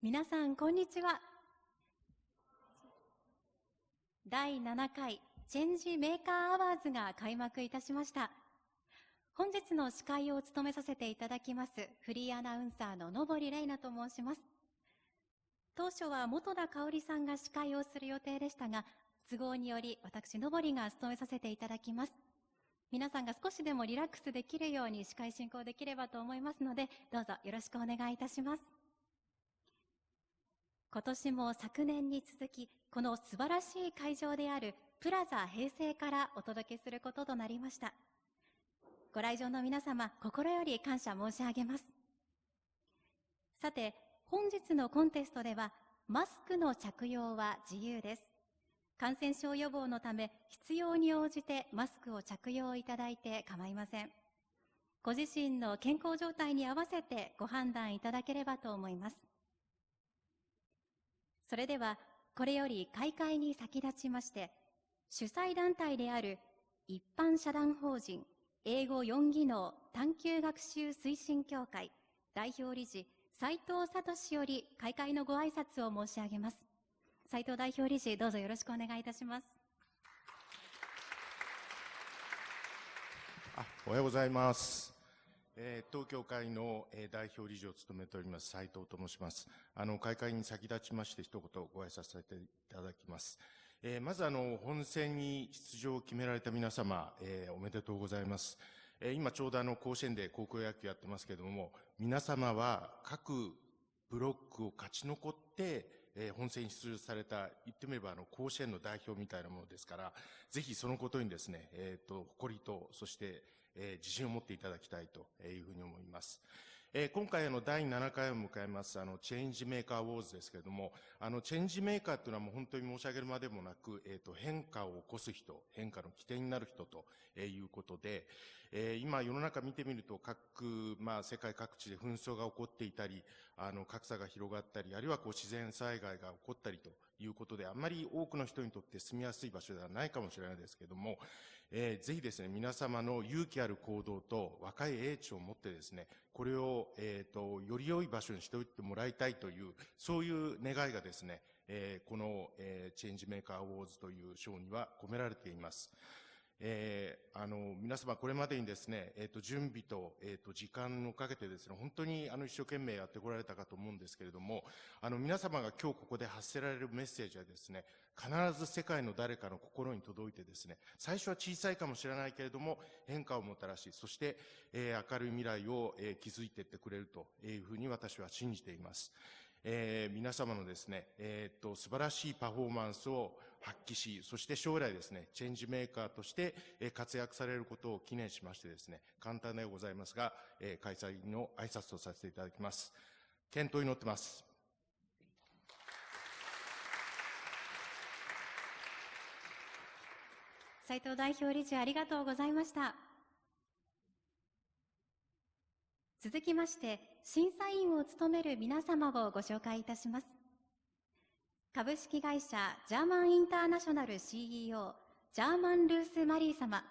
皆さんこんにちは。第7回チェンジメーカーアワーズが開幕いたしました。本日の司会を務めさせていただきますフリーアナウンサーののぼりれいなと申します。当初は本田香織さんが司会をする予定でしたが、都合により私のぼりが務めさせていただきます。皆さんが少しでもリラックスできるように司会進行できればと思いますので、どうぞよろしくお願いいたします。今年も昨年に続き、この素晴らしい会場であるプラザ平成からお届けすることとなりました。ご来場の皆様、心より感謝申し上げます。さて、本日のコンテストでは、マスクの着用は自由です。感染症予防のため、必要に応じてマスクを着用いただいて構いません。ご自身の健康状態に合わせてご判断いただければと思います。それでは、これより開会に先立ちまして、主催団体である一般社団法人英語4技能探究学習推進協会代表理事斉藤聡より開会のご挨拶を申し上げます。斉藤代表理事、どうぞよろしくお願いいたします。おはようございます。当協会の代表理事を務めております斉藤と申します。開会に先立ちまして一言ご挨拶させていただきます。まず本選に出場を決められた皆様、おめでとうございます。今ちょうど甲子園で高校野球やってますけれども、皆様は各ブロックを勝ち残って本選に出場された、言ってみれば甲子園の代表みたいなものですから、ぜひそのことにですね、誇りと、そして自信を持っていただきたいというふうに思います。今回第7回を迎えますチェンジメーカーウォーズですけれども、チェンジメーカーというのはもう本当に申し上げるまでもなく、変化を起こす人、変化の起点になる人ということで、今世の中見てみると世界各地で紛争が起こっていたり、格差が広がったり、あるいは自然災害が起こったりということで、あんまり多くの人にとって住みやすい場所ではないかもしれないですけれども、ぜひですね、皆様の勇気ある行動と若い英知を持ってですね、これを、より良い場所にしておいてもらいたいという、そういう願いがですね、この、チェンジメーカーアウォーズという賞には込められています。皆様これまでにですね、準備と、時間をかけてですね、本当に一生懸命やってこられたかと思うんですけれども、皆様が今日ここで発せられるメッセージはですね、必ず世界の誰かの心に届いてですね、最初は小さいかもしれないけれども、変化をもたらし、そして、明るい未来を、築いていってくれるというふうに私は信じています。皆様のですね、素晴らしいパフォーマンスを発揮し、そして将来ですね、チェンジメーカーとして活躍されることを記念しましてですね、簡単でございますが、開催の挨拶とさせていただきます。健闘を祈ってます。斉藤代表理事、ありがとうございました。続きまして、審査員を務める皆様をご紹介いたします。株式会社ジャーマンインターナショナル CEO、ジャーマン・ルース・マリー様。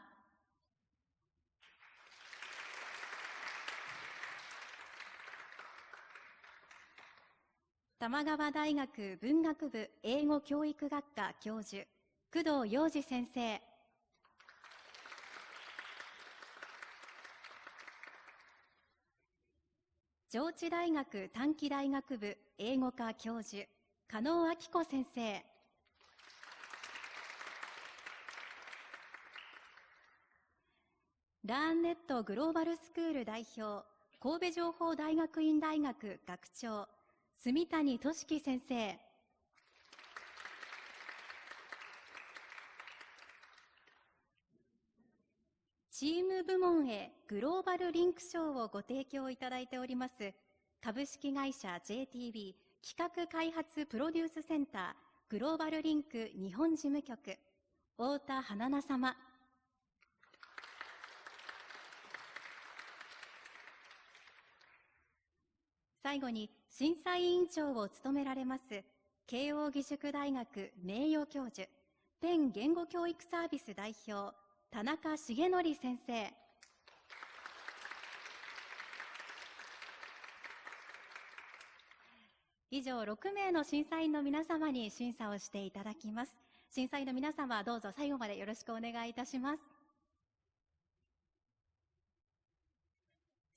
玉川大学文学部英語教育学科教授、工藤陽二先生。上智大学短期大学部英語科教授、加納明子先生。ラーンネットグローバルスクール代表、神戸情報大学院大学学長、住谷俊樹先生。チーム部門へグローバルリンク賞をご提供いただいております株式会社 JTB 企画開発プロデュースセンターグローバルリンク日本事務局、太田花菜様。最後に審査委員長を務められます慶應義塾大学名誉教授、ペン言語教育サービス代表、田中重則先生。以上6名の審査員の皆様に審査をしていただきます。審査員の皆様、どうぞ最後までよろしくお願いいたします。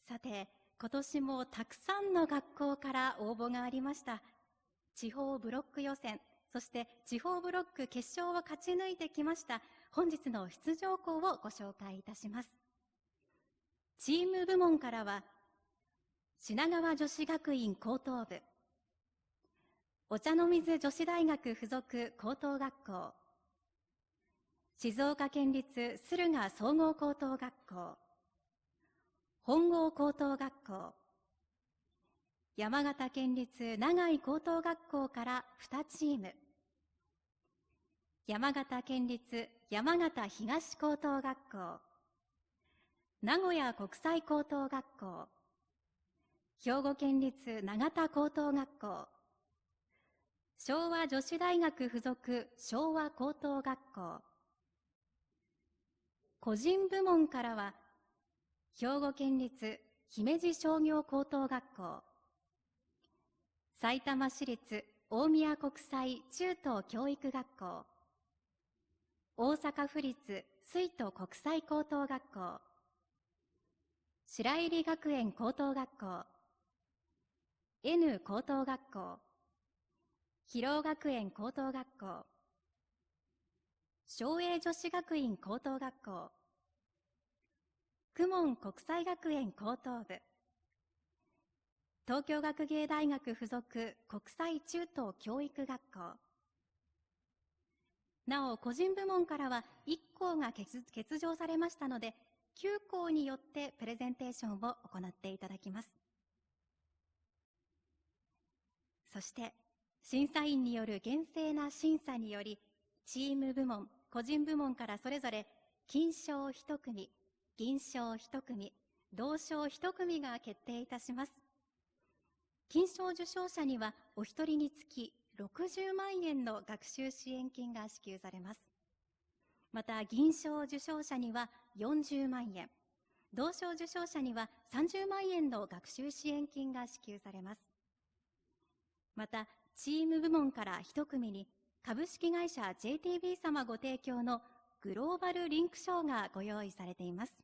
さて、今年もたくさんの学校から応募がありました。地方ブロック予選、そして地方ブロック決勝を勝ち抜いてきました本日の出場校をご紹介いたします。チーム部門からは、品川女子学院高等部、お茶の水女子大学附属高等学校、静岡県立駿河総合高等学校、本郷高等学校、山形県立長井高等学校から2チーム、山形県立山形東高等学校、名古屋国際高等学校、兵庫県立長田高等学校、昭和女子大学附属昭和高等学校。個人部門からは、兵庫県立姫路商業高等学校、さいたま市立大宮国際中等教育学校、大阪府立水都国際高等学校、白入学園高等学校、N 高等学校、広尾学園高等学校、松栄女子学院高等学校、公文国際学園高等部、東京学芸大学附属国際中等教育学校。なお、個人部門からは1校が欠場されましたので、9校によってプレゼンテーションを行っていただきます。そして、審査員による厳正な審査により、チーム部門、個人部門からそれぞれ金賞1組、銀賞1組、銅賞1組が決定いたします。金賞受賞者にはお一人につき60万円の学習支援金が支給されます。また、銀賞受賞者には40万円、銅賞受賞者には30万円の学習支援金が支給されます。また、チーム部門から1組に株式会社 JTB 様ご提供のグローバルリンク賞がご用意されています。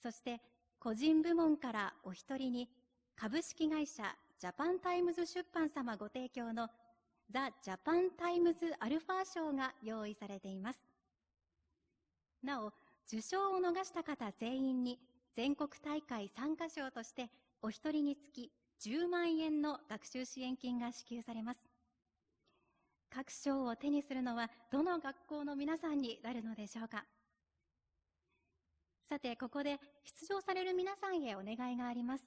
そして、個人部門からお一人に株式会社ジャパンタイムズ出版様ご提供のザ・ジャパンタイムズアルファ賞が用意されています。なお、受賞を逃した方全員に全国大会参加賞としてお一人につき10万円の学習支援金が支給されます。各賞を手にするのはどの学校の皆さんになるのでしょうか。さて、ここで出場される皆さんへお願いがあります。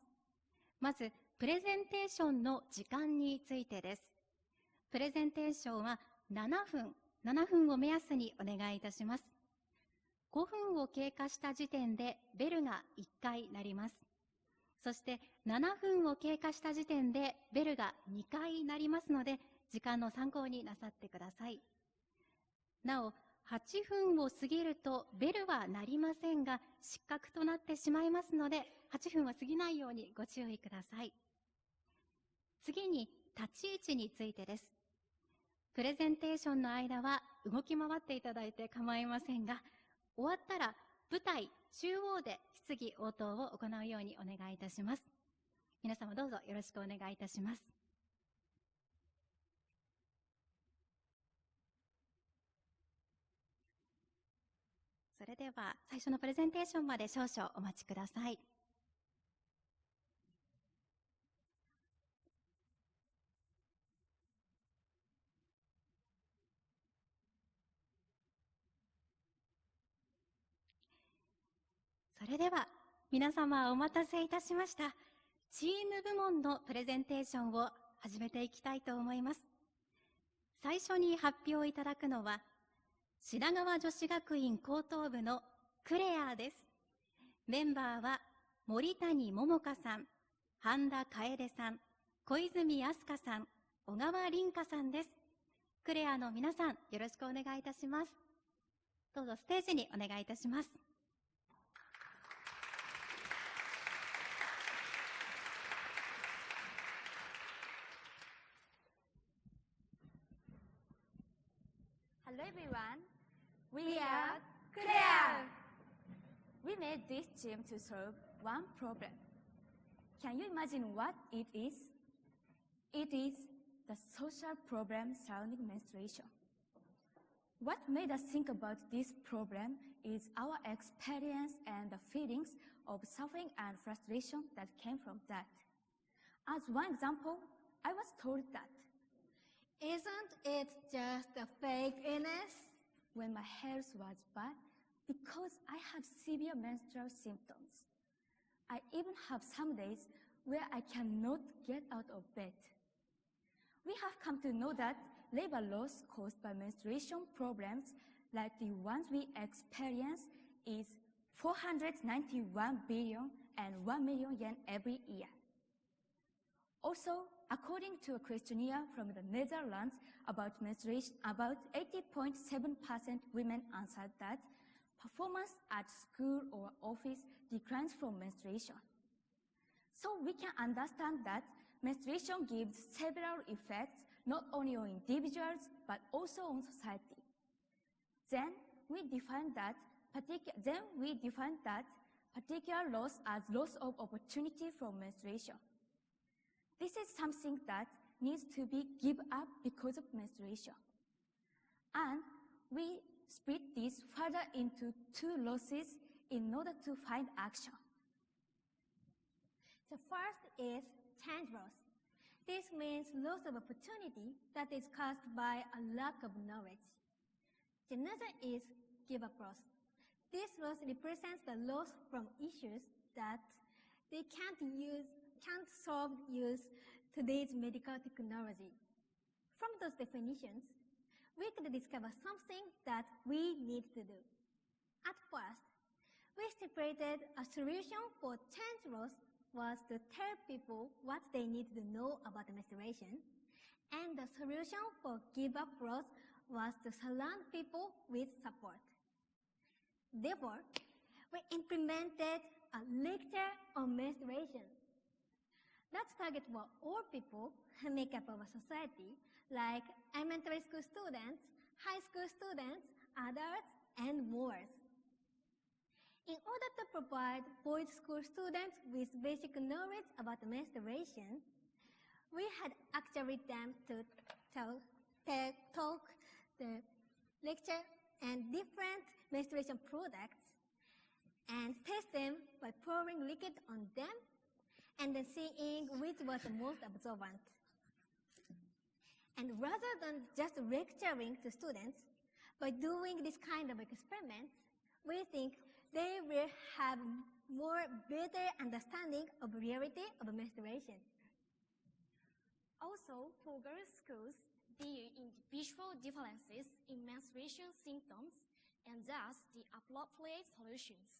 まず、プレゼンテーションの時間についてです。プレゼンテーションは7分を目安にお願いいたします。5分を経過した時点でベルが1回鳴ります。そして7分を経過した時点でベルが2回鳴りますので、時間の参考になさってください。なお、8分を過ぎるとベルは鳴りませんが、失格となってしまいますので、8分は過ぎないようにご注意ください。次に、立ち位置についてです。プレゼンテーションの間は動き回っていただいて構いませんが、終わったら舞台中央で質疑応答を行うようにお願いいたします。皆様どうぞよろしくお願いいたします。それでは最初のプレゼンテーションまで少々お待ちください。それでは皆様お待たせいたしました。チーム部門のプレゼンテーションを始めていきたいと思います。最初に発表いただくのは、品川女子学院高等部のクレアです。メンバーは森谷桃香さん、半田楓さん、小泉飛鳥さん、小川凛香さんです。クレアの皆さん、よろしくお願いいたします。どうぞステージにお願いいたします。Hello everyone, we are Claire. We made this team to solve one problem. Can you imagine what it is? It is the social problem surrounding menstruation. What made us think about this problem is our experience and the feelings of suffering and frustration that came from that. As one example, I was told that, "Isn't it just a fake illness?" when my health was bad because I had severe menstrual symptoms. I even have some days where I cannot get out of bed. We have come to know that labor loss caused by menstruation problems like the ones we experience is 491 billion and 1 million yen every year. Also, according to a questionnaire from the Netherlands about menstruation, about 80.7% women answered that performance at school or office declines from menstruation. So we can understand that menstruation gives several effects not only on individuals but also on society. Then we define that particular loss as loss of opportunity from menstruation. This is something that needs to be given up because of menstruation. And we split this further into two losses in order to find action. The first is change loss. This means loss of opportunity that is caused by a lack of knowledge. The other is give up loss. This loss represents the loss from issues that they can't solve use today's medical technology. From those definitions, we could discover something that we need to do. At first, we stipulated a solution for change loss was to tell people what they need to know about menstruation, and the solution for give up loss was to surround people with support. Therefore, we implemented a lecture on menstruation. That's target for all people who make up our society, like elementary school students, high school students, adults, and more. In order to provide boys' school students with basic knowledge about menstruation, we had actually them to talk the lecture and different menstruation products and test them by pouring liquid on them and then seeing which was the most absorbent. And rather than just lecturing to students, by doing this kind of experiments, we think they will have better understanding of reality of menstruation. Also, for girls' schools, there are individual differences in menstruation symptoms and thus the appropriate solutions.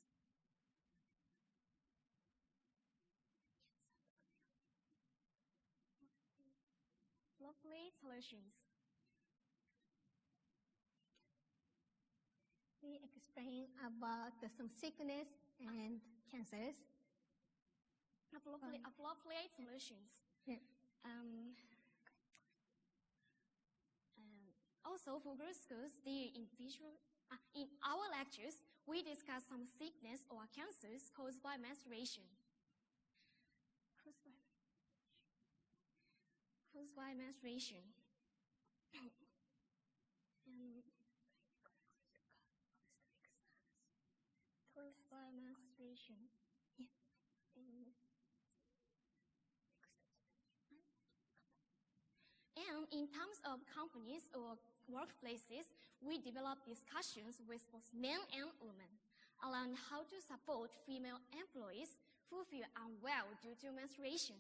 We explain about some sickness and cancers. Appropriate solutions. Yeah. Also, for girls' schools, there are in our lectures, we discuss some sickness or cancers caused by menstruation. Caused by menstruation. Caused by menstruation. And in terms of companies or workplaces, we develop discussions with both men and women around how to support female employees who feel unwell due to menstruation.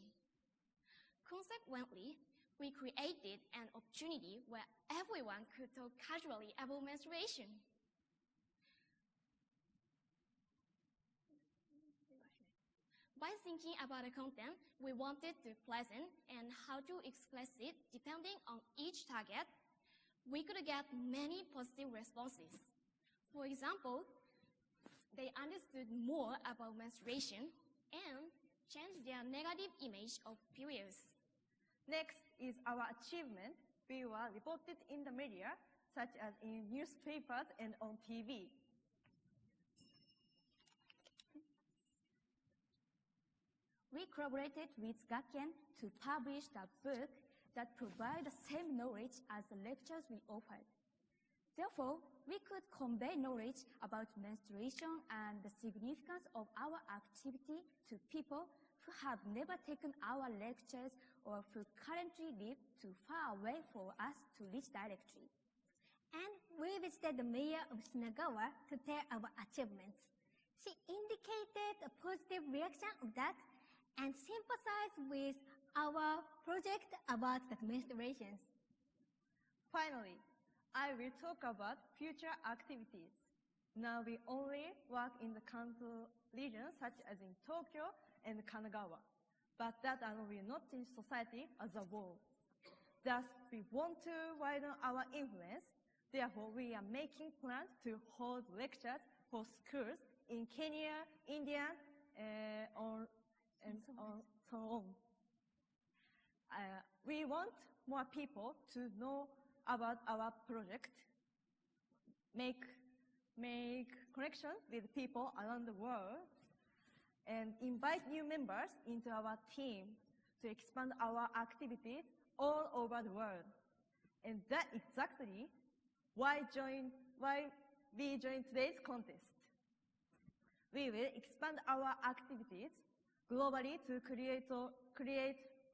Consequently, we created an opportunity where everyone could talk casually about menstruation. By thinking about the content we wanted to present and how to express it depending on each target, we could get many positive responses. For example, they understood more about menstruation and changed their negative image of periods. Next is our achievement. We were reported in the media such as in newspapers and on TV. We collaborated with Gakken to publish the book that provide the same knowledge as the lectures we offered. Therefore, we could convey knowledge about menstruation and the significance of our activity to people who have never taken our lectures or who currently live too far away for us to reach directly. And we visited the mayor of Shinagawa to tell our achievements. She indicated a positive reaction of that and sympathized with our project about the menstruations. Finally, I will talk about future activities. Now we only work in the Kanto region such as in Tokyo and Kanagawa, but that will not change society as a whole. Thus, we want to widen our influence. Therefore, we are making plans to hold lectures for schools in Kenya, India, and so on. We want more people to know about our project, make connection with people around the world, and invite new members into our team to expand our activities all over the world. And that's exactly why we joined today's contest. We will expand our activities globally to create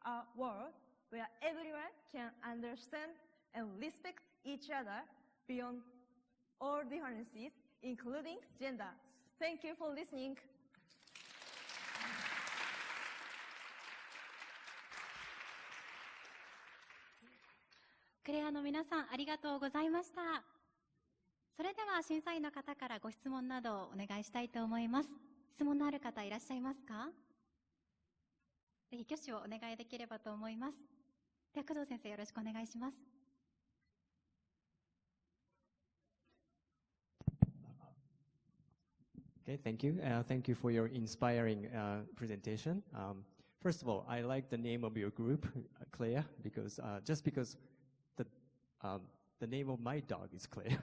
a world where everyone can understand and respect each other beyond all differences, including gender. Thank you for listening. クレアの皆さん、ありがとうございました。それでは審査員の方からご質問などをお願いしたいと思います。質問のある方いらっしゃいますか？ぜひ挙手をお願いできればと思います。では工藤先生、よろしくお願いします。Okay, thank you. Thank you for your inspiring presentation. First of all, I like the name of your group, Claire, because just because the name of my dog is Claire.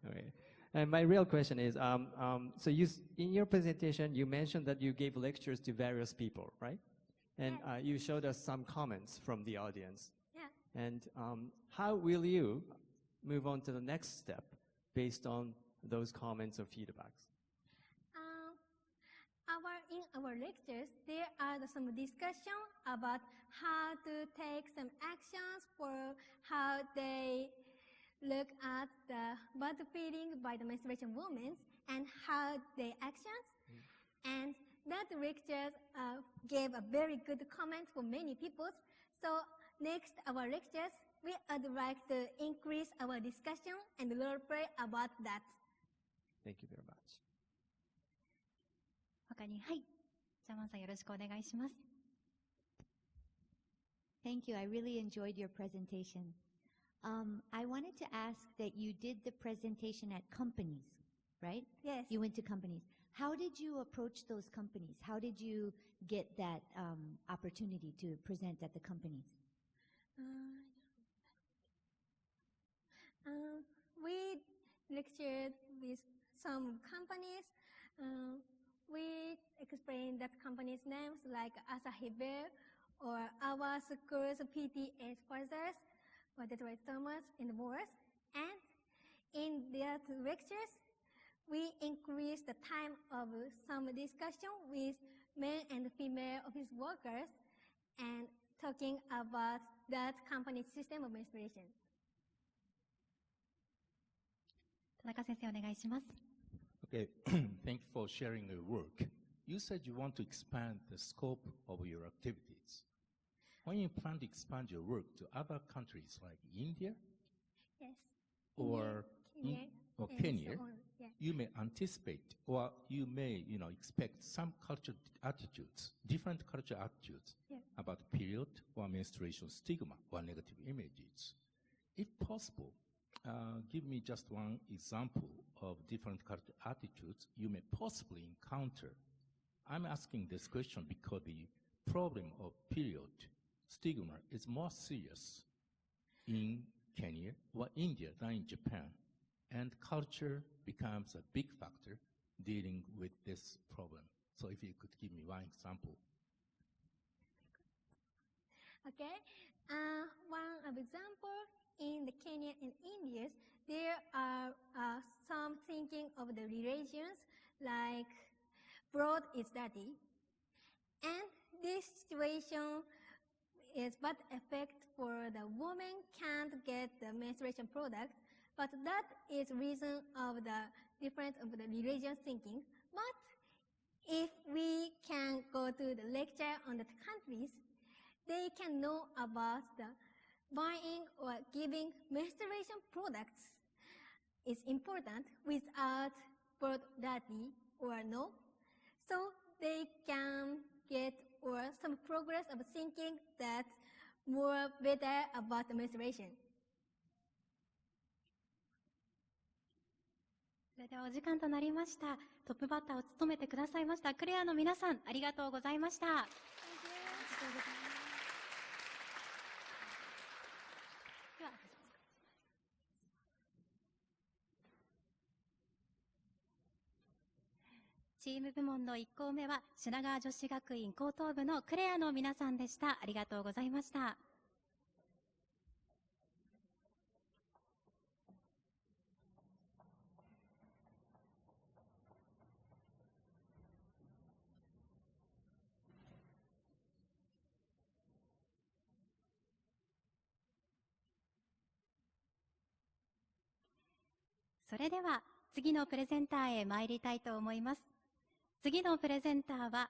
Okay. And my real question is, so in your presentation, you mentioned that you gave lectures to various people, right? And you showed us some comments from the audience. Yeah. And how will you move on to the next step based on those comments or feedbacks? In our lectures, there are some discussion about how to take some actions for how they look at the bad feeling by the menstruation women and how they actions. And that lecture gave a very good comment for many people. So next our lectures, we would like to increase our discussion and role play about that. Thank you very much. 他に、はい。ジャマンさんよろしくお願いします。Thank you. I really enjoyed your presentation. I wanted to ask that you did the presentation at companies, right? Yes. You went to companies. How did you approach those companies? How did you get that opportunity to present at the companies? We lectured with some companies. We explained that companies' names like Asahi Bear or our school's PTA sponsors, or Detroit Thomas and more. And in their lectures, we increased the time of some discussion with men and female office workers and talking about that company's system of menstruation. 田中先生お願いします。Okay, thank you for sharing your work. You said you want to expand the scope of your activities. When you plan to expand your work to other countries like India, Yes. or Kenya, so on. Yeah. you may anticipate or you may, expect some cultural attitudes, different cultural attitudes Yeah. about period or menstruation stigma or negative images. If possible, give me just one example of different cultural attitudes you may possibly encounter. I'm asking this question because the problem of period stigma is more serious in Kenya or India than in Japan, and culture becomes a big factor dealing with this problem. So if you could give me one example. Okay, one of example in the Kenya and India, there are some thinking of the religions like blood is dirty, and this situation is bad effect for the woman can't get the menstruation product, but that is reason of the difference of the religious thinking. But if we can go to the lecture on the countries, they can know about the buying or giving menstruation products is important without blood dirty or no. So they can get or some progress of thinking that more better about the menstruation. それではお時間となりました。トップバッターを務めてくださいましたクレアの皆さん、ありがとうございました。チーム部門の1校目は品川女子学院高等部のクレアの皆さんでした。ありがとうございました。それでは次のプレゼンターへ参りたいと思います。次のプレゼンターは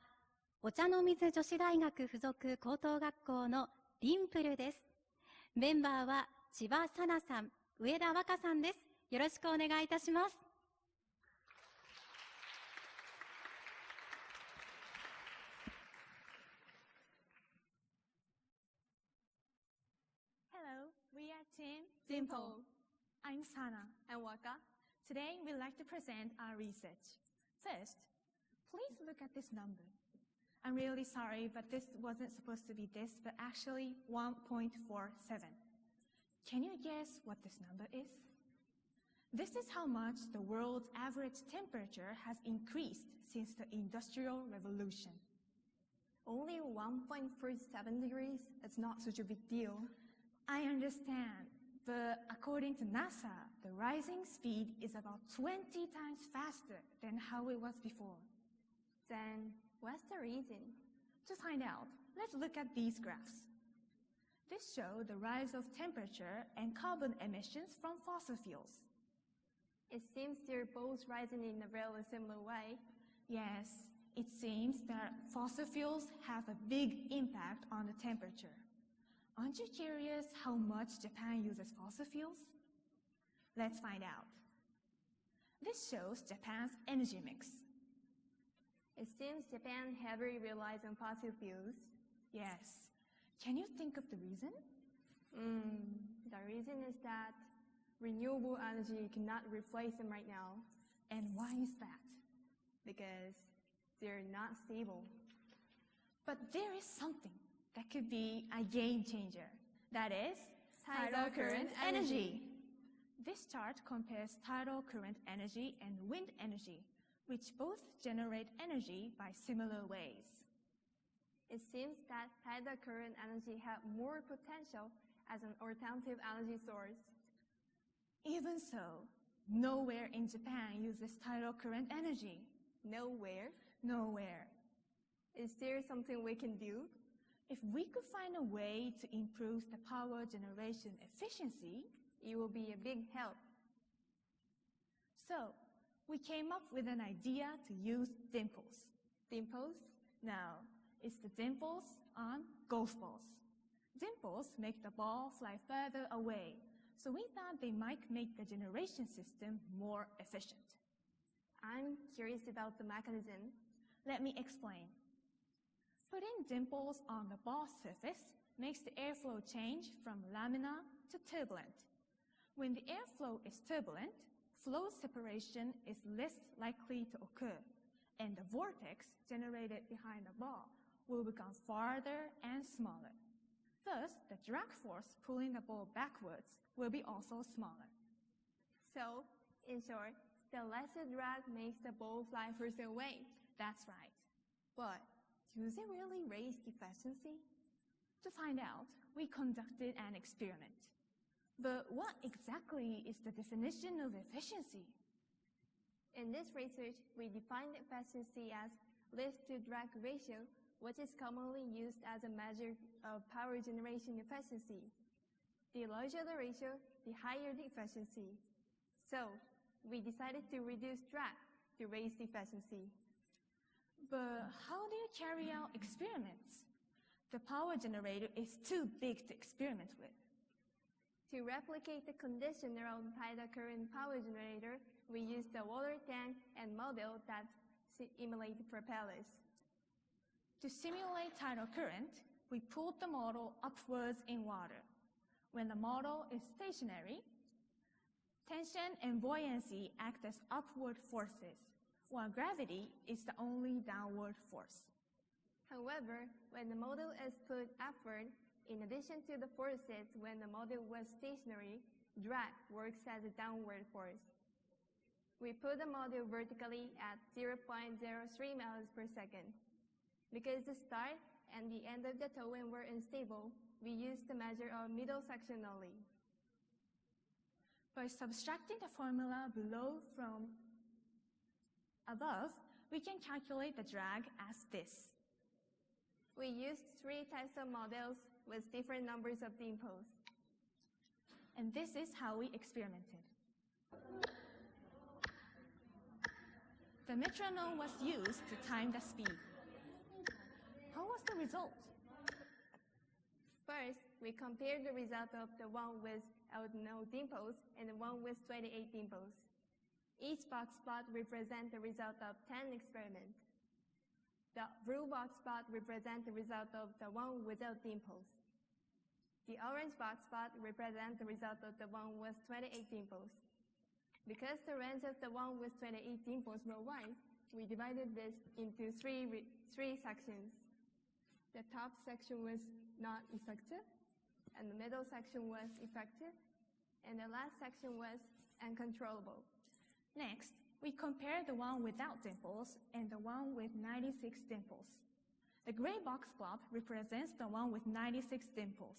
お茶の水女子大学附属高等学校のリンプルです。メンバーは千葉さなさん、上田和歌さんです。よろしくお願いいたします。Hello, we are Team Dimple. I'm Sana. And Waka. Today, we'd like to present our research. First, please look at this number. I'm really sorry, but this wasn't supposed to be this, but actually 1.47. Can you guess what this number is? This is how much the world's average temperature has increased since the Industrial Revolution. Only 1.47 degrees? It's not such a big deal. I understand. But according to NASA, the rising speed is about 20 times faster than how it was before. Then what's the reason? To find out, let's look at these graphs. This shows the rise of temperature and carbon emissions from fossil fuels. It seems they're both rising in a really similar way. Yes, it seems that fossil fuels have a big impact on the temperature. Aren't you curious how much Japan uses fossil fuels? Let's find out. This shows Japan's energy mix. It seems Japan heavily relies on fossil fuels. Yes. Can you think of the reason? The reason is that renewable energy cannot replace them right now. And why is that? Because they're not stable. But there is something that could be a game changer. That is tidal current energy. This chart compares tidal current energy and wind energy, which both generate energy by similar ways. It seems that tidal current energy have more potential as an alternative energy source. Even so, nowhere in Japan uses tidal current energy. Nowhere? Nowhere. Is there something we can do? If we could find a way to improve the power generation efficiency, it will be a big help. So, we came up with an idea to use dimples. Dimples? No, it's the dimples on golf balls. Dimples make the ball fly further away, so we thought they might make the generation system more efficient. I'm curious about the mechanism. Let me explain. Putting dimples on the ball surface makes the airflow change from laminar to turbulent. When the airflow is turbulent, flow separation is less likely to occur, and the vortex generated behind the ball will become farther and smaller. Thus, Thus, the drag force pulling the ball backwards will be also smaller. So, in short, the lesser drag makes the ball fly further away. That's right. But does it really raise efficiency? To find out, we conducted an experiment. But what exactly is the definition of efficiency? In this research, we defined efficiency as lift-to-drag ratio, which is commonly used as a measure of power generation efficiency. The larger the ratio, the higher the efficiency. So, we decided to reduce drag to raise the efficiency. But how do you carry out experiments? The power generator is too big to experiment with. To replicate the condition around tidal current power generator, we used a water tank and model that simulate propellers. To simulate tidal current, we pulled the model upwards in water. When the model is stationary, tension and buoyancy act as upward forces, while gravity is the only downward force. However, when the model is put upward, in addition to the forces when the model was stationary, drag works as a downward force. We put the model vertically at 0.03 miles per second. Because the start and the end of the towing were unstable, we used the measure of middle section only. By subtracting the formula below from above, we can calculate the drag as this. We used 3 types of models with different numbers of dimples. And this is how we experimented. The metronome was used to time the speed. How was the result? First, we compared the result of the one with no dimples and the one with 28 dimples. Each box plot represents the result of 10 experiments. The blue box plot represents the result of the one without dimples. The orange box plot represents the result of the one with 28 dimples. Because the range of the one with 28 dimples were wide, we divided this into three sections. The top section was not effective, and the middle section was effective, and the last section was uncontrollable. Next, we compare the one without dimples and the one with 96 dimples. The gray box plot represents the one with 96 dimples.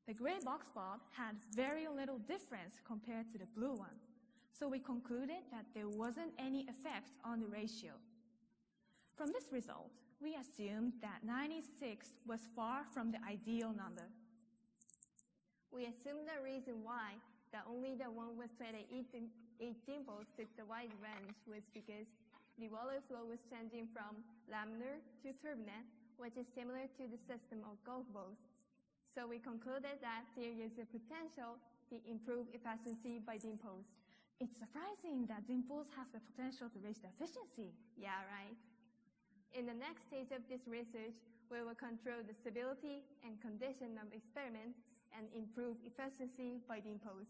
The gray box plot had very little difference compared to the blue one, so we concluded that there wasn't any effect on the ratio. From this result, we assumed that 96 was far from the ideal number. We assumed the reason why that only the one with 28 dimples took the wide range was because the water flow was changing from laminar to turbulent, which is similar to the system of golf balls. So we concluded that there is a potential to improve efficiency by dimples. It's surprising that dimples have the potential to raise the efficiency. Yeah, right. In the next stage of this research, we will control the stability and condition of experiments and improve efficiency by dimples.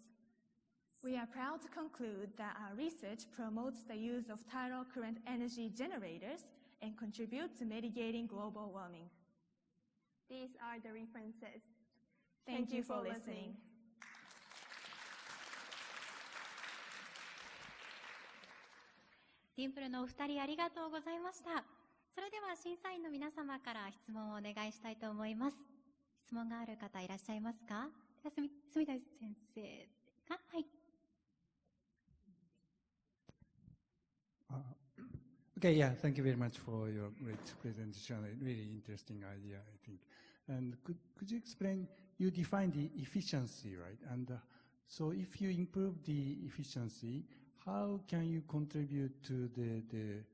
We are proud to conclude that our research promotes the use of tidal current energy generators and contributes to mitigating global warming. These are the references. Thank you for listening. ディンプルのお二人ありがとうございました。それでは審査員の皆様から質問をお願いしたいと思います。質問がある方いらっしゃいますか？では住田先生ですか？はい。Okay, yeah, thank you very much for your great presentation. A really interesting idea, I think. And could you explain, you define the efficiency, right? And so if you improve the efficiency, how can you contribute to the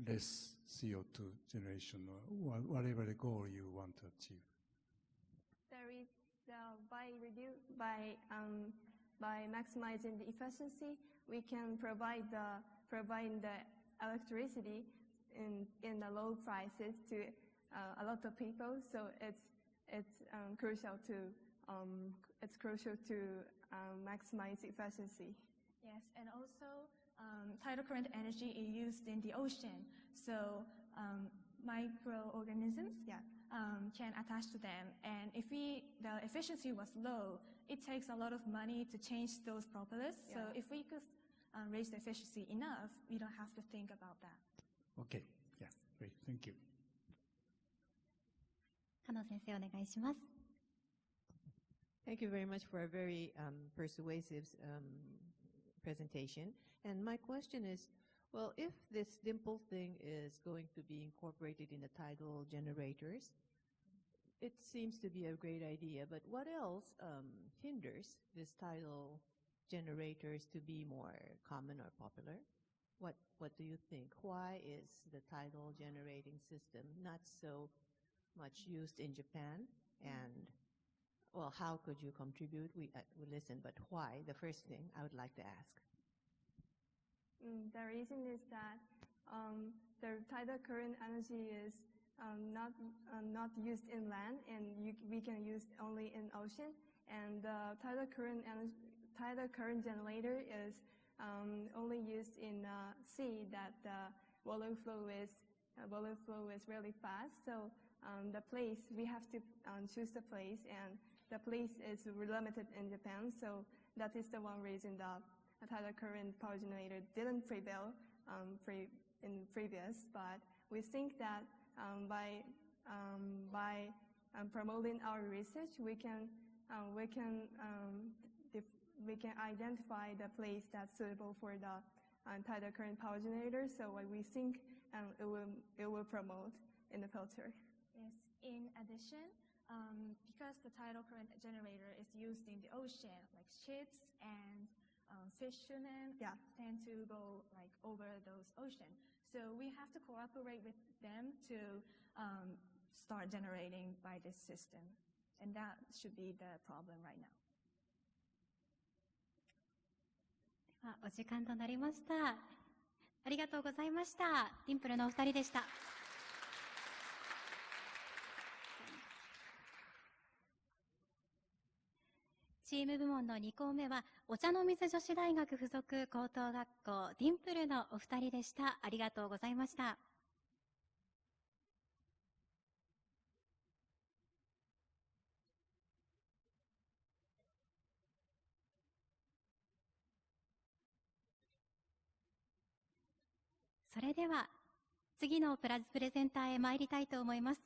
less CO2 generation or whatever the goal you want to achieve? There is by maximizing the efficiency, we can provide the electricity in the low prices to a lot of people. So it's crucial to maximize efficiency. Yes, and also tidal current energy is used in the ocean. So microorganisms, can attach to them. And if the efficiency was low, it takes a lot of money to change those propellers. So if we could raise the efficiency enough, we don't have to think about that. Okay. Yeah. Great. Thank you. 加納先生お願いします。Thank you very much for a very persuasive presentation. And my question is, well, if this dimple thing is going to be incorporated in the title generators, it seems to be a great idea, but what else hinders this title generators to be more common or popular? What do you think? Why is the title generating system not so much used in Japan? And, well, how could you contribute? We listen, but why? The first thing I would like to ask. The reason is that the tidal current energy is not used in land, and we can use only in ocean. And the tidal current generator is only used in sea, that the volume flow is really fast. So the place, we have to choose the place, and the place is limited in Japan. So that is the one reason the tidal current power generator didn't prevail in previous. But we think that by promoting our research, we can identify the place that's suitable for the tidal current power generator. So we think it will promote in the future. Yes. In addition, because the tidal current generator is used in the ocean, like ships and fishermen tend to go like over those oceans. So we have to cooperate with them to start generating by this system. And that should be the problem right now. ではお時間となりました。ありがとうございました。ディンプルのお二人でした。チーム部門の2校目はお茶の水女子大学附属高等学校ディンプルのお二人でした。ありがとうございました。それでは次のプレゼンターへ参りたいと思います。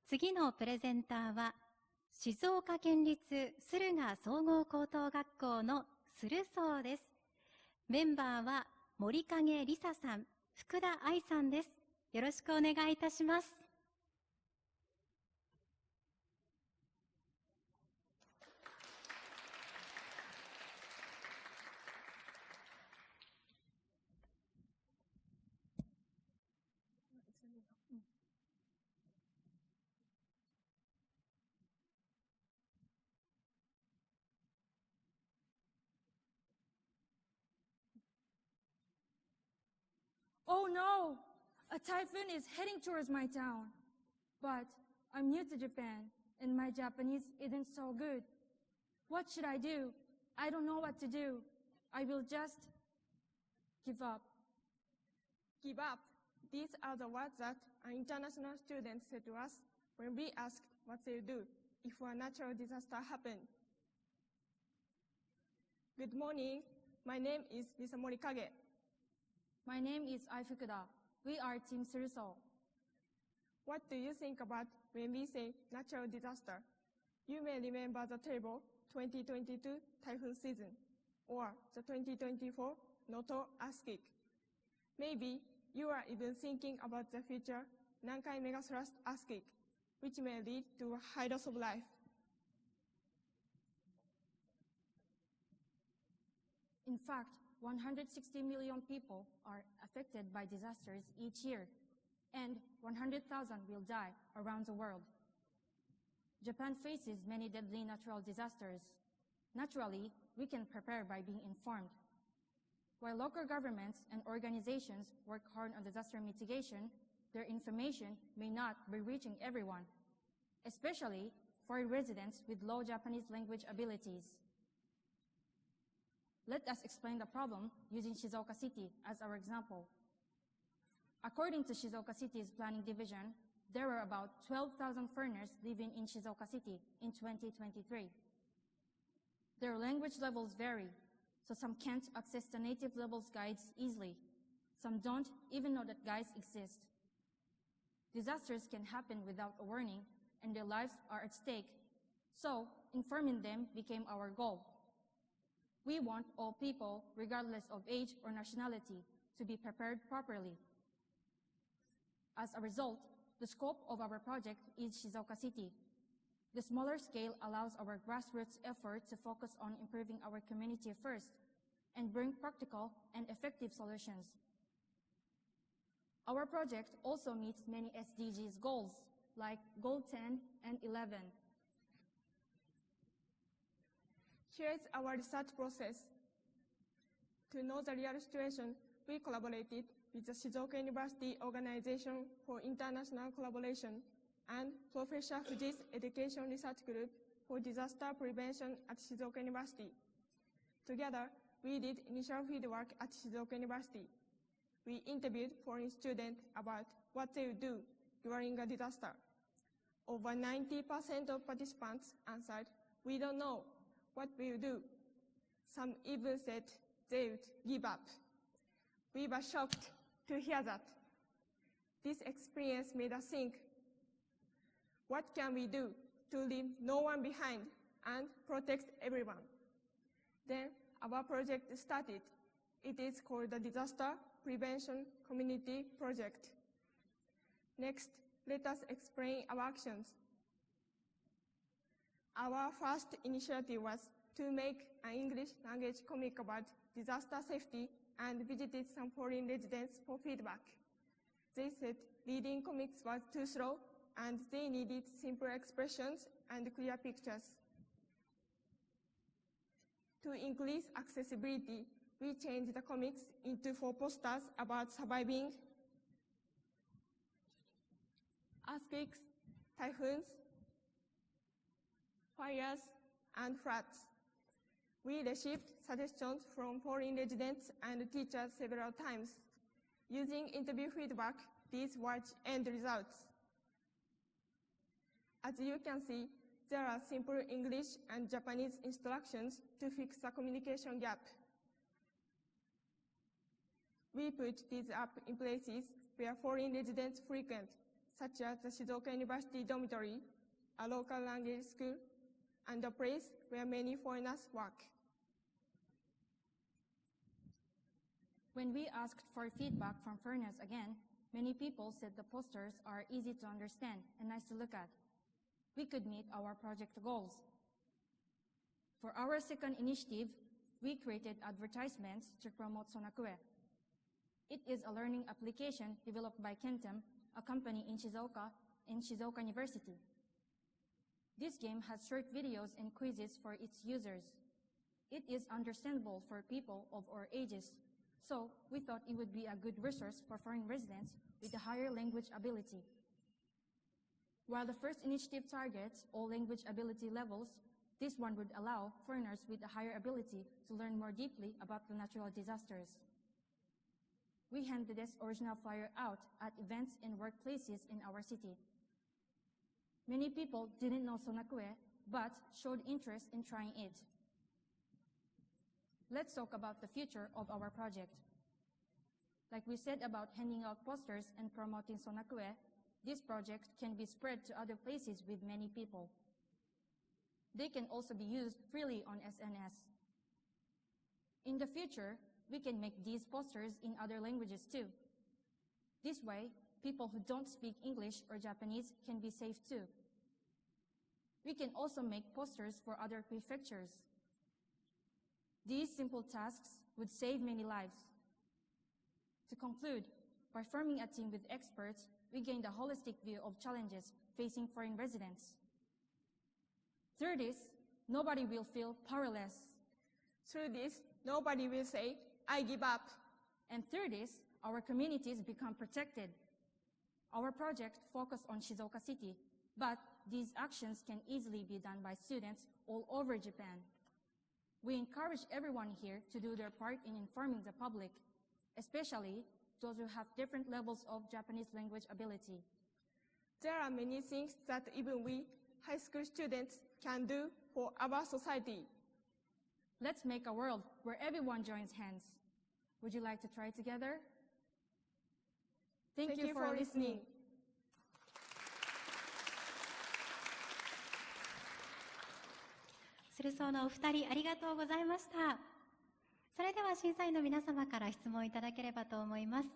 次のプレゼンターは静岡県立駿河総合高等学校の駿荘です。メンバーは森影梨沙さん、福田愛さんです。よろしくお願いいたします。Oh no! A typhoon is heading towards my town. But I'm new to Japan, and my Japanese isn't so good. What should I do? I don't know what to do. I will just give up. Give up. These are the words that an international student said to us when we asked what they'll do if a natural disaster happened. Good morning. My name is Lisa Morikage. My name is Ai Fukuda. We are Team Suruso. What do you think about when we say natural disaster? You may remember the terrible 2022 typhoon season or the 2024 Noto earthquake. Maybe you are even thinking about the future Nankai megathrust earthquake, which may lead to a high loss of life. In fact, 160 million people are affected by disasters each year, and 100,000 will die around the world. Japan faces many deadly natural disasters. Naturally, we can prepare by being informed. While local governments and organizations work hard on disaster mitigation, their information may not be reaching everyone, especially foreign residents with low Japanese language abilities. Let us explain the problem using Shizuoka City as our example. According to Shizuoka City's planning division, There were about 12,000 foreigners living in Shizuoka City in 2023. Their language levels vary, so some can't access the native levels guides easily. Some don't even know that guides exist. Disasters can happen without a warning, and their lives are at stake. So, informing them became our goal. We want all people, regardless of age or nationality, to be prepared properly. As a result, the scope of our project is Shizuoka City. The smaller scale allows our grassroots effort to focus on improving our community first and bring practical and effective solutions. Our project also meets many SDGs goals, like Goal 10 and 11. Here is our research process. To know the real situation, we collaborated with the Shizuoka University Organization for International Collaboration and Professor Fuji's Education Research Group for Disaster Prevention at Shizuoka University. Together, we did initial fieldwork at Shizuoka University. We interviewed foreign students about what they would do during a disaster. Over 90% of participants answered, "We don't know what we will do." Some even said they would give up. We were shocked to hear that. This experience made us think, what can we do to leave no one behind and protect everyone? Then our project started. It is called the Disaster Prevention Community Project. Next, let us explain our actions. Our first initiative was to make an English language comic about disaster safety and visited some foreign residents for feedback. They said reading comics was too slow and they needed simple expressions and clear pictures. To increase accessibility, we changed the comics into 4 posters about surviving earthquakes, typhoons, fires, and floods. We received suggestions from foreign residents and teachers several times. Using interview feedback, these were end results. As you can see, there are simple English and Japanese instructions to fix the communication gap. We put these up in places where foreign residents frequent, such as the Shizuoka University dormitory, a local language school, and a place where many foreigners work. When we asked for feedback from foreigners again, many people said the posters are easy to understand and nice to look at. We could meet our project goals. For our second initiative, we created advertisements to promote Sonakue. It is a learning application developed by Kentem, a company in Shizuoka University. This game has short videos and quizzes for its users. It is understandable for people of all ages, so we thought it would be a good resource for foreign residents with a higher language ability. While the first initiative targets all language ability levels, this one would allow foreigners with a higher ability to learn more deeply about the natural disasters. We handed this original flyer out at events and workplaces in our city. Many people didn't know Sonakue, but showed interest in trying it. Let's talk about the future of our project. Like we said about handing out posters and promoting Sonakue, this project can be spread to other places with many people. They can also be used freely on SNS. In the future, we can make these posters in other languages too. This way, people who don't speak English or Japanese can be safe too. We can also make posters for other prefectures. These simple tasks would save many lives. To conclude, by forming a team with experts, we gained a holistic view of challenges facing foreign residents. Through this, nobody will feel powerless. Through this, nobody will say, "I give up." And through this, our communities become protected. Our project focused on Shizuoka City, but these actions can easily be done by students all over Japan. We encourage everyone here to do their part in informing the public, especially those who have different levels of Japanese language ability. There are many things that even we high school students can do for our society. Let's make a world where everyone joins hands. Would you like to try together? Thank you for listening. 鶴荘のお二人ありがとうございました。それでは審査員の皆様から質問いただければと思います。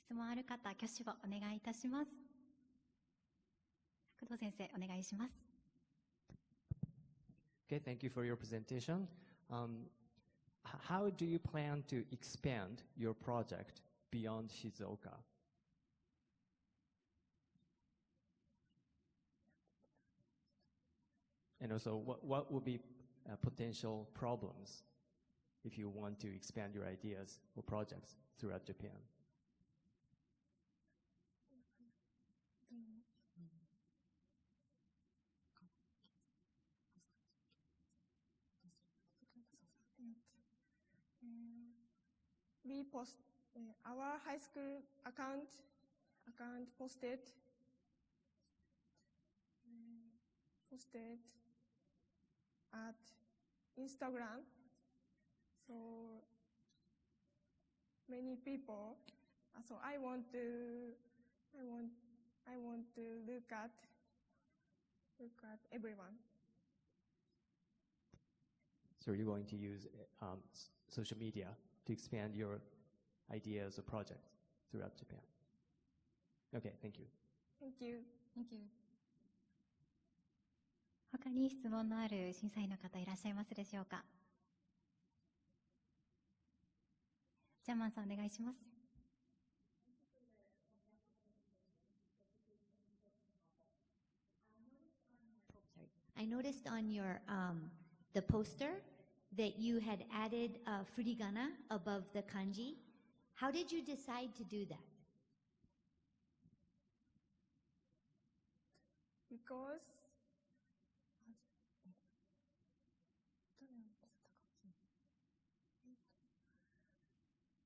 質問ある方、挙手をお願いいたします。工藤先生、お願いします。Okay, thank you for your presentation. How do you plan to expand your project beyond Shizuoka? And also, what would be potential problems if you want to expand your ideas or projects throughout Japan? We post our high school account posted at Instagram. So many people. So I want to look at everyone. So you're going to use social media to expand your ideas or projects throughout Japan. Okay, thank you. Thank you. Thank you. 他に質問のある審査員の方いらっしゃいますでしょうか。ジャーマンさんお願いします。I noticed on your the poster that you had added furigana above the kanji. How did you decide to do that? Because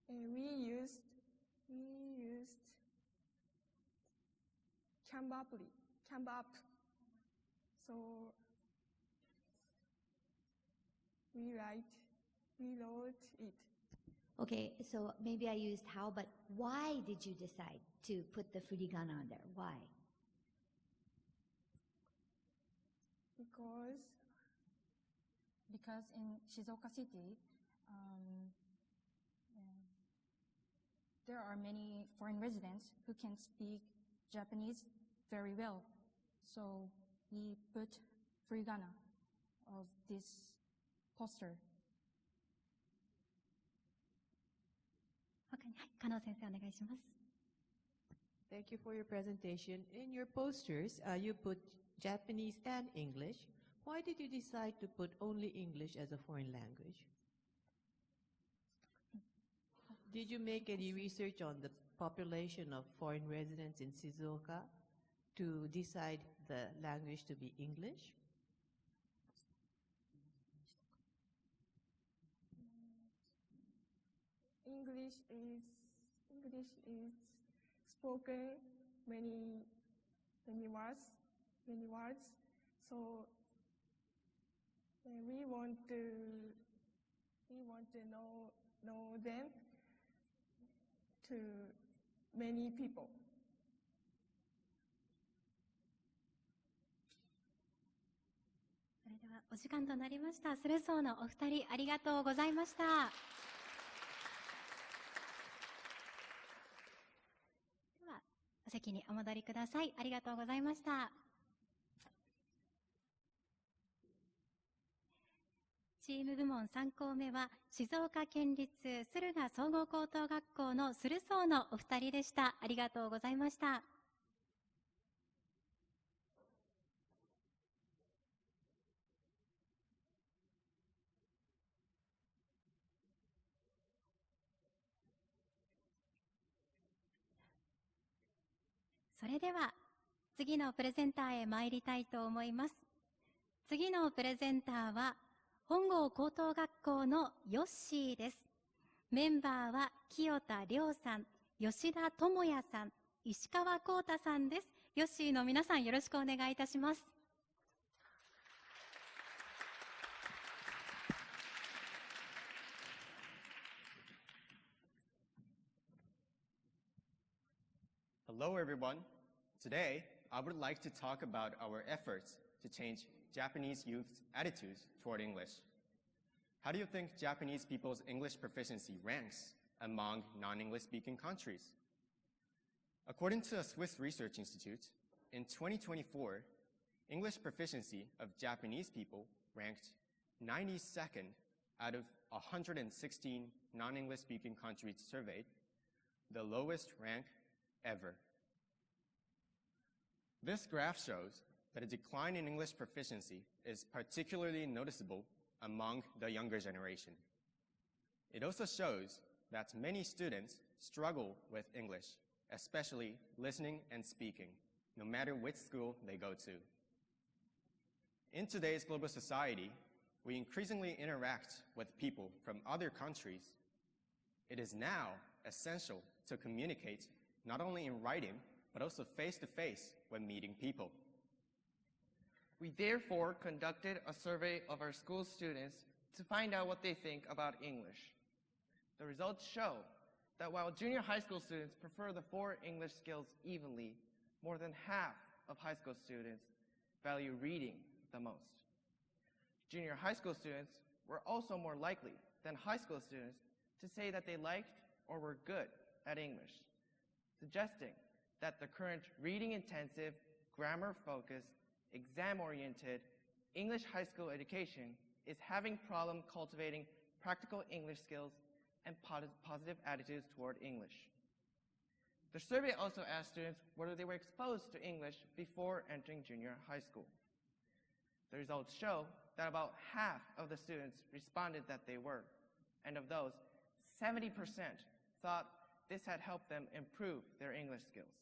we used Canva app. So we wrote it. Okay, so maybe I used how, but why did you decide to put the furigana on there? Why? Because in Shizuoka City, there are many foreign residents who can speak Japanese very well. So we put furigana of this poster. 他に、はい、加納先生お願いします。Thank you for your presentation. In your posters, you put Japanese and English. Why did you decide to put only English as a foreign language? Did you make any research on the population of foreign residents in Shizuoka to decide the language to be English? English is spoken many words. So we want to know them to many people. それではお時間となりました。鶴荘のお二人ありがとうございました。ではお席にお戻りください。ありがとうございました。チーム部門3校目は静岡県立駿河総合高等学校の鶴荘のお二人でした。ありがとうございました。それでは次のプレゼンターへ参りたいと思います。次のプレゼンターは本郷高等学校のヨッシーです。メンバーは清田亮さん、吉田智也さん、石川光太さんです。ヨッシーの皆さん、よろしくお願いいたします。Hello, everyone. Today, I would like to talk about our efforts to change Japanese youth's attitudes toward English. How do you think Japanese people's English proficiency ranks among non-English speaking countries? According to a Swiss Research Institute, in 2024, English proficiency of Japanese people ranked 92nd out of 116 non-English speaking countries surveyed, the lowest rank ever. This graph shows that a decline in English proficiency is particularly noticeable among the younger generation. It also shows that many students struggle with English, especially listening and speaking, no matter which school they go to. In today's global society, we increasingly interact with people from other countries. It is now essential to communicate not only in writing, but also face-to-face when meeting people. We therefore conducted a survey of our school students to find out what they think about English. The results show that while junior high school students prefer the 4 English skills evenly, more than half of high school students value reading the most. Junior high school students were also more likely than high school students to say that they liked or were good at English, suggesting that the current reading-intensive, grammar-focused, exam-oriented English high school education is having problem cultivating practical English skills and positive attitudes toward English. The survey also asked students whether they were exposed to English before entering junior high school. The results show that about half of the students responded that they were, and of those, 70% thought this had helped them improve their English skills.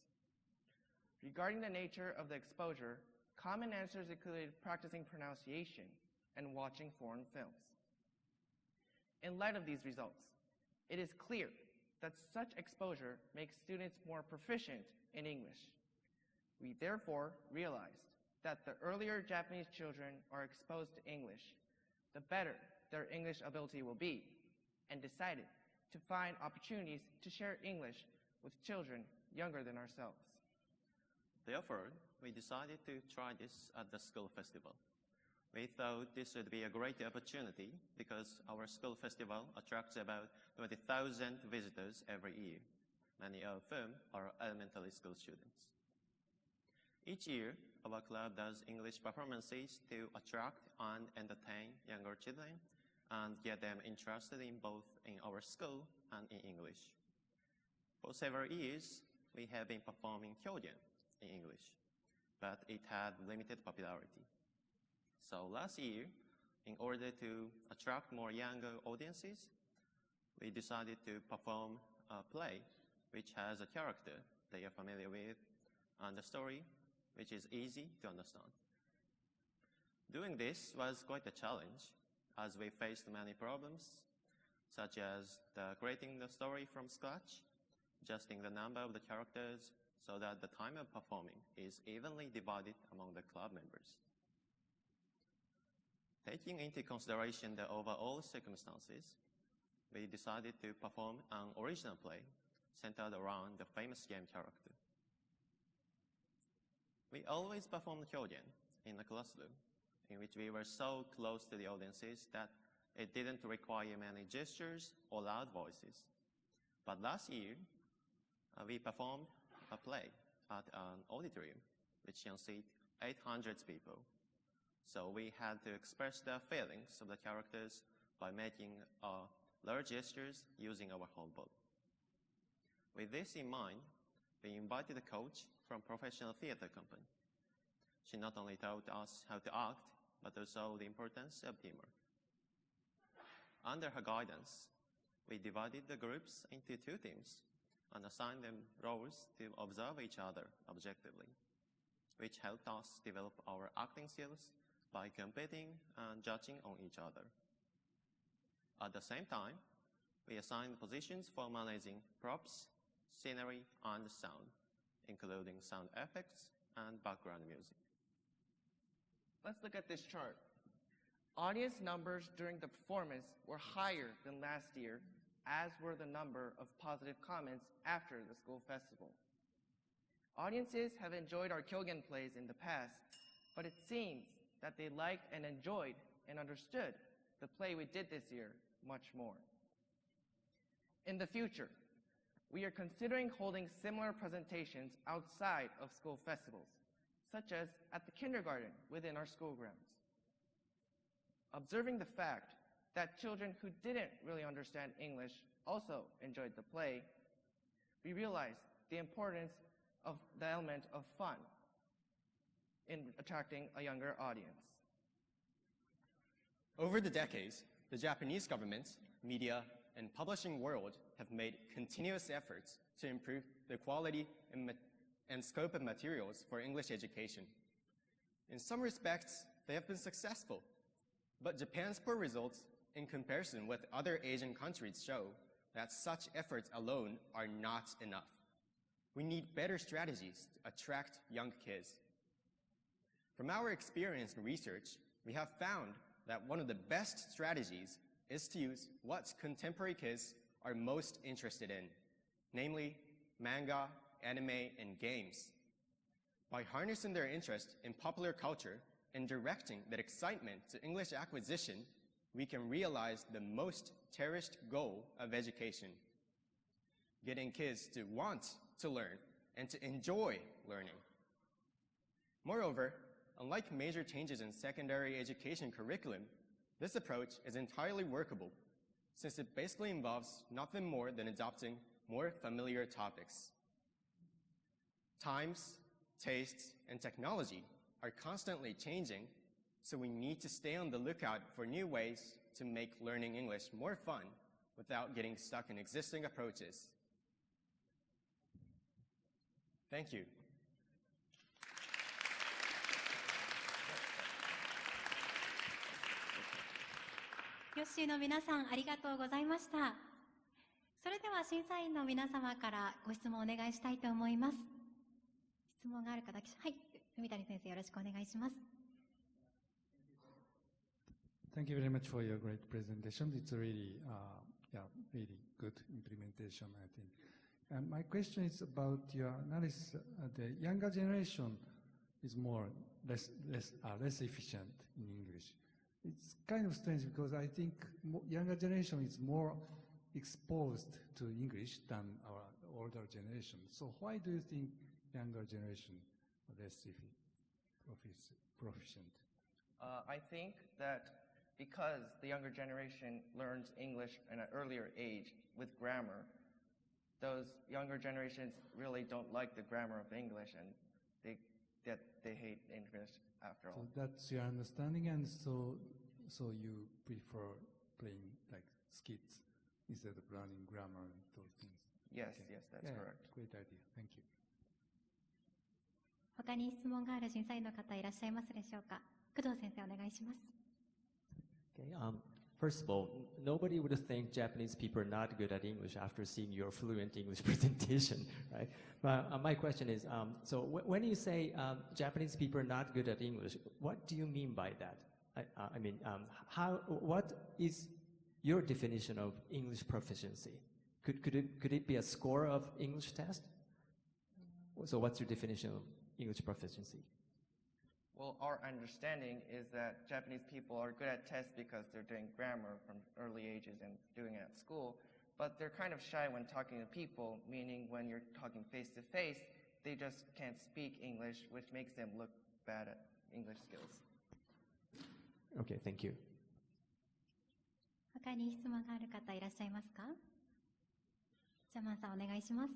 Regarding the nature of the exposure, common answers included practicing pronunciation and watching foreign films. In light of these results, it is clear that such exposure makes students more proficient in English. We therefore realized that the earlier Japanese children are exposed to English, the better their English ability will be, and decided to find opportunities to share English with children younger than ourselves. Therefore, we decided to try this at the school festival. We thought this would be a great opportunity because our school festival attracts about 20,000 visitors every year, many of whom are elementary school students. Each year, our club does English performances to attract and entertain younger children and get them interested in both in our school and in English. For several years, we have been performing Kyogen in English, but it had limited popularity. So last year, in order to attract more younger audiences, we decided to perform a play which has a character they are familiar with and a story which is easy to understand. Doing this was quite a challenge as we faced many problems, such as creating the story from scratch, adjusting the number of the characters so that the time of performing is evenly divided among the club members. Taking into consideration the overall circumstances, we decided to perform an original play centered around the famous game character. We always performed Kyogen in a classroom in which we were so close to the audiences that it didn't require many gestures or loud voices. But last year, we performed a play at an auditorium which can seat 800 people. So we had to express the feelings of the characters by making large gestures using our whole body. With this in mind, we invited a coach from professional theater company. She not only taught us how to act, but also the importance of teamwork. Under her guidance, we divided the groups into 2 teams and assigned them roles to observe each other objectively, which helped us develop our acting skills by competing and judging on each other. At the same time, we assigned positions for managing props, scenery, and sound, including sound effects and background music. Let's look at this chart. Audience numbers during the performance were higher than last year, as were the number of positive comments after the school festival. Audiences have enjoyed our Kyogen plays in the past, but it seems that they liked and enjoyed and understood the play we did this year much more. In the future, we are considering holding similar presentations outside of school festivals, such as at the kindergarten within our school grounds. Observing the fact that children who didn't really understand English also enjoyed the play, we realized the importance of the element of fun in attracting a younger audience. Over the decades, the Japanese government, media, and publishing world have made continuous efforts to improve the quality and scope of materials for English education. In some respects, they have been successful, but Japan's poor results in comparison with other Asian countries show that such efforts alone are not enough. We need better strategies to attract young kids. From our experience and research, we have found that one of the best strategies is to use what contemporary kids are most interested in, namely manga, anime, and games. By harnessing their interest in popular culture and directing that excitement to English acquisition, we can realize the most cherished goal of education: getting kids to want to learn and to enjoy learning. Moreover, unlike major changes in secondary education curriculum, this approach is entirely workable, since it basically involves nothing more than adopting more familiar topics. Times, tastes, and technology are constantly changing, so we need to stay on the lookout for new ways to make learning English more fun without getting stuck in existing approaches. Thank you. ヨッシーの皆さん、ありがとうございました。それでは審査員の皆様からご質問をお願いしたいと思います。質問がある方、はい、住谷先生よろしくお願いします。Thank you very much for your great presentation. It's really, really good implementation, I think. And my question is about your analysis. The younger generation is less efficient in English. It's kind of strange because I think younger generation is more exposed to English than our older generation. So why do you think younger generation are less proficient? I think that because the younger generation learns English at an earlier age with grammar, those younger generations really don't like the grammar of English, and they hate English after all. So that's your understanding, and so you prefer playing like skits instead of learning grammar and those things. Yes, yes, that's correct. Great idea. Thank you. 他に質問がある審査員の方いらっしゃいますでしょうか。工藤先生お願いします。Okay, first of all, nobody would think Japanese people are not good at English after seeing your fluent English presentation, right? But my question is, so when you say Japanese people are not good at English, what do you mean by that? I mean, what is your definition of English proficiency? Could it be a score of English test? So what's your definition of English proficiency? Well, our understanding is that Japanese people are good at tests because they're doing grammar from early ages and doing it at school, but they're kind of shy when talking to people, meaning when you're talking face-to-face, they just can't speak English, which makes them look bad at English skills. Okay, thank you. 他に質問がある方いらっしゃいますか？ジャマンさんお願いします。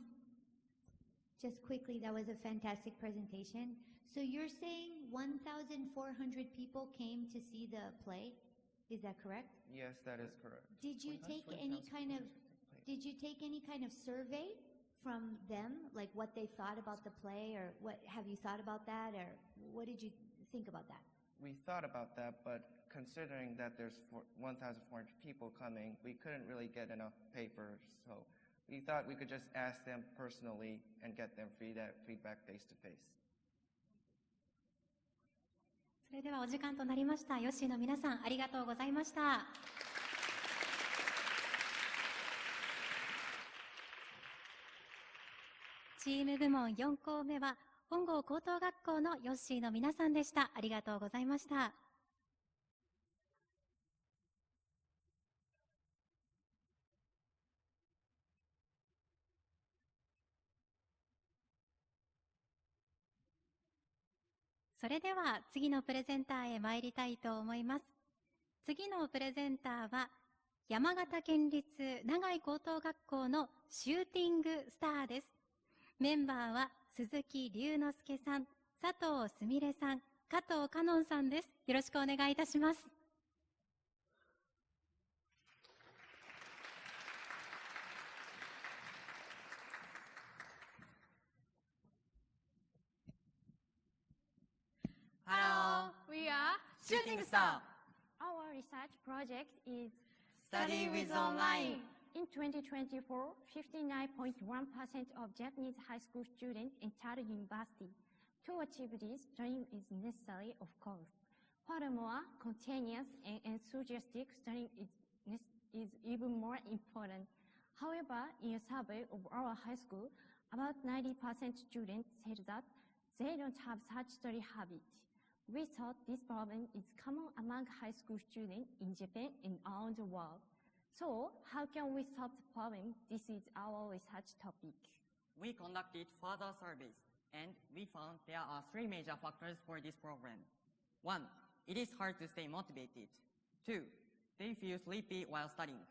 Just quickly, that was a fantastic presentation. So you're saying 1,400 people came to see the play? Is that correct? Yes, that is correct. Did you take any kind of survey from them, like what they thought about the play, or what have you thought about that, or what did you think about that? We thought about that, but considering that there's 1,400 people coming, we couldn't really get enough papers, so we thought we could just ask them personally and get them feedback face to face. ではお時間となりました。ヨッシーの皆さん、ありがとうございました。チーム部門4校目は本郷高等学校のヨッシーの皆さんでした。ありがとうございました。それでは次のプレゼンターへ参りたいと思います。次のプレゼンターは山形県立長井高等学校のシューティングスターです。メンバーは鈴木龍之介さん、佐藤澄怜さん、加藤花音さんです。よろしくお願いいたします。Hello, we are Shooting Star. Our research project is Study with Online. In 2024, 59.1% of Japanese high school students entered university. To achieve this, studying is necessary, of course. Furthermore, continuous and enthusiastic studying is even more important. However, in a survey of our high school, about 90% students said that they don't have such study habit. We thought this problem is common among high school students in Japan and around the world. So, how can we solve the problem? This is our research topic. We conducted further surveys, and we found there are 3 major factors for this problem. 1. It is hard to stay motivated. 2. They feel sleepy while studying.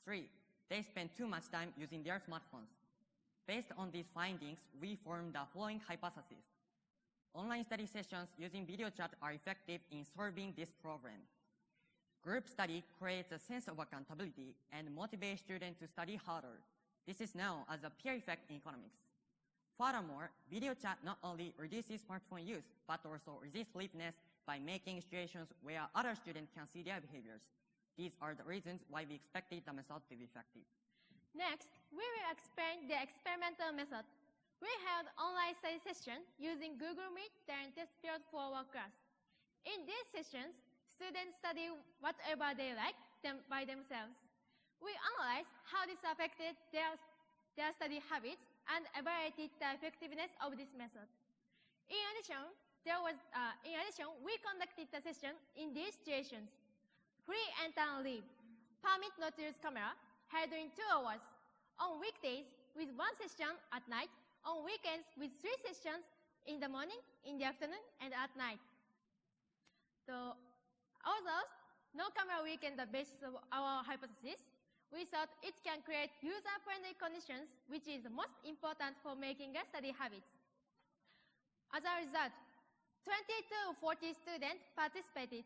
3. They spend too much time using their smartphones. Based on these findings, we formed the following hypothesis. Online study sessions using video chat are effective in solving this problem. Group study creates a sense of accountability and motivates students to study harder. This is known as a peer effect in economics. Furthermore, video chat not only reduces smartphone use, but also reduces sleepiness by making situations where other students can see their behaviors. These are the reasons why we expected the method to be effective. Next, we will explain the experimental method. We held online study session using Google Meet during test period for our class. In these sessions, students study whatever they like by themselves. We analyzed how this affected their study habits and evaluated the effectiveness of this method. In addition, we conducted the session in these situations. Free enter and leave. Permit not to use camera, held in 2 hours. On weekdays, with 1 session at night. On weekends, with 3 sessions in the morning, in the afternoon, and at night. So, although no camera weekend the basis of our hypothesis, we thought it can create user-friendly conditions, which is the most important for making a study habit. As a result, 20 to 40 students participated.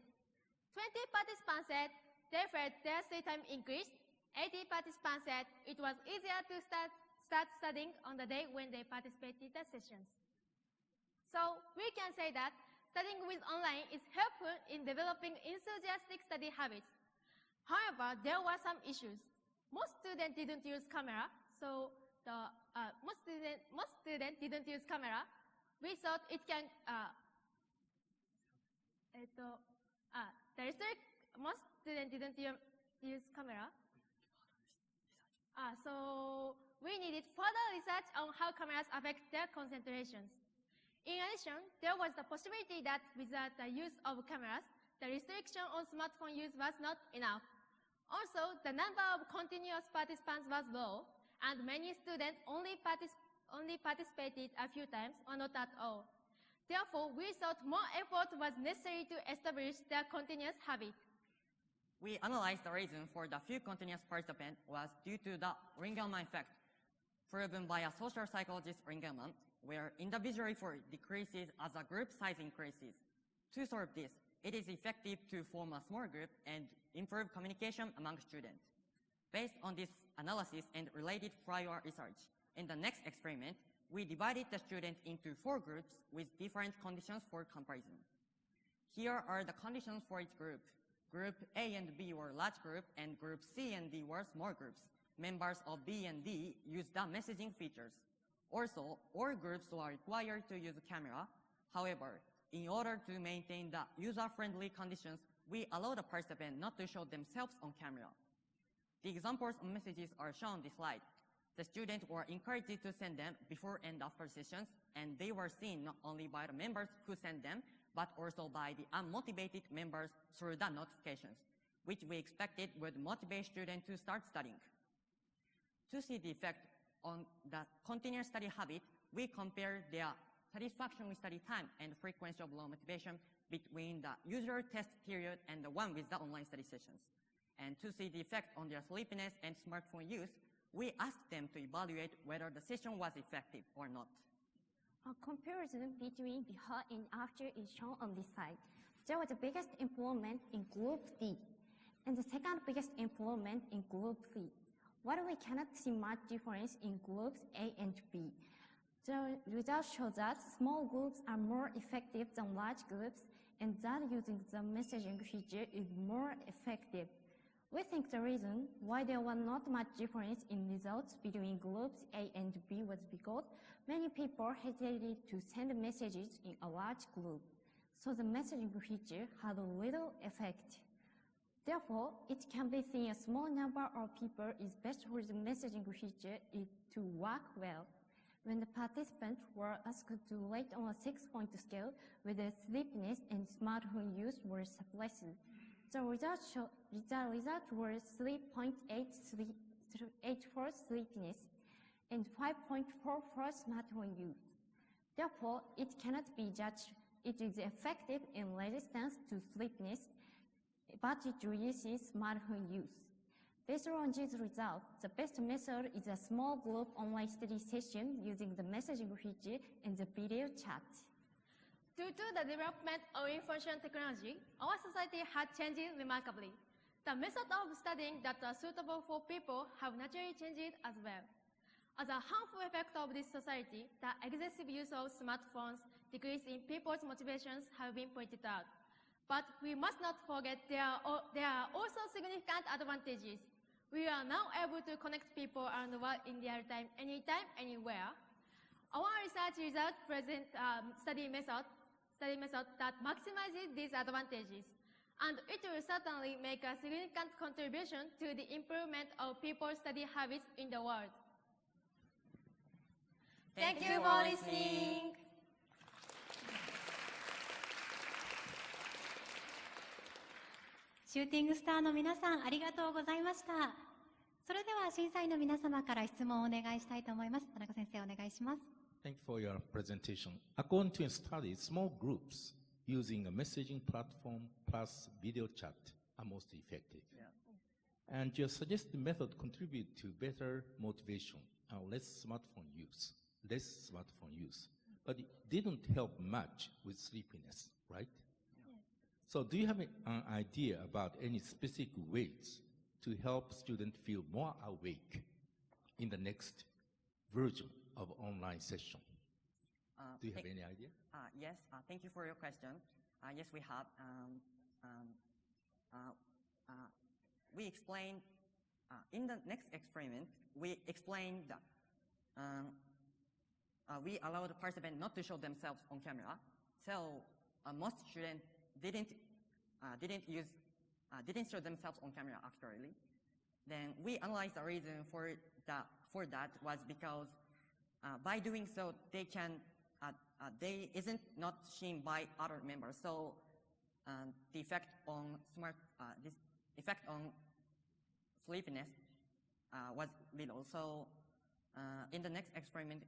20 participants said they felt their study time increased. 80 participants said it was easier to start studying on the day when they participated in the sessions. So we can say that studying with online is helpful in developing enthusiastic study habits. However, there were some issues. Most students didn't use camera, so most students didn't use camera. We thought it can most students didn't use camera. So we needed further research on how cameras affect their concentrations. In addition, there was the possibility that without the use of cameras, the restriction on smartphone use was not enough. Also, the number of continuous participants was low, and many students only participated a few times or not at all. Therefore, we thought more effort was necessary to establish their continuous habit. We analyzed the reason for the few continuous participants was due to the Ringelmann effect, proven by a social psychologist Ringelmann, where individual effort decreases as a group size increases. To solve this, it is effective to form a small group and improve communication among students. Based on this analysis and related prior research, in the next experiment, we divided the students into 4 groups with different conditions for comparison. Here are the conditions for each group. Group A and B were large group, and Group C and D were small groups. Members of B and D used the messaging features. Also, all groups were required to use a camera. However, in order to maintain the user-friendly conditions, we allow the participant not to show themselves on camera. The examples of messages are shown on this slide. The students were encouraged to send them before and after sessions, and they were seen not only by the members who sent them, but also by the unmotivated members through the notifications, which we expected would motivate students to start studying. To see the effect on the continuous study habit, we compared their satisfaction with study time and frequency of low motivation between the usual test period and the one with the online study sessions. And to see the effect on their sleepiness and smartphone use, we asked them to evaluate whether the session was effective or not. A comparison between before and after is shown on this slide. There was the biggest improvement in Group D, and the second biggest improvement in Group C. While we cannot see much difference in Groups A and B, the results show that small groups are more effective than large groups, and that using the messaging feature is more effective. We think the reason why there was not much difference in results between groups A and B was because many people hesitated to send messages in a large group, so the messaging feature had little effect. Therefore, it can be seen a small number of people is best for the messaging feature to work well. When the participants were asked to rate on a 6-point scale, whether sleepiness and smartphone use were suppressed, the results were 3.8 for sleepiness and 5.4 for smartphone use. Therefore, it cannot be judged it is effective in resistance to sleepiness, but it reduces smartphone use. Based on these results, the best method is a small group online study session using the messaging feature and the video chat. Due to the development of information technology, our society has changed remarkably. The method of studying that are suitable for people have naturally changed as well. As a harmful effect of this society, the excessive use of smartphones, decrease in people's motivations have been pointed out. But we must not forget there are also significant advantages. We are now able to connect people around the world in real time, anytime, anywhere. Our research results present study method that maximizes these advantages, and it will certainly make a significant contribution to the improvement of people's study habits in the world. Thank you for listening. シューティングスターの皆さん、ありがとうございました。それでは審査員の皆様から質問をお願いしたいと思います。田中先生、お願いします。Thank you for your presentation. According to your study, small groups using a messaging platform plus video chat are most effective. Yeah. And your suggested method contribute to better motivation and less smartphone use. But it didn't help much with sleepiness, right? Yeah. So do you have an idea about any specific ways to help students feel more awake in the next version of online session? Do you have any idea? Yes, thank you for your question. Yes, we have. We explained, in the next experiment, we explained that we allow the participant not to show themselves on camera. So most students didn't show themselves on camera actually. Then we analyzed the reason for that was because by doing so, they isn't not seen by other members. So the effect on sleepiness was little. So in the next experiment,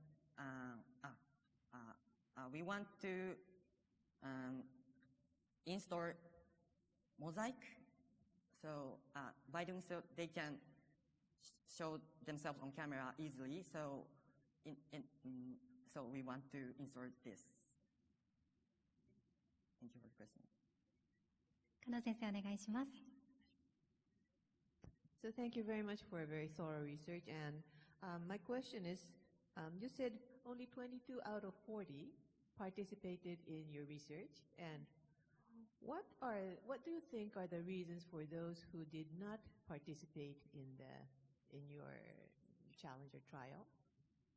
we want to install mosaic. So by doing so, they can show themselves on camera easily. So so we want to insert this. Thank you for the question. 加納先生、お願いします。So thank you very much for a very thorough research. And my question is, you said only 22 out of 40 participated in your research. And what do you think are the reasons for those who did not participate in your challenge or trial?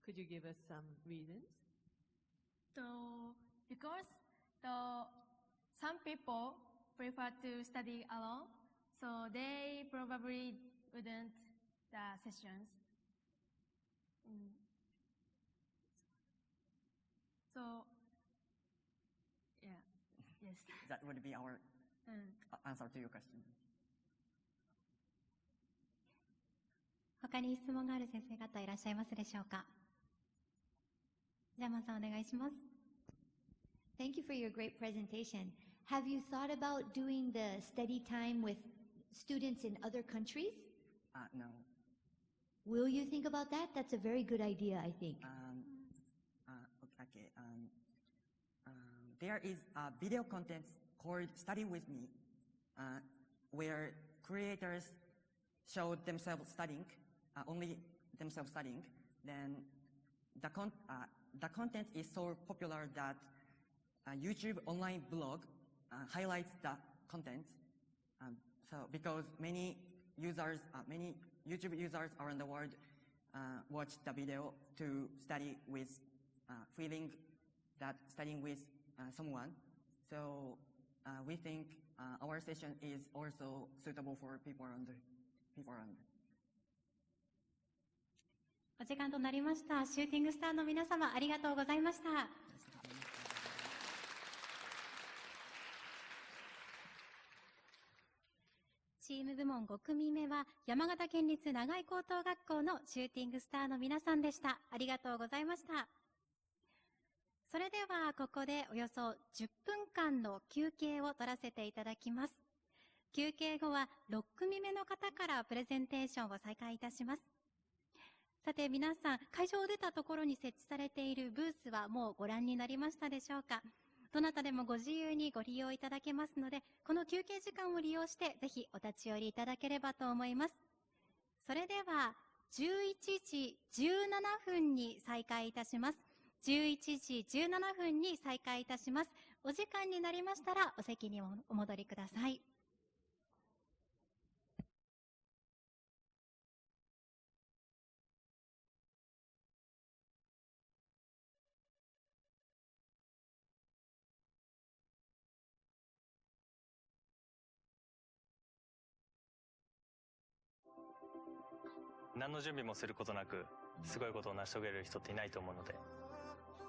Could you give us some reasons? Because So some people prefer to study alone, so they probably wouldn't the sessions. So, yeah, yes. That would be our answer to your question. 他に質問がある先生方いらっしゃいますでしょうか。ジャマンさんお願いします。Thank you for your great presentation. Have you thought about doing the study time with students in other countries? No. Will you think about that? That's a very good idea, I think. Okay. There is a video content called Study With Me, where creators show themselves studying, only themselves studying. Then the content is so popular that YouTube online blog highlights the content. So because many YouTube users around the world watch the video to study with, feeling that studying with someone. So we think our session is also suitable for people around. お時間となりました。シューティングスターの皆様、ありがとうございました。チーム部門5組目は山形県立長井高等学校のシューティングスターの皆さんでした。ありがとうございました。それではここでおよそ10分間の休憩を取らせていただきます。休憩後は6組目の方からプレゼンテーションを再開いたします。さて皆さん、会場を出たところに設置されているブースはもうご覧になりましたでしょうか。どなたでもご自由にご利用いただけますので、この休憩時間を利用してぜひお立ち寄りいただければと思います。それでは11時17分に再開いたします。11時17分に再開いたします。お時間になりましたらお席にお戻りください。何の準備もすることなくすごいことを成し遂げる人っていないと思うので、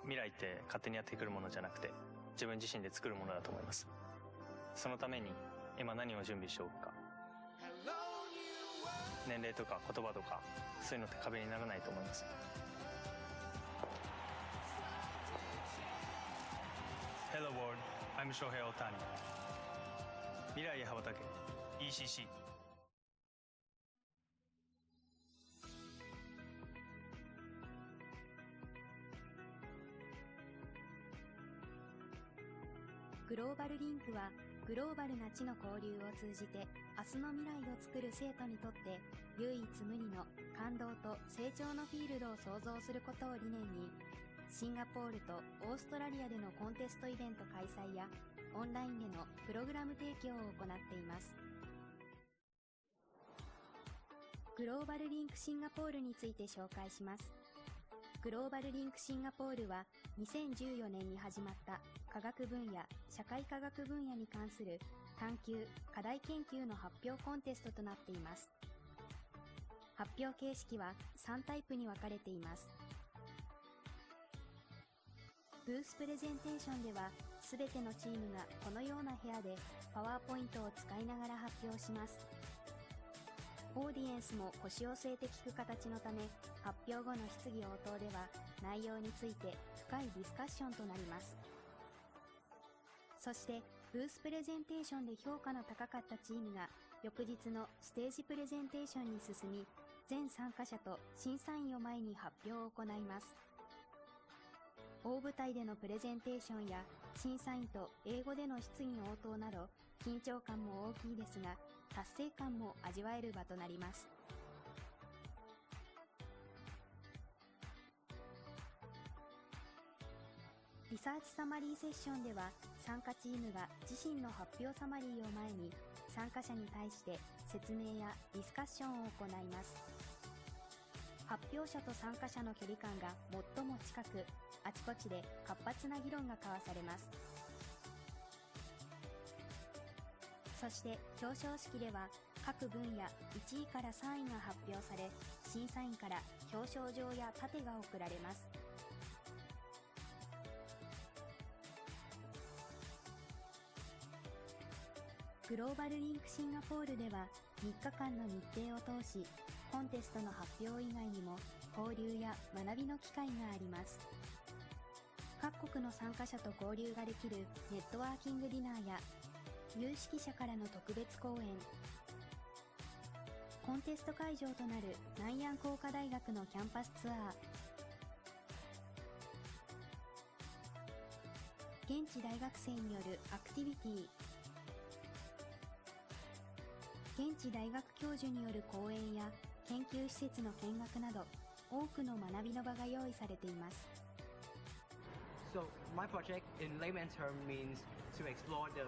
未来って勝手にやってくるものじゃなくて自分自身で作るものだと思います。そのために今何を準備しようか、年齢とか言葉とかそういうのって壁にならないと思います。Hello world, I'm Shohei Otani。 未来へ羽ばたけ ECC。グローバルリンクはグローバルな知の交流を通じて明日の未来を作る生徒にとって唯一無二の感動と成長のフィールドを創造することを理念に、シンガポールとオーストラリアでのコンテストイベント開催やオンラインでのプログラム提供を行っています。グローバルリンクシンガポールについて紹介します。グローバルリンクシンガポールは2014年に始まった科学分野、社会科学分野に関する探究・課題研究の発表コンテストとなっています。発表形式は3タイプに分かれています。ブースプレゼンテーションでは、すべてのチームがこのような部屋でパワーポイントを使いながら発表します。オーディエンスも腰を据えて聞く形のため、発表後の質疑応答では内容について深いディスカッションとなります。そしてブースプレゼンテーションで評価の高かったチームが翌日のステージプレゼンテーションに進み、全参加者と審査員を前に発表を行います。大舞台でのプレゼンテーションや審査員と英語での質疑応答など緊張感も大きいですが、達成感も味わえる場となります。リサーチサマリーセッションでは、参加チームが自身の発表サマリーを前に参加者に対して説明やディスカッションを行います。発表者と参加者の距離感が最も近く、あちこちで活発な議論が交わされます。そして表彰式では各分野1位から3位が発表され、審査員から表彰状や盾が贈られます。グローバルリンクシンガポールでは3日間の日程を通し、コンテストの発表以外にも交流や学びの機会があります。各国の参加者と交流ができるネットワーキングディナーや有識者からの特別講演、コンテスト会場となる南洋工科大学のキャンパスツアー、現地大学生によるアクティビティ、現地大学教授による講演や研究施設の見学など、多くの学びの場が用意されています。So my project in layman's term means to explore the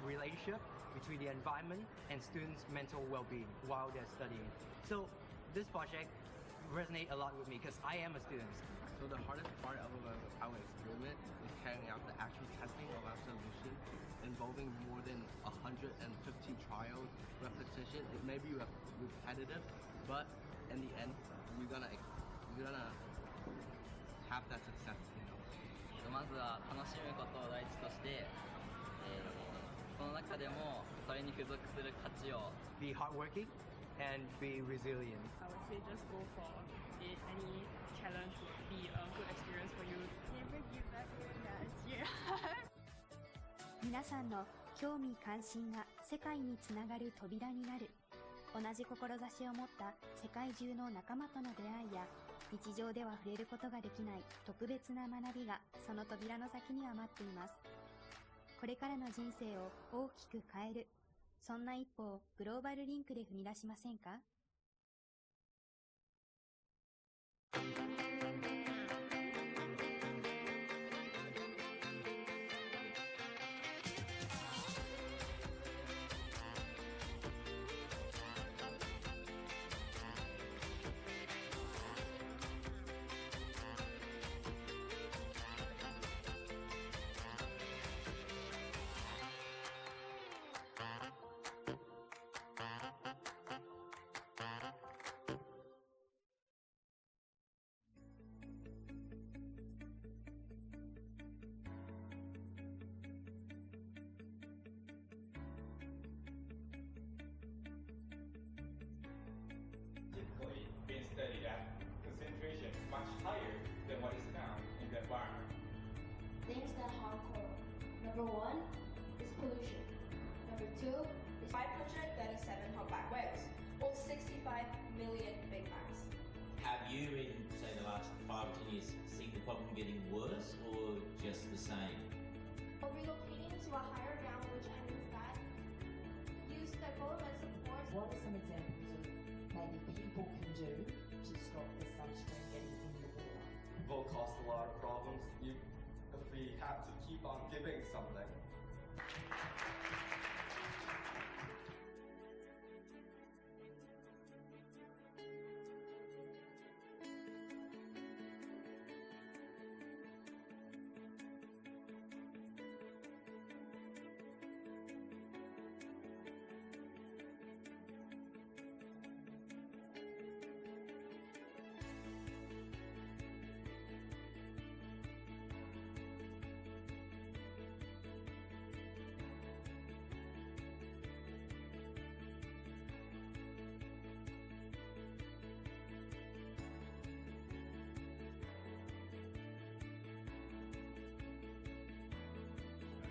relationship between the environment and students' mental well-being while they're studying. So this project resonates a lot with me because I am a student. So the hardest part of our experiment is carrying out the actual testing of our solution, involving more than 150 trials, repetition. It may be repetitive, but in the end, we're gonna have that success. まずは楽しむことを第一として、その中でもそれに付属する価値を Be hardworking and be resilient. I would say just go for it. Any challenge would be a good experience for you. Never give up your nudge. 皆さんの興味関心が世界につながる扉になる。同じ志を持った世界中の仲間との出会いや、日常では触れることができない特別な学びがその扉の先には待っています。これからの人生を大きく変える、そんな一歩をグローバルリンクで踏み出しませんかStudied at concentration much higher than what is found in the environment. Things that harm coral. Number 1 is pollution. Number 2 is 537 humpback whales, or 65 million big macs. Have you in, say, the last 5 or 10 years seen the problem getting worse or just the same? We're relocating to a higher ground, which means that use the government support. What are some examples of maybe people can do to stop the sunscreen getting in the water? Will cause a lot of problems if we have to keep on giving something.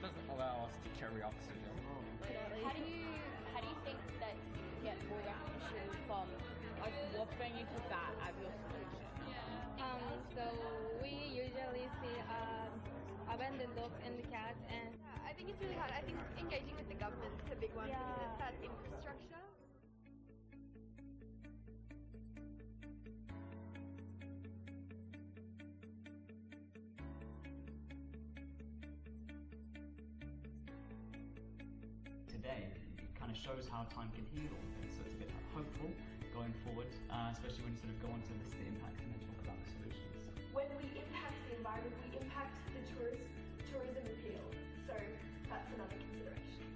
Doesn't allow us to carry oxygen. How do you think that you get more recognition from like what bring you to that as your solution? So we usually see abandoned dogs and cats, and I think it's really hard. I think engaging with the government's a big one because it's that infrastructure. Today, it kind of shows how time can heal, and so it's a bit hopeful going forward, especially when you sort of go on to list the impacts and then talk about the solutions. When we impact the environment, we impact the tourism appeal. So that's another consideration.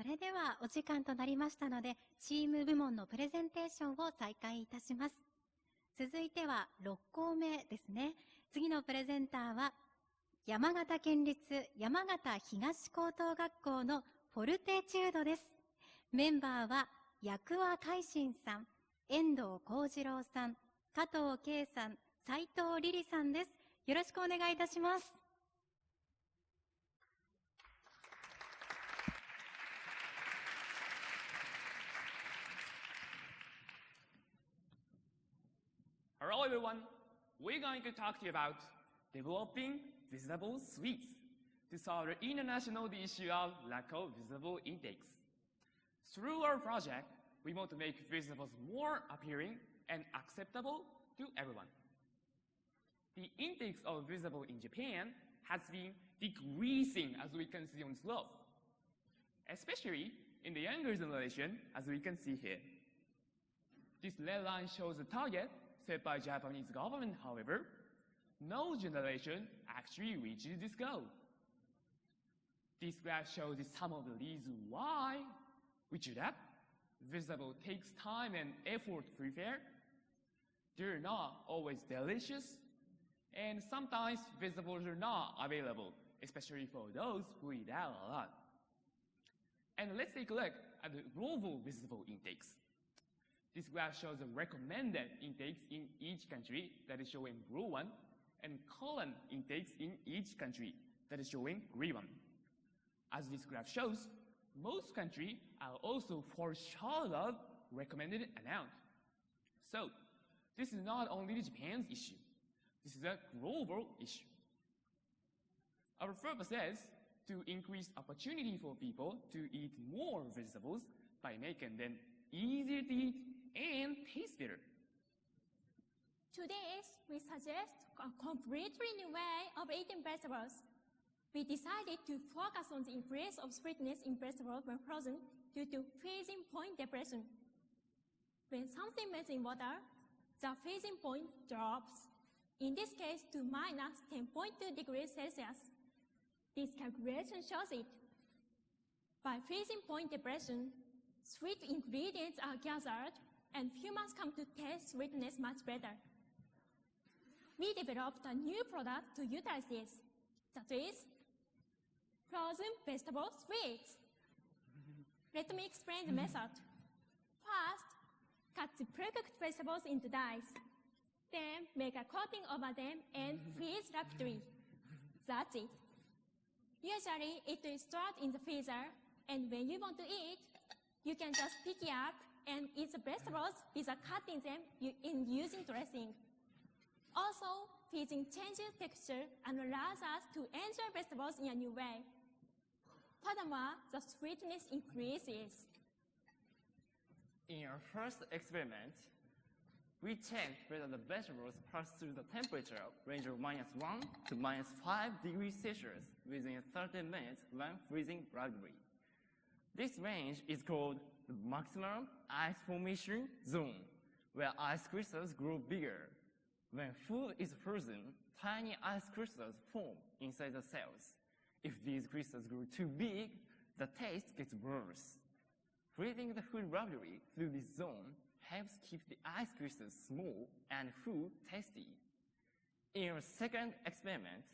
れではお時間となりましたので、チーム部門のプレゼンテーションを再開いたします。続いては6校目ですね。次のプレゼンターは山形県立山形東高等学校のフォルテチュードです。メンバーは八鍬開心さん、遠藤幸次郎さん、加藤慶さん、斉藤莉里さんです。よろしくお願いいたします。Hello everyone, we're going to talk to you about developing visible suites to solve the international issue of lack of visible intakes. Through our project, we want to make visibles more appealing and acceptable to everyone. The intakes of visible in Japan has been decreasing, as we can see on the slope, especially in the younger generation, as we can see here. This red line shows the target set by Japanese government. However, no generation actually reaches this goal. This graph shows some of the reasons why we do that. Visible takes time and effort to prepare. They're not always delicious, and sometimes visibles are not available, especially for those who eat out a lot. And let's take a look at the global visible intakes. This graph shows the recommended intakes in each country, that is showing blue one, and current intakes in each country, that is showing green one. As this graph shows, most countries are also far short of recommended amount. So, this is not only Japan's issue. This is a global issue. Our purpose is to increase opportunity for people to eat more vegetables by making them easier to eat and taste better. Today, we suggest a completely new way of eating vegetables. We decided to focus on the increase of sweetness in vegetables when frozen due to freezing point depression. When something melts in water, the freezing point drops, in this case to minus 10.2 degrees Celsius. This calculation shows it. By freezing point depression, sweet ingredients are gathered and humans come to taste sweetness much better. We developed a new product to utilize this, that is, frozen vegetable sweets. Let me explain the method. First, cut the pre-cooked vegetables into dice. Then make a coating over them and freeze rapidly. That's it. Usually, it is stored in the freezer, and when you want to eat, you can just pick it up and eat the vegetables without cutting them in using dressing. Also, freezing changes texture and allows us to enjoy vegetables in a new way. Furthermore, the sweetness increases. In our first experiment, we checked whether the vegetables pass through the temperature range of -1 to -5 degrees Celsius within 30 minutes when freezing rapidly. This range is called the maximum ice formation zone, where ice crystals grow bigger. When food is frozen, tiny ice crystals form inside the cells. If these crystals grow too big, the taste gets worse. Freezing the food rapidly through this zone helps keep the ice crystals small and food tasty. In our second experiment,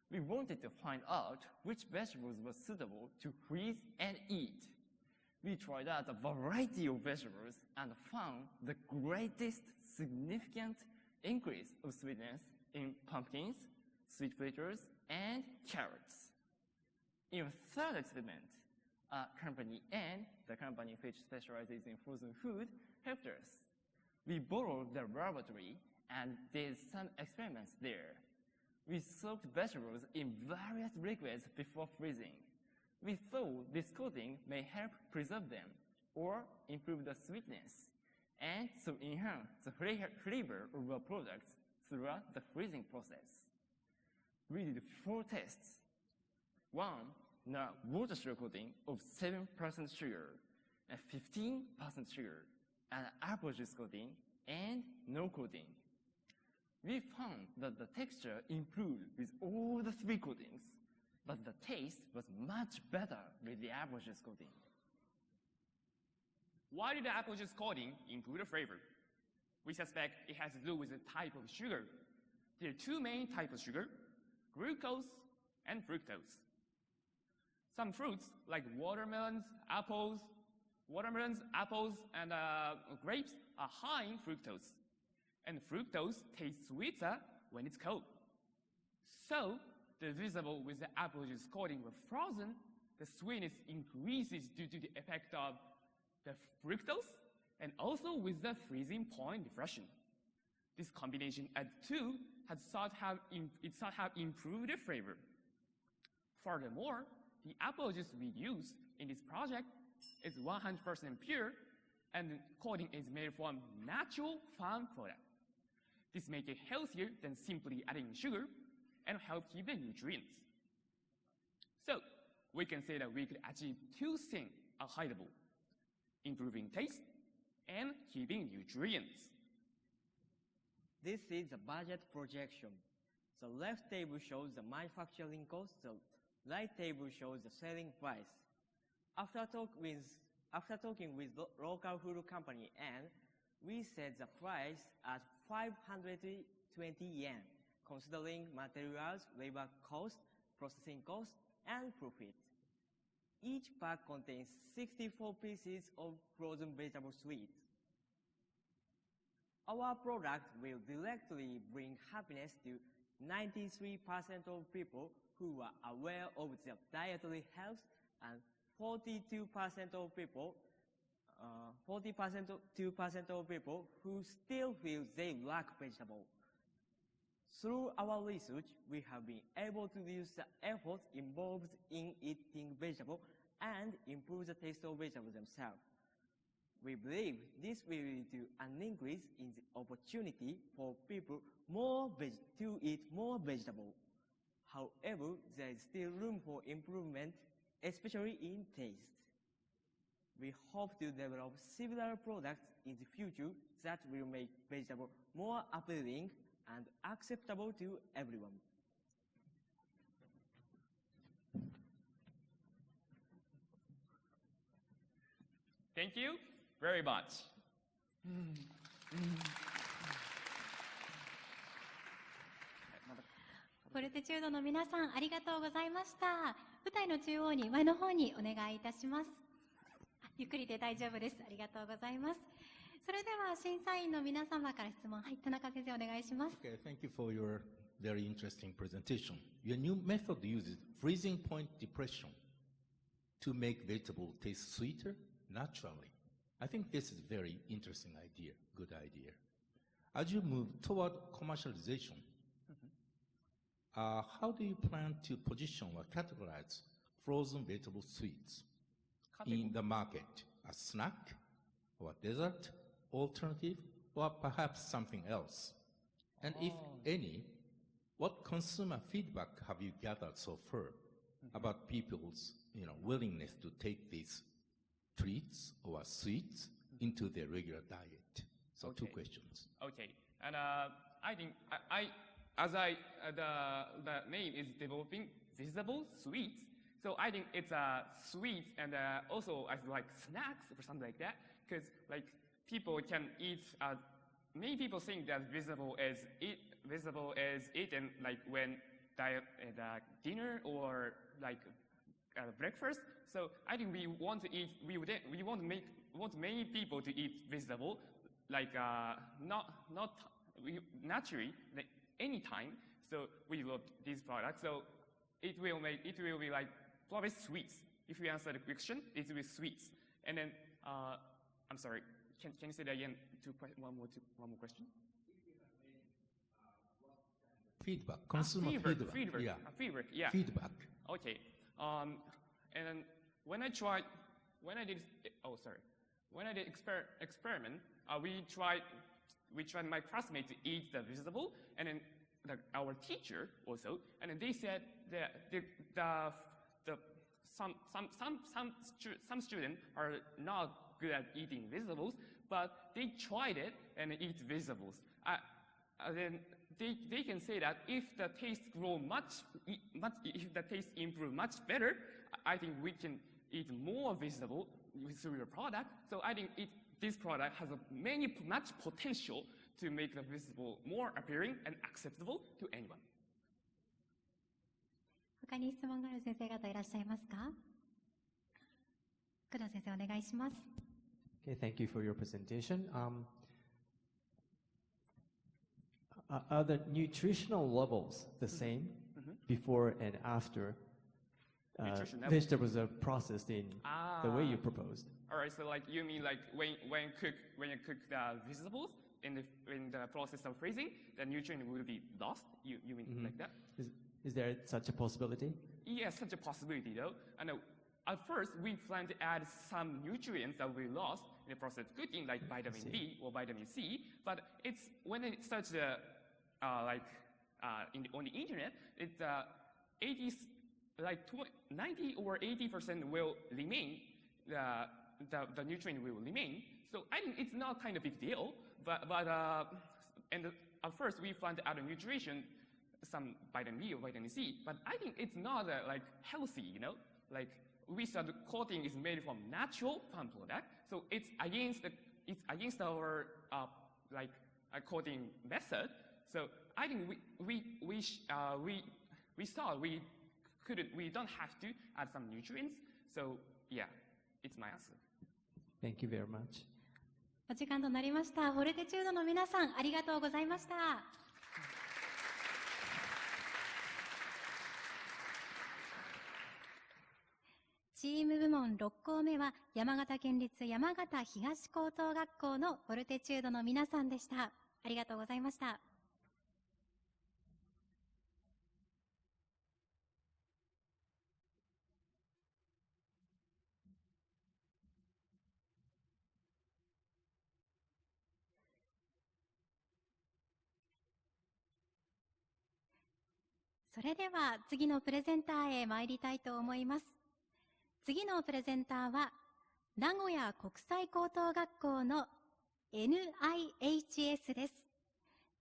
we wanted to find out which vegetables were suitable to freeze and eat. We tried out a variety of vegetables and found the greatest significant increase of sweetness in pumpkins, sweet potatoes, and carrots. In our third experiment, company N, the company which specializes in frozen food, helped us. We borrowed their laboratory and did some experiments there. We soaked vegetables in various liquids before freezing. We thought this coating may help preserve them or improve the sweetness, and so enhance the flavor of our products throughout the freezing process. We did 4 tests. 1, the water sugar coating of 7% sugar, and 15% sugar, and apple juice coating, and no coating. We found that the texture improved with all the 3 coatings, but the taste was much better with the apple juice coating. Why did the apple juice coating improve the flavor? We suspect it has to do with the type of sugar. There are two main types of sugar, glucose and fructose. Some fruits, like watermelons, apples, and grapes are high in fructose. And fructose tastes sweeter when it's cold. So, the visible with the apple juice coating were frozen, the sweetness increases due to the effect of the fructose and also with the freezing point diffraction. This combination at two had sought have improved the flavor. Furthermore, the apple juice we use in this project is 100% pure and the coating is made from natural farm product. This makes it healthier than simply adding sugar and help keep the nutrients. So, we can say that we could achieve two things are hideable: improving taste and keeping nutrients. This is the budget projection. The left table shows the manufacturing cost, the right table shows the selling price. After talking with the local food company, and we set the price at 520 yen, considering materials, labor cost, processing cost, and profit. Each pack contains 64 pieces of frozen vegetable sweets. Our product will directly bring happiness to 93% of people who are aware of their dietary health and 42% of people who still feel they lack vegetable. Through our research, we have been able to reduce the effort involved in eating vegetable and improve the taste of vegetables themselves. We believe this will lead to an increase in the opportunity for people to eat more vegetable. However, there is still room for improvement, especially in taste. We hope to develop similar products in the future that will make vegetable more appealing and acceptable to everyone. Thank you very much. フォルテチュードの皆さん、ありがとうございました。舞台の中央に、前の方にお願いいたします。ゆっくりで大丈夫です。ありがとうございます。それでは審査員の皆様から質問、はい、田中先生お願いします。Okay, thank you for your very interesting presentation. Your new method uses freezing point depression to make vegetable taste sweeter naturally. I think this is a very interesting idea, good idea. As you move toward commercialization, how do you plan to position or categorize frozen vegetable sweets in the market? A snack, or a dessert, alternative, or perhaps something else? And if any, what consumer feedback have you gathered so far about people's willingness to take these treats or sweets into their regular diet? So Okay. 2 questions. Okay, and I think the name is developing visible sweets. So I think it's sweets and also as like snacks or something like that. Because like people can eat. Many people think that visible is eaten like when dinner or like breakfast. So I think we want to eat. We want many people to eat vegetable, like naturally, like anytime. So we love these products. So it will be like probably sweets. If you answer the question, it will be sweets. And then I'm sorry. Can you say that again? One more question. Feedback, consumer feedback. Yeah. Feedback, yeah. Feedback. Okay. And then when I did experiment, we tried my classmates to eat the vegetable, and then our teacher also, and then they said that some students are not good at eating vegetables, but they tried it and eat vegetables. Then they can say that if the taste if the taste improve much better, I think we can eat more vegetable through your product. So I think this product has much potential to make the visible more appealing and acceptable to anyone. 他に質問がある先生方いらっしゃいますか？工藤先生、お願いします。Okay, thank you for your presentation. Are the nutritional levels the same before and after vegetables are processed in the way you proposed? All right, so like you mean like when you cook the vegetables in the process of freezing, the nutrient will be lost. You mean like that? Is there such a possibility? Yes, such a possibility though. And at first we plan to add some nutrients that we lost in the process of cooking, like vitamin B or vitamin C. But it's when it starts to on the internet, it's 90 or 80% will remain. The nutrient will remain. So I think it's not kind of big deal. But and at first we plan to add a nutrition, some vitamin B or vitamin C. But I think it's not like healthy, you know. Like we said, the coating is made from natural palm product, so it's against our coating method. So I think we don't have to add some nutrients. So yeah, it's my answer. Thank you very much. お時間となりました。フォルテチュードの皆さん、ありがとうございました。チーム部門6校目は山形県立山形東高等学校のフォルテチュードの皆さんでした。ありがとうございました。それでは次のプレゼンターへ参りたいと思います。次のプレゼンターは名古屋国際高等学校の NIHS です。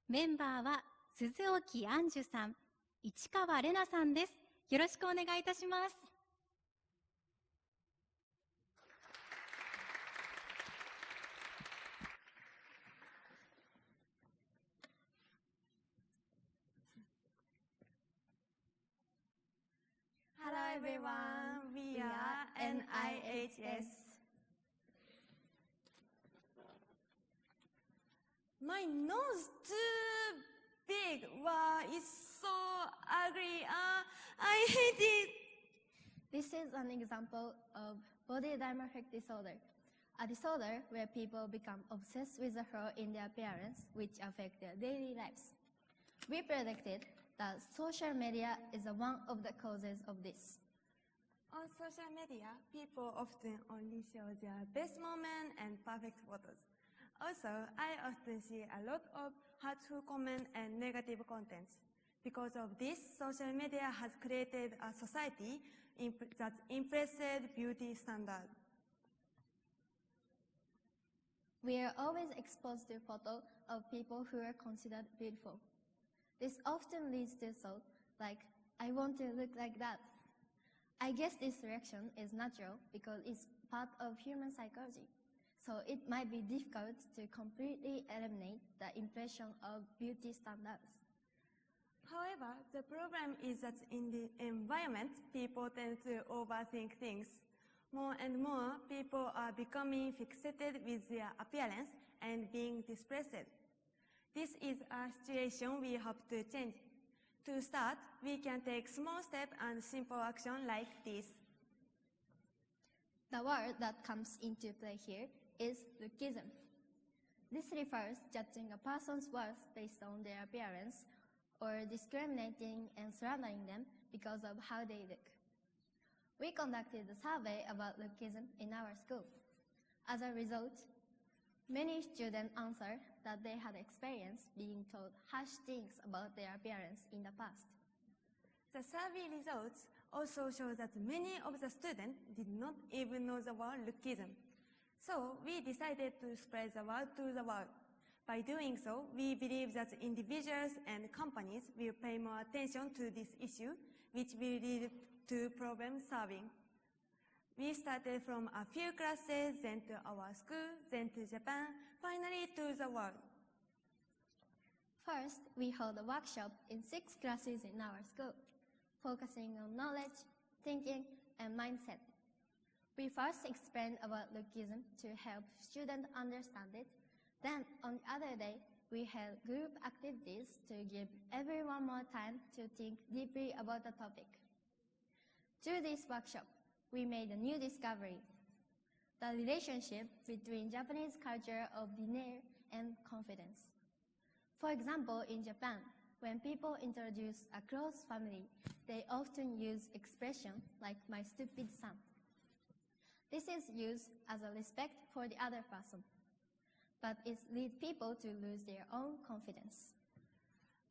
メンバーは鈴沖杏樹さん、市川玲奈さんです。よろしくお願いいたします。Hello everyone, we are NIHS. My nose too big. Wow, it's so ugly. I hate it. This is an example of body dysmorphic disorder, a disorder where people become obsessed with the flaw in their appearance, which affect their daily lives. We predicted that social media is one of the causes of this. On social media, people often only show their best moment and perfect photos. Also, I often see a lot of hurtful comments and negative contents. Because of this, social media has created a society that impresses beauty standards. We are always exposed to photos of people who are considered beautiful. This often leads to thoughts like, I want to look like that. I guess this reaction is natural because it's part of human psychology. So it might be difficult to completely eliminate the impression of beauty standards. However, the problem is that in the environment, people tend to overthink things. More and more, people are becoming fixated with their appearance and being distressed. This is a situation we hope to change. To start, we can take small steps and simple action like this. The word that comes into play here is lookism. This refers to judging a person's worth based on their appearance or discriminating and slandering them because of how they look. We conducted a survey about lookism in our school. As a result, many students answered that they had experienced being told harsh things about their appearance in the past. The survey results also show that many of the students did not even know the word lookism. So we decided to spread the word to the world. By doing so, we believe that individuals and companies will pay more attention to this issue, which will lead to problem solving. We started from a few classes, then to our school, then to Japan, finally to the world. First, we held a workshop in 6 classes in our school, focusing on knowledge, thinking, and mindset. We first explained about Lookism to help students understand it. Then, on the other day, we held group activities to give everyone more time to think deeply about the topic. Through this workshop, we made a new discovery: the relationship between Japanese culture of denial and confidence. For example, in Japan, when people introduce a close family, they often use expressions like "my stupid son." This is used as a respect for the other person, but it leads people to lose their own confidence.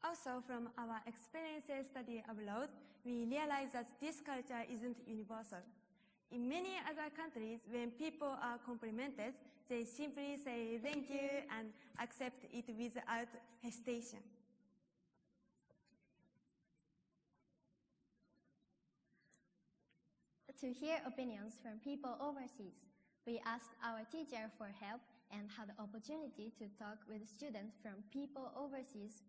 Also, from our experiences study abroad, we realized that this culture isn't universal. In many other countries, when people are complimented, they simply say thank you and accept it without hesitation. To hear opinions from people overseas, we asked our teacher for help and had the opportunity to talk with students from people overseas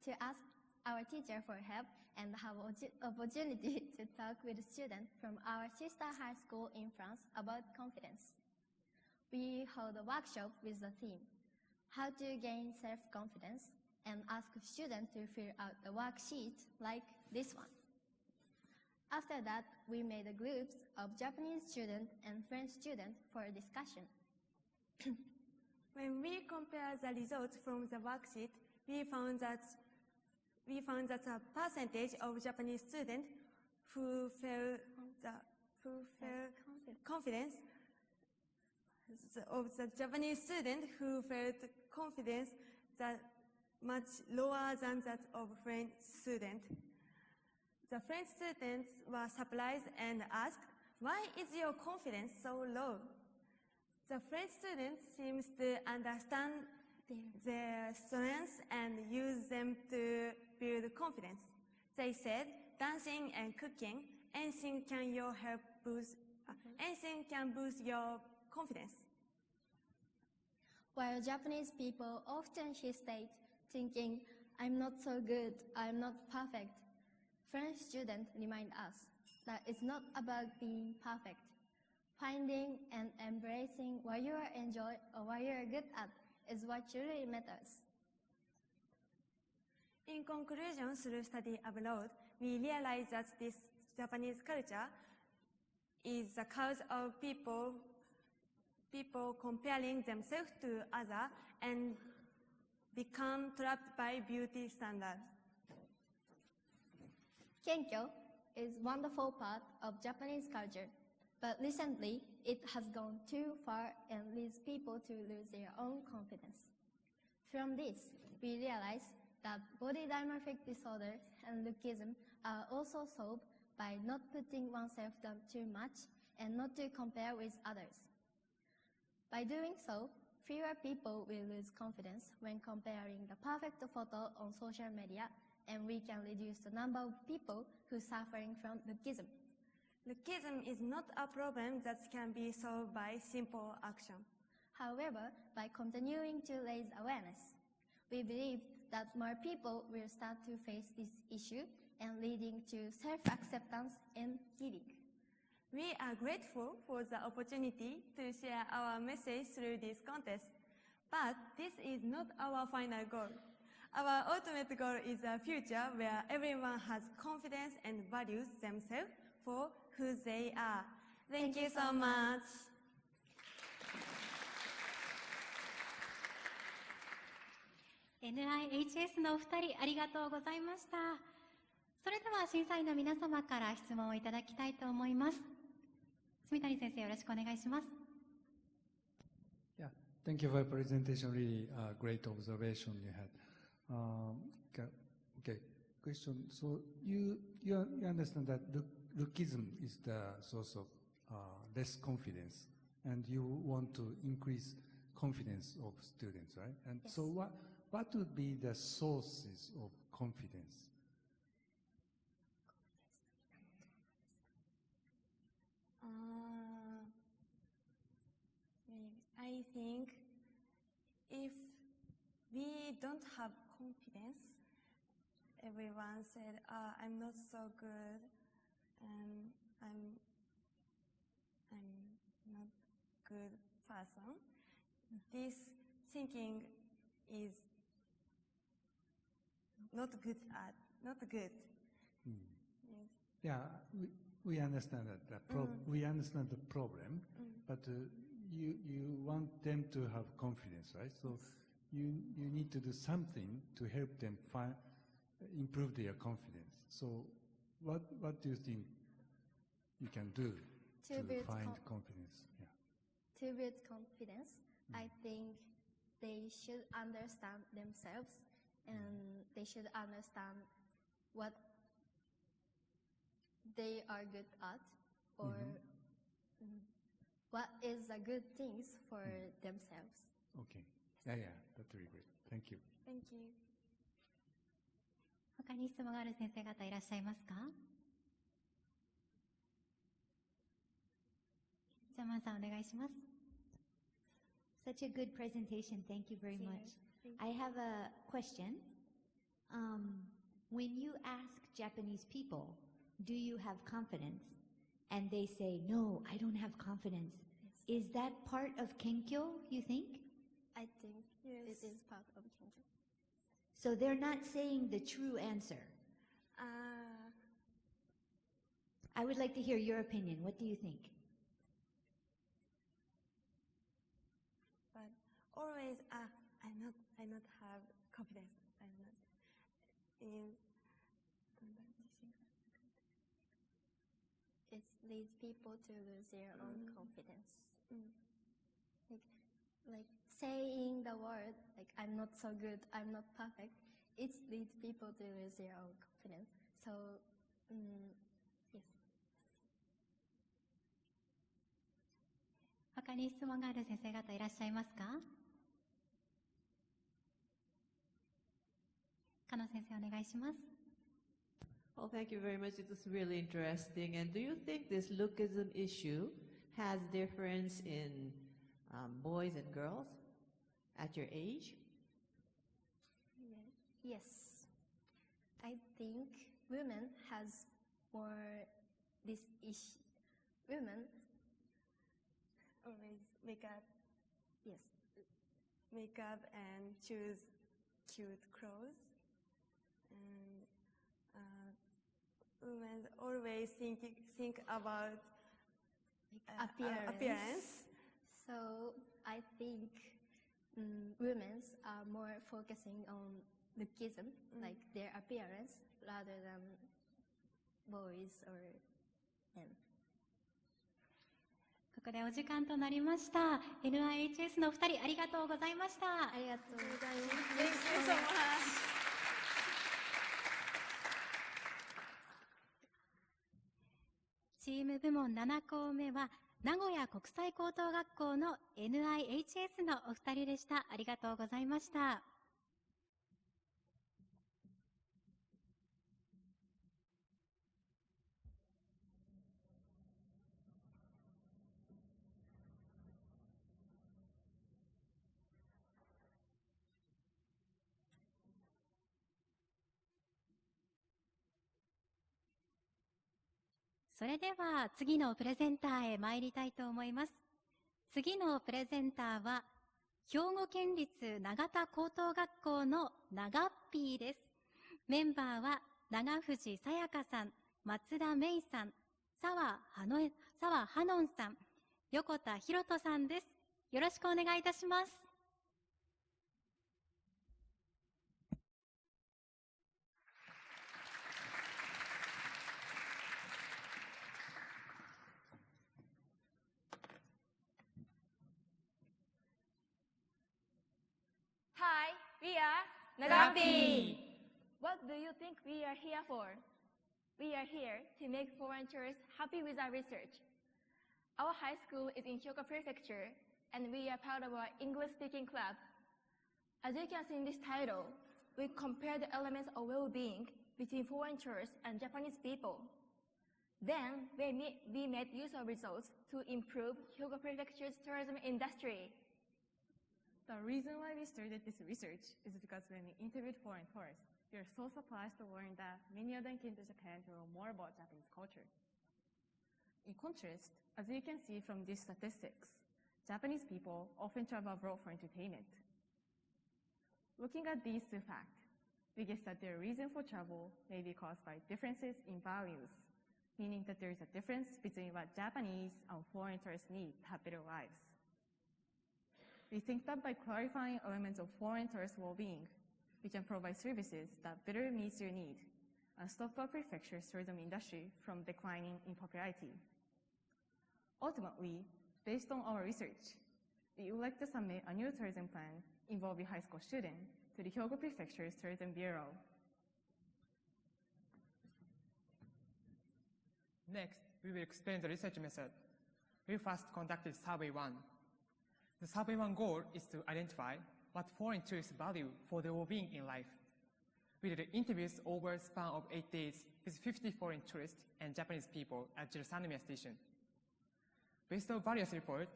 to ask our teacher for help and have opportunity to talk with students from our sister high school in France about confidence. We held a workshop with the theme, How to Gain Self-Confidence, and asked students to fill out the worksheet like this one. After that, we made a groups of Japanese students and French students for a discussion. When we compare the results from the worksheet, we found that a percentage of Japanese students who felt confidence of the Japanese students who felt confidence that much lower than that of French students. The French students were surprised and asked, "Why is your confidence so low?" The French students seems to understand their strengths and use them to build confidence. They said, "Dancing and cooking, anything can boost your confidence." While Japanese people often hesitate, thinking, "I'm not so good, I'm not perfect," French students remind us that it's not about being perfect. Finding and embracing what you enjoy or what you're good at is what truly matters. In conclusion, through study abroad, we realized that this Japanese culture is the cause of people comparing themselves to others and become trapped by beauty standards. Kenkyo is a wonderful part of Japanese culture, but recently it has gone too far and leads people to lose their own confidence. From this, we realize that body dysmorphic disorder and Lookism are also solved by not putting oneself down too much and not to compare with others. By doing so, fewer people will lose confidence when comparing the perfect photo on social media, and we can reduce the number of people who are suffering from Lookism. Lookism is not a problem that can be solved by simple action. However, by continuing to raise awareness, we believe that more people will start to face this issue and leading to self-acceptance and healing. We are grateful for the opportunity to share our message through this contest. But this is not our final goal. Our ultimate goal is a future where everyone has confidence and values themselves for who they are. Thank you so much. NIHS のお二人ありがとうございました。それでは審査員の皆様から質問をいただきたいと思います。住谷先生、よろしくお願いします。Yeah, thank you for your presentation. Really great observation you had. Okay, question. So you understand that Lookism is the source of less confidence, and you want to increase confidence of students, right? And yes. So what would be the sources of confidence? I think if we don't have confidence, everyone said, I'm not so good, and I'm not good person. This thinking is not good. Yes. Yeah, we understand that. We understand the problem, but you want them to have confidence, right? So you need to do something to help them improve their confidence. So what do you think you can do to find confidence? Yeah. To build confidence, I think they should understand themselves, and they should understand what they are good at, or what is the good things for themselves. Okay. Yeah, that's very great. Thank you. Thank you. 他に質問がある先生方いらっしゃいますか？じゃあマンさんお願いします。Such a good presentation. Thank you very much. I have a question. When you ask Japanese people, do you have confidence? And they say, no, I don't have confidence. Is that part of Kenkyo, you think? I think it is part of Kenkyo. So they're not saying the true answer. I would like to hear your opinion. What do you think? But always, I not have confidence. I'm not. It leads people to lose their own confidence. Like saying the word, like I'm not so good, I'm not perfect, it leads people to lose their own confidence. So, yes. 他に質問がある先生方いらっしゃいますか？加納先生お願いします。Well, thank you very much. It was really interesting. And do you think this lookism issue has difference in boys and girls at your age? Yes. I think women has more this issue. Women always make up. Yes. Make up and choose cute clothes. And women always think about appearance. So I think women are more focusing on lookism, like their appearance, rather than boys or men. ここでお時間となりました。NIHS のお二人ありがとうございました。ありがとうございます。Thank you so much. チーム部門7校目は名古屋国際高等学校の NIHS のお二人でした。ありがとうございました。それでは次のプレゼンターへ参りたいと思います。次のプレゼンターは兵庫県立長田高等学校の長っぴーです。メンバーは長藤さやかさん、松田芽衣さん、澤葉音さん、横田博人さんです。よろしくお願いいたします。Hi, we are Nagapi. What do you think we are here for? We are here to make foreign tourists happy with our research. Our high school is in Hyogo Prefecture, and we are part of our English-speaking club. As you can see in this title, we compare the elements of well-being between foreign tourists and Japanese people. Then, we made use of results to improve Hyogo Prefecture's tourism industry. The reason why we started this research is because when we interviewed foreign tourists, we are so surprised to learn that many of them came to Japan to learn more about Japanese culture. In contrast, as you can see from these statistics, Japanese people often travel abroad for entertainment. Looking at these two facts, we guess that their reason for travel may be caused by differences in values, meaning that there is a difference between what Japanese and foreign tourists need to have better lives. We think that by clarifying elements of foreign tourist well-being, we can provide services that better meets your need and stop the prefecture's tourism industry from declining in popularity. Ultimately, based on our research, we would like to submit a new tourism plan involving high school students to the Hyogo Prefecture's Tourism Bureau. Next, we will explain the research method. We first conducted Survey 1. The Survey 1 goal is to identify what foreign tourists value for their well-being in life. We did interviews over a span of 8 days with 50 foreign tourists and Japanese people at Jirasanomiya Station. Based on various reports,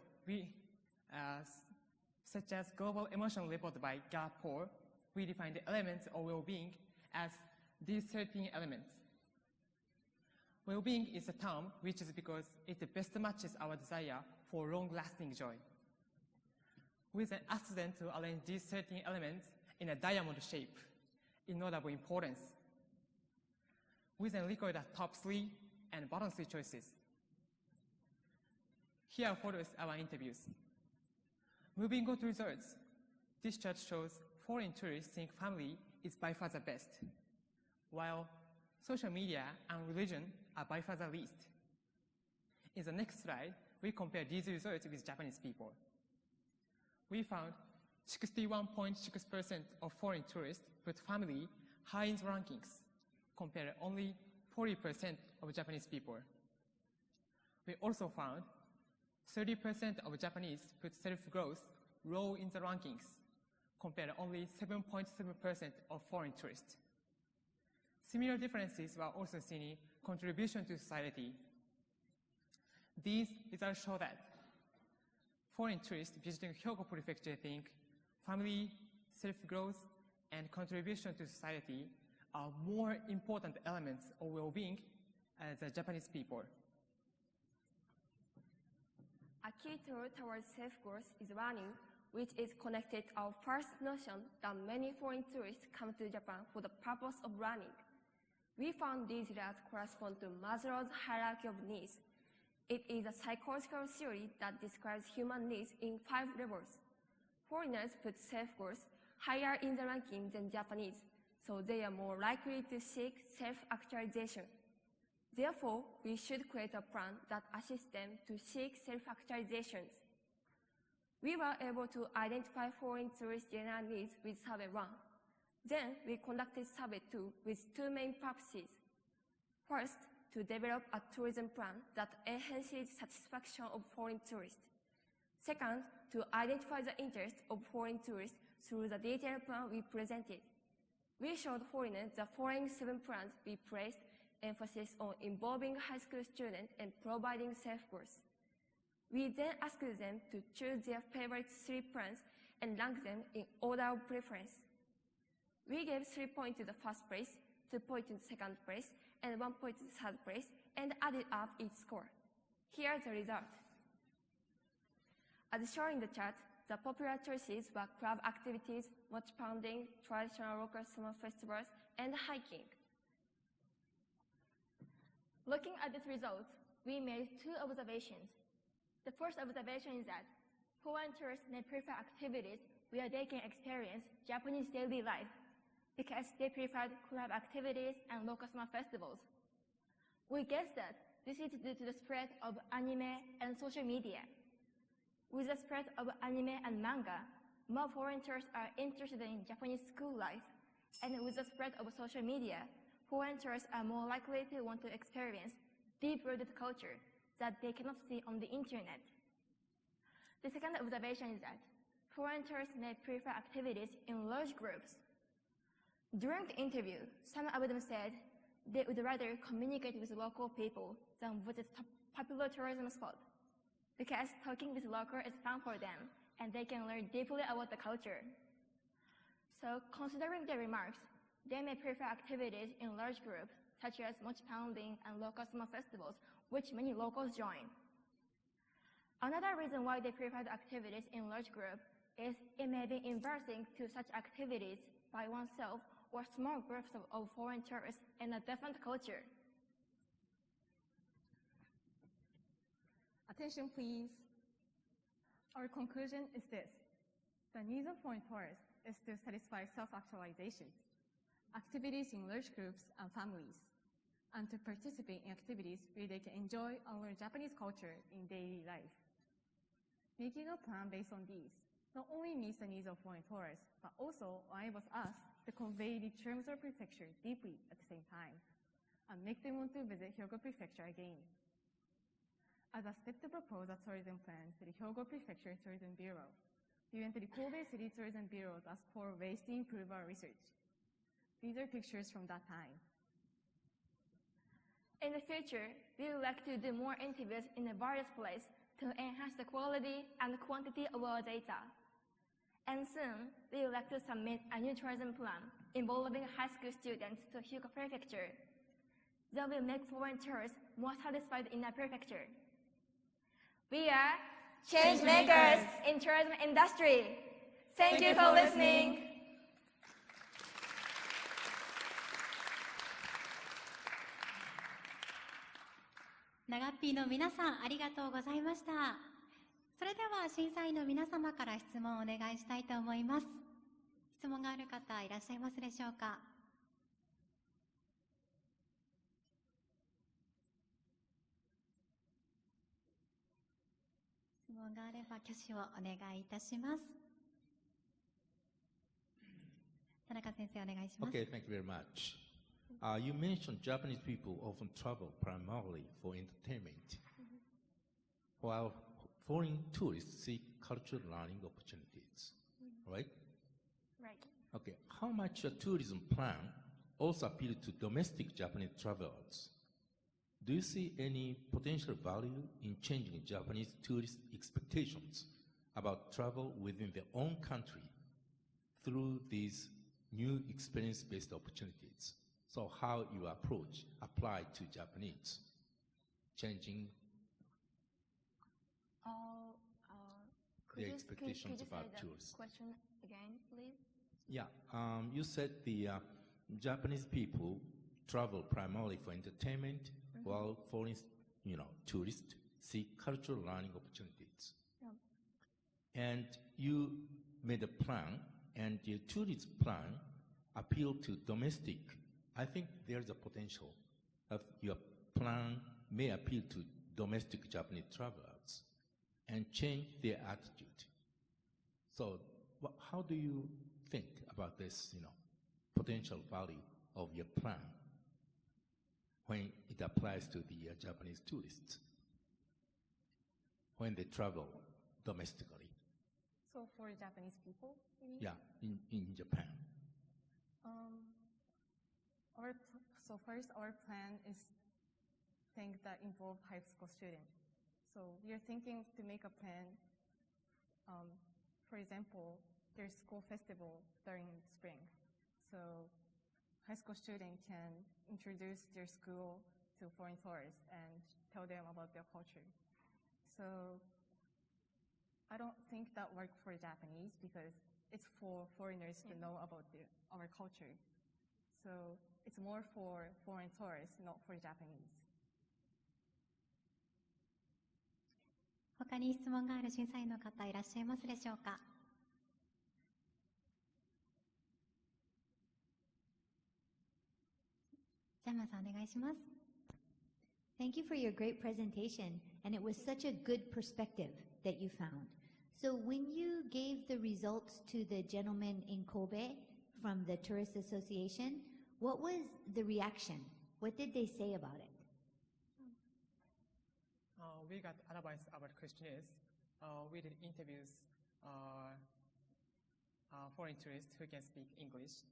such as Global Emotional Report by Gallup Poll, we defined the elements of well-being as these 13 elements. Well-being is a term which is because it best matches our desire for long-lasting joy. We then asked them to arrange these 13 elements in a diamond shape in order of importance. We then recorded the top 3 and bottom 3 choices. Here follows our interviews. Moving on to results, this chart shows foreign tourists think family is by far the best, while social media and religion are by far the least. In the next slide, we compare these results with Japanese people. We found 61.6% of foreign tourists put family high in the rankings, compared to only 40% of Japanese people. We also found 30% of Japanese put self-growth low in the rankings, compared to only 7.7% of foreign tourists. Similar differences were also seen in contribution to society. These results show that foreign tourists visiting Hyogo Prefecture think family, self-growth, and contribution to society are more important elements of well-being as the Japanese people. A key tool towards self-growth is running, which is connected to our first notion that many foreign tourists come to Japan for the purpose of running. We found these results correspond to Maslow's hierarchy of needs. It is a psychological theory that describes human needs in 5 levels. Foreigners put self-growth higher in the ranking than Japanese, so they are more likely to seek self-actualization. Therefore, we should create a plan that assists them to seek self-actualizations. We were able to identify foreign tourist general needs with Survey 1. Then, we conducted Survey 2 with 2 main purposes. First, to develop a tourism plan that enhances satisfaction of foreign tourists. Second, to identify the interests of foreign tourists through the detailed plan we presented. We showed foreigners the following 7 plans we placed emphasis on involving high school students and providing self-growth. We then asked them to choose their favorite 3 plans and rank them in order of preference. We gave 3 points to the first place, 2 points to the second place, and 1 point to the third place, and added up each score. Here's the result. As shown in the chart, the popular choices were club activities, watch pounding, traditional local summer festivals, and hiking. Looking at this result, we made 2 observations. The first observation is that foreign tourists may prefer activities where they can experience Japanese daily life, because they preferred club activities and local summer festivals. We guess that this is due to the spread of anime and social media. With the spread of anime and manga, more foreign tourists are interested in Japanese school life, and with the spread of social media, foreign tourists are more likely to want to experience deep-rooted culture that they cannot see on the internet. The second observation is that foreign tourists may prefer activities in large groups. During the interview, some of them said they would rather communicate with local people than visit popular tourism spots, because talking with locals is fun for them and they can learn deeply about the culture. So, considering their remarks, they may prefer activities in large groups, such as much pounding and local summer festivals, which many locals join. Another reason why they prefer the activities in large groups is it may be embarrassing to such activities by oneself or small groups of foreign tourists in a different culture. Attention, please. Our conclusion is this. The needs of foreign tourists is to satisfy self-actualization, activities in large groups and families, and to participate in activities where they can enjoy and learn Japanese culture in daily life. Making a plan based on these not only meets the needs of foreign tourists, but also enables us to convey the terms of prefecture deeply at the same time, and make them want to visit Hyogo Prefecture again. As a step to propose a tourism plan to the Hyogo Prefecture Tourism Bureau, we went to the Kobe City Tourism Bureau to ask for ways to improve our research. These are pictures from that time. In the future, we would like to do more interviews in the various places to enhance the quality and quantity of our data. And soon, we would like to submit a new tourism plan involving high school students to Hyogo Prefecture. That will make foreign tourists more satisfied in our prefecture. We are change makers in tourism industry. Thank you for listening. 長っぴーの皆さん、ありがとうございました。それでは審査員の皆様から質問をお願いしたいと思います。質問がある方いらっしゃいますでしょうか。質問があれば挙手をお願いいたします。田中先生、お願いします。Okay, thank you very much. You mentioned Japanese people often travel primarily for entertainment, while foreign tourists seek cultural learning opportunities, right? Right. Okay, how much a tourism plan also appeals to domestic Japanese travelers? Do you see any potential value in changing Japanese tourist expectations about travel within their own country through these new experience-based opportunities? So how your approach applied to Japanese, changing their expectations about tourists. Question again, please? Yeah, you said the Japanese people travel primarily for entertainment, while foreign, tourists seek cultural learning opportunities. Yeah. And you made a plan, and your tourist plan appealed to domestic. I think there's a potential that your plan may appeal to domestic Japanese travelers and change their attitude. So how do you think about this, potential value of your plan when it applies to the Japanese tourists when they travel domestically? So for Japanese people, you mean? Yeah, in Japan. So first, our plan is things that involve high school students. So we are thinking to make a plan. For example, there's school festival during spring. So high school students can introduce their school to foreign tourists and tell them about their culture. So I don't think that works for Japanese because it's for foreigners to know about our culture. So it's more for foreign tourists, not for Japanese. 他に質問がある審査員の方いらっしゃいますでしょうか。ジャマさんお願いします。Thank you for your great presentation, and it was such a good perspective that you found. So when you gave the results to the gentleman in Kobe from the Tourist Association, what was the reaction? What did they say about it? We got advice about questionnaires. We did interviews foreign tourists who can speak English.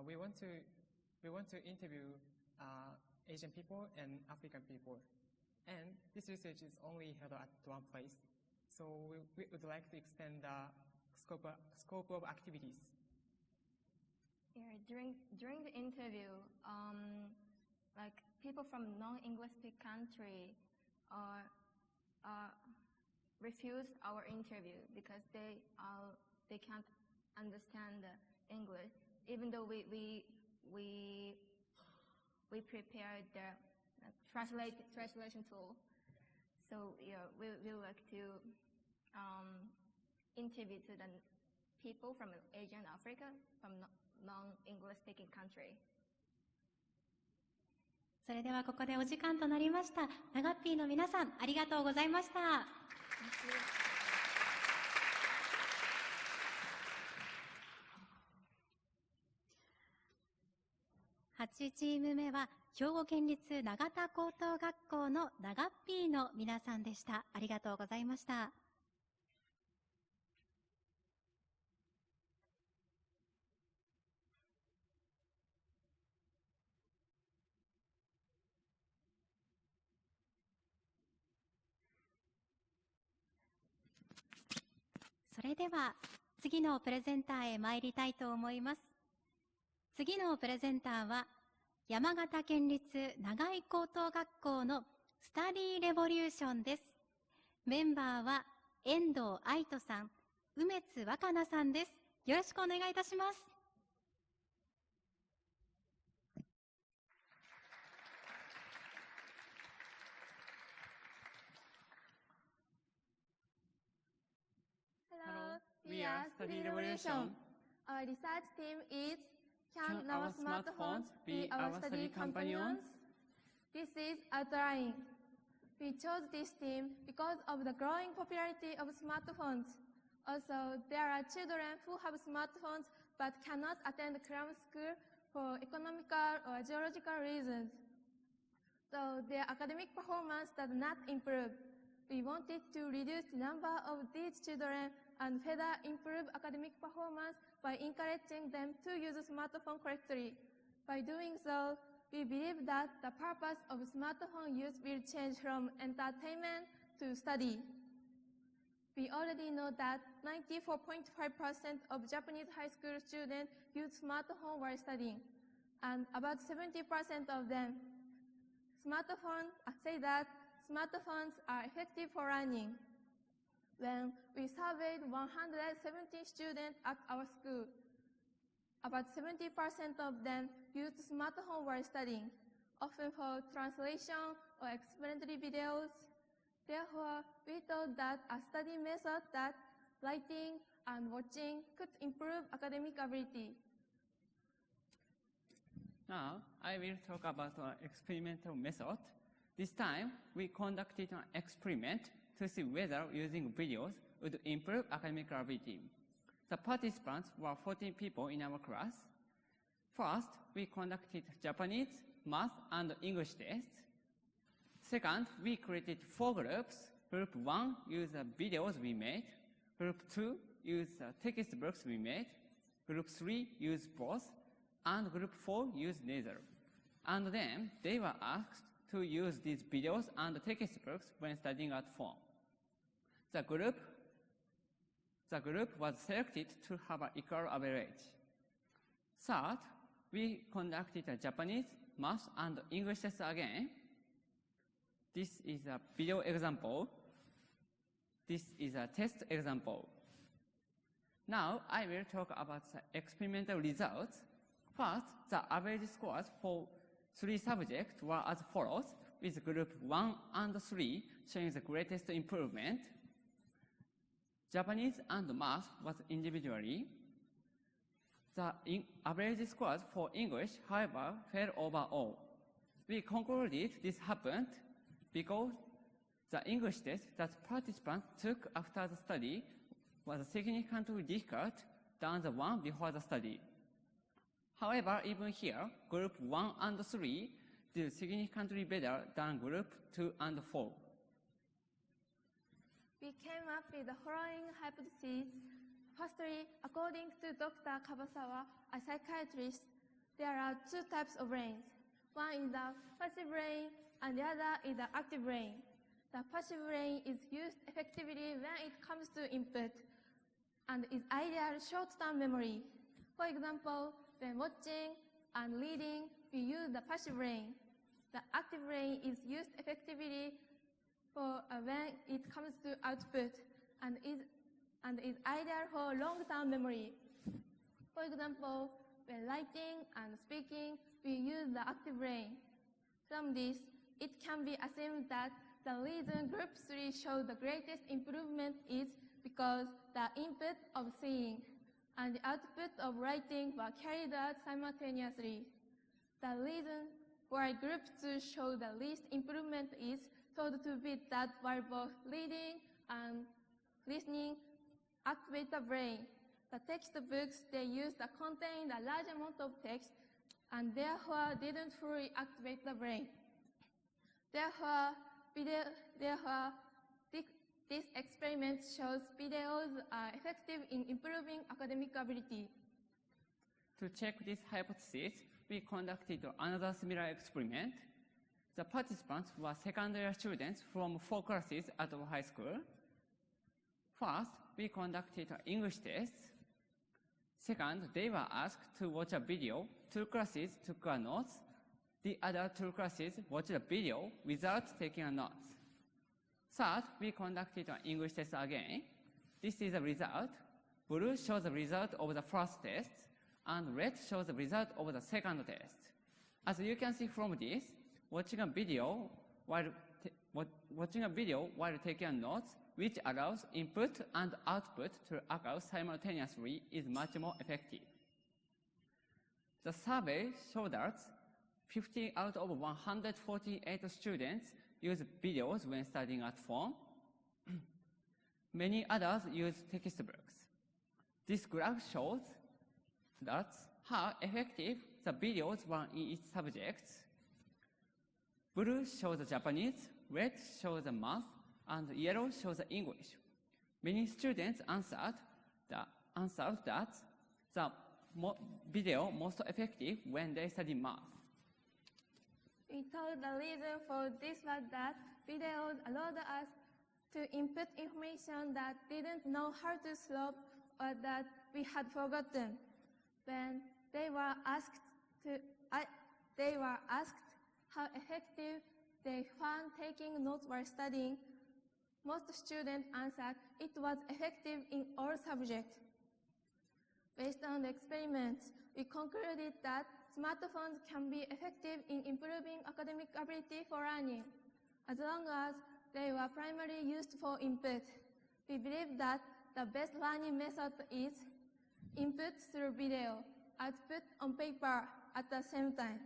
We want to interview Asian people and African people. And this research is only held at one place. So we would like to extend the scope of activities. Yeah, during the interview, like people from non-English speak country refused our interview because they can't understand English, even though we prepared the translation tool. So yeah, we would like to interview to the people from Asia and Africa from non-English speaking country. それではここでお時間となりました。ながっぴーの皆さん、ありがとうございました。8チーム目は兵庫県立長田高等学校のながっぴーの皆さんでした。ありがとうございました。それでは次のプレゼンターへ参りたいと思います。次のプレゼンターは山形県立長井高等学校のスタディレボリューションです。メンバーは遠藤愛人さん、梅津若菜さんです。よろしくお願いいたします。We are Study Revolution. Our research team is Can our smartphones be our study companions? This is outline. We chose this theme because of the growing popularity of smartphones. Also, there are children who have smartphones but cannot attend cram school for economical or geological reasons. So their academic performance does not improve. We wanted to reduce the number of these children and further improve academic performance by encouraging them to use a smartphone correctly. By doing so, we believe that the purpose of smartphone use will change from entertainment to study. We already know that 94.5% of Japanese high school students use smartphone while studying, and about 70% of them say that smartphones are effective for learning. When we surveyed 170 students at our school, about 70% of them used smartphone while studying, often for translation or explanatory videos. Therefore, we thought that a study method that writing and watching could improve academic ability. Now, I will talk about an experimental method. This time, we conducted an experiment to see whether using videos would improve academic ability. The participants were 14 people in our class. First, we conducted Japanese, math, and English tests. Second, we created 4 groups. Group 1 used the videos we made. Group 2 used the textbooks we made. Group 3 used both. And Group 4 used neither. And then they were asked to use these videos and textbooks when studying at home. The group was selected to have an equal average. Third, we conducted a Japanese, math, and English test again. This is a video example. This is a test example. Now, I will talk about the experimental results. First, the average scores for 3 subjects were as follows, with group 1 and 3 showing the greatest improvement. Japanese and math was individually. The average scores for English, however, fell overall. We concluded this happened because the English test that participants took after the study was significantly difficult than the one before the study. However, even here, group 1 and 3 did significantly better than group 2 and 4. We came up with the following hypotheses. Firstly, according to Dr. Kabasawa, a psychiatrist, there are 2 types of brains. One is the passive brain, and the other is the active brain. the passive brain is used effectively when it comes to input and is ideal short-term memory. For example, when watching and reading, we use the passive brain. The active brain is used effectively for when it comes to output and is ideal for long-term memory. For example, when writing and speaking, we use the active brain. From this, it can be assumed that the reason Group 3 showed the greatest improvement is because the input of seeing and the output of writing were carried out simultaneously. The reason why Group 2 showed the least improvement is thought to be that while both reading and listening activate the brain, the textbooks they used contained a large amount of text and therefore didn't fully activate the brain. Therefore, this experiment shows videos are effective in improving academic ability. To check this hypothesis, we conducted another similar experiment. The participants were second-year students from 4 classes at our high school. First, we conducted English tests. Second, they were asked to watch a video. 2 classes took a notes. The other 2 classes watched a video without taking a notes. Third, we conducted an English test again. This is the result. Blue shows the result of the first test, and red shows the result of the second test. As you can see from this, watching a video while taking notes, which allows input and output to occur simultaneously, is much more effective. The survey showed that 50 out of 148 students use videos when studying at home. Many others use textbooks. This graph shows that how effective the videos were in each subject. Blue shows the Japanese, red shows the math, and yellow shows the English. Many students answered that the video most effective when they study math. We thought the reason for this was that videos allowed us to input information that didn't know how to solve or that we had forgotten. When they were asked how effective they found taking notes while studying, most students answered it was effective in all subjects. Based on the experiments, we concluded that smartphones can be effective in improving academic ability for learning, as long as they were primarily used for input. We believe that the best learning method is input through video, output on paper at the same time.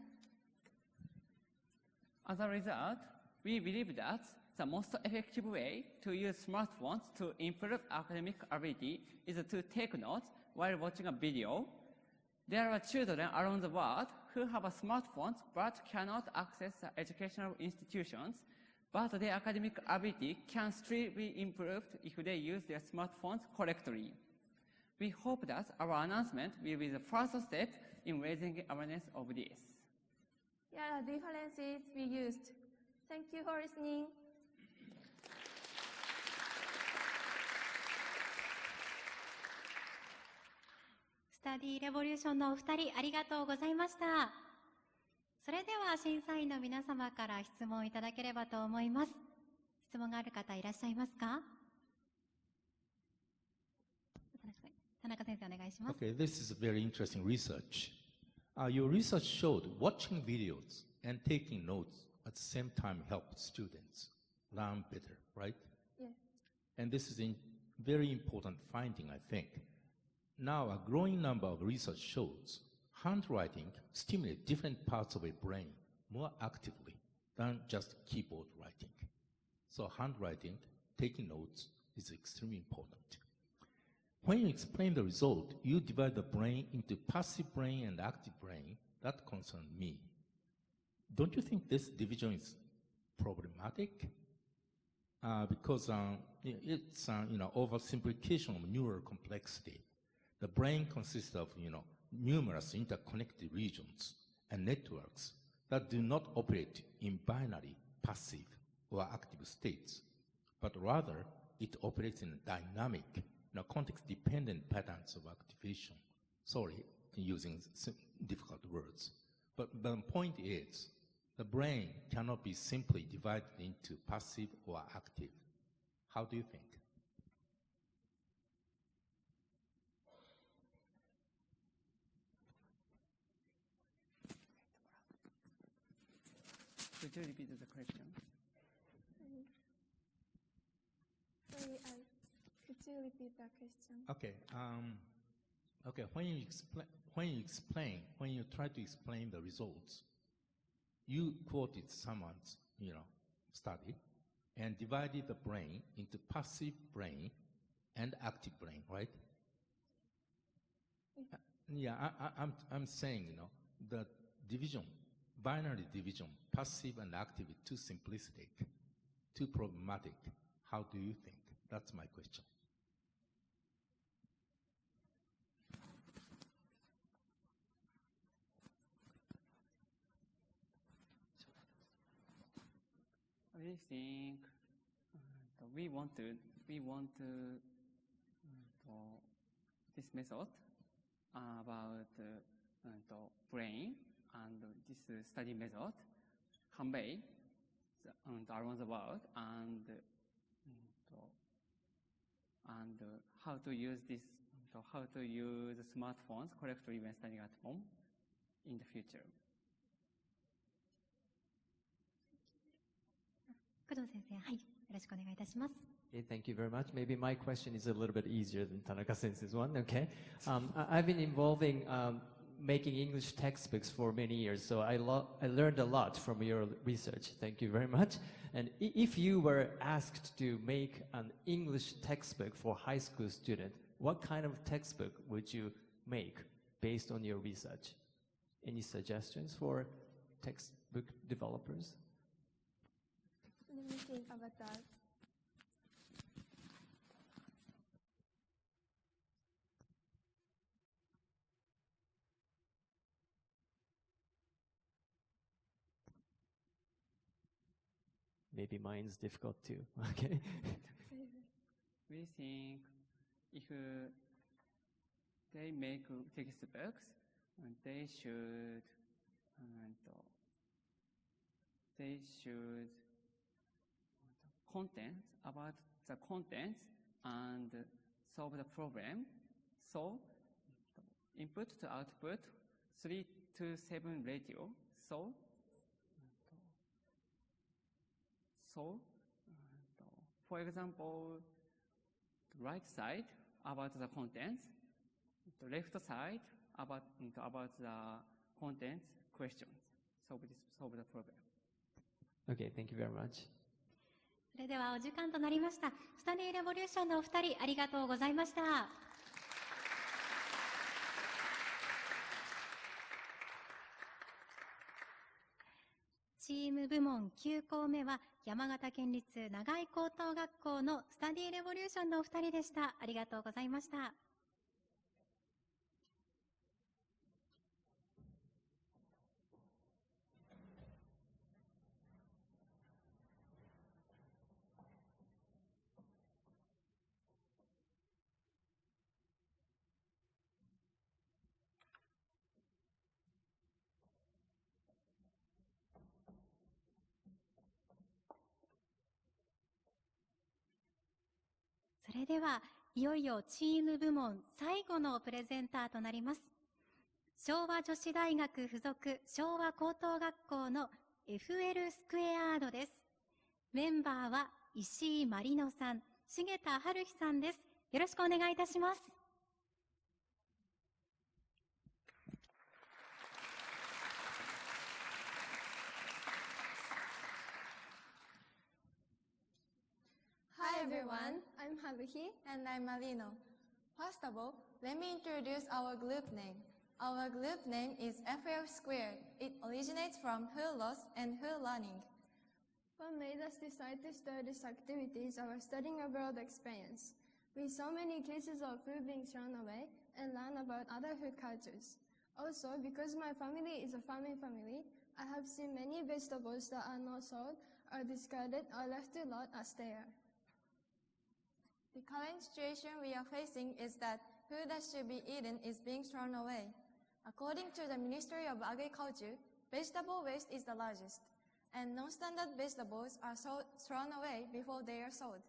As a result, we believe that the most effective way to use smartphones to improve academic ability is to take notes while watching a video. There are children around the world who have smartphones but cannot access educational institutions, but their academic ability can still be improved if they use their smartphones correctly. We hope that our announcement will be the first step in raising awareness of this. Here are differences we used. Thank you for listening. Study Revolution のお二人、ありがとうございました。それでは審査員の皆様から質問いただければと思います。質問がある方いらっしゃいますか？田中先生、お願いします。Okay, this is very interesting research. Your research showed watching videos and taking notes at the same time helped students learn better, right? Yes. And this is a very important finding, I think. Now, a growing number of research shows handwriting stimulates different parts of a brain more actively than just keyboard writing. So handwriting, taking notes, is extremely important. When you explain the result, you divide the brain into passive brain and active brain. That concerns me. Don't you think this division is problematic? Because it's oversimplification of neural complexity. The brain consists of numerous interconnected regions and networks that do not operate in binary, passive, or active states, but rather it operates in dynamic, context-dependent patterns of activation. Sorry, using difficult words. But the point is, the brain cannot be simply divided into passive or active. How do you think? Could you repeat the question? Sorry, could you repeat the question? Okay. Okay. When you try to explain the results, you quoted someone's, study, and divided the brain into passive brain and active brain, right? Yeah. I'm saying, the division, binary division, passive and active, is too simplistic, too problematic. How do you think? That's my question. I think we want this method about the brain and this study method convey around the world and how to use smartphones correctly when studying at home in the future. 工藤先生、はい、よろしくお願いいたします。Okay, thank you very much. Maybe my question is a little bit easier than Tanaka-sensei's one, okay? I've been involving making English textbooks for many years, so I learned a lot from your research. Thank you very much. And if you were asked to make an English textbook for high school students, what kind of textbook would you make based on your research? Any suggestions for textbook developers? Let me think about that. Maybe mine's difficult too. Okay. We think if they make textbooks, they should about the content and solve the problem. So input to output 3:7 ratio. So for example, the right side about the contents, the left side about the contents questions. Solve the problem. Okay, thank you very much. それではお時間となりました。スタディレボリューションのお二人、ありがとうございました。チーム部門9校目は山形県立長井高等学校のスタディレボリューションのお二人でした。ありがとうございました。それではいよいよチーム部門最後のプレゼンターとなります。昭和女子大学附属昭和高等学校の FL スクエアードです。メンバーは石井満莉乃さん、重田春陽さんです。よろしくお願いいたします。Hi everyone, I'm Haruhi and I'm Marino. First of all, let me introduce our group name. Our group name is FL Squared. It originates from Who Lost and Who Learning. What made us decide to start this activity is our studying abroad experience. We saw many cases of food being thrown away and learn about other food cultures. Also, because my family is a farming family, I have seen many vegetables that are not sold are discarded or left to rot as they are. The current situation we are facing is that food that should be eaten is being thrown away. According to the Ministry of Agriculture, vegetable waste is the largest, and non-standard vegetables are thrown away before they are sold.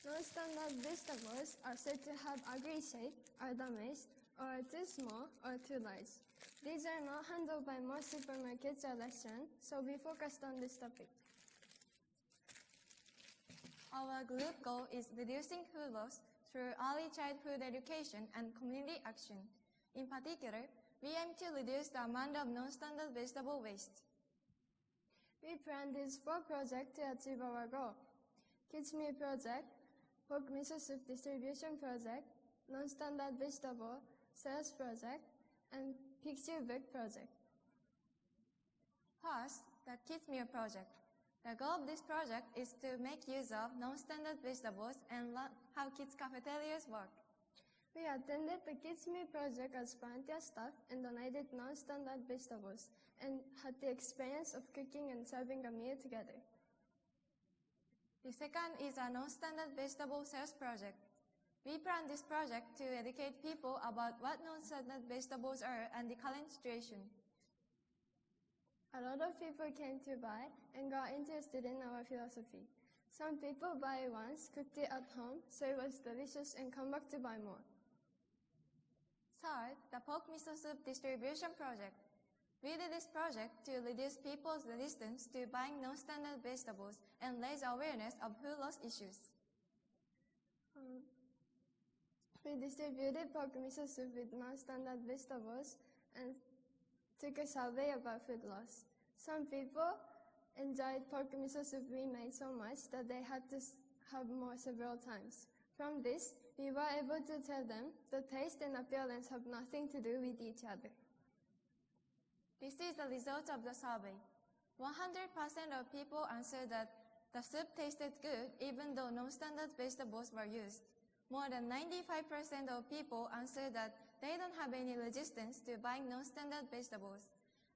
Non-standard vegetables are said to have ugly shape, are damaged, or are too small or too large. These are not handled by most supermarkets or restaurants, so we focused on this topic. Our group goal is reducing food loss through early childhood education and community action. In particular, we aim to reduce the amount of non-standard vegetable waste. We planned these 4 projects to achieve our goal: Kids Meal Project, Pork Miso Soup Distribution Project, Non-Standard Vegetable Sales Project, and Picture Book Project. First, the Kids Meal Project. The goal of this project is to make use of non-standard vegetables and learn how kids' cafeterias work. We attended the Kids Meal Project as volunteer staff and donated non-standard vegetables and had the experience of cooking and serving a meal together. The second is a non-standard vegetable sales project. We planned this project to educate people about what non-standard vegetables are and the current situation. A lot of people came to buy and got interested in our philosophy. Some people buy it once, cooked it at home, so it was delicious, and come back to buy more. Third, the Pork Miso Soup Distribution Project. We did this project to reduce people's resistance to buying non-standard vegetables and raise awareness of food loss issues. We distributed pork miso soup with non-standard vegetables and took a survey about food loss. Some people enjoyed pork miso soup we made so much that they had to have more several times. From this, we were able to tell them the taste and appearance have nothing to do with each other. This is the result of the survey. 100% of people answered that the soup tasted good even though non-standard vegetables were used. More than 95% of people answered that they don't have any resistance to buying non-standard vegetables.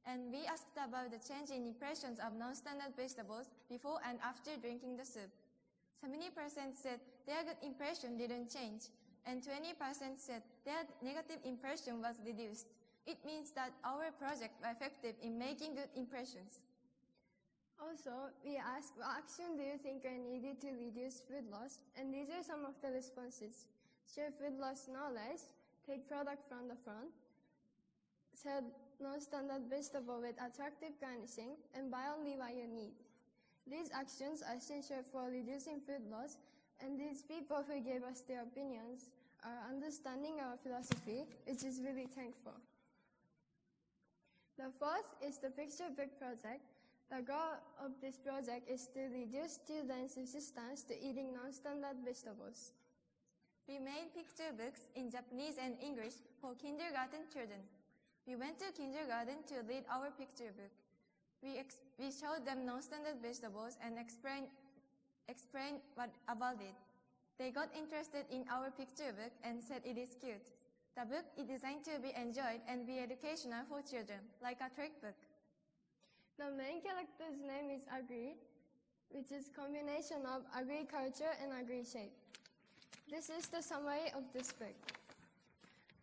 And we asked about the change in impressions of non-standard vegetables before and after drinking the soup. 70% said their good impression didn't change, and 20% said their negative impression was reduced. It means that our project was effective in making good impressions. Also, we asked, what action do you think are needed to reduce food loss? And these are some of the responses. Share food loss knowledge, take product from the front, sell non-standard vegetable with attractive garnishing, and buy only what you need. These actions are essential for reducing food loss, and these people who gave us their opinions are understanding our philosophy, which is really thankful. The fourth is the Picture Book Project. The goal of this project is to reduce children's resistance to eating non-standard vegetables. We made picture books in Japanese and English for kindergarten children. We went to kindergarten to read our picture book. We showed them non-standard vegetables and explained about it. They got interested in our picture book and said it is cute. The book is designed to be enjoyed and be educational for children, like a trick book. The main character's name is Agri, which is a combination of agriculture and agri shape. This is the summary of this book.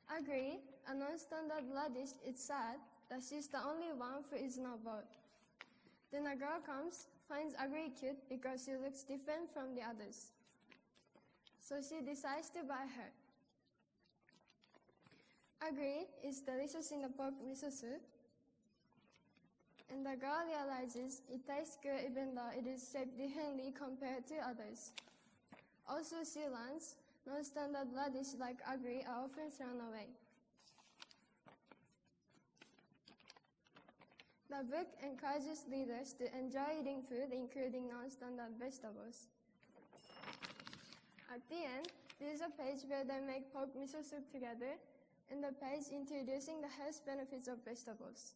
Agri, a non-standard radish, is sad that she's the only one who is not bored. Then a girl comes, finds Agri cute because she looks different from the others. So she decides to buy her. Agri is delicious in the pork miso soup, and the girl realizes it tastes good even though it is shaped differently compared to others. Also, she learns non-standard radish like Agri are often thrown away. The book encourages readers to enjoy eating food, including non-standard vegetables. At the end, there is a page where they make pork miso soup together, and the page introducing the health benefits of vegetables.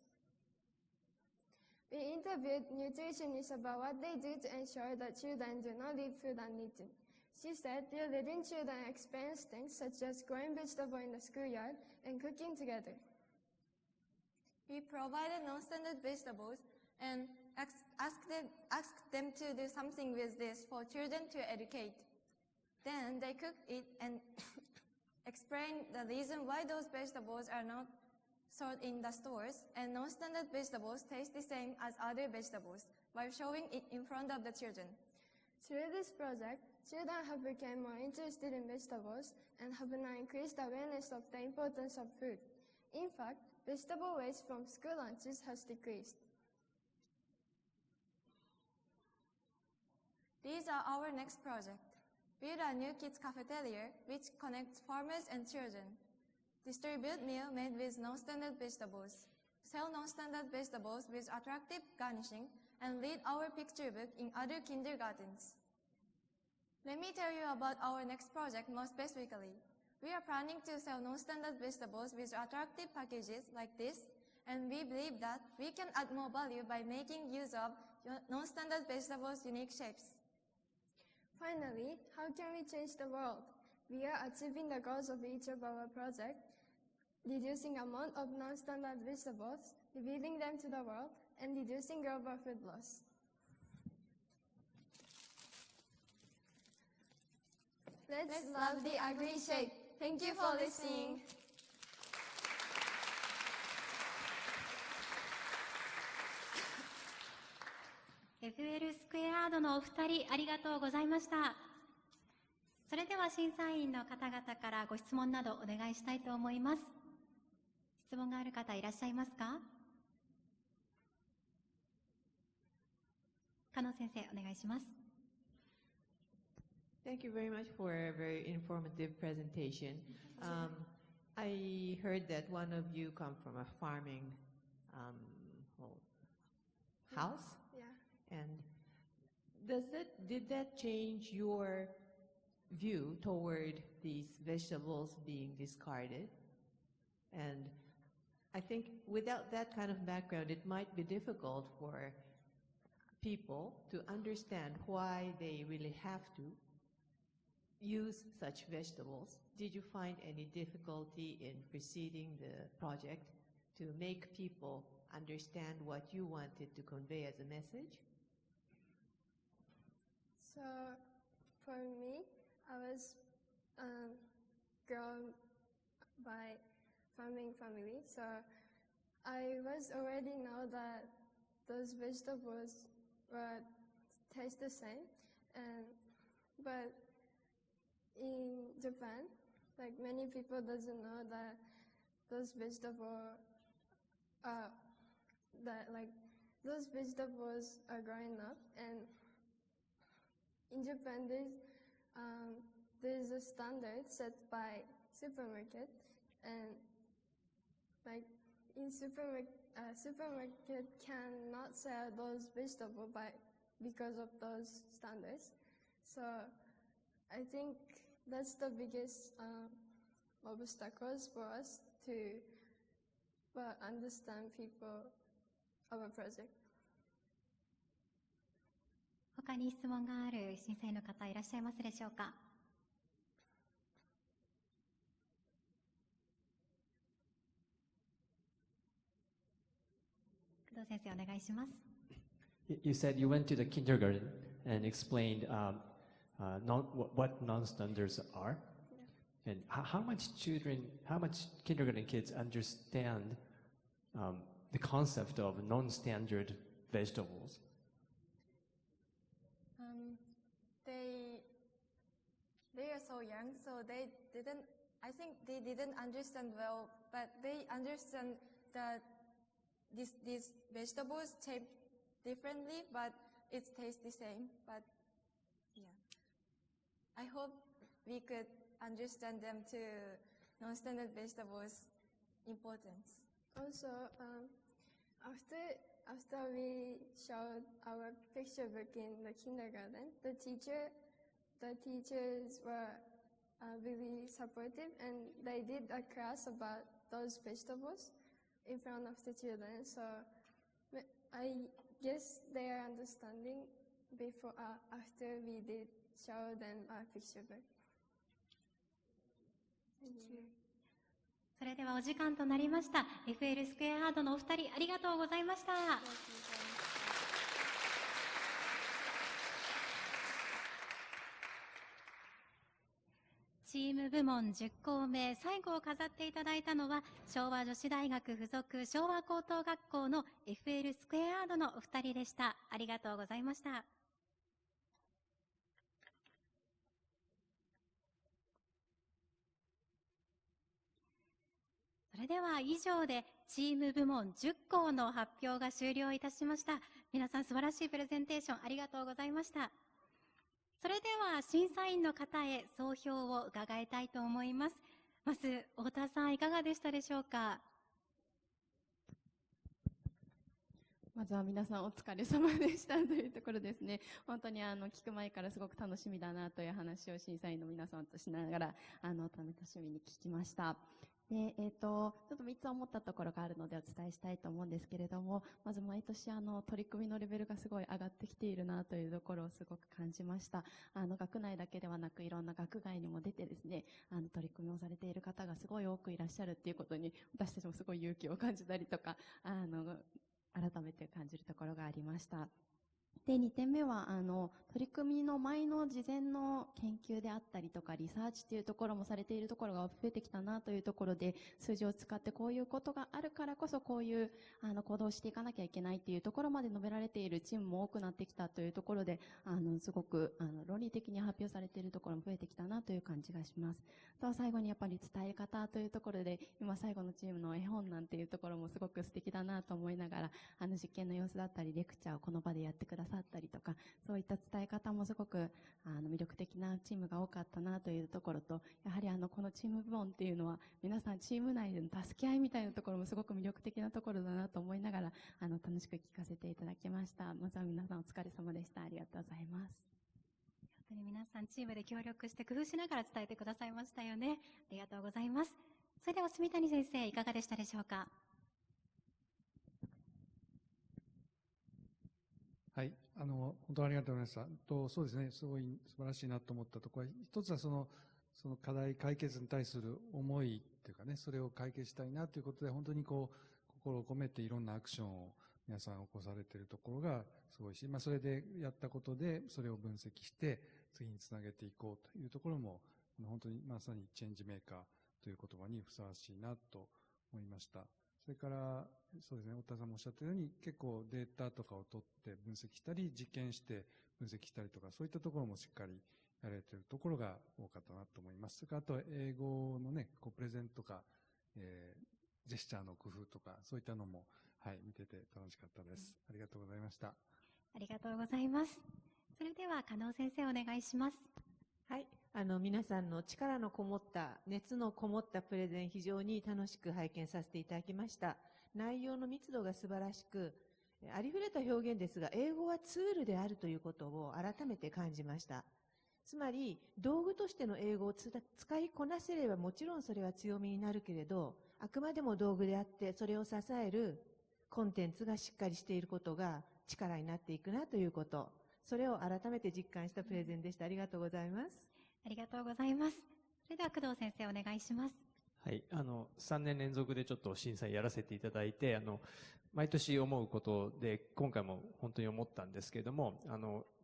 We interviewed nutritionists about what they do to ensure that children do not leave food uneaten. She said they're letting children experience things such as growing vegetables in the schoolyard and cooking together. We provided non-standard vegetables and asked them to do something with this for children to educate. Then they cooked it and explained the reason why those vegetables are not sold in the stores and non-standard vegetables taste the same as other vegetables by showing it in front of the children. Through this project, children have become more interested in vegetables and have now increased awareness of the importance of food. In fact, vegetable waste from school lunches has decreased. These are our next project. Build a new kids cafeteria which connects farmers and children. Distribute meal made with non-standard vegetables. Sell non-standard vegetables with attractive garnishing and read our picture book in other kindergartens. Let me tell you about our next project more specifically. We are planning to sell non-standard vegetables with attractive packages like this, and we believe that we can add more value by making use of non-standard vegetables' unique shapes. Finally, how can we change the world? We are achieving the goals of each of our projects, reducing amount of non-standard vegetables, revealing them to the world, and reducing global food loss. Let's love the ugly shape. Thank you for listening. FL スクエアードのお二人、ありがとうございました。それでは審査員の方々からご質問などお願いしたいと思います。質問がある方いらっしゃいますか？加納先生、お願いします。Thank you very much for a very informative presentation. I heard that one of you come from a farming house. Yeah. And did that change your view toward these vegetables being discarded? And I think without that kind of background, it might be difficult for people to understand why they really have to use such vegetables. Did you find any difficulty in preceding the project to make people understand what you wanted to convey as a message? So, for me, I was grown by farming family, so I was already know that those vegetables would taste the same, but in Japan, like many people doesn't know that those vegetables those vegetables are growing up, and in Japan there's a standard set by supermarket, and like in supermarket cannot sell those vegetables because of those standards. So I think that's the biggest obstacles for us to understand people our project. 他に質問がある審査員の方いらっしゃいますでしょうか？工藤先生、お願いします。You said you went to the kindergarten and explained what non-standards are. Yeah. And how much kindergarten kids understand the concept of non-standard vegetables? They are so young, so I think they didn't understand well, but they understand that these vegetables taste differently, but it tastes the same. But yeah, I hope we could understand them to non-standard vegetables' importance. Also, after we showed our picture book in the kindergarten, the teachers were really supportive, and they did a class about those vegetables in front of the children. So I guess they are understanding after we did show them our picture book. Thank you. それではお時間となりました。FL スクエアハードのお二人、ありがとうございました。チーム部門10校目、最後を飾っていただいたのは、昭和女子大学附属昭和高等学校の FL スクエアードのお二人でした。ありがとうございました。それでは以上でチーム部門10校の発表が終了いたしました。皆さん素晴らしいプレゼンテーションありがとうございました。それでは審査員の方へ総評を伺いたいと思います。まず太田さん、いかがでしたでしょうか。まずは皆さんお疲れ様でしたというところですね。本当に聞く前からすごく楽しみだなという話を審査員の皆さんとしながら楽しみに聞きました。で、ちょっと3つ思ったところがあるのでお伝えしたいと思うんですけれども、まず毎年取り組みのレベルがすごい上がってきているなというところをすごく感じました。学内だけではなくいろんな学外にも出てですね、取り組みをされている方がすごい多くいらっしゃるっていうことに、私たちもすごい勇気を感じたりとか、改めて感じるところがありました。で、2点目は、取り組みの前の事前の研究であったりとか、リサーチというところもされているところが増えてきたなというところで、数字を使ってこういうことがあるからこそ、こういう行動をしていかなきゃいけないっていうところまで述べられているチームも多くなってきたというところで、すごく論理的に発表されているところも増えてきたなという感じがします。あとは最後にやっぱり伝え方というところで、今最後のチームの絵本なんていうところもすごく素敵だなと思いながら、実験の様子だったり、レクチャーをこの場でやってくださったりとか、そういった伝え方もすごく魅力的なチームが多かったなというところと、やはりこのチーム部門っていうのは皆さんチーム内での助け合いみたいなところもすごく魅力的なところだなと思いながら楽しく聞かせていただきました。まずは皆さんお疲れ様でした。ありがとうございます。本当に皆さんチームで協力して工夫しながら伝えてくださいましたよね。ありがとうございます。それでは住谷先生、いかがでしたでしょうか。はい、本当にありがとうございました。そうですね、すごい素晴らしいなと思ったところは、一つはその課題解決に対する思いというかね、それを解決したいなということで、本当に心を込めていろんなアクションを皆さん起こされているところがすごいし、それでやったことで、それを分析して、次につなげていこうというところも、本当にまさにチェンジメーカーという言葉にふさわしいなと思いました。それから、そうですね、太田さんもおっしゃったように、結構データとかを取って分析したり、実験して分析したりとか、そういったところもしっかりやられているところが多かったなと思います。それからあとは英語のね、プレゼンとか、ジェスチャーの工夫とか、そういったのも、はい、見てて楽しかったです。ありがとうございました。ありがとうございます。それでは、加納先生お願いします。はい。皆さんの力のこもった、熱のこもったプレゼン、非常に楽しく拝見させていただきました。内容の密度が素晴らしく、ありふれた表現ですが、英語はツールであるということを改めて感じました。つまり、道具としての英語を使いこなせればもちろんそれは強みになるけれど、あくまでも道具であって、それを支えるコンテンツがしっかりしていることが力になっていくなということ、それを改めて実感したプレゼンでした。ありがとうございます。ありがとうございます。それでは工藤先生お願いします。はい、3年連続でちょっと審査やらせていただいて、毎年思うことで、今回も本当に思ったんですけれども、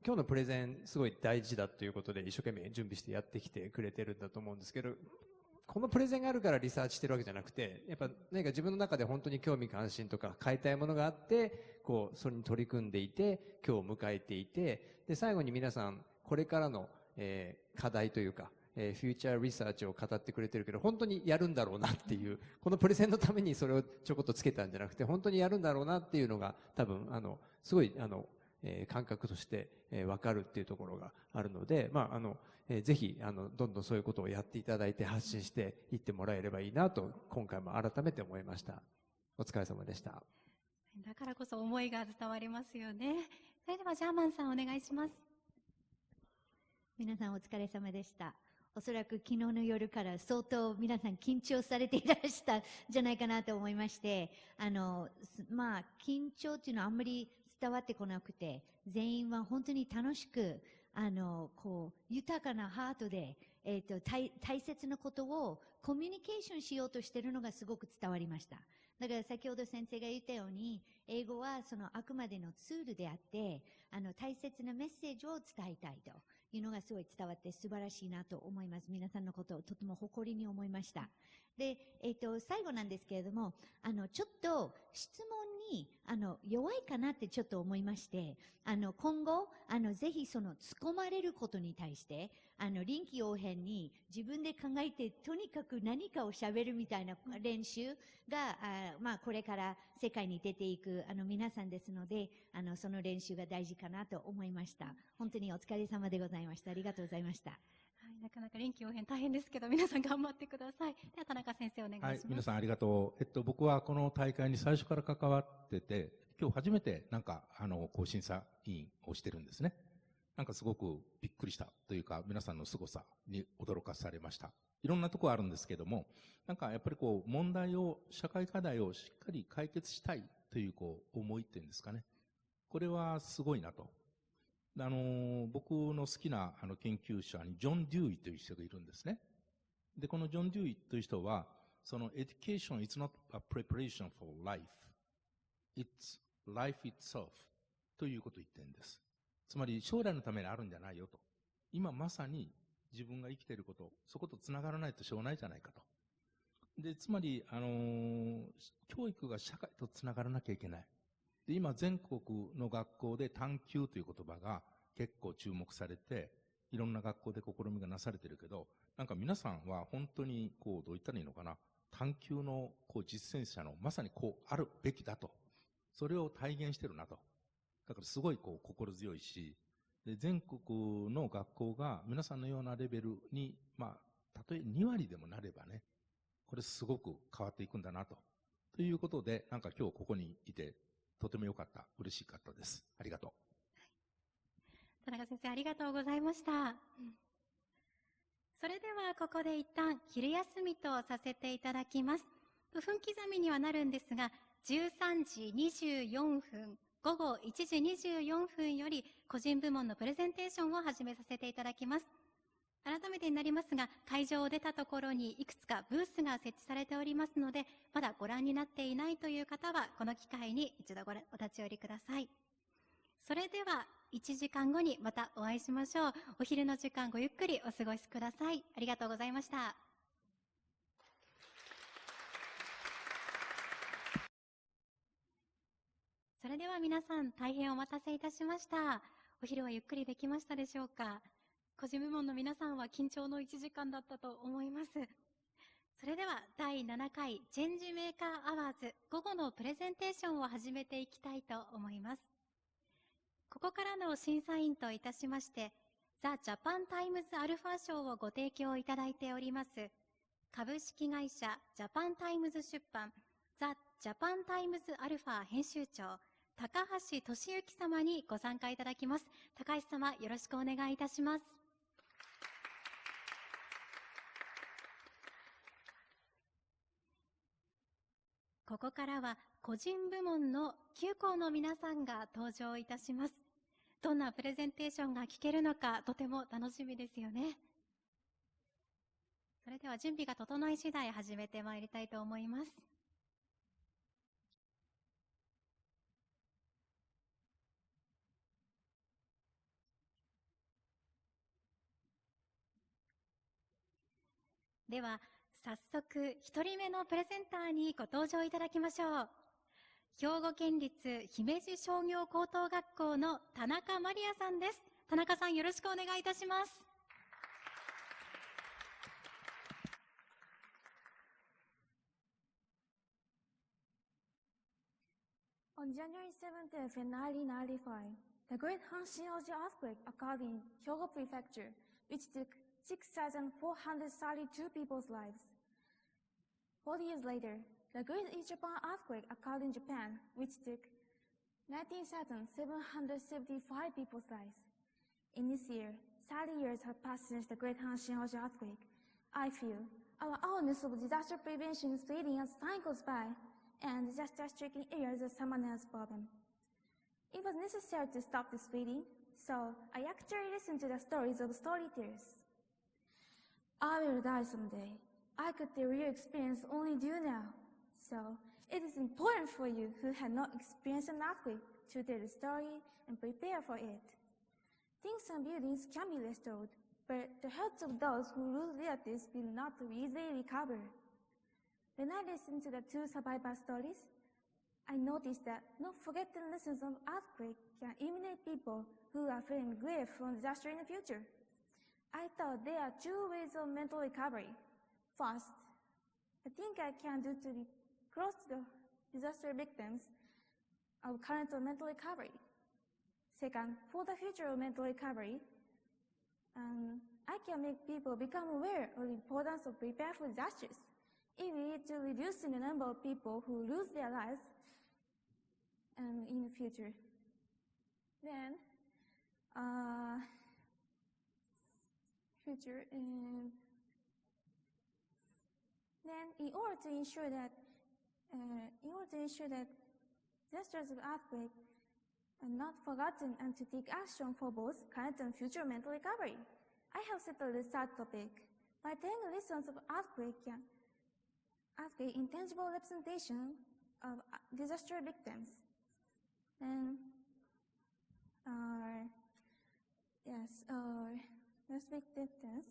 今日のプレゼンすごい大事だということで一生懸命準備してやってきてくれてるんだと思うんですけど、このプレゼンがあるからリサーチしてるわけじゃなくて、やっぱ何か自分の中で本当に興味関心とか変えたいものがあって、それに取り組んでいて、今日を迎えていて、で、最後に皆さん、これからの、課題というか、フューチャーリサーチを語ってくれてるけど、本当にやるんだろうなっていう、このプレゼンのためにそれをちょこっとつけたんじゃなくて、本当にやるんだろうなっていうのが、多分、すごい、感覚として、わかるっていうところがあるので、ぜひ、どんどんそういうことをやっていただいて発信していってもらえればいいなと、今回も改めて思いました。お疲れ様でした。だからこそ思いが伝わりますよね。それではジャーマンさんお願いします。皆さんお疲れ様でした。おそらく昨日の夜から相当皆さん緊張されていらしたんじゃないかなと思いまして、緊張っていうのはあんまり伝わってこなくて、全員は本当に楽しく、豊かなハートで、大切なことをコミュニケーションしようとしているのがすごく伝わりました。だから先ほど先生が言ったように、英語はあくまでのツールであって、大切なメッセージを伝えたいというのがすごい伝わって素晴らしいなと思います。皆さんのことをとても誇りに思いました。で、最後なんですけれども、ちょっと質問に、弱いかなってちょっと思いまして、今後、ぜひその突っ込まれることに対して、臨機応変に自分で考えて、とにかく何かを喋るみたいな練習が、これから世界に出ていく、皆さんですので、その練習が大事かなと思いました。本当にお疲れ様でございました。ありがとうございました。はい、なかなか臨機応変大変ですけど、皆さん頑張ってください。では田中先生お願いします。はい、皆さんありがとう。僕はこの大会に最初から関わってて、今日初めて審査委員をしてるんですね。なんかすごくびっくりしたというか、皆さんの凄さに驚かされました。いろんなところあるんですけども、なんかやっぱり問題を、社会課題をしっかり解決したいという思いっていうんですかね。これはすごいなと。僕の好きな研究者にジョン・デューイという人がいるんですね。で、このジョン・デューイという人は、education is not a preparation for life. It's life itself ということを言ってるんです。つまり将来のためにあるんじゃないよと。今まさに自分が生きていること、そことつながらないとしょうがないじゃないかと。で、つまり、教育が社会とつながらなきゃいけない。で、今全国の学校で探究という言葉が結構注目されて、いろんな学校で試みがなされてるけど、なんか皆さんは本当にどう言ったらいいのかな、探究の実践者のまさにあるべきだと。それを体現してるなと。だからすごい心強いし、で、全国の学校が皆さんのようなレベルに、たとえ2割でもなればね、これすごく変わっていくんだなと。ということで、なんか今日ここにいて、とても良かった。嬉しかったです。ありがとう。田中先生、ありがとうございました。それでは、ここで一旦、昼休みとさせていただきます。分刻みにはなるんですが、13時24分、午後1時24分より、個人部門のプレゼンテーションを始めさせていただきます。改めてになりますが、会場を出たところにいくつかブースが設置されておりますので、まだご覧になっていないという方は、この機会に一度お立ち寄りください。それでは、1時間後にまたお会いしましょう。お昼の時間ごゆっくりお過ごしください。ありがとうございました。それでは皆さん、大変お待たせいたしました。お昼はゆっくりできましたでしょうか。個人部門の皆さんは緊張の1時間だったと思います。それでは第7回チェンジメーカーアワーズ午後のプレゼンテーションを始めていきたいと思います。ここからの審査員といたしまして、ザ・ジャパン・タイムズ・アルファ賞をご提供いただいております、株式会社ジャパン・タイムズ出版、ザ・ジャパン・タイムズ・アルファ編集長、高橋俊之様にご参加いただきます。高橋様、よろしくお願いいたします。ここからは個人部門の9校の皆さんが登場いたします。どんなプレゼンテーションが聞けるのかとても楽しみですよね。それでは準備が整い次第始めてまいりたいと思います。では早速1人目のプレゼンターにご登場いただきましょう。兵庫県立姫路商業高等学校の田中まりやさんです。田中さん、よろしくお願いいたします。On January 17th in 1995, the Great Hanshin-Oji earthquake occurred in Hyogo Prefecture, which took 6,432 people's lives. 40 years later, the Great East Japan earthquake occurred in Japan, which took 19,775 people's lives. In this year, 30 years have passed since the Great Hanshin-Oji earthquake. I feel our awareness of disaster prevention is fading as time goes by, and disaster-stricken areas are someone else's problem. It was necessary to stop this fading, so I actually listened to the stories of storytellers. I will die someday. I could tell your experience only do now. So it is important for you who had not experienced an earthquake to tell the story and prepare for it. Things and buildings can be restored, but the hearts of those who lose relatives will not easily recover. When I listened to the two survivor stories, I noticed that not forgotten lessons of earthquake can eliminate people who are feeling grief from disaster in the future. I thought there are two ways of mental recovery. First, the thing I can do to be close to the disaster victims of current of mental recovery. Second, for the future of mental recovery, I can make people become aware of the importance of preparing for disasters. It will lead to reducing the number of people who lose their lives in the future. Then, in order to ensure that disasters of earthquake are not forgotten and to take action for both current and future mental recovery, I have set a research topic by telling lessons of earthquake intangible representation of disaster victims. And disaster victims.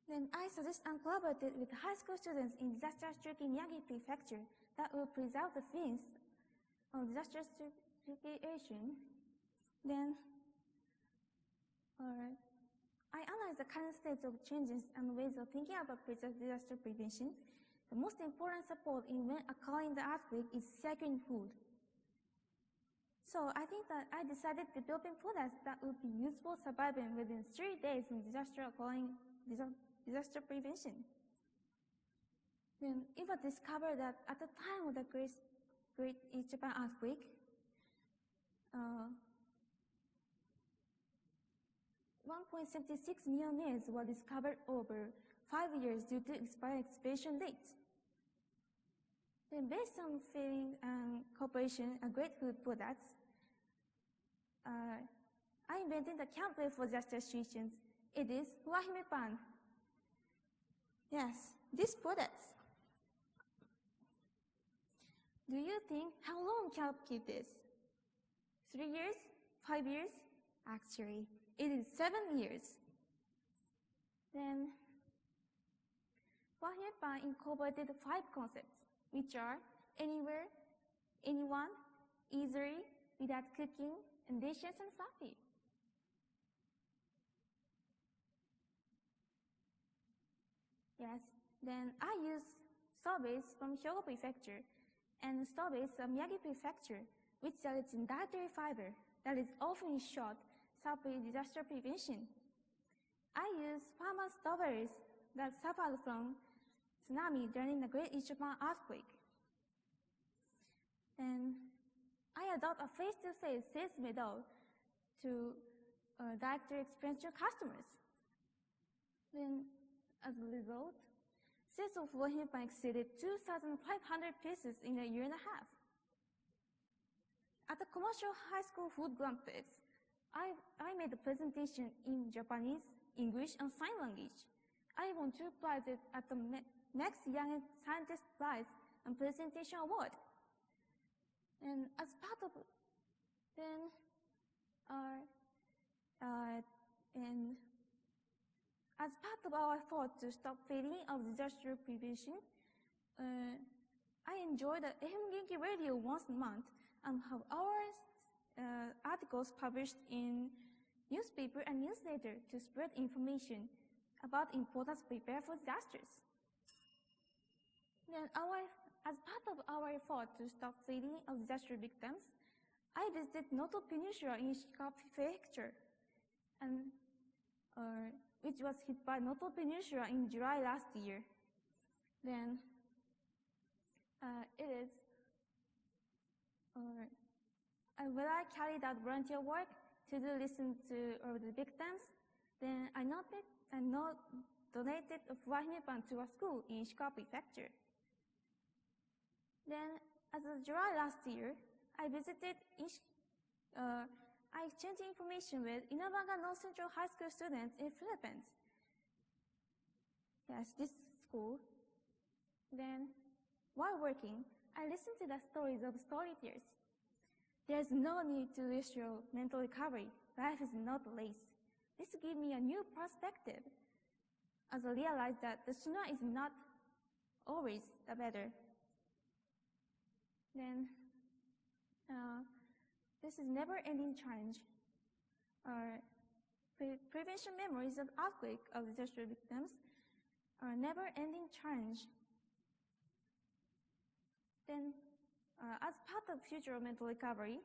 Then I suggest and collaborated with high school students in disaster-stricken Miyagi Prefecture that will preserve the themes of disaster situation. Then I analyze the current state of changes and ways of thinking about disaster prevention. The most important support in when occurring the earthquake is securing food. So I think that I decided developing products that would be useful surviving within 3 days from disaster prevention. Then it was discovered that at the time of the Great East Japan earthquake, 1.76 million meals were discovered over 5 years due to expired expiration dates. Then based on feeling and cooperation and great food products, I invented the campaign for disaster situations. It is Wahime Pan. Yes, these products. Do you think how long can I keep this? 3 years? 5 years? Actually, it is 7 years. Then, Wahime Pan incorporated 5 concepts, which are anywhere, anyone, easily, without cooking, ambitious, and fluffy. Yes, then I use surveys from Hyogo Prefecture and surveys from Miyagi Prefecture, which are in dietary fiber that is often short, support disaster prevention. I use farmer strawberries that suffered from tsunami during the Great East Japan earthquake. And I adopt a face-to-face sales method to directly experience your customers. Then, as a result, sales of Wahime Pan exceeded 2,500 pieces in a year and a half. At the commercial high school food Grand Prix, I made a presentation in Japanese, English, and sign language. I won 2 prizes at the Next Young Scientist Prize and Presentation Award. And as part of our effort to stop feeling of disaster prevention, I enjoy the FM Genki Radio once a month and have our articles published in newspaper and newsletter to spread information about the importance to prepare for disasters. Then as part of our effort to stop feeling of disaster victims, I visited Noto Peninsula in Ishikawa Prefecture, and which was hit by Noto Peninsula in July last year. Then when I carried out volunteer work to listen to the victims, then I donated a Wahime Pan to a school in Ishikawa Prefecture. Then, as of July last year, I exchanged information with Inabanga North Central High School students in Philippines. Yes, this school. Then, while working, I listen to the stories of storytellers. There's no need to rush your mental recovery. Life is not a race. This gives me a new perspective, as I realize that the sooner is not always the better. Then, this is never-ending challenge. Prevention memories of earthquake of disaster victims are a never-ending challenge. Then, as part of future mental recovery,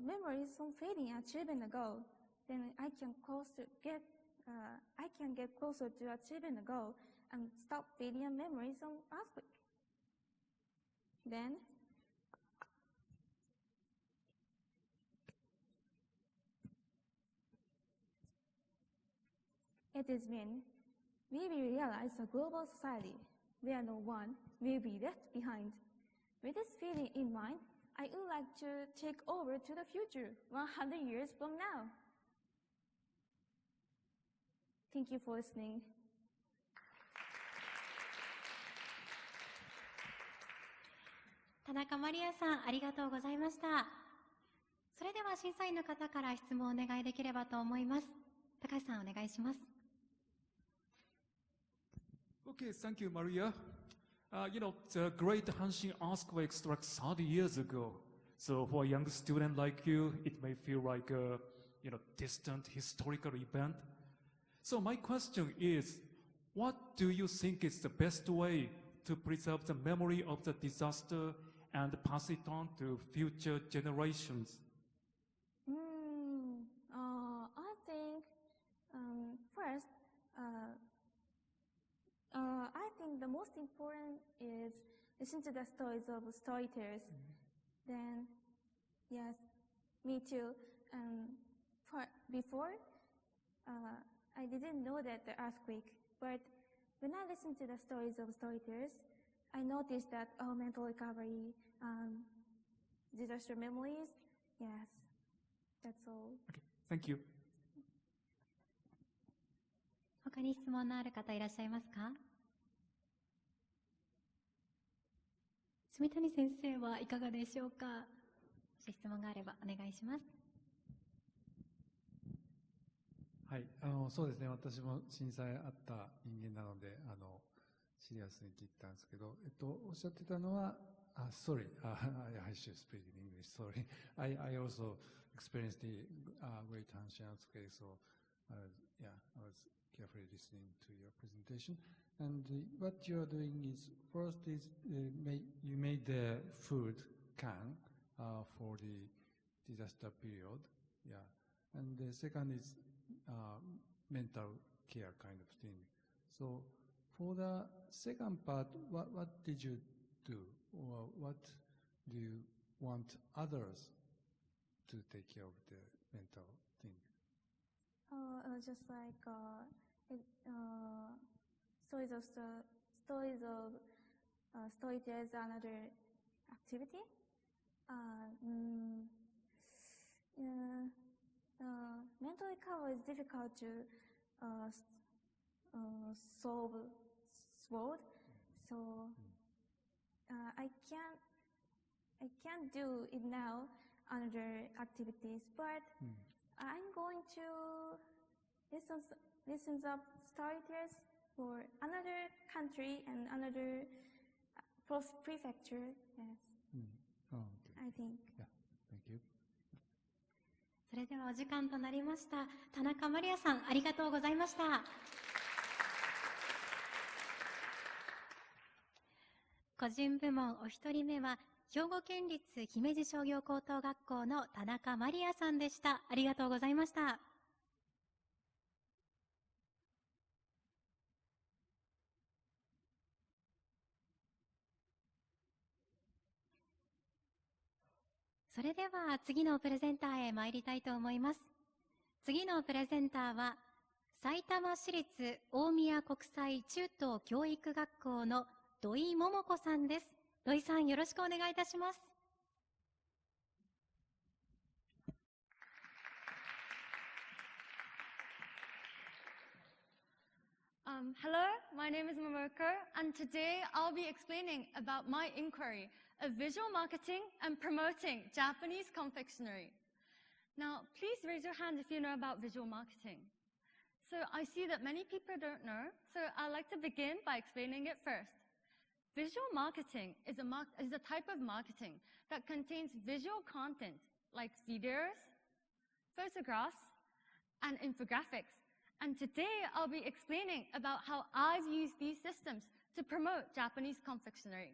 memories from failing and achieving a goal, then I can get closer to achieving the goal and stop failing memories from earthquake. Then, it is when we will realize a global society where no one will be left behind. With this feeling in mind, I would like to take over to the future 100 years from now. Thank you for listening. 田中まりやさん、ありがとうございました。それでは審査員の方から質問をお願いできればと思います。高橋さん、お願いします。Okay, thank you, Maria. The great Hanshin earthquake struck 30 years ago. So for a young student like you, it may feel like a distant historical event. So my question is, what do you think is the best way to preserve the memory of the disaster and pass it on to future generations? I think first, I think the most important is listen to the stories of storytellers. Then, yes, me too. Before, I didn't know that the earthquake, but when I listen to the stories of storytellers, I noticed that mental recovery, disaster memories. Yes, that's all. Okay, thank you. 他に質問のある方いらっしゃいますか？住谷先生はいかがでしょうか？もし質問があればお願いします。はい、そうですね、私も震災あった人間なので、シリアスに聞いたんですけど、おっしゃってたのは、sorry, I should speak in English, sorry. I also experienced the great Hanshin earthquake, so yeah, I was carefully listening to your presentation. And what you are doing is, first is you made the food can for the disaster period, yeah. And the second is mental care kind of thing. So for the second part, what did you do, or what do you want others to take care of the mental thing? Just like stories of storytellers, another activity. Mental recovery is difficult to solve, so I can't do it now under activities, but I'm going to listen up storytellers for another country and another prefecture. Yes, okay. I think. Yeah, thank you. それではお時間となりました。田中まりやさん、ありがとうございました。個人部門お一人目は、兵庫県立姫路商業高等学校の田中まりやさんでした。ありがとうございました。それでは次のプレゼンターへ参りたいと思います。次のプレゼンターは、埼玉市立大宮国際中等教育学校の土井桃子さんです。土井さん、よろしくお願いいたします。Hello, my name is Momoko, and today I'll be explaining about my inquiry of visual marketing and promoting Japanese confectionery. Now, please raise your hand if you know about visual marketing. So I see that many people don't know, so I'd like to begin by explaining it first. Visual marketing is a type of marketing that contains visual content like videos, photographs, and infographics. And today I'll be explaining about how I've used these systems to promote Japanese confectionery.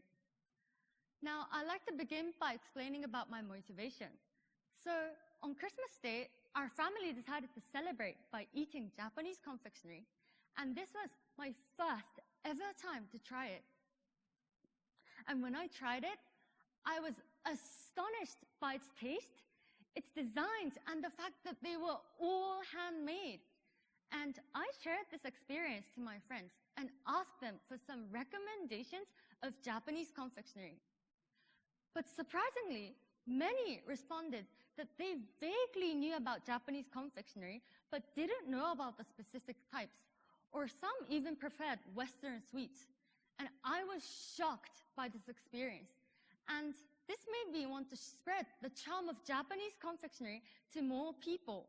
Now, I'd like to begin by explaining about my motivation. So, on Christmas Day, our family decided to celebrate by eating Japanese confectionery, and this was my first ever time to try it. And when I tried it, I was astonished by its taste, its designs, and the fact that they were all handmade. And I shared this experience to my friends and asked them for some recommendations of Japanese confectionery. But surprisingly, many responded that they vaguely knew about Japanese confectionery but didn't know about the specific types, or some even preferred Western sweets. And I was shocked by this experience. And this made me want to spread the charm of Japanese confectionery to more people.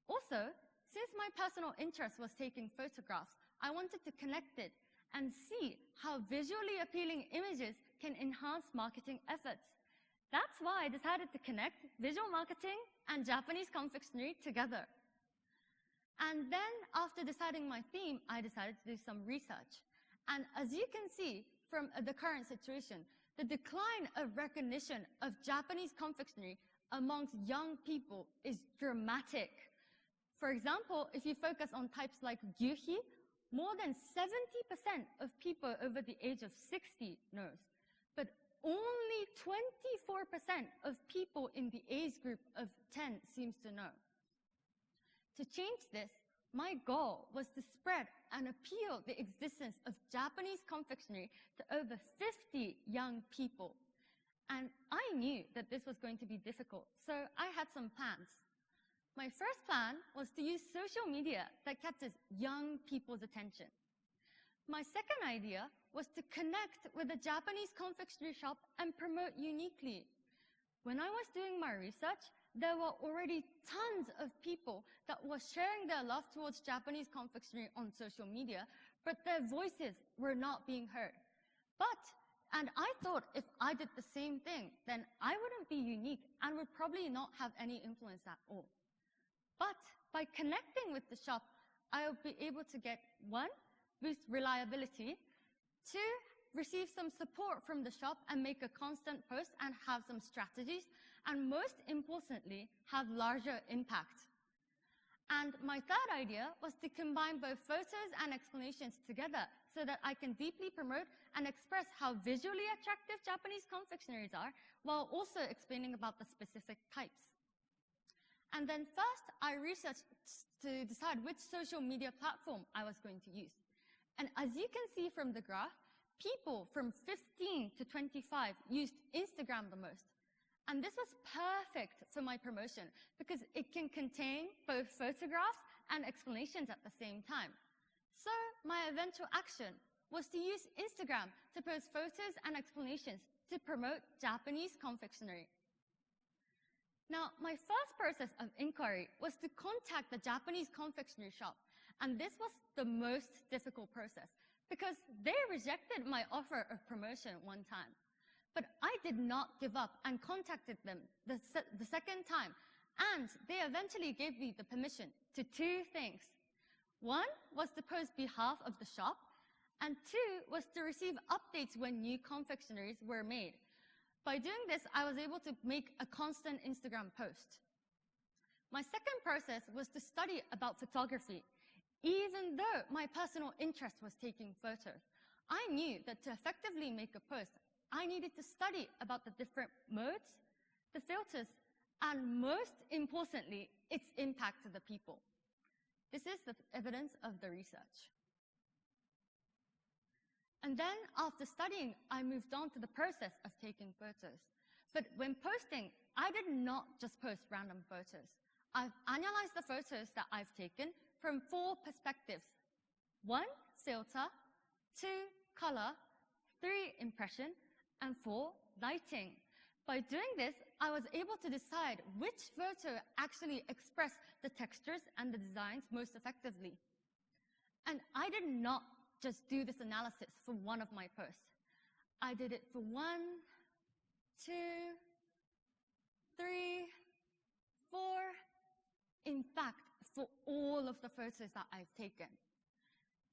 Also, since my personal interest was taking photographs, I wanted to connect it and see how visually appealing images can enhance marketing efforts. That's why I decided to connect visual marketing and Japanese confectionery together. And then, after deciding my theme, I decided to do some research. And as you can see from the current situation, the decline of recognition of Japanese confectionery amongst young people is dramatic. For example, if you focus on types like gyuhi, more than 70% of people over the age of 60 knows, but only 24% of people in the age group of 10 seems to know. To change this, my goal was to spread and appeal the existence of Japanese confectionery to over 50 young people. And I knew that this was going to be difficult, so I had some plans. My first plan was to use social media that catches young people's attention. My second idea was to connect with a Japanese confectionery shop and promote uniquely. When I was doing my research, there were already tons of people that were sharing their love towards Japanese confectionery on social media, but their voices were not being heard. And I thought if I did the same thing, then I wouldn't be unique and would probably not have any influence at all. But by connecting with the shop, I'll be able to get, 1, boost reliability, 2, receive some support from the shop and make a constant post and have some strategies, and most importantly, have larger impact. And my third idea was to combine both photos and explanations together so that I can deeply promote and express how visually attractive Japanese confectioneries are, while also explaining about the specific types. And then first, I researched to decide which social media platform I was going to use. And as you can see from the graph, people from 15 to 25 used Instagram the most. And this was perfect for my promotion because it can contain both photographs and explanations at the same time. So my eventual action was to use Instagram to post photos and explanations to promote Japanese confectionery. Now, my first process of inquiry was to contact the Japanese confectionery shop, and this was the most difficult process because they rejected my offer of promotion one time. But I did not give up and contacted them the second time, and they eventually gave me the permission to 2 things. 1 was to post behalf of the shop, and 2 was to receive updates when new confectioneries were made. By doing this, I was able to make a constant Instagram post. My second process was to study about photography. Even though my personal interest was taking photos, I knew that to effectively make a post, I needed to study about the different modes, the filters, and most importantly, its impact to the people. This is the evidence of the research. And then, after studying, I moved on to the process of taking photos. But when posting, I did not just post random photos. I've analyzed the photos that I've taken from 4 perspectives. 1, filter, 2, color, 3, impression, and 4, lighting. By doing this, I was able to decide which photo actually expressed the textures and the designs most effectively. And I did not just do this analysis for one of my posts. I did it for 1, 2, 3, 4, in fact, for all of the photos that I've taken.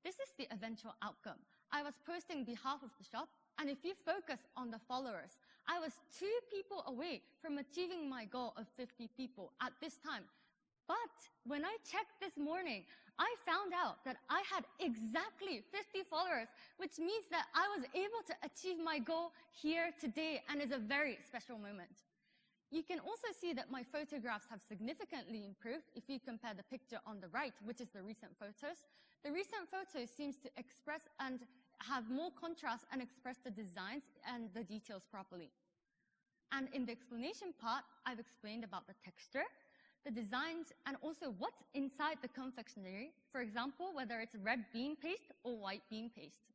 This is the eventual outcome. I was posting on behalf of the shop, and if you focus on the followers, I was 2 people away from achieving my goal of 50 people at this time. But when I checked this morning, I found out that I had exactly 50 followers, which means that I was able to achieve my goal here today, and is a very special moment. You can also see that my photographs have significantly improved if you compare the picture on the right, which is the recent photos. The recent photos seems to express and have more contrast and express the designs and the details properly. And in the explanation part, I've explained about the texture, the designs, and also what's inside the confectionery. For example, whether it's red bean paste or white bean paste.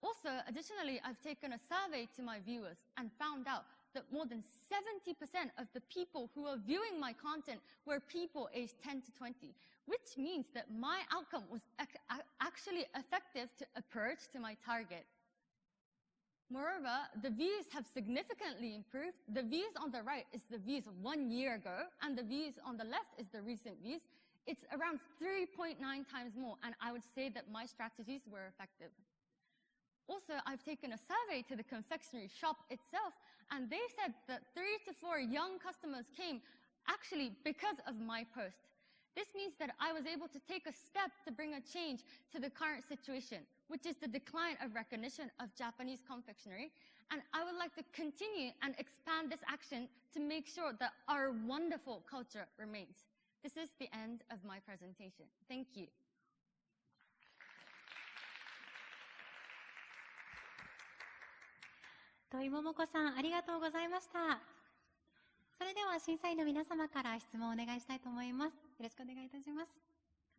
Also, additionally, I've taken a survey to my viewers and found out that more than 70% of the people who are viewing my content were people aged 10 to 20, which means that my outcome was actually effective to approach to my target. Moreover, the views have significantly improved. The views on the right is the views of 1 year ago, and the views on the left is the recent views. It's around 3.9 times more, and I would say that my strategies were effective. Also, I've taken a survey to the confectionery shop itself, and they said that 3 to 4 young customers came actually because of my post. This means that I was able to take a step to bring a change to the current situation, which is the decline of recognition of Japanese confectionery. And I would like to continue and expand this action to make sure that our wonderful culture remains. This is the end of my presentation. Thank you. 土井桃子さん、ありがとうございました。それでは審査員の皆様から質問をお願いしたいと思います。よろしくお願いいたします。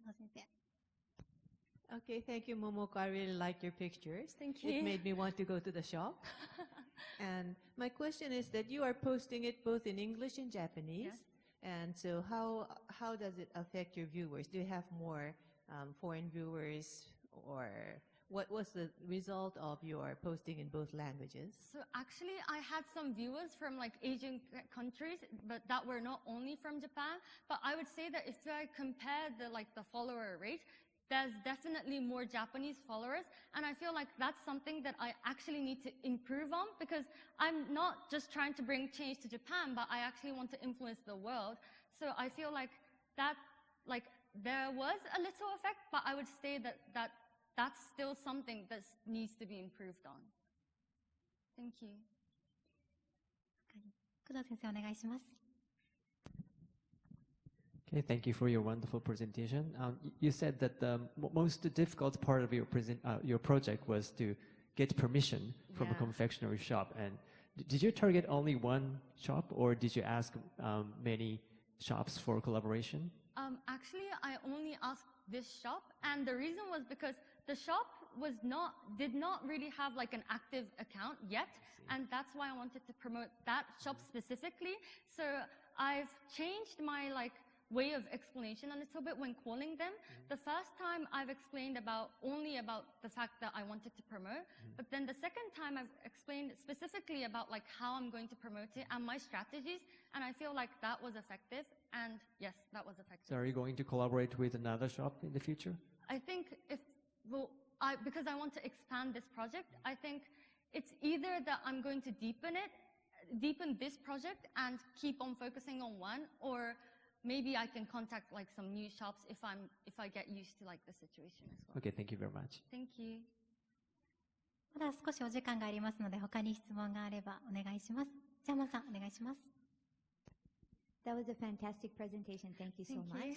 加藤先生。Okay, thank you, Momoko. I really like your pictures. Thank you. It made me want to go to the shop. And my question is that you are posting it both in English and Japanese. Yes. And so how does it affect your viewers? Do you have more foreign viewers, or what was the result of your posting in both languages? So actually, I had some viewers from like Asian countries, but that were not only from Japan. But I would say that if I compare the follower rate, there's definitely more Japanese followers, and I feel like that's something that I actually need to improve on, because I'm not just trying to bring change to Japan, but I actually want to influence the world. So I feel like that, there was a little effect, but I would say that that's still something that needs to be improved on. Thank you. 工藤先生、お願いします。Okay, thank you for your wonderful presentation. You said that the most difficult part of your project was to get permission from a confectionery shop. And did you target only one shop, or did you ask many shops for collaboration? Actually, I only asked this shop, and the reason was because the shop did not really have like an active account yet, and that's why I wanted to promote that shop specifically. So I've changed my way of explanation a little bit when calling them. The first time I've explained only about the fact that I wanted to promote, but then the second time I've explained specifically about how I'm going to promote it and my strategies, and I feel like that was effective, and yes, that was effective. So are you going to collaborate with another shop in the future? I think because I want to expand this project, I think it's either that I'm going to deepen this project and keep on focusing on one, or maybe I can contact some new shops if I get used to the situation as well. Okay, thank you very much. Thank you. まだ少しお時間がありますので、他に質問があればお願いします。ジャマさん、お願いします。That was a fantastic presentation. Thank you so much.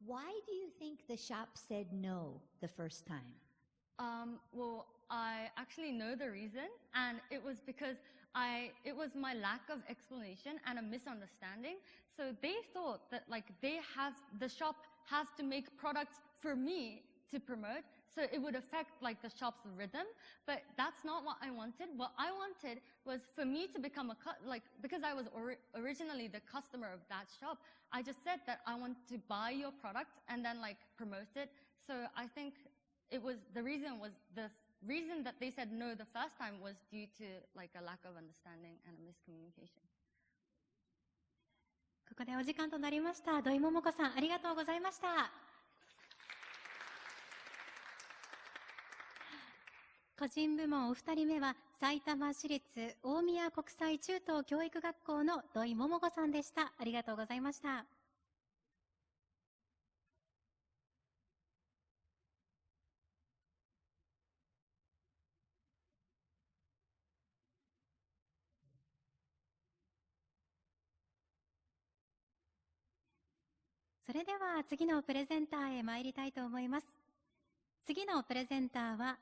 Why do you think the shop said no the first time? Well, I actually know the reason, and it was because it was my lack of explanation and a misunderstanding. So they thought that the shop has to make products for me to promote. so it would affect like the shop's rhythm, but that's not what I wanted. What I wanted was for me to become because I was originally the customer of that shop, I just said that I want to buy your product and then like promote it. So I think the reason that they said no the first time was due to like a lack of understanding and a miscommunication. ここでお時間となりました。土井桃子さん、ありがとうございました。個人部門お二人目は、埼玉市立大宮国際中等教育学校の土井桃子さんでした。ありがとうございました。それでは次のプレゼンターへ参りたいと思います。次のプレゼンターは、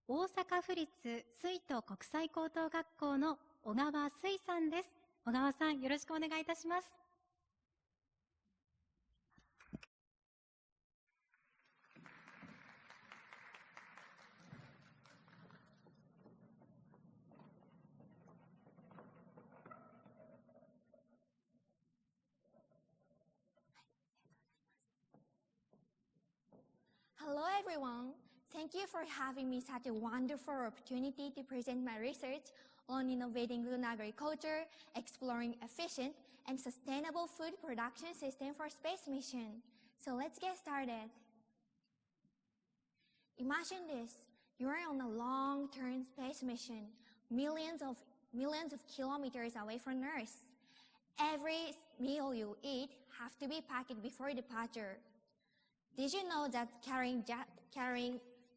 大阪府立水都国際高等学校の小川水さんです。小川さん、よろしくお願いいたします。Hello everyone. Thank you for having me such a wonderful opportunity to present my research on innovating lunar agriculture, exploring efficient and sustainable food production system for space mission. So let's get started. Imagine this. You are on a long-term space mission, millions of kilometers away from Earth. Every meal you eat has to be packed before departure. Did you know that carrying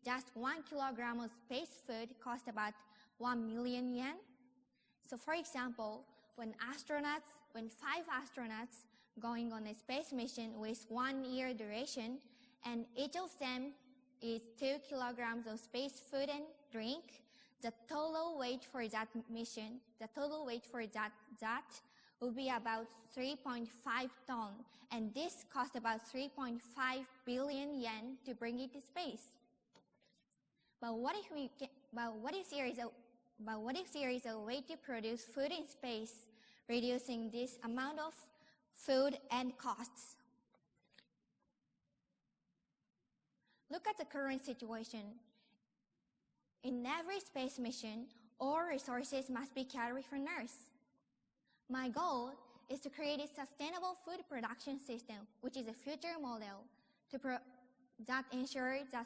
just 1 kilogram of space food costs about 1 million yen? So for example, when 5 astronauts going on a space mission with 1 year duration, and each of them is 2 kilograms of space food and drink, the total weight for that mission, will be about 3.5 tons, and this costs about 3.5 billion yen to bring it to space. But what if there is a way to produce food in space, reducing this amount of food and costs? Look at the current situation. In every space mission, all resources must be carried from Earth. My goal is to create a sustainable food production system, which is a future model that ensures the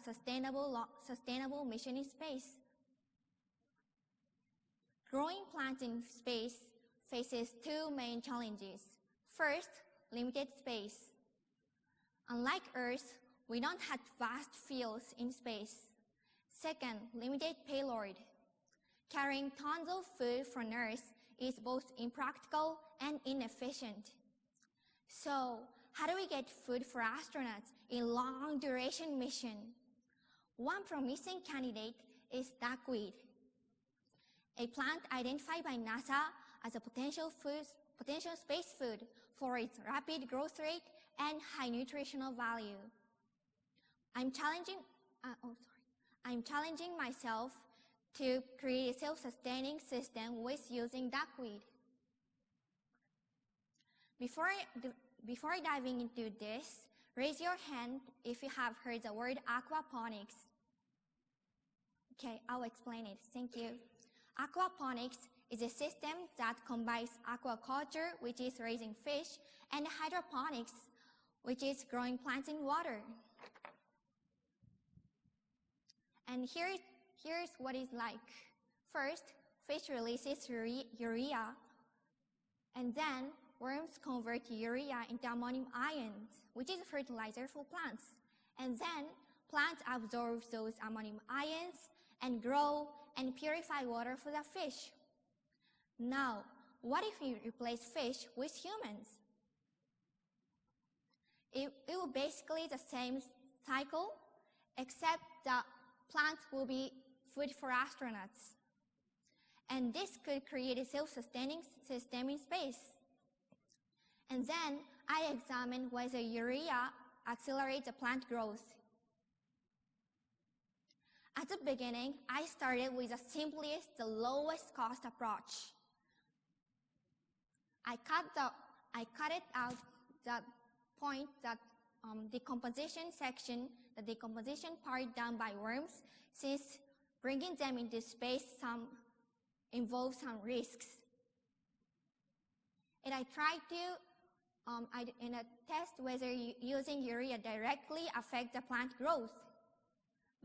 sustainable mission in space. Growing plants in space faces two main challenges. First, limited space. Unlike Earth, we don't have vast fields in space. Second, limited payload. Carrying tons of food from Earth is both impractical and inefficient. So, how do we get food for astronauts in long-duration mission? One promising candidate is duckweed, a plant identified by NASA as a potential space food for its rapid growth rate and high nutritional value. I'm challenging myself to create a self-sustaining system with using duckweed. Before diving into this, raise your hand if you have heard the word aquaponics. Okay, I'll explain it. Thank you. Aquaponics is a system that combines aquaculture, which is raising fish, and hydroponics, which is growing plants in water. And here's what it's like. First, fish releases urea, and then worms convert urea into ammonium ions, which is fertilizer for plants. And then plants absorb those ammonium ions and grow and purify water for the fish. Now, what if we replace fish with humans? It will basically the same cycle, except the plants will be food for astronauts. And this could create a self-sustaining system in space. And then I examined whether urea accelerates the plant growth. At the beginning, I started with the simplest, the lowest cost approach. I cut it out the point that the decomposition part done by worms, since bringing them into space involves some risks. And I tried to in a test whether using urea directly affect the plant growth.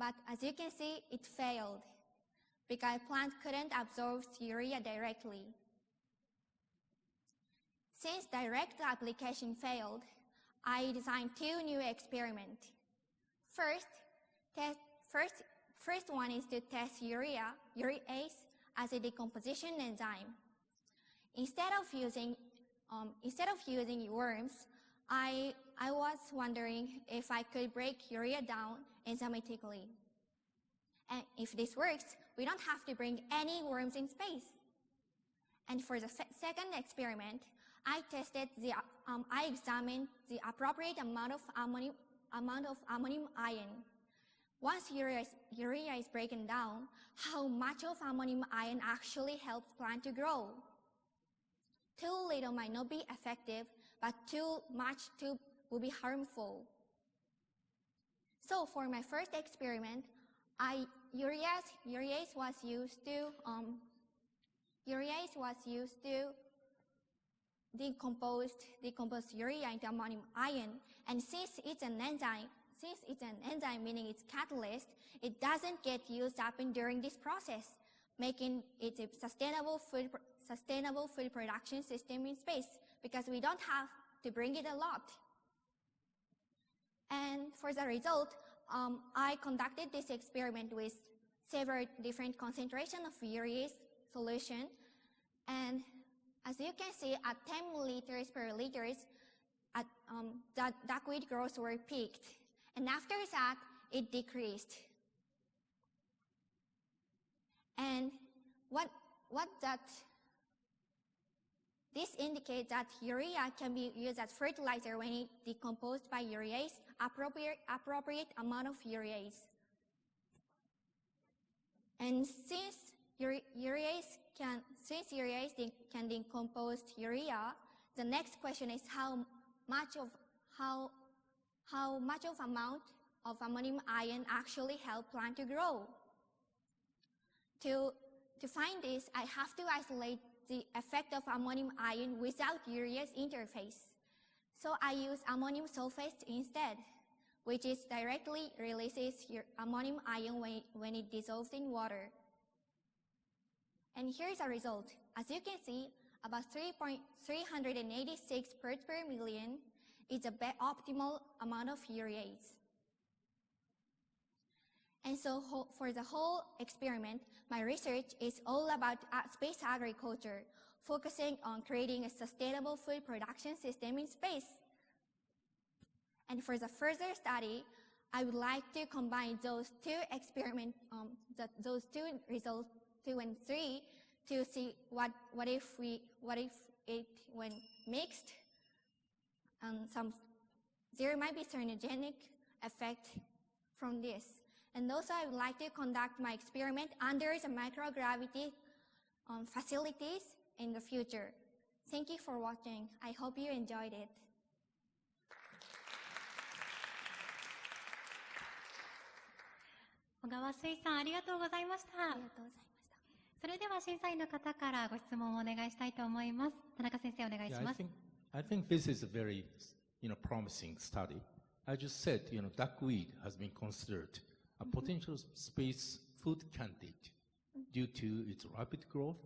But as you can see, it failed because plant couldn't absorb urea directly. Since direct application failed, I designed two new experiments. First one is to test urease as a decomposition enzyme. Instead of using worms, I was wondering if I could break urea down enzymatically. And if this works, we don't have to bring any worms in space. And for the second experiment, I examined the appropriate amount of ammonium ion. Once urea is broken down, how much of ammonium ion actually helps plant to grow. Too little might not be effective, but too much will be harmful. So for my first experiment, urease was used to decompose urea into ammonium ion, and since it's an enzyme, meaning it's catalyst, it doesn't get used up during this process, making it a sustainable food production system in space, because we don't have to bring it a lot. And for the result, I conducted this experiment with several different concentrations of urease solution, and as you can see, at 10 milliliters per liter, the duckweed growth were peaked, and after that, it decreased. And this indicates that urea can be used as fertilizer when it decomposed by urease, appropriate amount of urease. And since urease can decompose urea, the next question is how much amount of ammonium ion actually help plant to grow. To find this, I have to isolate the effect of ammonium ion without urease interface. So I use ammonium sulfate instead, which directly releases ammonium ion when it dissolves in water. And here's a result. As you can see, about 386 parts per million is the optimal amount of urease. And so for the whole experiment, my research is all about space agriculture, focusing on creating a sustainable food production system in space. And for the further study, I would like to combine those two those two results, 2 and 3, to see what if it when mixed, there might be synergenic effect from this. And also I would like to conduct my experiment under the microgravity facilities in the future. Thank you for watching. I hope you enjoyed it. 小川水さん、ありがとうございました。それでは審査員の方からご質問をお願いしたいと思います。田中先生、お願いします。I think this is a very, promising study. I just said, duckweed has been considered a potential space food candidate due to its rapid growth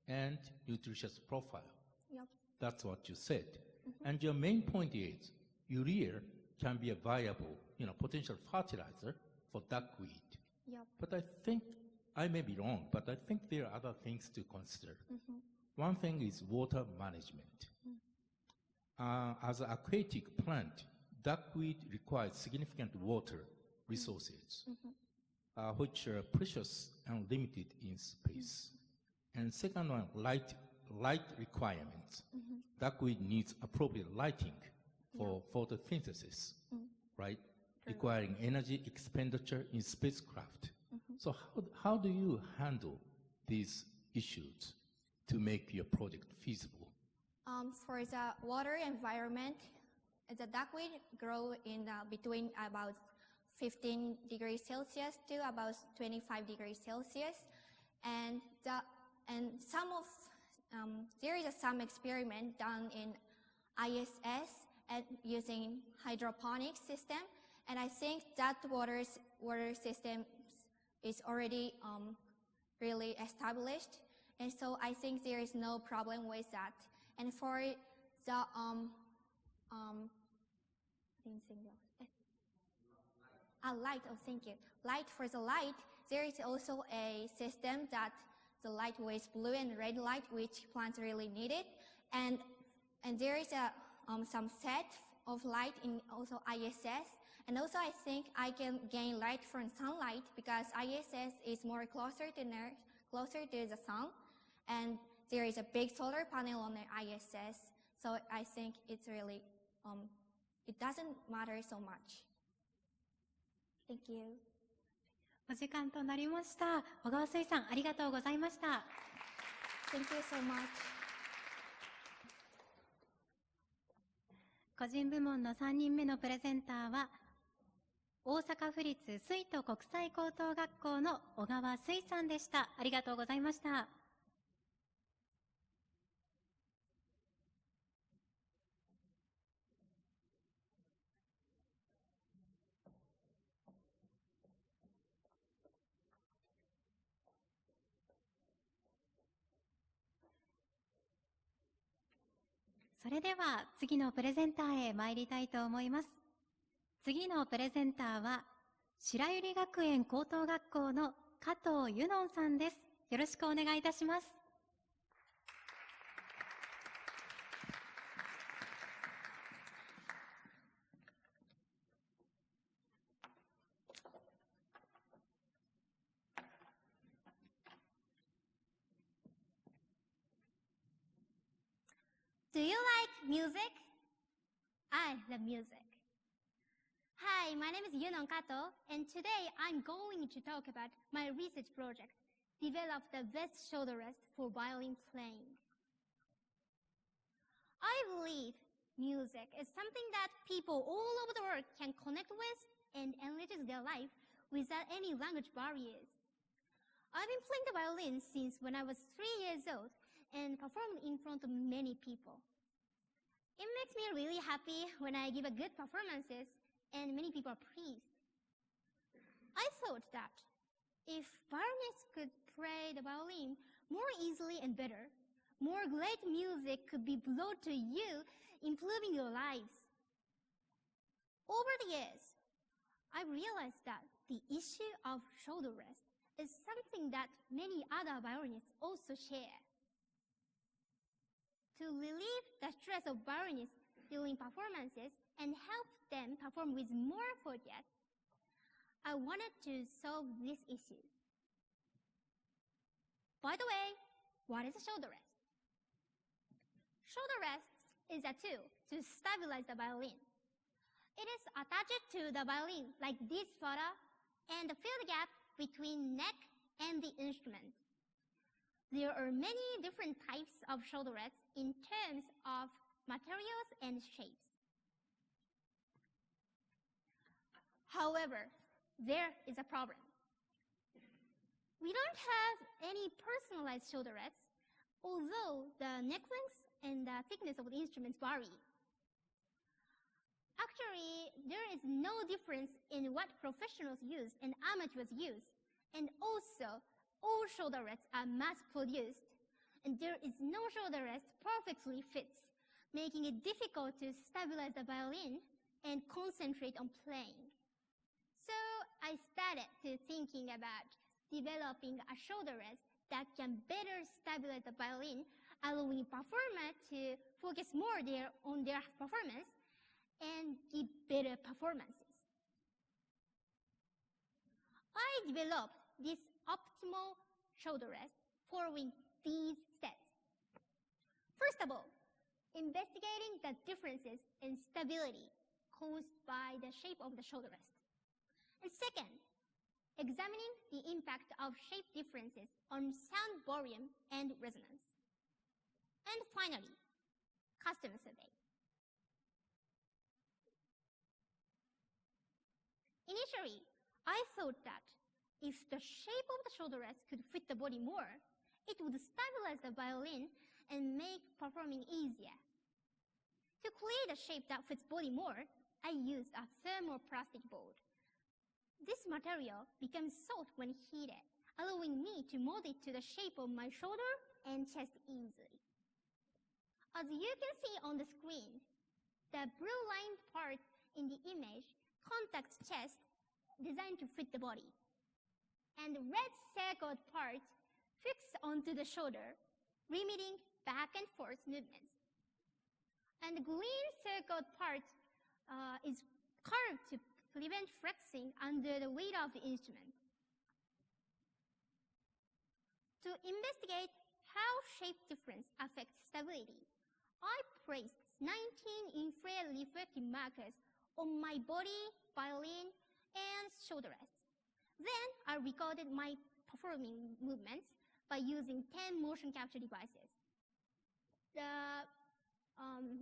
and nutritious profile. Yep. That's what you said. And your main point is urea can be a viable, potential fertilizer for duckweed. Yep. But I think, I may be wrong, but I think there are other things to consider. One thing is water management. As an aquatic plant, duckweed requires significant water resources, which are precious and limited in space. And second one, light requirements. Duckweed needs appropriate lighting for photosynthesis, right? Requiring energy expenditure in spacecraft. So how do you handle these issues to make your project feasible? For the water environment, the duckweed grow in between about 15 degrees Celsius to about 25 degrees Celsius, and there is some experiment done in ISS and using hydroponic system, and I think that water system is already really established, and so I think there is no problem with that. And for the light. Oh, thank you. Light, for the light, there is also a system that the light with blue and red light, which plants really need it, and there is some set of light in also ISS, and also I think I can gain light from sunlight because ISS is more closer to the sun, and there is a big solar panel on the ISS, so I think it's really it doesn't matter so much. Thank you. お時間となりました。小川水さん、ありがとうございました。Thank you so much. 個人部門の3人目のプレゼンターは、大阪府立水都国際高等学校の小川水さんでした。ありがとうございました。それでは次のプレゼンターへ参りたいと思います。次のプレゼンターは白百合学園高等学校の加藤由音さんです。よろしくお願いいたします。Do you like music? I love music. Hi, my name is Yunon Kato, and today I'm going to talk about my research project, Develop the Best Shoulder Rest for Violin Playing. I believe music is something that people all over the world can connect with and enriches their life without any language barriers. I've been playing the violin since when I was 3 years old, and performed in front of many people. It makes me really happy when I give a good performances and many people are pleased. I thought that if violinists could play the violin more easily and better, more great music could be brought to you, improving your lives. Over the years, I realized that the issue of shoulder rest is something that many other violinists also share. To relieve the stress of violinists during performances and help them perform with more focus, I wanted to solve this issue. By the way, what is a shoulder rest? Shoulder rest is a tool to stabilize the violin. It is attached to the violin like this photo and fill the gap between neck and the instrument. There are many different types of shoulder rests in terms of materials and shapes. However, there is a problem. We don't have any personalized shoulder rests, although the neck length and the thickness of the instruments vary. Actually, there is no difference in what professionals use and amateurs use, and also all shoulder rests are mass-produced, and there is no shoulder rest perfectly fits, making it difficult to stabilize the violin and concentrate on playing. So I started to thinking about developing a shoulder rest that can better stabilize the violin, allowing performer to focus more on their performance and give better performances. I developed this optimal shoulder rest following these steps. First of all, investigating the differences in stability caused by the shape of the shoulder rest. And second, examining the impact of shape differences on sound volume and resonance. And finally, customer survey. Initially, I thought that if the shape of the shoulder rest could fit the body more, it would stabilize the violin and make performing easier. To create a shape that fits body more, I used a thermoplastic board. This material becomes soft when heated, allowing me to mold it to the shape of my shoulder and chest easily. As you can see on the screen, the blue-lined part in the image contacts chest designed to fit the body, and the red circled part fixed onto the shoulder, limiting back and forth movements. And the green circled part is curved to prevent flexing under the weight of the instrument. To investigate how shape difference affects stability, I placed 19 infrared reflective markers on my body, violin, and shoulder rest. Then I recorded my performing movements by using 10 motion capture devices. The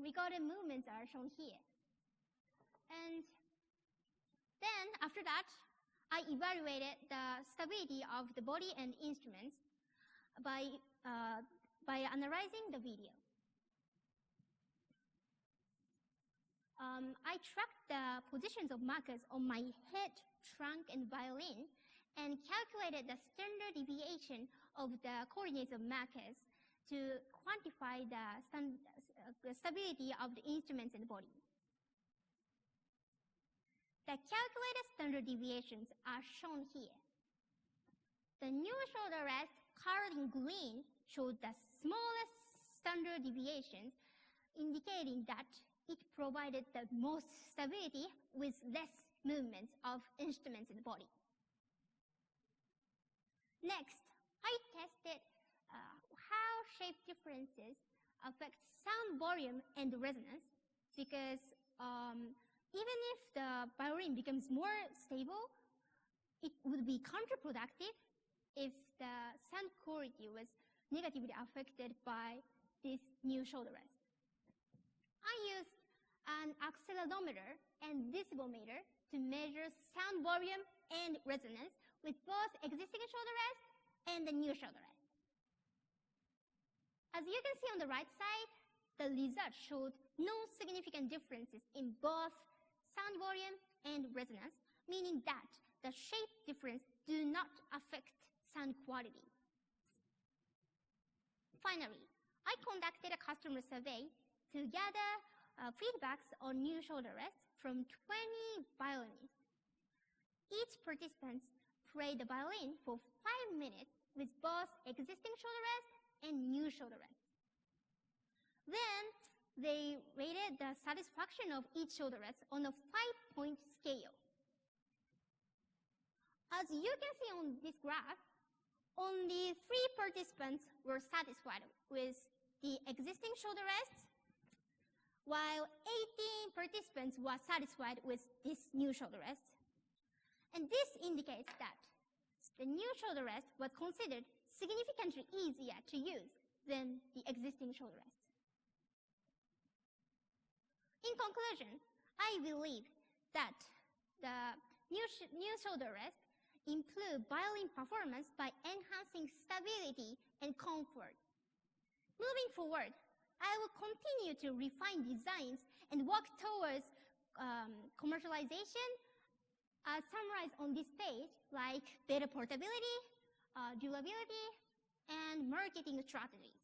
recorded movements are shown here. And then after that, I evaluated the stability of the body and instruments by analyzing the video. I tracked the positions of markers on my head, trunk, and violin, and calculated the standard deviation of the coordinates of markers to quantify the stability of the instruments and the body. The calculated standard deviations are shown here. The new shoulder rest, colored in green, showed the smallest standard deviations, indicating that it provided the most stability with less movements of instruments in the body. Next, I tested how shape differences affect sound volume and resonance, because even if the violin becomes more stable, it would be counterproductive if the sound quality was negatively affected by this new shoulder rest. I used an accelerometer and decibelmeter to measure sound volume and resonance with both existing shoulder rest and the new shoulder rest. As you can see on the right side, the result showed no significant differences in both sound volume and resonance, meaning that the shape difference do not affect sound quality. Finally, I conducted a customer survey to gather feedbacks on new shoulder rests from 20 violinists. Each participant played the violin for 5 minutes with both existing shoulder rest and new shoulder rest. Then they rated the satisfaction of each shoulder rest on a 5-point scale. As you can see on this graph, only 3 participants were satisfied with the existing shoulder rests, while 18 participants were satisfied with this new shoulder rest. And this indicates that the new shoulder rest was considered significantly easier to use than the existing shoulder rest. In conclusion, I believe that the new shoulder rest improve violin performance by enhancing stability and comfort. Moving forward, I will continue to refine designs and work towards commercialization, as summarized on this page, like better portability, durability, and marketing strategies.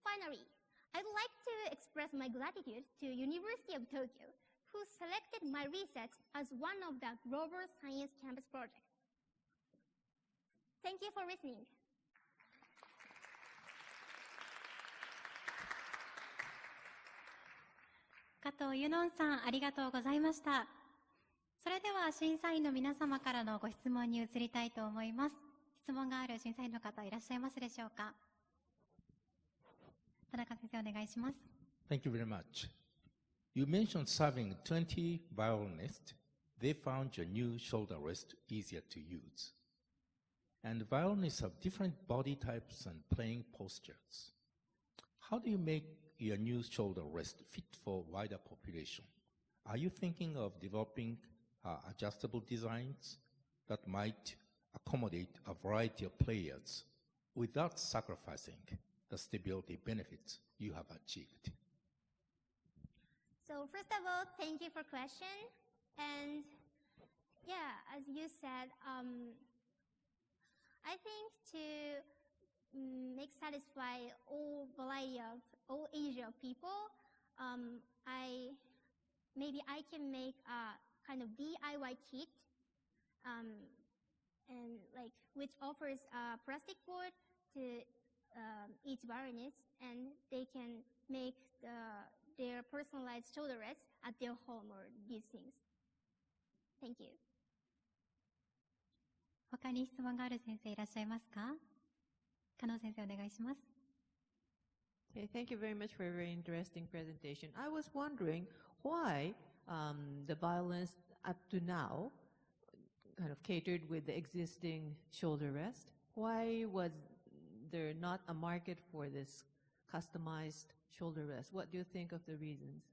Finally, I'd like to express my gratitude to University of Tokyo, who selected my research as one of the Global Science Campus projects. Thank you for listening. 加藤ゆのんさん、ありがとうございました。それでは審査員の皆様からのご質問に移りたいと思います。質問がある審査員の方いらっしゃいますでしょうか。田中先生、お願いします。Thank you very much. You mentioned serving 20 violinists they found your new shoulder rest easier to use. And violinists have different body types and playing postures. How do you make your new shoulder rest fit for wider population? Are you thinking of developing adjustable designs that might accommodate a variety of players without sacrificing the stability benefits you have achieved? So first of all, thank you for question. And yeah, as you said, I think to make satisfy all variety of all age of people, maybe I can make a kind of DIY kit, and like which offers a plastic board to each violinist, and they can make their personalized shoulder rest at their home or these things. Thank you. 他に質問がある先生いらっしゃいますか？加納先生お願いします。Okay, thank you very much for a very interesting presentation. I was wondering why the violins up to now kind of catered with the existing shoulder rest. Why was there not a market for this customized shoulder rest? What do you think of the reasons?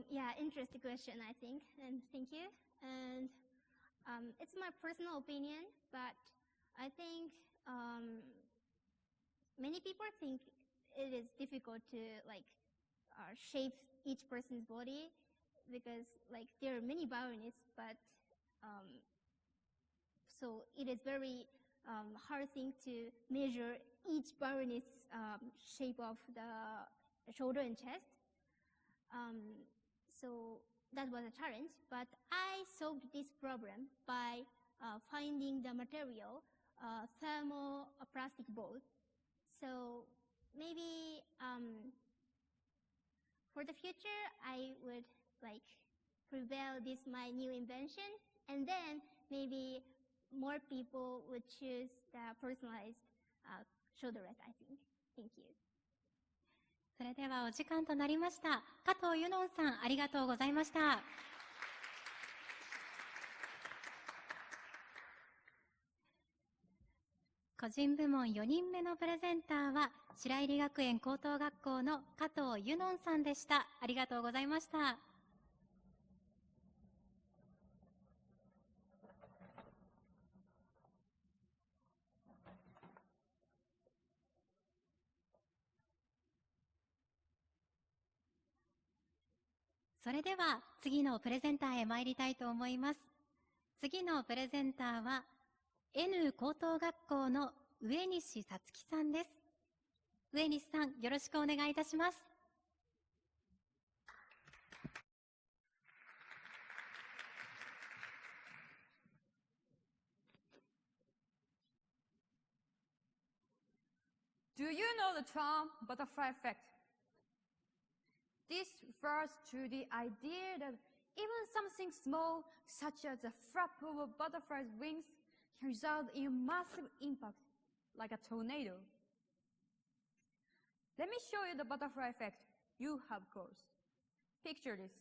Yeah, interesting question, I think, and thank you. And it's my personal opinion, but I think many people think it is difficult to shape each person's body because there are many violinists, but so it is very hard thing to measure each violinist's shape of the shoulder and chest. So that was a challenge, but I solved this problem by finding the material, thermoplastic board. So maybe for the future, I would prevail this my new invention, and then maybe more people would choose the personalized shoulder rest, I think. Thank you. それではお時間となりました。加藤ゆのんさん、ありがとうございました。個人部門4人目のプレゼンターは白入学園高等学校の加藤ゆのんさんでした。ありがとうございました。それでは次のプレゼンターへ参りたいと思います。次のプレゼンターは N 高等学校の上西さつきさんです。上西さん、よろしくお願いいたします。Do you know the term butterfly effect? This refers to the idea that even something small, such as the flap of a butterfly's wings, can result in a massive impact, like a tornado. Let me show you the butterfly effect you have caused. Picture this.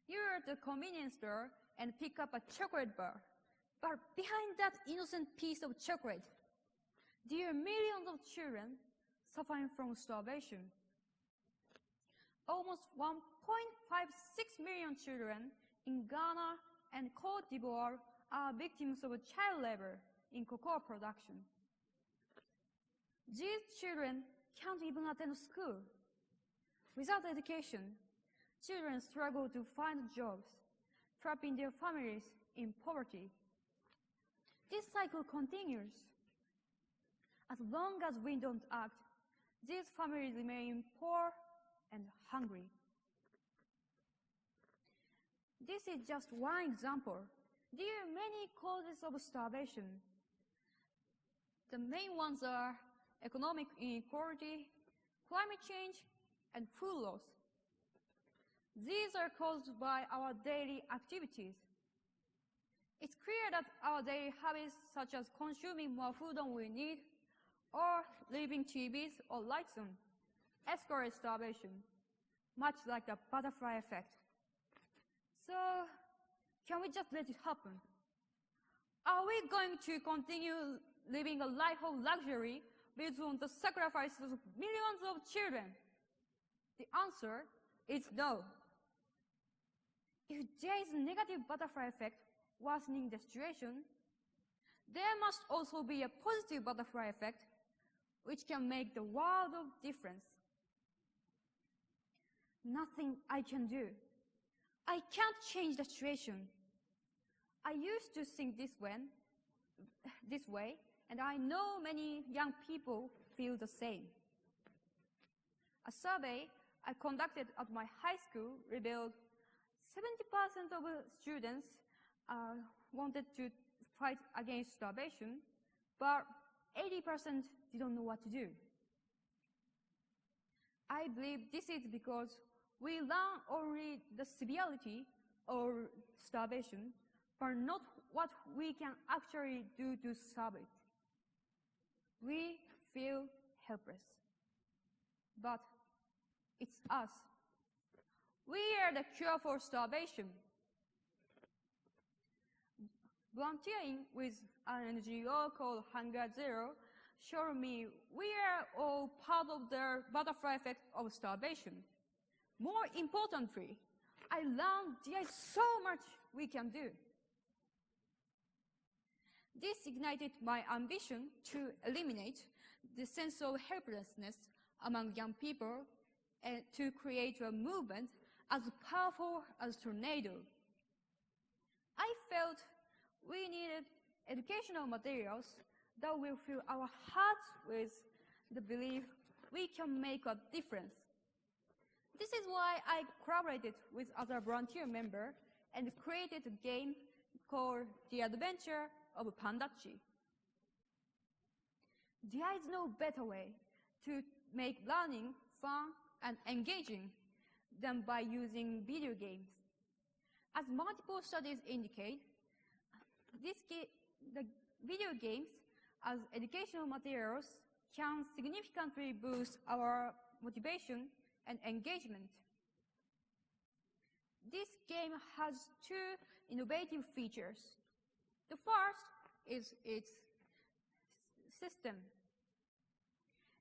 You're at the convenience store and pick up a chocolate bar, but behind that innocent piece of chocolate, there are millions of children suffering from starvation. Almost 1.56 million children in Ghana and Cote d'Ivoire are victims of child labor in cocoa production. These children can't even attend school. Without education, children struggle to find jobs, trapping their families in poverty. This cycle continues. As long as we don't act, these families remain poor and hungry. This is just one example. There are many causes of starvation. The main ones are economic inequality, climate change, and food loss. These are caused by our daily activities. It's clear that our daily habits, such as consuming more food than we need, or leaving TVs or lights on, escalate starvation, much like the butterfly effect. So can we just let it happen? Are we going to continue living a life of luxury based on the sacrifices of millions of children? The answer is no. If there is a negative butterfly effect worsening the situation, there must also be a positive butterfly effect which can make the world of difference. Nothing I can do. I can't change the situation. I used to think this way, and I know many young people feel the same. A survey I conducted at my high school revealed 70% of students wanted to fight against starvation, but 80% didn't know what to do. I believe this is because we learn only the severity of starvation, but not what we can actually do to solve it. We feel helpless. But it's us. We are the cure for starvation. Volunteering with an NGO called Hunger Zero showed me we are all part of the butterfly effect of starvation. More importantly, I learned there is so much we can do. This ignited my ambition to eliminate the sense of helplessness among young people and to create a movement as powerful as tornado. I felt we needed educational materials that will fill our hearts with the belief we can make a difference. This is why I collaborated with other volunteer members and created a game called The Adventure of Pandachi. There is no better way to make learning fun and engaging than by using video games. As multiple studies indicate, the video games as educational materials can significantly boost our motivation and engagement. This game has two innovative features. The first is its system.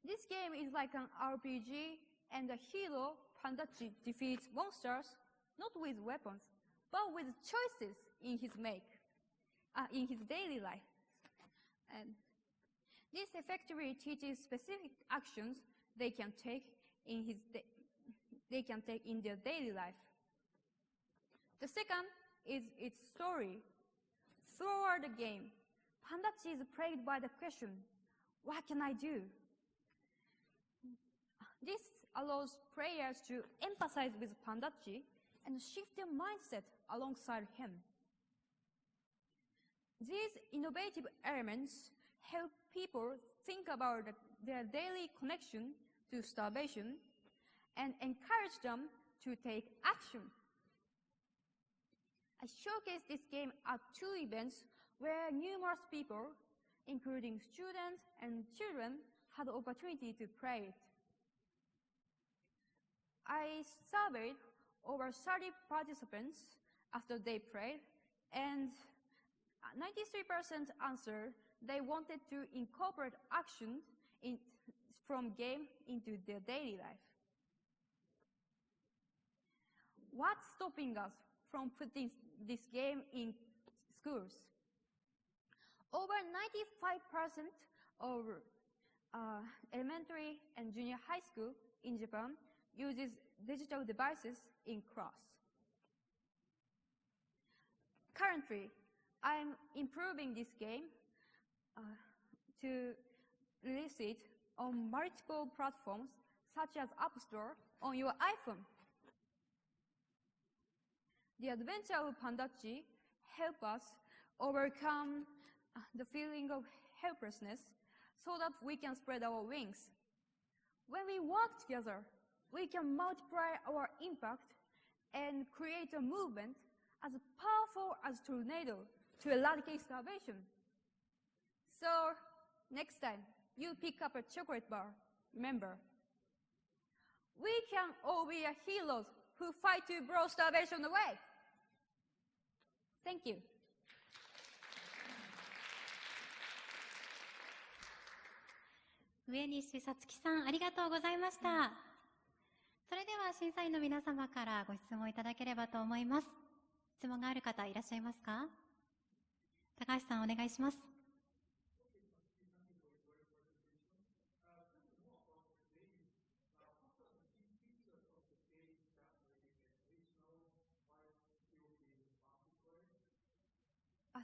This game is like an RPG, and the hero, Pandachi, defeats monsters not with weapons, but with choices in his daily life. And this effectively teaches specific actions they can take in their daily life. The second is its story. Throughout the game, Pandachi is plagued by the question, what can I do? This allows players to empathize with Pandachi and shift their mindset alongside him. These innovative elements help people think about their daily connection to starvation and encourage them to take action. I showcased this game at two events where numerous people, including students and children, had the opportunity to play it. I surveyed over 30 participants after they played, and 93% answered they wanted to incorporate action from game into their daily life. What's stopping us from putting this game in schools? Over 95% of elementary and junior high school in Japan uses digital devices in class. Currently, I'm improving this game to release it on multiple platforms such as App Store on your iPhone. The Adventure of Pandachi helps us overcome the feeling of helplessness so that we can spread our wings. When we work together, we can multiply our impact and create a movement as powerful as tornado to eradicate starvation. So, next time you pick up a chocolate bar, remember, we can all be heroes who fight to blow starvation away. Thank you. 上西さつきさん、ありがとうございました。それでは審査員の皆様からご質問いただければと思います。質問がある方いらっしゃいますか？高橋さん、お願いします。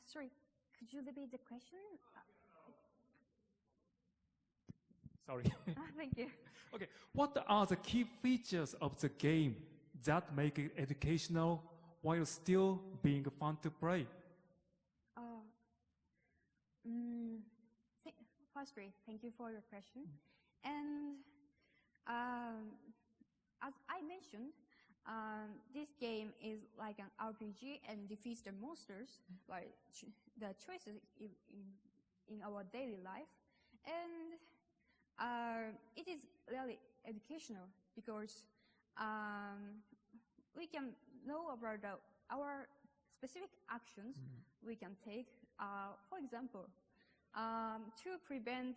Sorry, could you repeat the question? Sorry. Thank you. Okay, what are the key features of the game that make it educational while still being fun to play? Firstly, thank you for your question. And as I mentioned, this game is like an RPG and defeats the monsters by the choices in our daily life. And it is really educational because we can know about our specific actions we can take. For example, to prevent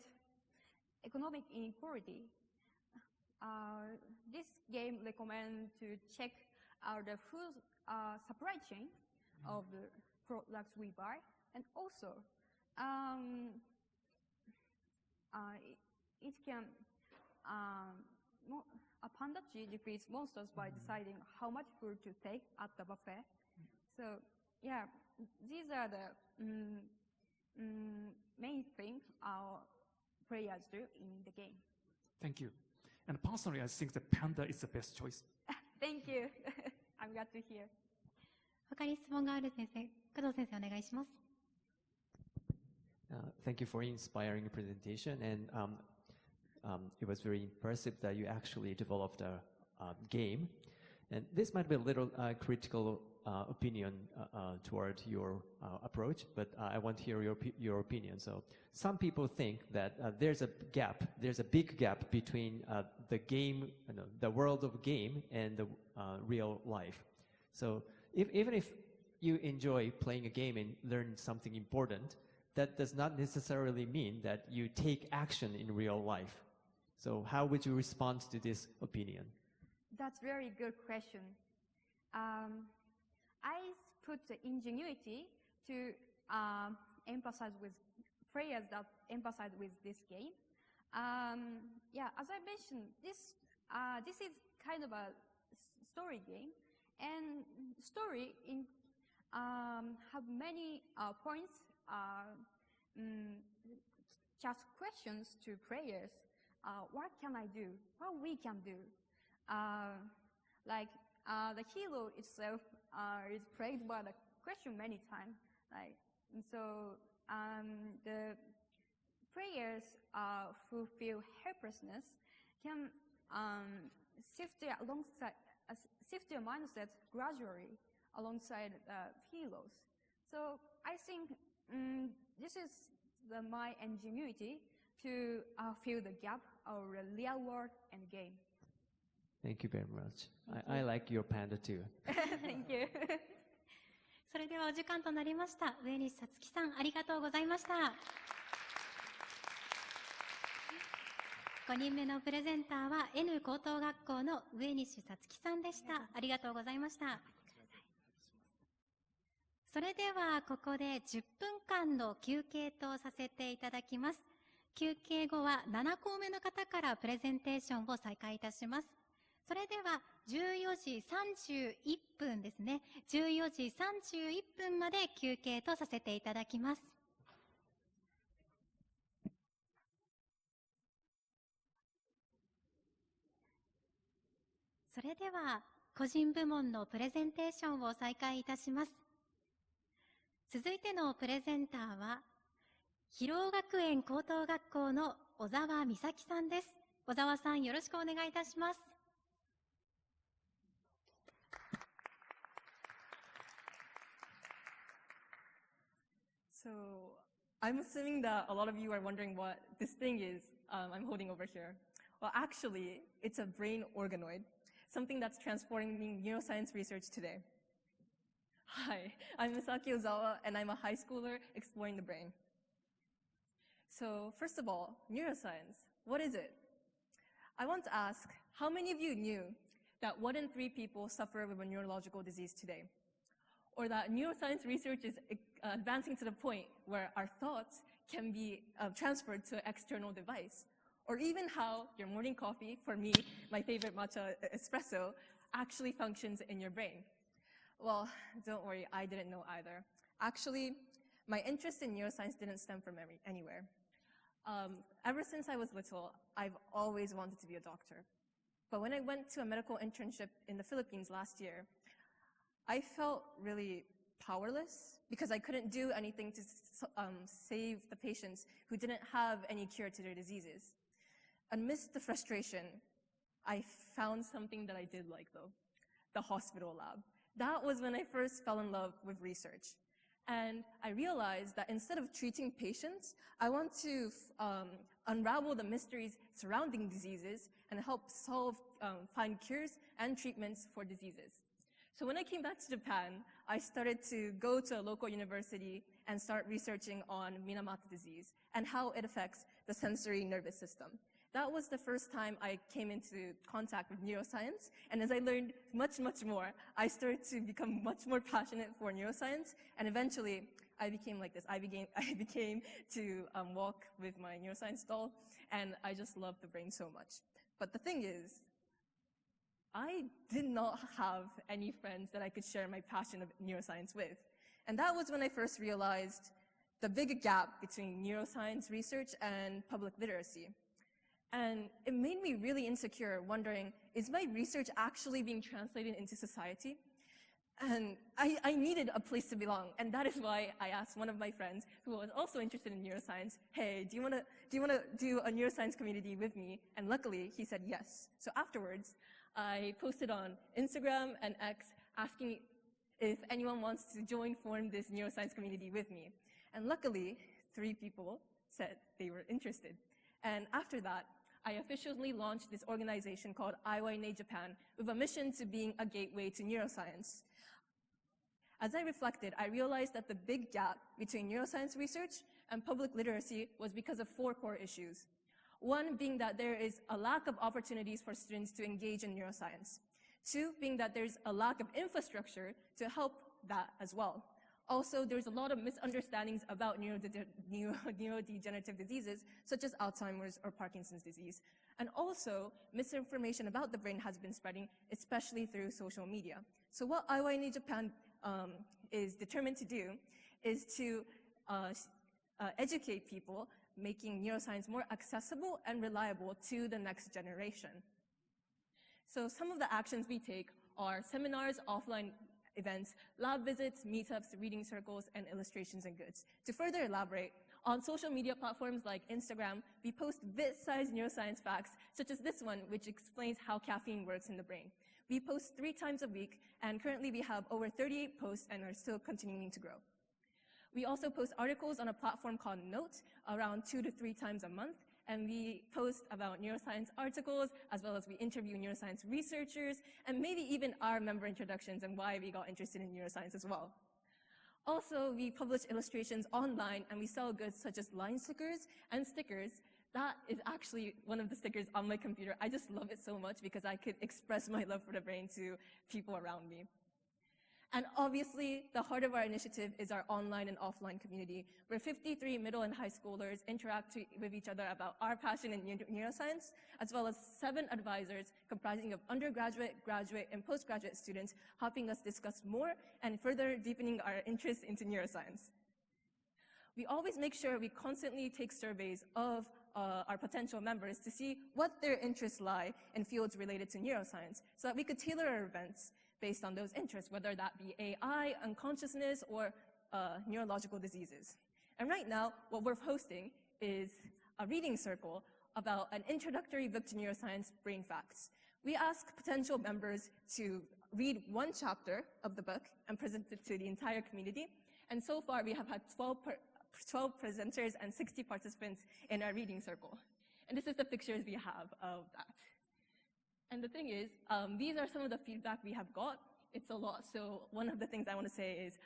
economic inequality, this game recommends to check the food supply chain of the products we buy, and also it can defeats monsters by deciding how much food to take at the buffet. So yeah, these are the main things our players do in the game. Thank you. And personally, I think the panda is the best choice. Thank you. I'm glad to hear. 他に質問がある先生、工藤先生お願いします。Thank you for inspiring presentation, and it was very impressive that you actually developed a game. And this might be a little critical opinion toward your approach, but I want to hear your opinion. So some people think that there's a big gap between the game, the world of game and the real life. So even if you enjoy playing a game and learn something important, that does not necessarily mean that you take action in real life. So how would you respond to this opinion? That's a very good question. I put the ingenuity to emphasize with players that emphasize with this game. Yeah, as I mentioned, this is kind of a story game, and story have many points. Just questions to players. What can I do? What we can do? Like the hero itself is plagued by the question many times. And so the players who feel helplessness can shift their mindset gradually alongside the heroes. So I think this is my ingenuity to fill the gap of the real world and game. Thank you very much. I like your panda too. Thank you. それではお時間となりました。上西さつきさん、ありがとうございました。5人目のプレゼンターは N 高等学校の上西さつきさんでした。ありがとうございました。それではここで10分間の休憩とさせていただきます。休憩後は7校目の方からプレゼンテーションを再開いたします。それでは14時31分ですね。14時31分まで休憩とさせていただきます。それでは個人部門のプレゼンテーションを再開いたします。続いてのプレゼンターは広尾学園高等学校の小沢美咲さんです。小沢さん、よろしくお願いいたします。So I'm assuming that a lot of you are wondering what this thing is I'm holding over here. Well, actually, it's a brain organoid, something that's transforming neuroscience research today. Hi, I'm Misaki Ozawa, and I'm a high schooler exploring the brain. So first of all, neuroscience, what is it? I want to ask, how many of you knew that 1 in 3 people suffer with a neurological disease today? Or that neuroscience research is advancing to the point where our thoughts can be transferred to an external device? Or even how your morning coffee, for me, my favorite matcha espresso, actually functions in your brain? Well, don't worry, I didn't know either. Actually, my interest in neuroscience didn't stem from anywhere. Ever since I was little, I've always wanted to be a doctor. But when I went to a medical internship in the Philippines last year, I felt really powerless because I couldn't do anything to save the patients who didn't have any cure to their diseases. Amidst the frustration, I found something that I did like, though, the hospital lab. That was when I first fell in love with research. And I realized that instead of treating patients, I want to unravel the mysteries surrounding diseases and help find cures and treatments for diseases. So when I came back to Japan, I started to go to a local university and start researching on Minamata disease and how it affects the sensory nervous system. That was the first time I came into contact with neuroscience, and as I learned much, much more, I started to become much more passionate for neuroscience, and eventually I became like this. I became to walk with my neuroscience doll, and I just love the brain so much. But the thing is, I did not have any friends that I could share my passion of neuroscience with. And that was when I first realized the big gap between neuroscience research and public literacy. And it made me really insecure, wondering, is my research actually being translated into society? And I needed a place to belong, and that is why I asked one of my friends, who was also interested in neuroscience, hey, do you want to do a neuroscience community with me? And luckily, he said yes. So afterwards, I posted on Instagram and X asking if anyone wants to form this neuroscience community with me. And luckily, 3 people said they were interested. And after that, I officially launched this organization called IYNA Japan with a mission to being a gateway to neuroscience. As I reflected, I realized that the big gap between neuroscience research and public literacy was because of 4 core issues. One being that there is a lack of opportunities for students to engage in neuroscience. 2 being that there's a lack of infrastructure to help that as well. Also, there's a lot of misunderstandings about neurodegenerative diseases, such as Alzheimer's or Parkinson's disease. And also, misinformation about the brain has been spreading, especially through social media. So what IYNA Japan is determined to do is to educate people, making neuroscience more accessible and reliable to the next generation. So some of the actions we take are seminars, offline events, lab visits, meetups, reading circles, and illustrations and goods. To further elaborate, on social media platforms like Instagram, we post bit-sized neuroscience facts, such as this one, which explains how caffeine works in the brain. We post 3 times a week, and currently we have over 38 posts and are still continuing to grow. We also post articles on a platform called Note around 2 to 3 times a month, and we post about neuroscience articles, as well as we interview neuroscience researchers, and maybe even our member introductions and why we got interested in neuroscience as well. Also, we publish illustrations online, and we sell goods such as line stickers and stickers. That is actually one of the stickers on my computer. I just love it so much because I could express my love for the brain to people around me. And obviously, the heart of our initiative is our online and offline community, where 53 middle and high schoolers interact with each other about our passion in neuroscience, as well as 7 advisors comprising of undergraduate, graduate, and postgraduate students, helping us discuss more and further deepening our interest into neuroscience. We always make sure we constantly take surveys of our potential members to see what their interests lie in fields related to neuroscience, so that we could tailor our events based on those interests, whether that be AI, unconsciousness, or neurological diseases. And right now, what we're hosting is a reading circle about an introductory book to neuroscience, Brain Facts. We ask potential members to read 1 chapter of the book and present it to the entire community. And so far, we have had 12 presenters and 60 participants in our reading circle. And this is the pictures we have of that. And the thing is, these are some of the feedback we have got. It's a lot. So one of the things I want to say is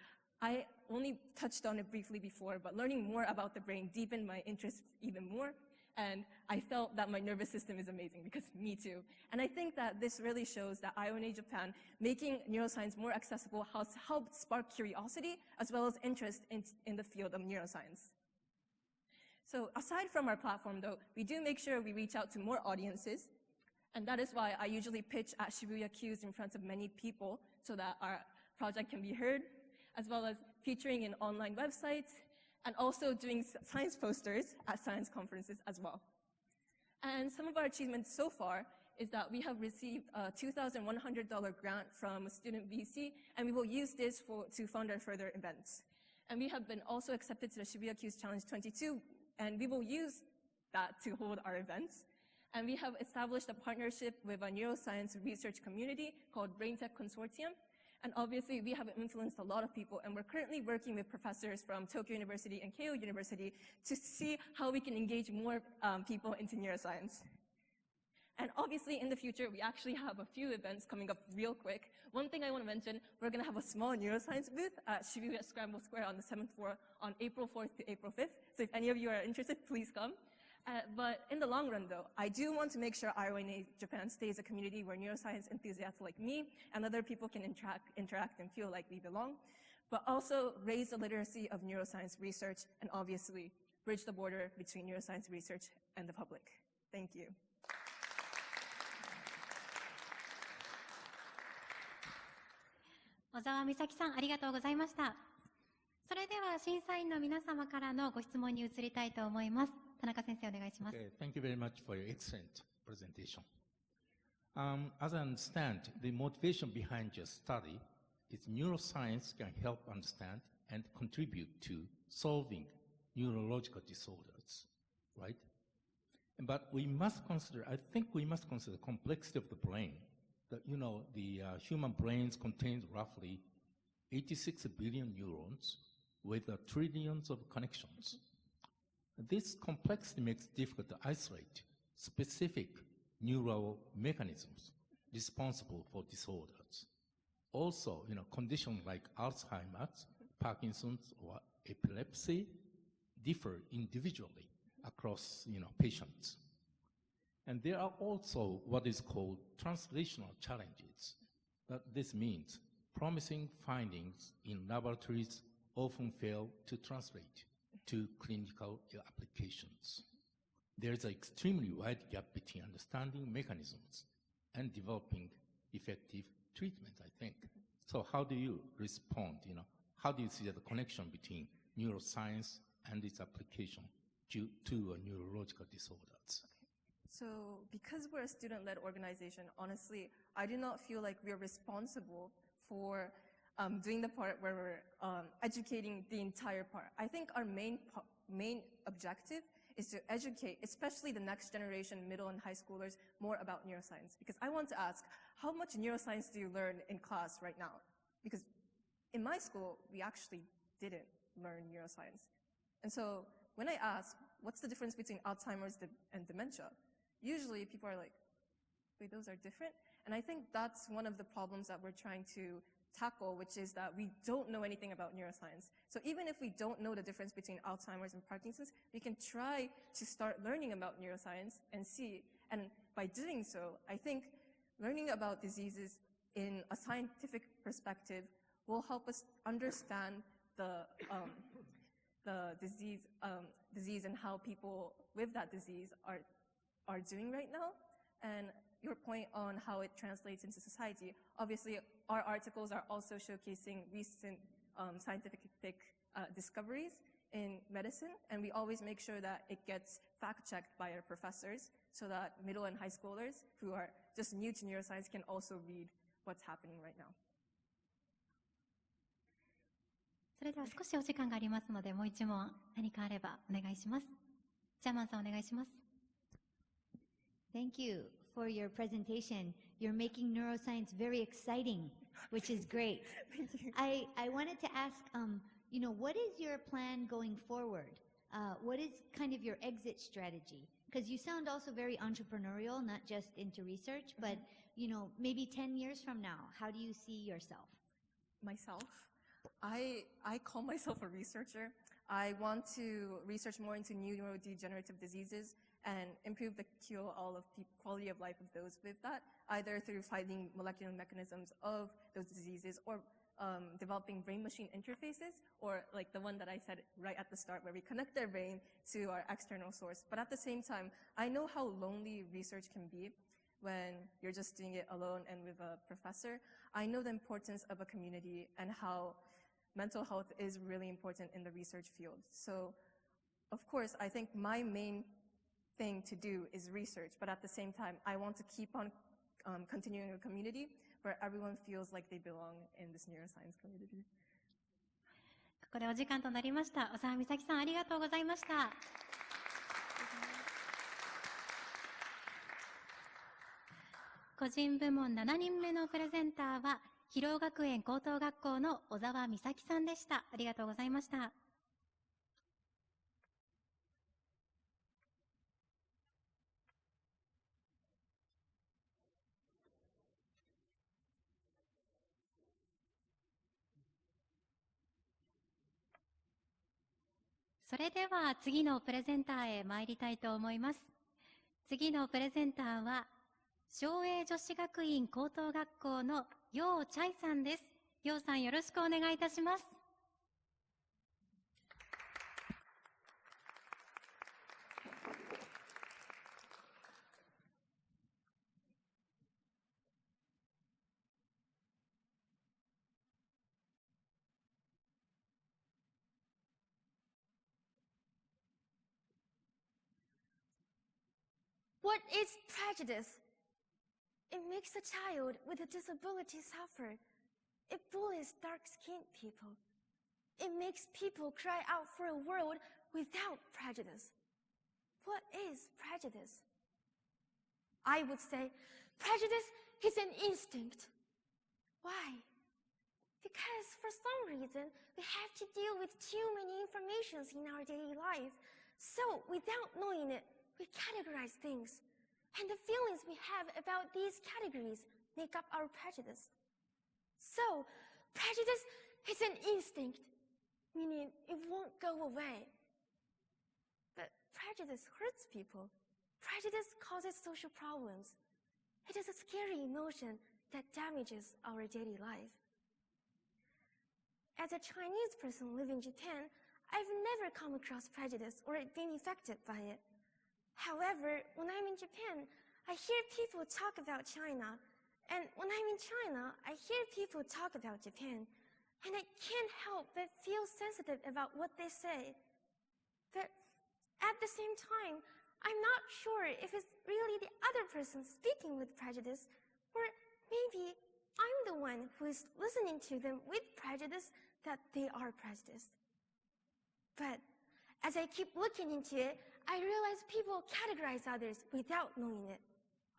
I only touched on it briefly before, but learning more about the brain deepened my interest even more. And I felt that my nervous system is amazing, because me too. And I think that this really shows that IONA Japan making neuroscience more accessible has helped spark curiosity as well as interest in the field of neuroscience. So aside from our platform, though, we do make sure we reach out to more audiences. And that is why I usually pitch at Shibuya Q's in front of many people so that our project can be heard, as well as featuring in online websites, and also doing science posters at science conferences as well. And some of our achievements so far is that we have received a $2,100 grant from a student VC, and we will use this to fund our further events. And we have been also accepted to the Shibuya Q's Challenge 22, and we will use that to hold our events. And we have established a partnership with a neuroscience research community called BrainTech Consortium. And obviously, we have influenced a lot of people, and we're currently working with professors from Tokyo University and Keio University to see how we can engage more people into neuroscience. And obviously, in the future, we actually have a few events coming up real quick. One thing I want to mention, we're going to have a small neuroscience booth at Shibuya Scramble Square on the 7th floor on April 4th to April 5th. So if any of you are interested, please come. But in the long run, though, I do want to make sure IONA Japan stays a community where neuroscience enthusiasts like me and other people can interact and feel like we belong, but also raise the literacy of neuroscience research and obviously bridge the border between neuroscience research and the public. Thank you. 小沢美咲さん、ありがとうございました。それでは審査員の皆様からのご質問に移りたいと思います。田中先生、お願いします。Okay, thank you very much for your excellent presentation. As I understand, the motivation behind your study is neuroscience can help understand and contribute to solving neurological disorders, right? But we must consider, I think we must consider the complexity of the brain. That, you know, the human brains contains roughly 86 billion neurons with trillions of connections. This complexity makes it difficult to isolate specific neural mechanisms responsible for disorders. Also, you know, conditions like Alzheimer's, Parkinson's, or epilepsy differ individually across, you know, patients. And there are also what is called translational challenges. This means promising findings in laboratories often fail to translate to clinical applications. There is an extremely wide gap between understanding mechanisms and developing effective treatment, I think. So how do you respond, you know, how do you see the connection between neuroscience and its application to neurological disorders? So because we're a student-led organization, honestly, I do not feel like we're responsible for doing the part where we're educating the entire part. I think our main objective is to educate, especially the next generation middle and high schoolers, more about neuroscience. Because I want to ask, how much neuroscience do you learn in class right now? Because in my school, we actually didn't learn neuroscience. And so when I ask, what's the difference between Alzheimer's and dementia? Usually people are like, wait, those are different? And I think that's one of the problems that we're trying to tackle, which is that we don't know anything about neuroscience. So even if we don't know the difference between Alzheimer's and Parkinson's, we can try to start learning about neuroscience and see. And by doing so, I think learning about diseases in a scientific perspective will help us understand the disease and how people with that disease are doing right now. And your point on how it translates into society, obviously our articles are also showcasing recent scientific discoveries in medicine, and we always make sure that it gets fact-checked by our professors so that middle and high schoolers who are just new to neuroscience can also read what's happening right now. それでは少しお時間がありますので、もう一問何かあればお願いします。ジャーマンさんお願いします。Thank you for your presentation. You're making neuroscience very exciting, which is great. Thank you. I wanted to ask, you know, what is your plan going forward? what is kind of your exit strategy? Because you sound also very entrepreneurial, not just into research, but maybe 10 years from now, how do you see yourself? Myself? I call myself a researcher. I want to research more into neurodegenerative diseases and improve the quality of life of those with that, either through finding molecular mechanisms of those diseases or developing brain-machine interfaces, or like the one that I said right at the start where we connect their brain to our external source. But at the same time, I know how lonely research can be when you're just doing it alone and with a professor. I know the importance of a community and how mental health is really important in the research field. So, of course, I think my main thing to do is research, but at the same time, I want to keep on continuing a community where everyone feels like they belong in this neuroscience community. ここでお時間となりました。小沢美咲さん、ありがとうございました。個人部門7人目のプレゼンターは、広尾学園高等学校の小沢美咲さんでした。ありがとうございました。それでは次のプレゼンターへ参りたいと思います。次のプレゼンターは、昭栄女子学院高等学校の楊チャイさんです。楊さん、よろしくお願いいたします。What is prejudice? It makes a child with a disability suffer. It bullies dark-skinned people. It makes people cry out for a world without prejudice. What is prejudice? I would say prejudice is an instinct. Why? Because for some reason, we have to deal with too many informations in our daily life. So without knowing it, we categorize things, and the feelings we have about these categories make up our prejudice. So, prejudice is an instinct, meaning it won't go away. But prejudice hurts people. Prejudice causes social problems. It is a scary emotion that damages our daily life. As a Chinese person living in Japan, I've never come across prejudice or been affected by it. However, when I'm in Japan, I hear people talk about China, and when I'm in China, I hear people talk about Japan, and I can't help but feel sensitive about what they say. But at the same time, I'm not sure if it's really the other person speaking with prejudice, or maybe I'm the one who is listening to them with prejudice that they are prejudiced. But as I keep looking into it, I realize people categorize others without knowing it.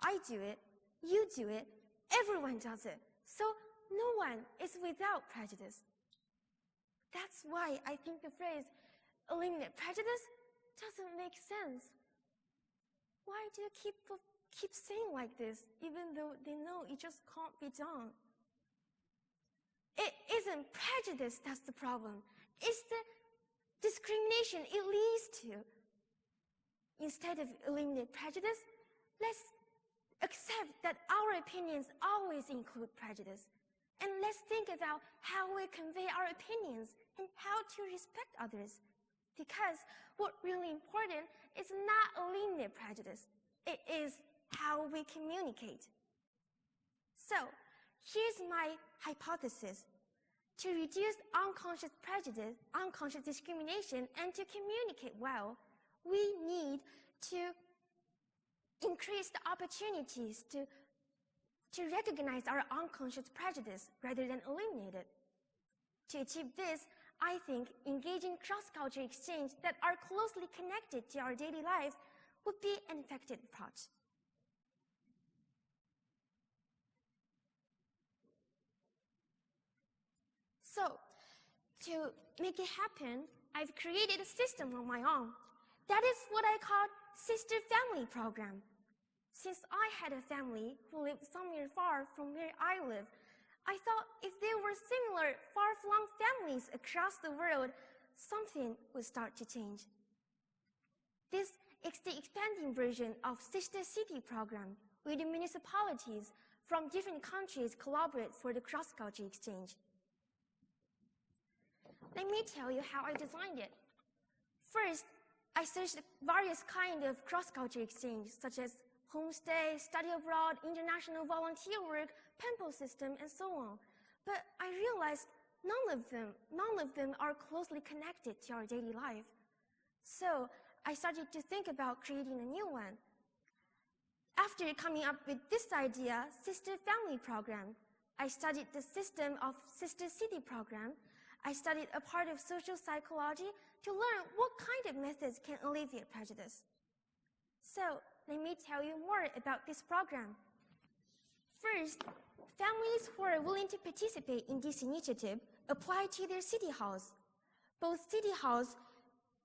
I do it, you do it, everyone does it. So no one is without prejudice. That's why I think the phrase eliminate prejudice doesn't make sense. Why do people keep saying like this, even though they know it just can't be done? It isn't prejudice that's the problem. It's the discrimination it leads to. Instead of eliminate prejudice, let's accept that our opinions always include prejudice. And let's think about how we convey our opinions and how to respect others. Because what's really important is not eliminate prejudice. It is how we communicate. So, here's my hypothesis. To reduce unconscious prejudice, unconscious discrimination, and to communicate well, we need to increase the opportunities to recognize our unconscious prejudice rather than eliminate it. To achieve this, I think engaging cross-cultural exchange that are closely connected to our daily lives would be an effective approach. So, to make it happen, I've created a system of my own. That is what I call Sister Family Program. Since I had a family who lived somewhere far from where I live, I thought if there were similar far-flung families across the world, something would start to change. This is the expanding version of Sister City Program, where the municipalities from different countries collaborate for the cross-culture exchange. Let me tell you how I designed it. First, I searched various kinds of cross-culture exchange, such as homestay, study abroad, international volunteer work, pen pal system, and so on. But I realized none of them are closely connected to our daily life. So I started to think about creating a new one. After coming up with this idea, Sister Family Program, I studied the system of Sister City Program. I studied a part of social psychology to learn what kind of methods can alleviate prejudice. So let me tell you more about this program. First, families who are willing to participate in this initiative apply to their city halls. Both city halls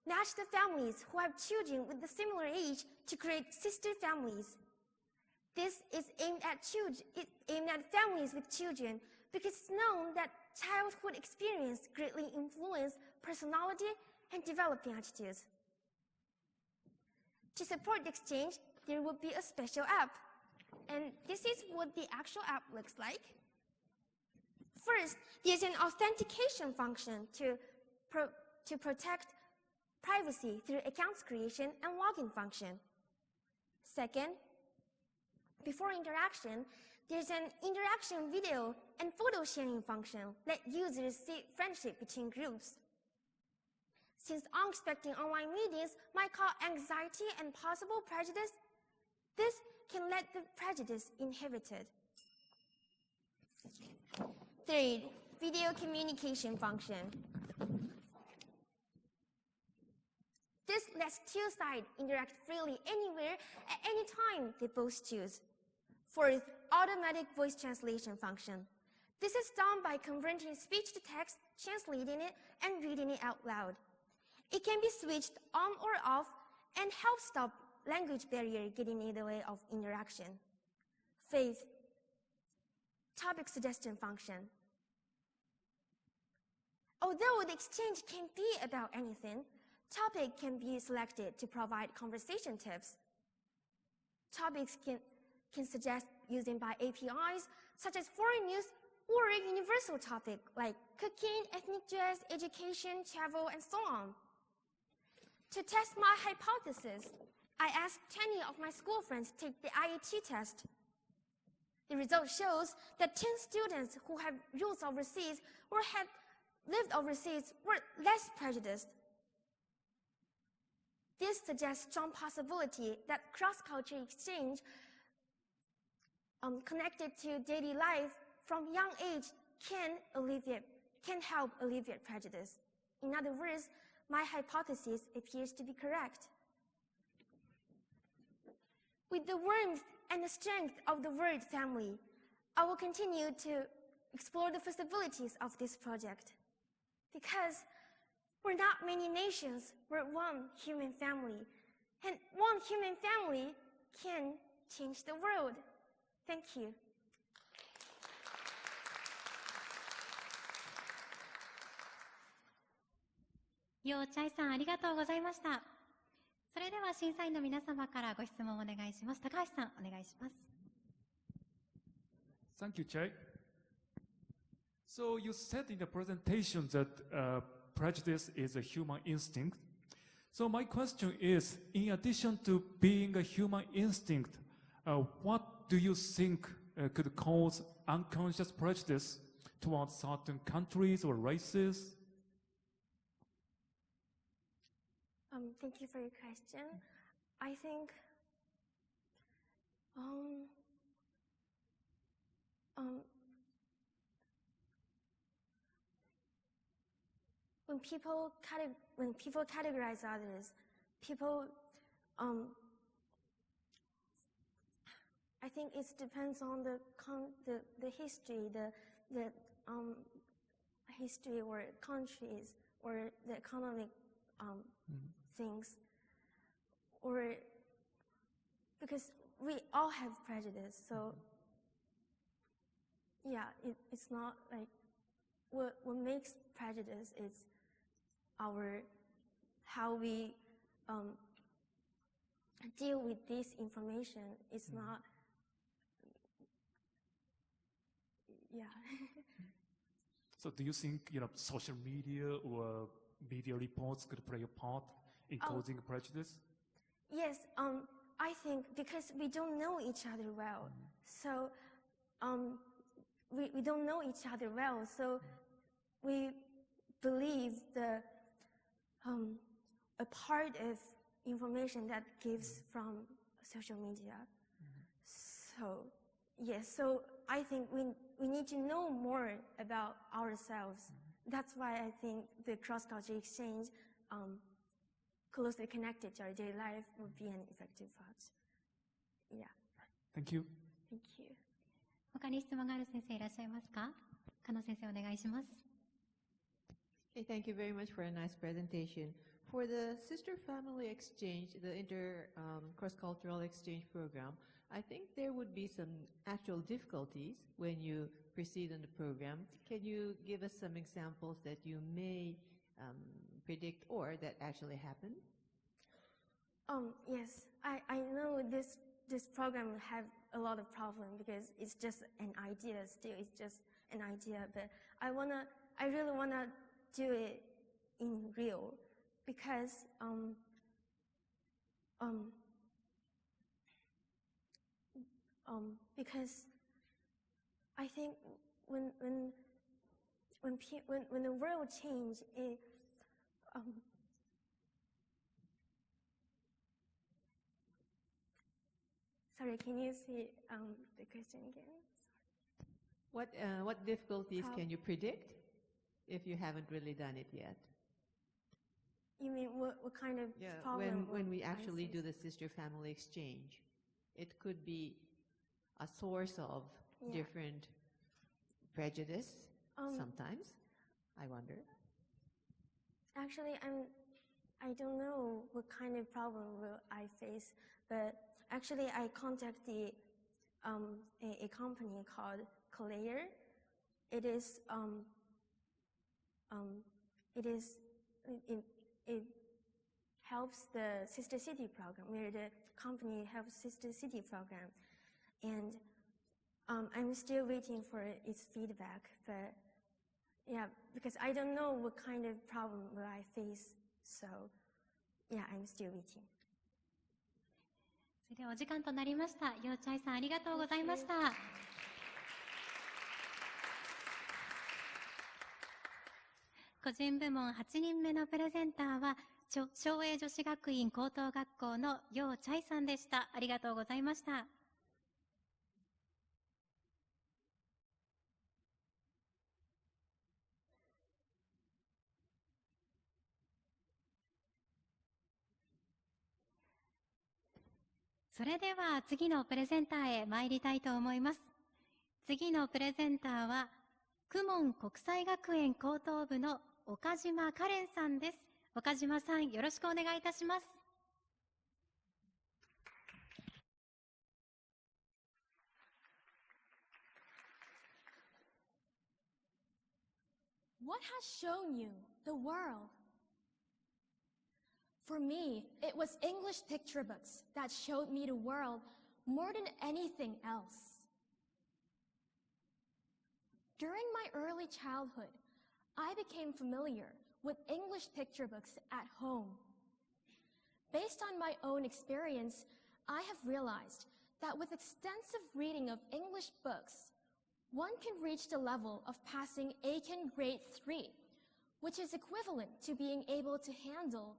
match the families who have children with a similar age to create sister families. This is aimed at families with children because it's known that childhood experience greatly influence personality and developing attitudes. To support the exchange, there will be a special app. And this is what the actual app looks like. First, there's an authentication function to protect privacy through accounts creation and login function. Second, before interaction, there's an interaction video and photo sharing function that users see friendship between groups. Since unexpected online meetings might cause anxiety and possible prejudice, this can let the prejudice inhibited. Third, video communication function. This lets two sides interact freely anywhere at any time they both choose. Fourth, automatic voice translation function. This is done by converting speech to text, translating it, and reading it out loud. It can be switched on or off and help stop language barrier getting in the way of interaction. Fifth, topic suggestion function. Although the exchange can be about anything, topic can be selected to provide conversation tips. Topics can suggest using by APIs, such as foreign news or a universal topic like cooking, ethnic dress, education, travel, and so on. To test my hypothesis, I asked 20 of my school friends to take the IET test. The result shows that 10 students who have roots overseas or had lived overseas were less prejudiced. This suggests strong possibility that cross-cultural exchange connected to daily life from young age can help alleviate prejudice. In other words, my hypothesis appears to be correct. With the warmth and the strength of the word family, I will continue to explore the possibilities of this project. Because we're not many nations, we're one human family. And one human family can change the world. Thank you. ようちゃいさん、ありがとうございました。それでは審査員の皆様からご質問をお願いします。高橋さん、お願いします。Thank you, Chai. So you said in the presentation that prejudice is a human instinct. So my question is, in addition to being a human instinct, what do you think could cause unconscious prejudice towards certain countries or races? Thank you for your question. I think when people categorize others, I think it depends on the history, the history or countries or the economic things, or because we all have prejudice. So yeah, it's not like what makes prejudice is how we deal with this information. It's not, yeah. So do you think, social media or media reports could play a part in causing prejudice? Yes, I think because we don't know each other well. So we don't know each other well, so we believe a part of information that gives from social media. So yes, so I think we need to know more about ourselves. That's why I think the cross-cultural exchange closely connected to our daily life would be an effective part. Yeah. Thank you. Thank you. 他に質問がある先生いらっしゃいますか？加納先生お願いします。Okay, thank you very much for a nice presentation. For the sister family exchange, the cross-cultural exchange program, I think there would be some actual difficulties when you proceed in the program. Can you give us some examples that you may predict or that actually happened? Yes, I know this program will have a lot of problems because it's just an idea still. It's just an idea, but I really wanna do it in real because because I think when the world change, sorry, can you see the question again? What difficulties can you predict if you haven't really done it yet? You mean what kind of problem? When we actually do the sister family exchange, it could be a source of different prejudice sometimes, I wonder. Actually, I don't know what kind of problem will I face, but actually I contacted a company called Claire. It helps the Sister City program, where the company helps Sister City program. And I'm still waiting for its feedback, but yeah, because I don't know what kind of problem will I face, so yeah, I'm still waiting. それではお時間となりました。ようちゃいさんありがとうございました。個人部門8人目のプレゼンターは昭栄女子学院高等学校のようちゃいさんでした。ありがとうございました。それでは次のプレゼンターへ参りたいと思います。次のプレゼンターは公文国際学園高等部の岡島カレンさんです。岡島さん、よろしくお願いいたします。What has shown you the world? For me, it was English picture books that showed me the world more than anything else. During my early childhood, I became familiar with English picture books at home. Based on my own experience, I have realized that with extensive reading of English books, one can reach the level of passing Aiken Grade 3, which is equivalent to being able to handle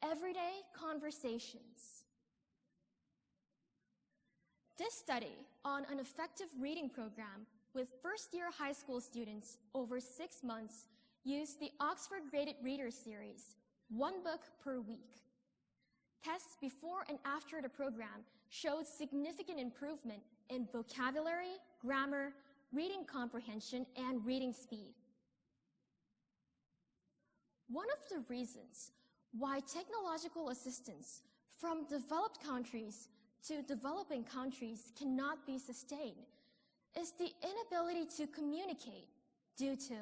everyday conversations. This study on an effective reading program with first-year high school students over 6 months used the Oxford Graded Reader Series, 1 book per week. Tests before and after the program showed significant improvement in vocabulary, grammar, reading comprehension, and reading speed. One of the reasons why technological assistance from developed countries to developing countries cannot be sustained is the inability to communicate due to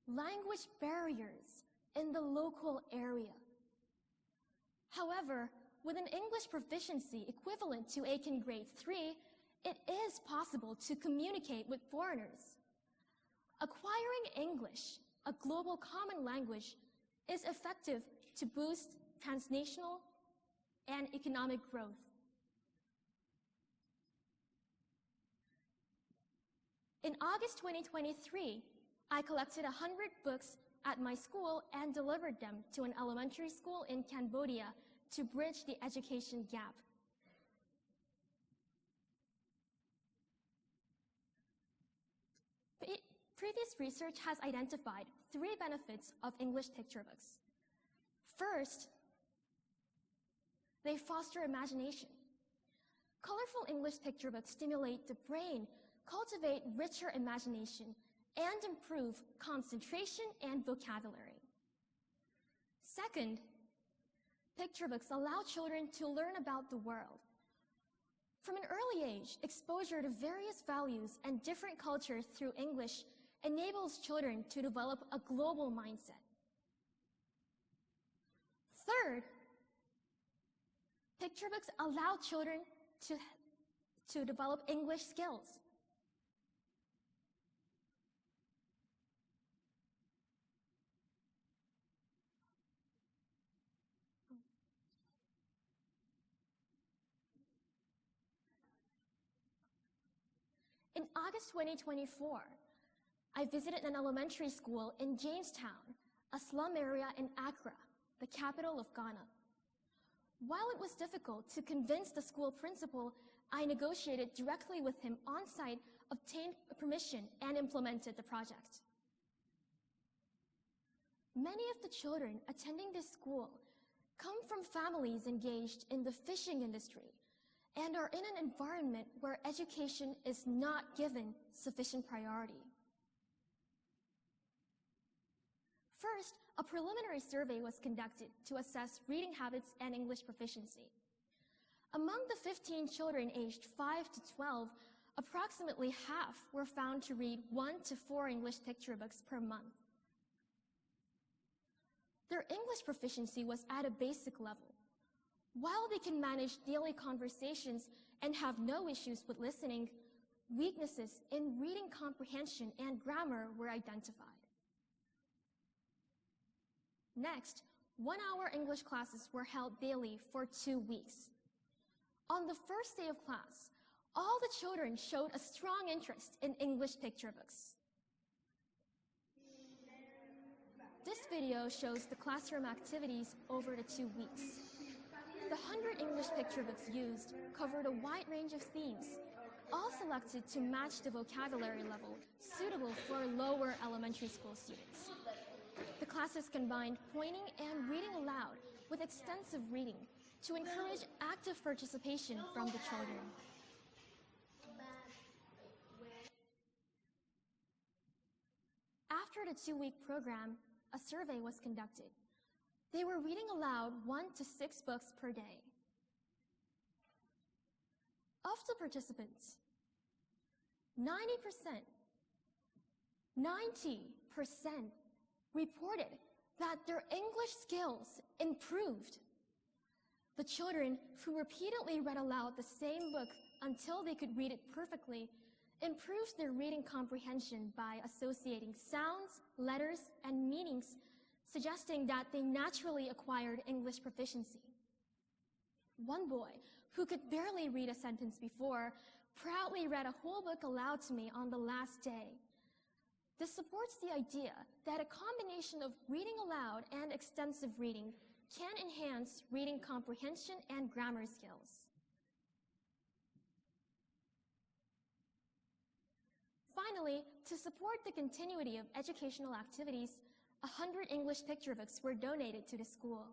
language barriers in the local area. However, with an English proficiency equivalent to Aiken Grade 3, it is possible to communicate with foreigners. Acquiring English, a global common language, is effective to boost transnational and economic growth. In August 2023, I collected 100 books at my school and delivered them to an elementary school in Cambodia to bridge the education gap. Previous research has identified 3 benefits of English picture books. First, they foster imagination. Colorful English picture books stimulate the brain, cultivate richer imagination, and improve concentration and vocabulary. Second, picture books allow children to learn about the world. From an early age, exposure to various values and different cultures through English enables children to develop a global mindset. Third, picture books allow children to develop English skills. In August 2024, I visited an elementary school in Jamestown, a slum area in Accra, the capital of Ghana. While it was difficult to convince the school principal, I negotiated directly with him on site, obtained permission, and implemented the project. Many of the children attending this school come from families engaged in the fishing industry and are in an environment where education is not given sufficient priority. First, a preliminary survey was conducted to assess reading habits and English proficiency. Among the 15 children aged 5 to 12, approximately half were found to read 1 to 4 English picture books per month. Their English proficiency was at a basic level. While they can manage daily conversations and have no issues with listening, weaknesses in reading comprehension and grammar were identified. Next, 1-hour English classes were held daily for 2 weeks. On the first day of class, all the children showed a strong interest in English picture books. This video shows the classroom activities over the 2 weeks. The 100 English picture books used covered a wide range of themes, all selected to match the vocabulary level suitable for lower elementary school students. The classes combined pointing and reading aloud with extensive reading to encourage active participation from the children. After the 2-week program, a survey was conducted. They were reading aloud 1 to 6 books per day. Of the participants, 90% reported that their English skills improved. The children who repeatedly read aloud the same book until they could read it perfectly improved their reading comprehension by associating sounds, letters, and meanings, suggesting that they naturally acquired English proficiency. One boy, who could barely read a sentence before, proudly read a whole book aloud to me on the last day. This supports the idea that a combination of reading aloud and extensive reading can enhance reading comprehension and grammar skills. Finally, to support the continuity of educational activities, 100 English picture books were donated to the school.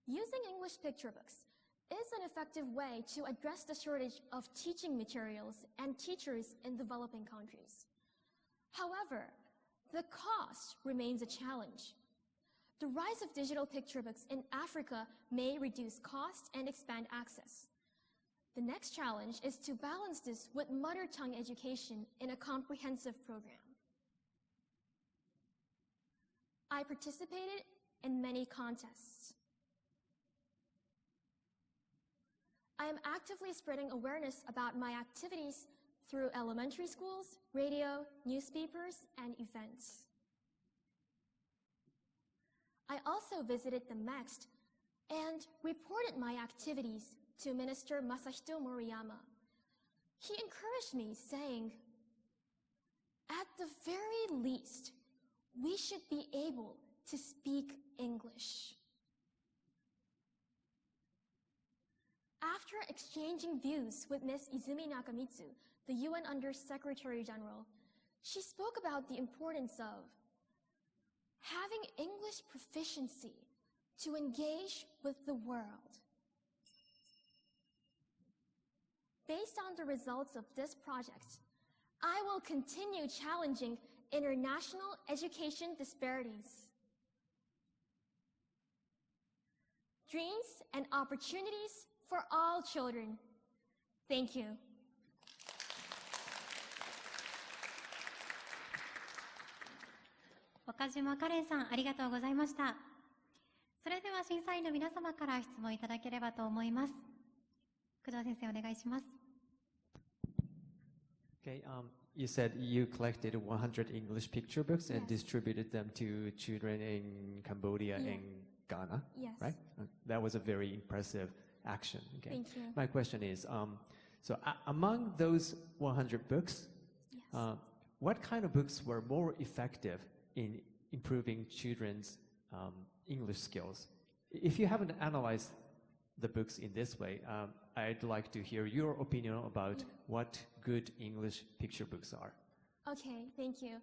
Using English picture books is an effective way to address the shortage of teaching materials and teachers in developing countries. However, The cost remains a challenge. The rise of digital picture books in Africa may reduce cost and expand access. The next challenge is to balance this with mother tongue education in a comprehensive program. I participated in many contests. I am actively spreading awareness about my activities through elementary schools, radio, newspapers, and events. I also visited the MEXT and reported my activities to Minister Masahito Moriyama. He encouraged me, saying, "At the very least, we should be able to speak English." After exchanging views with Ms. Izumi Nakamitsu, the UN Under-Secretary General, she spoke about the importance of having English proficiency to engage with the world. Based on the results of this project, I will continue challenging international education disparities. Dreams and opportunities for all children. Thank you. 岡島カレンさん、ありがとうございました。それでは審査員の皆様から質問いただければと思います。工藤先生、お願いします。Okay, you said you collected 100 English picture books and distributed them to children in Cambodia and Ghana, right? That was a very impressive action. Okay. Thank you. My question is, so among those 100 books, what kind of books were more effective in improving children's English skills? If you haven't analyzed the books in this way, I'd like to hear your opinion about what good English picture books are. Okay, thank you.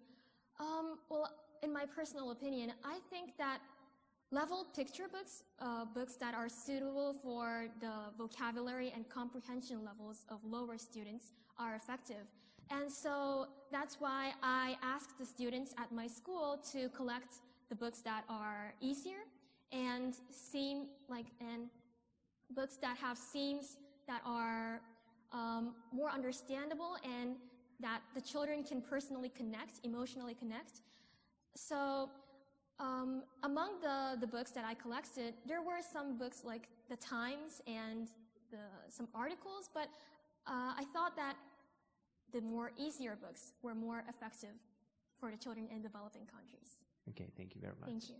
Well, in my personal opinion, I think that leveled picture books, books that are suitable for the vocabulary and comprehension levels of lower students, are effective. And so that's why I asked the students at my school to collect the books that are easier and books that have themes that are more understandable and that the children can personally connect, emotionally connect. So among the books that I collected, there were some books like The Times and some articles, but I thought that the more easier books were more effective for the children in developing countries. Okay, thank you very much. Thank you.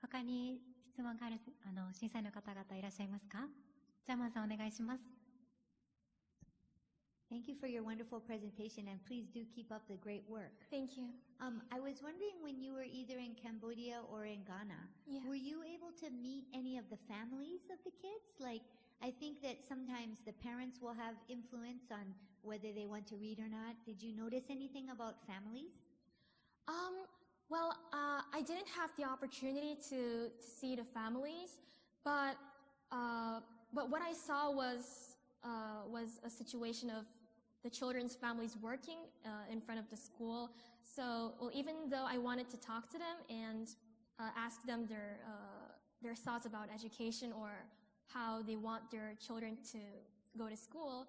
他に質問がある審査員の方々いらっしゃいますか？ジャーマンさんお願いします。Thank you for your wonderful presentation, and please do keep up the great work. Thank you. I was wondering, when you were either in Cambodia or in Ghana, were you able to meet any of the families of the kids? Like, I think that sometimes the parents will have influence on whether they want to read or not. Did you notice anything about families? Well, I didn't have the opportunity to see the families, but what I saw was a situation of the children's families working in front of the school. So, well, even though I wanted to talk to them and ask them their thoughts about education or how they want their children to go to school,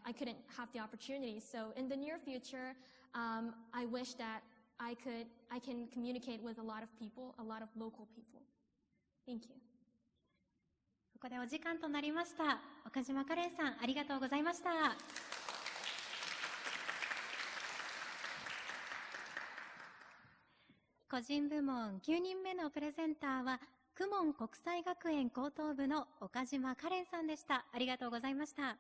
I couldn't have the opportunity. So in the near future, I wish that I can communicate with a lot of people, a lot of local people. Thank you. ここでお時間となりました。岡島カレンさん、ありがとうございました。個人部門9人目のプレゼンターは、公文国際学園高等部の岡島カレンさんでした。ありがとうございました。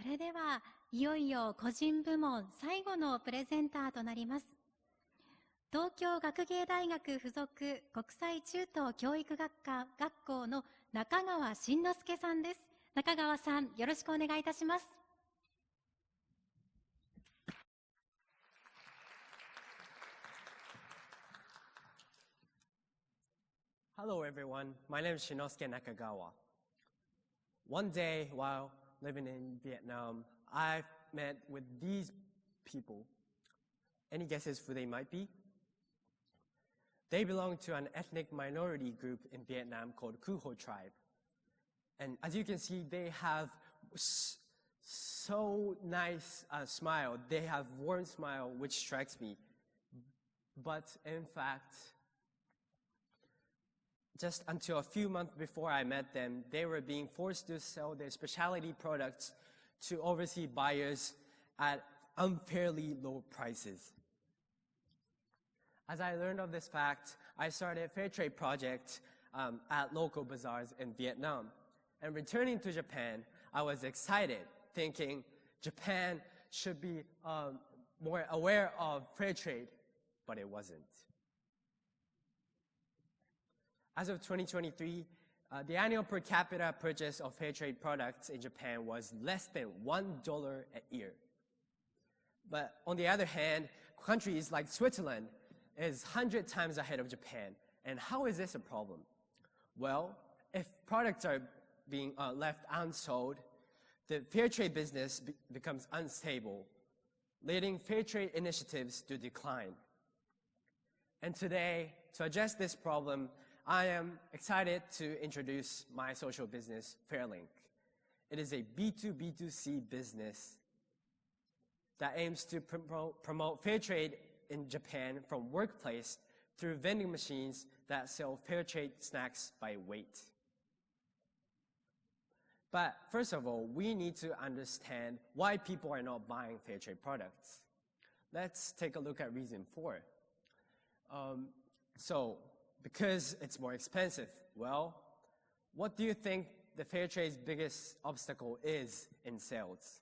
それでは、いよいよ個人部門最後のプレゼンターとなります。東京学芸大学附属国際中等教育学校の中川慎之介さんです。中川さん、よろしくお願いいたします。Hello everyone, my name is Shinosuke Nakagawa. One day while living in Vietnam, I met with these people. Any guesses who they might be? They belong to an ethnic minority group in Vietnam called Kuho tribe. And as you can see, they have so nice smile. They have warm smile, which strikes me. But in fact, just until a few months before I met them, they were being forced to sell their specialty products to overseas buyers at unfairly low prices. As I learned of this fact, I started a fair trade project at local bazaars in Vietnam. And returning to Japan, I was excited, thinking Japan should be more aware of fair trade, but it wasn't. As of 2023, the annual per capita purchase of fair trade products in Japan was less than $1 a year. But on the other hand, countries like Switzerland is 100 times ahead of Japan. And how is this a problem? Well, if products are being left unsold, the fair trade business becomes unstable, leading fair trade initiatives to decline. And today, to address this problem, I am excited to introduce my social business, Fairlink. It is a B2B2C business that aims to promote fair trade in Japan from workplace through vending machines that sell fair trade snacks by weight. But first of all, we need to understand why people are not buying fair trade products. Let's take a look at reason 4. Because it's more expensive. Well, what do you think the fair trade's biggest obstacle is in sales?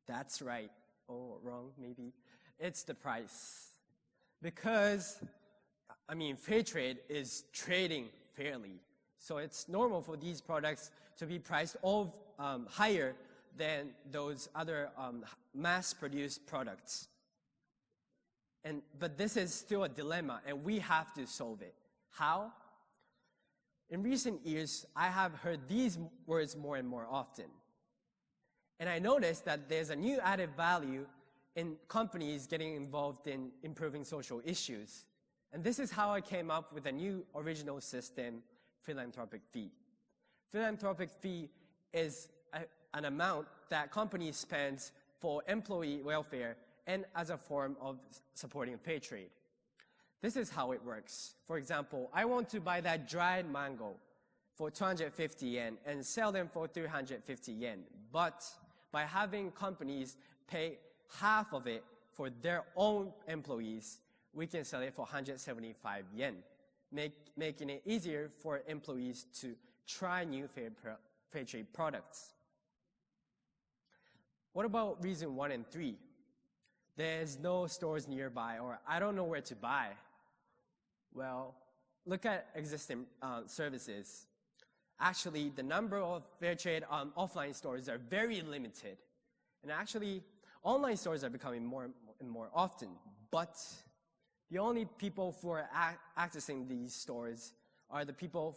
That's right. Oh, wrong, maybe. It's the price. Because, fair trade is trading fairly. So it's normal for these products to be priced higher than those other mass-produced products. But this is still a dilemma, and we have to solve it. How? In recent years, I have heard these words more and more often. And I noticed that there's a new added value in companies getting involved in improving social issues. And this is how I came up with a new original system, philanthropic fee. Philanthropic fee is an amount that companies spend for employee welfare and as a form of supporting fair trade. This is how it works. For example, I want to buy that dried mango for 250 yen and sell them for 350 yen. But by having companies pay half of it for their own employees, we can sell it for 175 yen, making it easier for employees to try new fair trade products. What about reason 1 and 3? There's no stores nearby, or I don't know where to buy. Well, look at existing services. Actually, the number of fair trade offline stores are very limited. And actually, online stores are becoming more and more often. But the only people who are accessing these stores are the people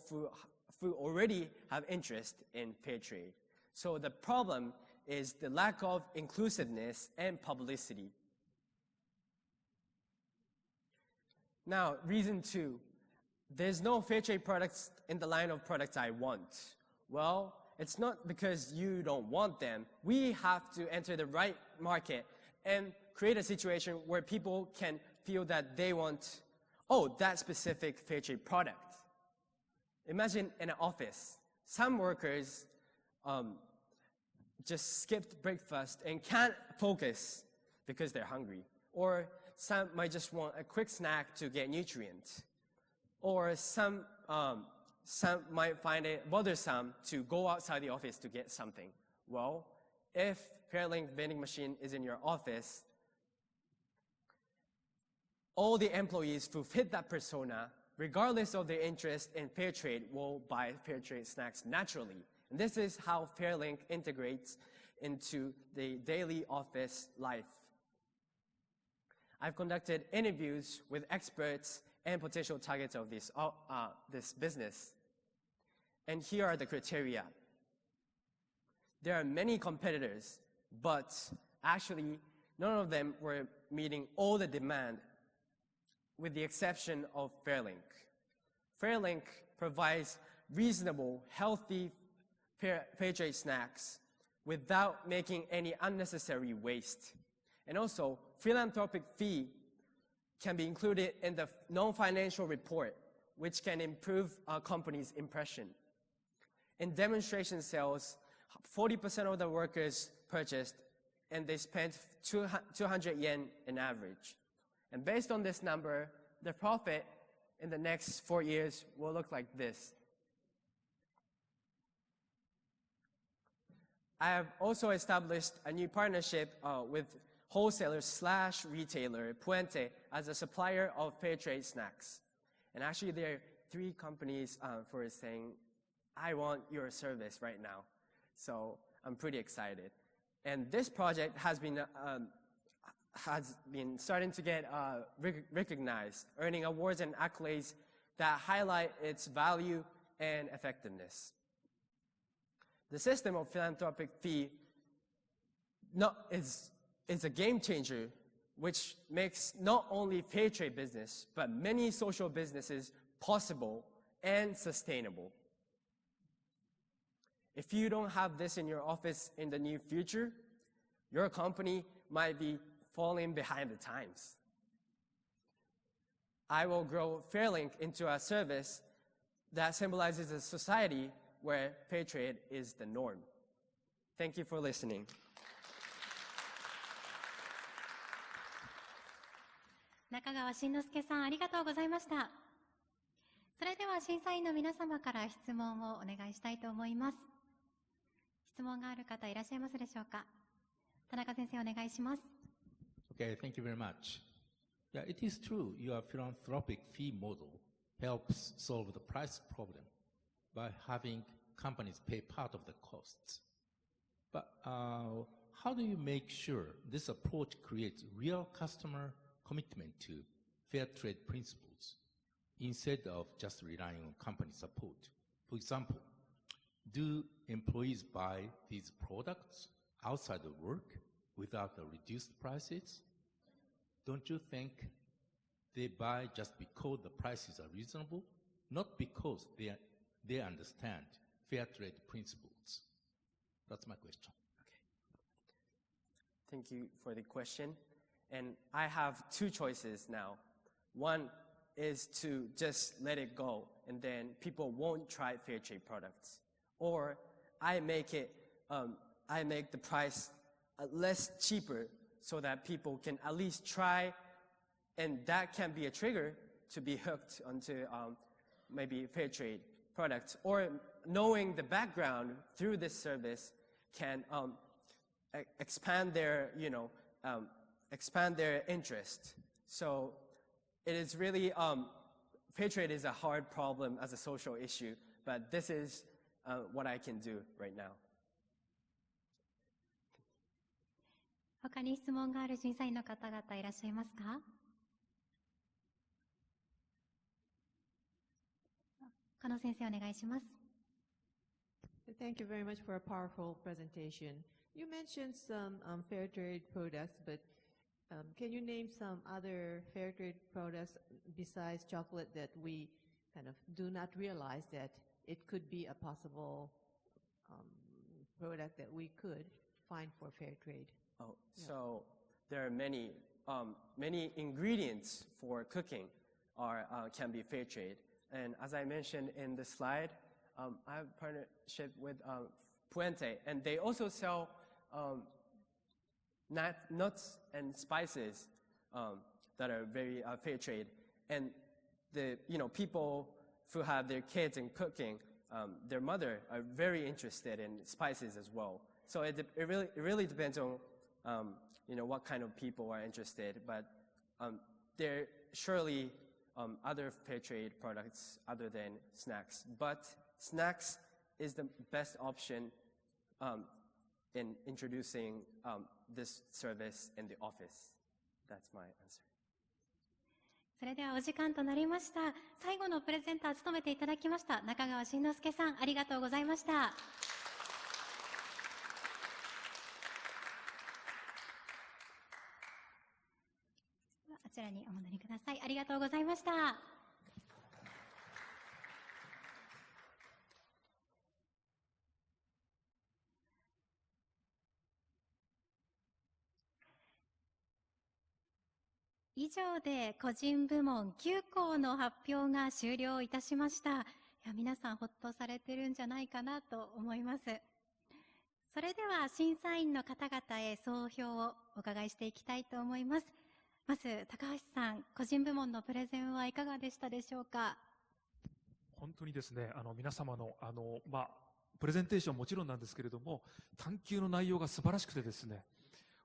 who already have interest in fair trade. So the problem is the lack of inclusiveness and publicity. Now, reason 2, there's no fair trade products in the line of products I want. Well, it's not because you don't want them. We have to enter the right market and create a situation where people can feel that they want, that specific fair trade product. Imagine in an office, some workers just skipped breakfast and can't focus because they're hungry. Or some might just want a quick snack to get nutrients. Or some might find it bothersome to go outside the office to get something. Well, if Fairlink vending machine is in your office, all the employees who fit that persona, regardless of their interest in fair trade, will buy fair trade snacks naturally. And this is how Fairlink integrates into the daily office life. I've conducted interviews with experts and potential targets of this business. And here are the criteria. There are many competitors, but actually none of them were meeting all the demand, with the exception of Fairlink. Fairlink provides reasonable, healthy, fair trade snacks without making any unnecessary waste. And also, philanthropic fee can be included in the non-financial report, which can improve a company's impression. In demonstration sales, 40% of the workers purchased, and they spent 200 yen in average. And based on this number, the profit in the next 4 years will look like this. I have also established a new partnership with wholesaler/retailer Puente as a supplier of fair trade snacks. And actually there are 3 companies for saying, I want your service right now. So I'm pretty excited. And this project has been starting to get recognized, earning awards and accolades that highlight its value and effectiveness. The system of philanthropic fee is a game changer, which makes not only fair trade business, but many social businesses possible and sustainable. If you don't have this in your office in the near future, your company might be falling behind the times. I will grow Fairlink into a service that symbolizes a society where fair trade is the norm. Thank you for listening. 中川慎之介さん、ありがとうございました。それでは審査員の皆様から質問をお願いしたいと思います。質問がある方いらっしゃいますでしょうか。田中先生、お願いします。Okay, thank you very much. Yeah, it is true your philanthropic fee model helps solve the price problem by having companies pay part of the costs. But how do you make sure this approach creates real customer commitment to fair trade principles instead of just relying on company support? For example, do employees buy these products outside of work without the reduced prices? Don't you think they buy just because the prices are reasonable, not because they understand fair trade principles? That's my question. Okay. Thank you for the question. And I have 2 choices now. One is to just let it go, and then people won't try fair trade products. Or I make the price less cheaper so that people can at least try, and that can be a trigger to be hooked onto maybe fair trade products. Or knowing the background through this service can expand their, expand their interest. So it is really, fair trade is a hard problem as a social issue, but this is what I can do right now. 他に質問がある審査員の方々いらっしゃいますか。加納先生、お願いします。Thank you very much for a powerful presentation. You mentioned some fair trade products, but can you name some other fair trade products besides chocolate that we kind of do not realize that it could be a possible product that we could find for fair trade? Oh, so there are many ingredients for cooking can be fair trade. And as I mentioned in the slide, I have a partnership with Puente, and they also sell nuts and spices that are very fair trade. And the people who have their kids in cooking, their mother are very interested in spices as well. So it really depends on what kind of people are interested, but there are surely other fair trade products other than snacks. But snacks is the best option in introducing this service in the office. That's my answer. それではお時間となりました。最後のプレゼンターを務めていただきました中川慎之介さん、ありがとうございました。あちらにお戻りください。ありがとうございました。以上で個人部門9校の発表が終了いたしました。いや、皆さんほっとされてるんじゃないかなと思います。それでは審査員の方々へ総評をお伺いしていきたいと思います。まず高橋さん、個人部門のプレゼンはいかがでしたでしょうか。本当にですね、皆様のプレゼンテーションもちろんなんですけれども、探究の内容が素晴らしくてですね、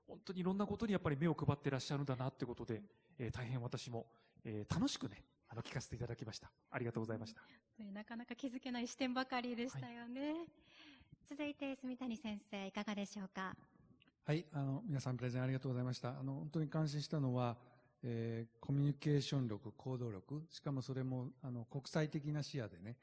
本当にいろんなことにやっぱり目を配っていらっしゃるんだなということで、大変私も、楽しくね、聞かせていただきました。ありがとうございました。なかなか気づけない視点ばかりでしたよね。続いて住谷先生、いかがでしょうか。はい、皆さんプレゼンありがとうございました。本当に感心したのは、コミュニケーション力、行動力、しかもそれも国際的な視野でね、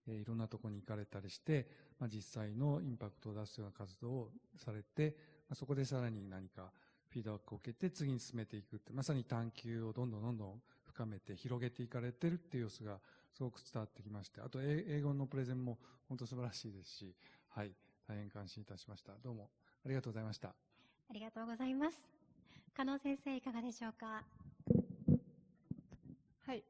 いろんなところに行かれたりして、実際のインパクトを出すような活動をされて、そこでさらに何かフィードバックを受けて次に進めていくって、まさに探究をどんどん深めて広げていかれてるっていう様子がすごく伝わってきまして、あと英語のプレゼンも本当素晴らしいですし、はい、大変感心いたしました。どうもありがとうございました。ありがとうございます。加納先生、いかがでしょうか。はい、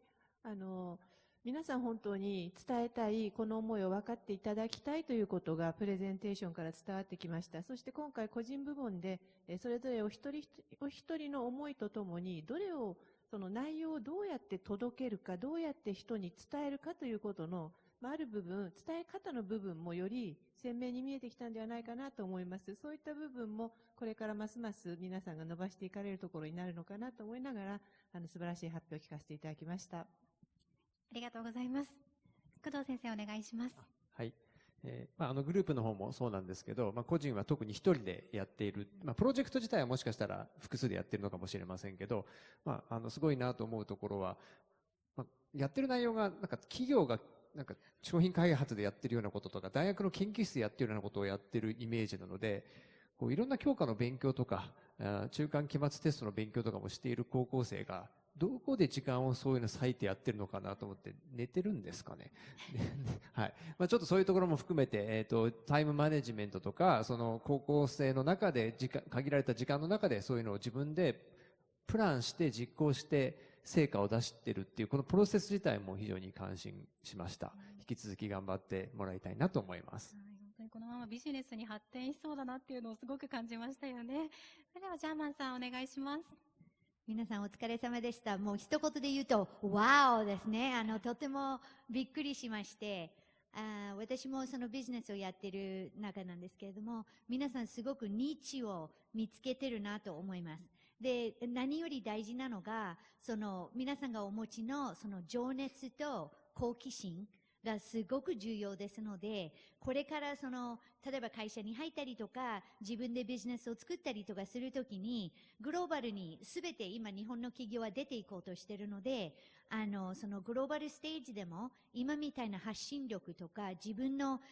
皆さん本当に伝えたいこの思いを分かっていただきたいということがプレゼンテーションから伝わってきました。そして今回個人部門でそれぞれお一人の思いとともに、どれをその内容をどうやって届けるか、どうやって人に伝えるかということの、ある部分、伝え方の部分もより鮮明に見えてきたんではないかなと思います。そういった部分もこれからますます皆さんが伸ばしていかれるところになるのかなと思いながら、素晴らしい発表を聞かせていただきました。ありがとうございます。工藤先生、お願いします。はい。グループの方もそうなんですけど、個人は特に一人でやっている、プロジェクト自体はもしかしたら複数でやってるのかもしれませんけど、すごいなと思うところは、やってる内容が、企業が、商品開発でやってるようなこととか、大学の研究室でやってるようなことをやってるイメージなので、いろんな教科の勉強とか、中間期末テストの勉強とかもしている高校生が、どこで時間をそういうの割いてやってるのかなと思って、寝てるんですかね。はい。ちょっとそういうところも含めて、タイムマネジメントとか、その高校生の中で限られた時間の中でそういうのを自分でプランして実行して成果を出してるっていう、このプロセス自体も非常に感心しました。引き続き頑張ってもらいたいなと思います。本当にこのままビジネスに発展しそうだなっていうのをすごく感じましたよね。それではジャーマンさん、お願いします。皆さんお疲れ様でした。もう一言で言うと、ワオですね。とてもびっくりしまして、私もそのビジネスをやっている中なんですけれども、皆さんすごくニッチを見つけてるなと思います。で、何より大事なのが、皆さんがお持ちのその情熱と好奇心がすごく重要ですので、これから例えば会社に入ったりとか、自分でビジネスを作ったりとかするときに、グローバルに全て今日本の企業は出ていこうとしているので、そのグローバルステージでも、今みたいな発信力とか、自分の考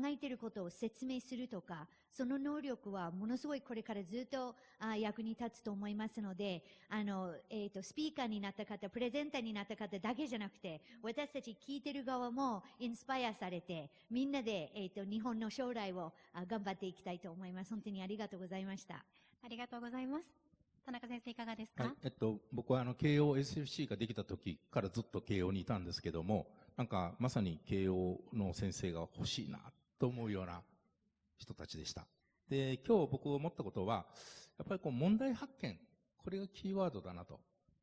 えていることを説明するとか、その能力はものすごいこれからずっと役に立つと思いますので、スピーカーになった方、プレゼンターになった方だけじゃなくて、私たち聞いてる側もインスパイアされて、みんなで、日本の将来を頑張っていきたいと思います。本当にありがとうございました。ありがとうございます。田中先生、いかがですか。はい、僕は慶応 SFC ができた時からずっと慶応にいたんですけども、まさに慶応の先生が欲しいなと思うような人たちでした。で、今日僕思ったことは、やっぱり問題発見、これがキーワードだなと。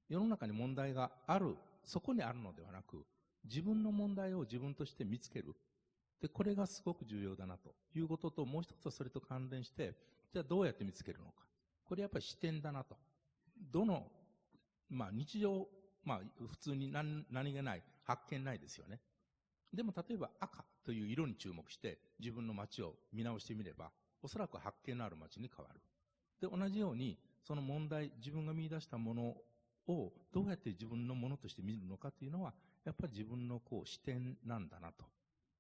世の中に問題がある、そこにあるのではなく、自分の問題を自分として見つける。で、これがすごく重要だなということと、もう一つはそれと関連して、じゃあどうやって見つけるのか。これやっぱり視点だなと。日常、普通に何気ない、発見ないですよね。でも例えば赤という色に注目して自分の街を見直してみれば、おそらく発見のある街に変わる。で、同じように、その問題、自分が見出したものをどうやって自分のものとして見るのかというのは、やっぱり自分の視点なんだなと。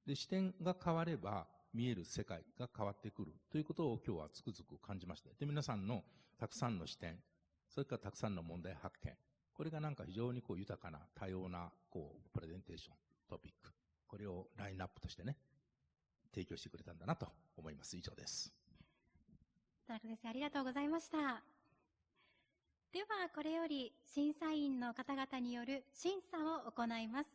で、視点が変われば見える世界が変わってくるということを今日はつくづく感じました。で、皆さんのたくさんの視点、それからたくさんの問題発見、これがなんか非常に豊かな多様なプレゼンテーション、トピック、これをラインナップとしてね、提供してくれたんだなと思います。以上です。田中先生、ありがとうございました。では、これより審査員の方々による審査を行います。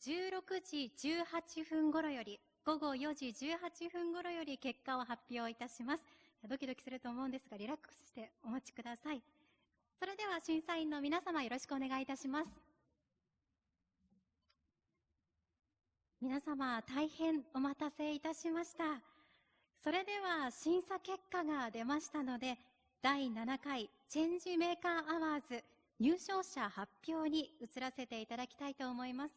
16時18分頃より、午後4時18分頃より結果を発表いたします。ドキドキすると思うんですが、リラックスしてお待ちください。それでは審査員の皆様、よろしくお願いいたします。皆様、大変お待たせいたしました。それでは審査結果が出ましたので、第7回チェンジメーカーアワーズ入賞者発表に移らせていただきたいと思います。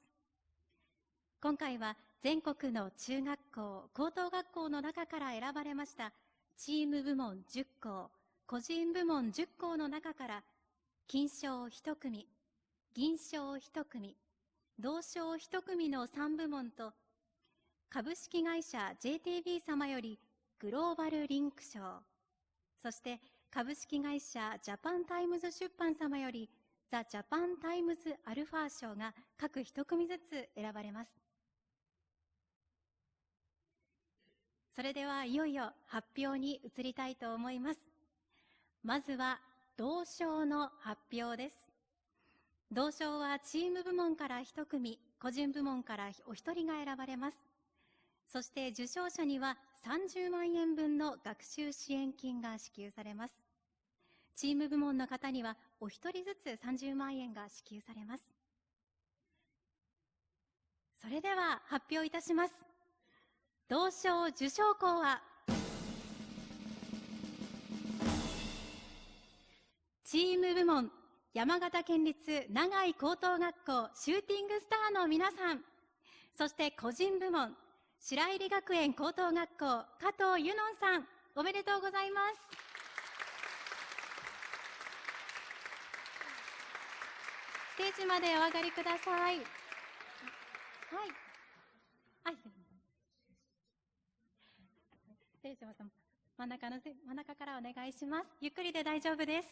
今回は全国の中学校、高等学校の中から選ばれましたチーム部門10校、個人部門10校の中から金賞1組、銀賞1組、銅賞1組の3部門と、株式会社 JTB 様よりグローバルリンク賞、そして株式会社ジャパンタイムズ出版様よりザ・ジャパンタイムズアルファ賞が各1組ずつ選ばれます。それではいよいよ発表に移りたいと思います。まずは銅賞の発表です。銅賞はチーム部門から1組、個人部門からお一人が選ばれます。そして受賞者には30万円分の学習支援金が支給されます。チーム部門の方にはお一人ずつ30万円が支給されます。それでは発表いたします。銅賞受賞校はチーム部門山形県立長井高等学校シューティングスターの皆さん、そして個人部門白入学園高等学校加藤由音さん、おめでとうございます。ステージまでお上がりください。はい。はい。失礼しました。真ん中からお願いします。ゆっくりで大丈夫です。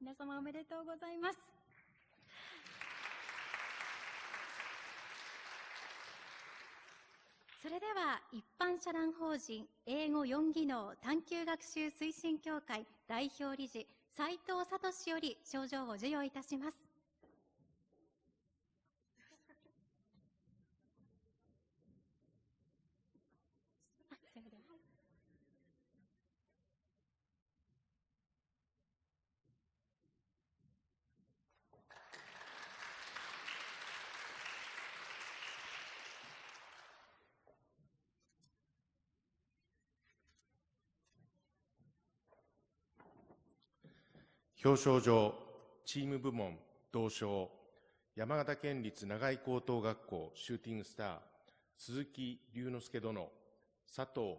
皆様おめでとうございます。それでは一般社団法人英語4技能探究学習推進協会代表理事斉藤聡より賞状を授与いたします。表彰状、チーム部門銅賞、山形県立長井高等学校シューティングスター、鈴木龍之介殿、佐藤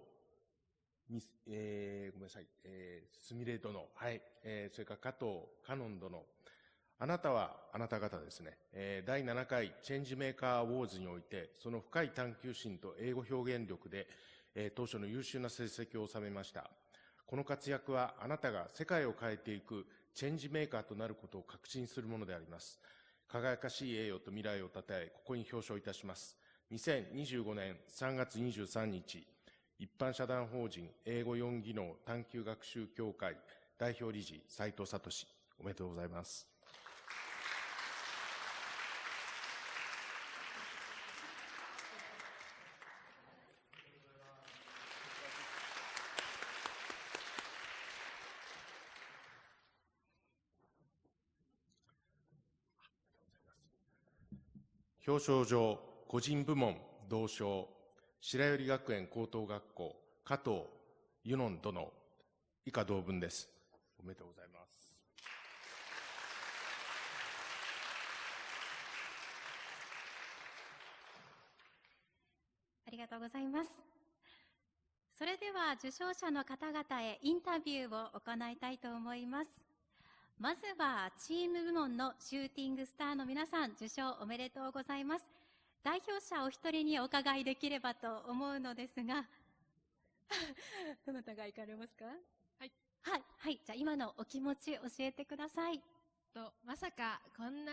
すみれ殿、はい、それから加藤花音殿、あなた方ですね、第7回チェンジメーカーアワーズにおいて、その深い探求心と英語表現力で、当初の優秀な成績を収めました。この活躍はあなたが世界を変えていくチェンジメーカーとなることを確信するものであります。輝かしい栄誉と未来をたたえ、ここに表彰いたします。2025年3月23日、一般社団法人英語4技能探究学習協会代表理事斉藤聡、おめでとうございます。表彰状、個人部門銅賞、白百合学園高等学校加藤由音殿、以下同文です。おめでとうございます。りがとうございます。それでは受賞者の方々へインタビューを行いたいと思います。まずはチーム部門のシューティングスターの皆さん、受賞おめでとうございます。代表者お一人にお伺いできればと思うのですがどなたが行かれますか？はい、じゃあ今のお気持ち教えてください。まさかこんな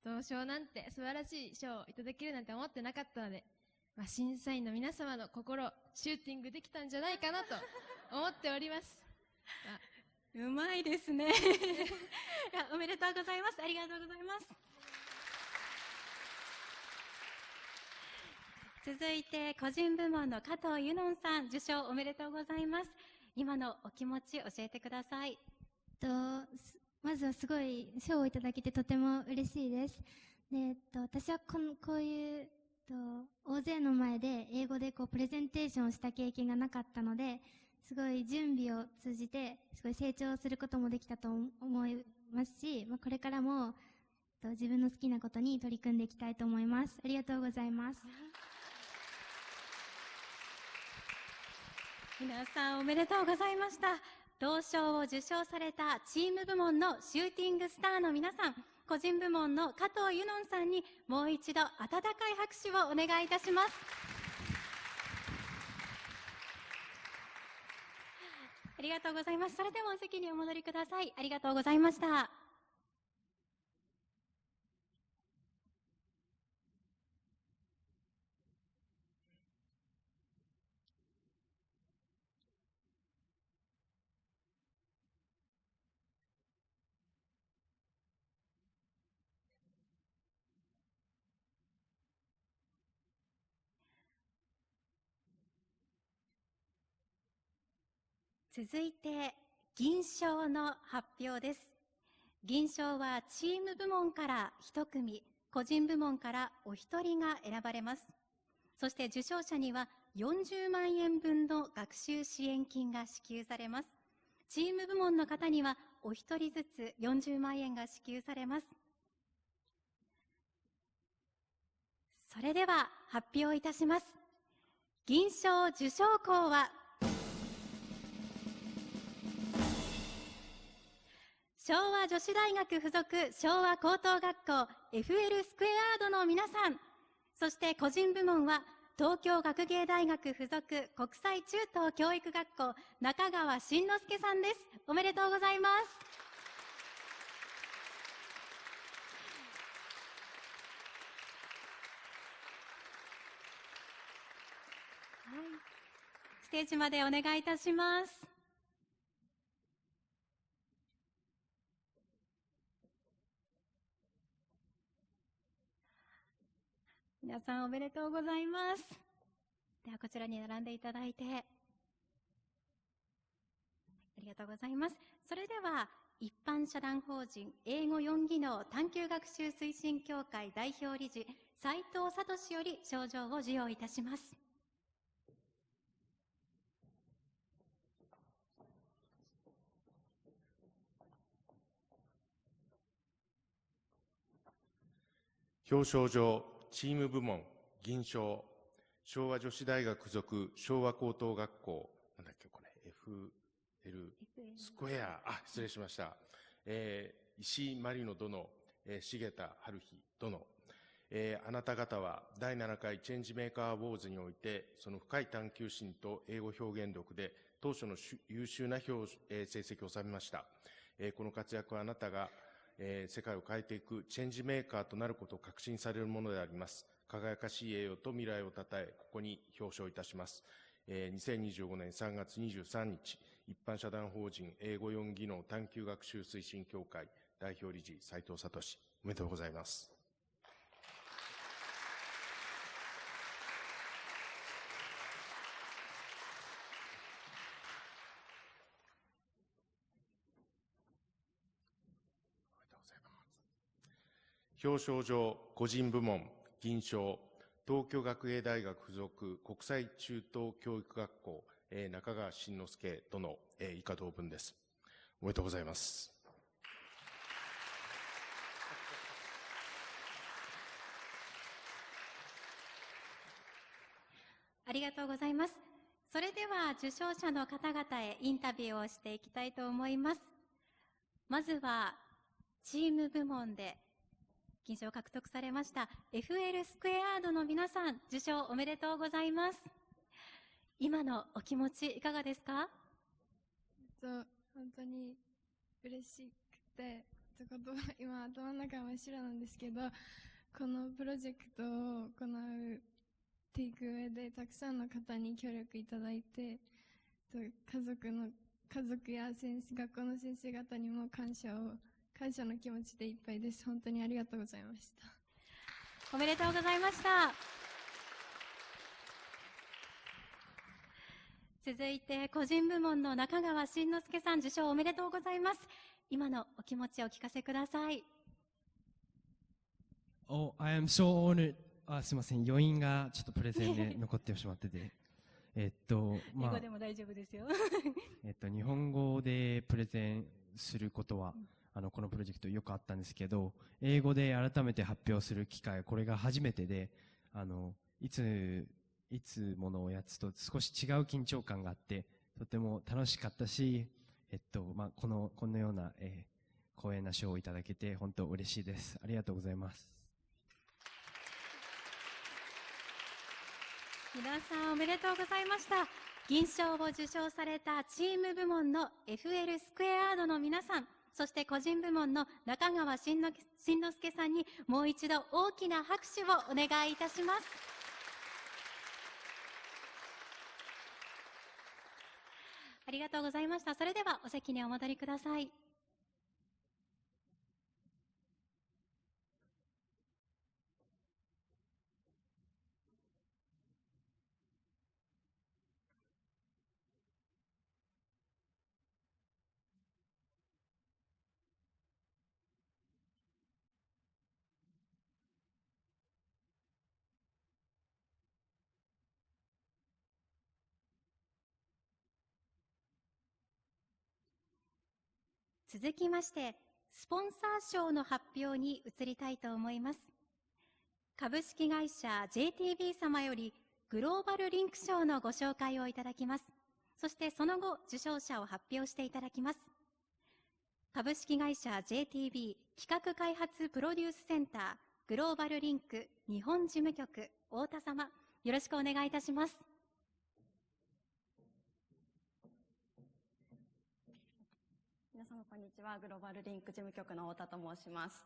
銅賞なんて素晴らしい賞をいただけるなんて思ってなかったので、審査員の皆様の心シューティングできたんじゃないかなと思っております。うまいですねおめでとうございます。ありがとうございます。続いて個人部門の加藤由音さん、受賞おめでとうございます。今のお気持ち教えてください。まずはすごい賞をいただけてとても嬉しいです。で私はこういう大勢の前で英語でプレゼンテーションをした経験がなかったので、すごい準備を通じてすごい成長することもできたと思いますし、これからも自分の好きなことに取り組んでいきたいと思います。ありがとうございます。皆さんおめでとうございました。銅賞を受賞されたチーム部門のシューティングスターの皆さん、個人部門の加藤由音さんにもう一度温かい拍手をお願いいたします。ありがとうございます。それではお席にお戻りください。ありがとうございました。続いて銀賞の発表です。銀賞はチーム部門から1組、個人部門からお一人が選ばれます。そして受賞者には40万円分の学習支援金が支給されます。チーム部門の方にはお一人ずつ40万円が支給されます。それでは発表いたします。銀賞受賞校は昭和女子大学附属昭和高等学校 FL スクエアードの皆さん、そして個人部門は東京学芸大学附属国際中等教育学校中川慎之介さんです。おめでとうございます。ステージまでお願いいたします。皆さんおめでとうございます。ではこちらに並んでいただいてありがとうございます。それでは一般社団法人英語4技能探究学習推進協会代表理事斉藤聡より賞状を授与いたします。表彰状チーム部門銀賞昭和女子大学附属昭和高等学校なんだっけこれ FL スクエア失礼しました、石井満莉乃殿、重田春陽殿、あなた方は第7回チェンジメーカーアウォーズにおいてその深い探求心と英語表現力で当初の優秀な成績を収めました。この活躍はあなたが世界を変えていくチェンジメーカーとなることを確信されるものであります。輝かしい栄誉と未来をたたえ、ここに表彰いたします。2025年3月23日、一般社団法人英語4技能探究学習推進協会代表理事斉藤聡、おめでとうございます。表彰状個人部門銀賞東京学芸大学附属国際中等教育学校、中川慎之介殿、以下同文です。おめでとうございます。ありがとうございます。それでは受賞者の方々へインタビューをしていきたいと思います。まずはチーム部門で金賞を獲得されました FL スクエアードの皆さん、受賞おめでとうございます。今のお気持ちいかがですか？本当に嬉しくて、今頭の中は真っ白なんですけど、このプロジェクトを行っていく上でたくさんの方に協力いただいて、家族や学校の先生方にも感謝の気持ちでいっぱいです。本当にありがとうございました。おめでとうございました。続いて個人部門の中川慎之介さん、受賞おめでとうございます。今のお気持ちをお聞かせください。I am so honored. すいません、余韻がちょっとプレゼンで残ってしまってて。英語でも大丈夫ですよ。日本語でプレゼンすることは、このプロジェクトよくあったんですけど、英語で改めて発表する機会、これが初めてで、いつものやつと少し違う緊張感があって、とても楽しかったし、このような、光栄な賞をいただけて本当嬉しいです。ありがとうございます。皆さんおめでとうございました。銀賞を受賞されたチーム部門の FL スクエアードの皆さん、そして個人部門の中川慎之介さんにもう一度大きな拍手をお願いいたします。ありがとうございました。それではお席にお戻りください。続きまして、スポンサー賞の発表に移りたいと思います。株式会社 JTB 様よりグローバルリンク賞のご紹介をいただきます。そしてその後、受賞者を発表していただきます。株式会社 JTB 企画開発プロデュースセンターグローバルリンク日本事務局、太田様、よろしくお願いいたします。皆様こんにちは。グローバルリンク事務局の太田と申します。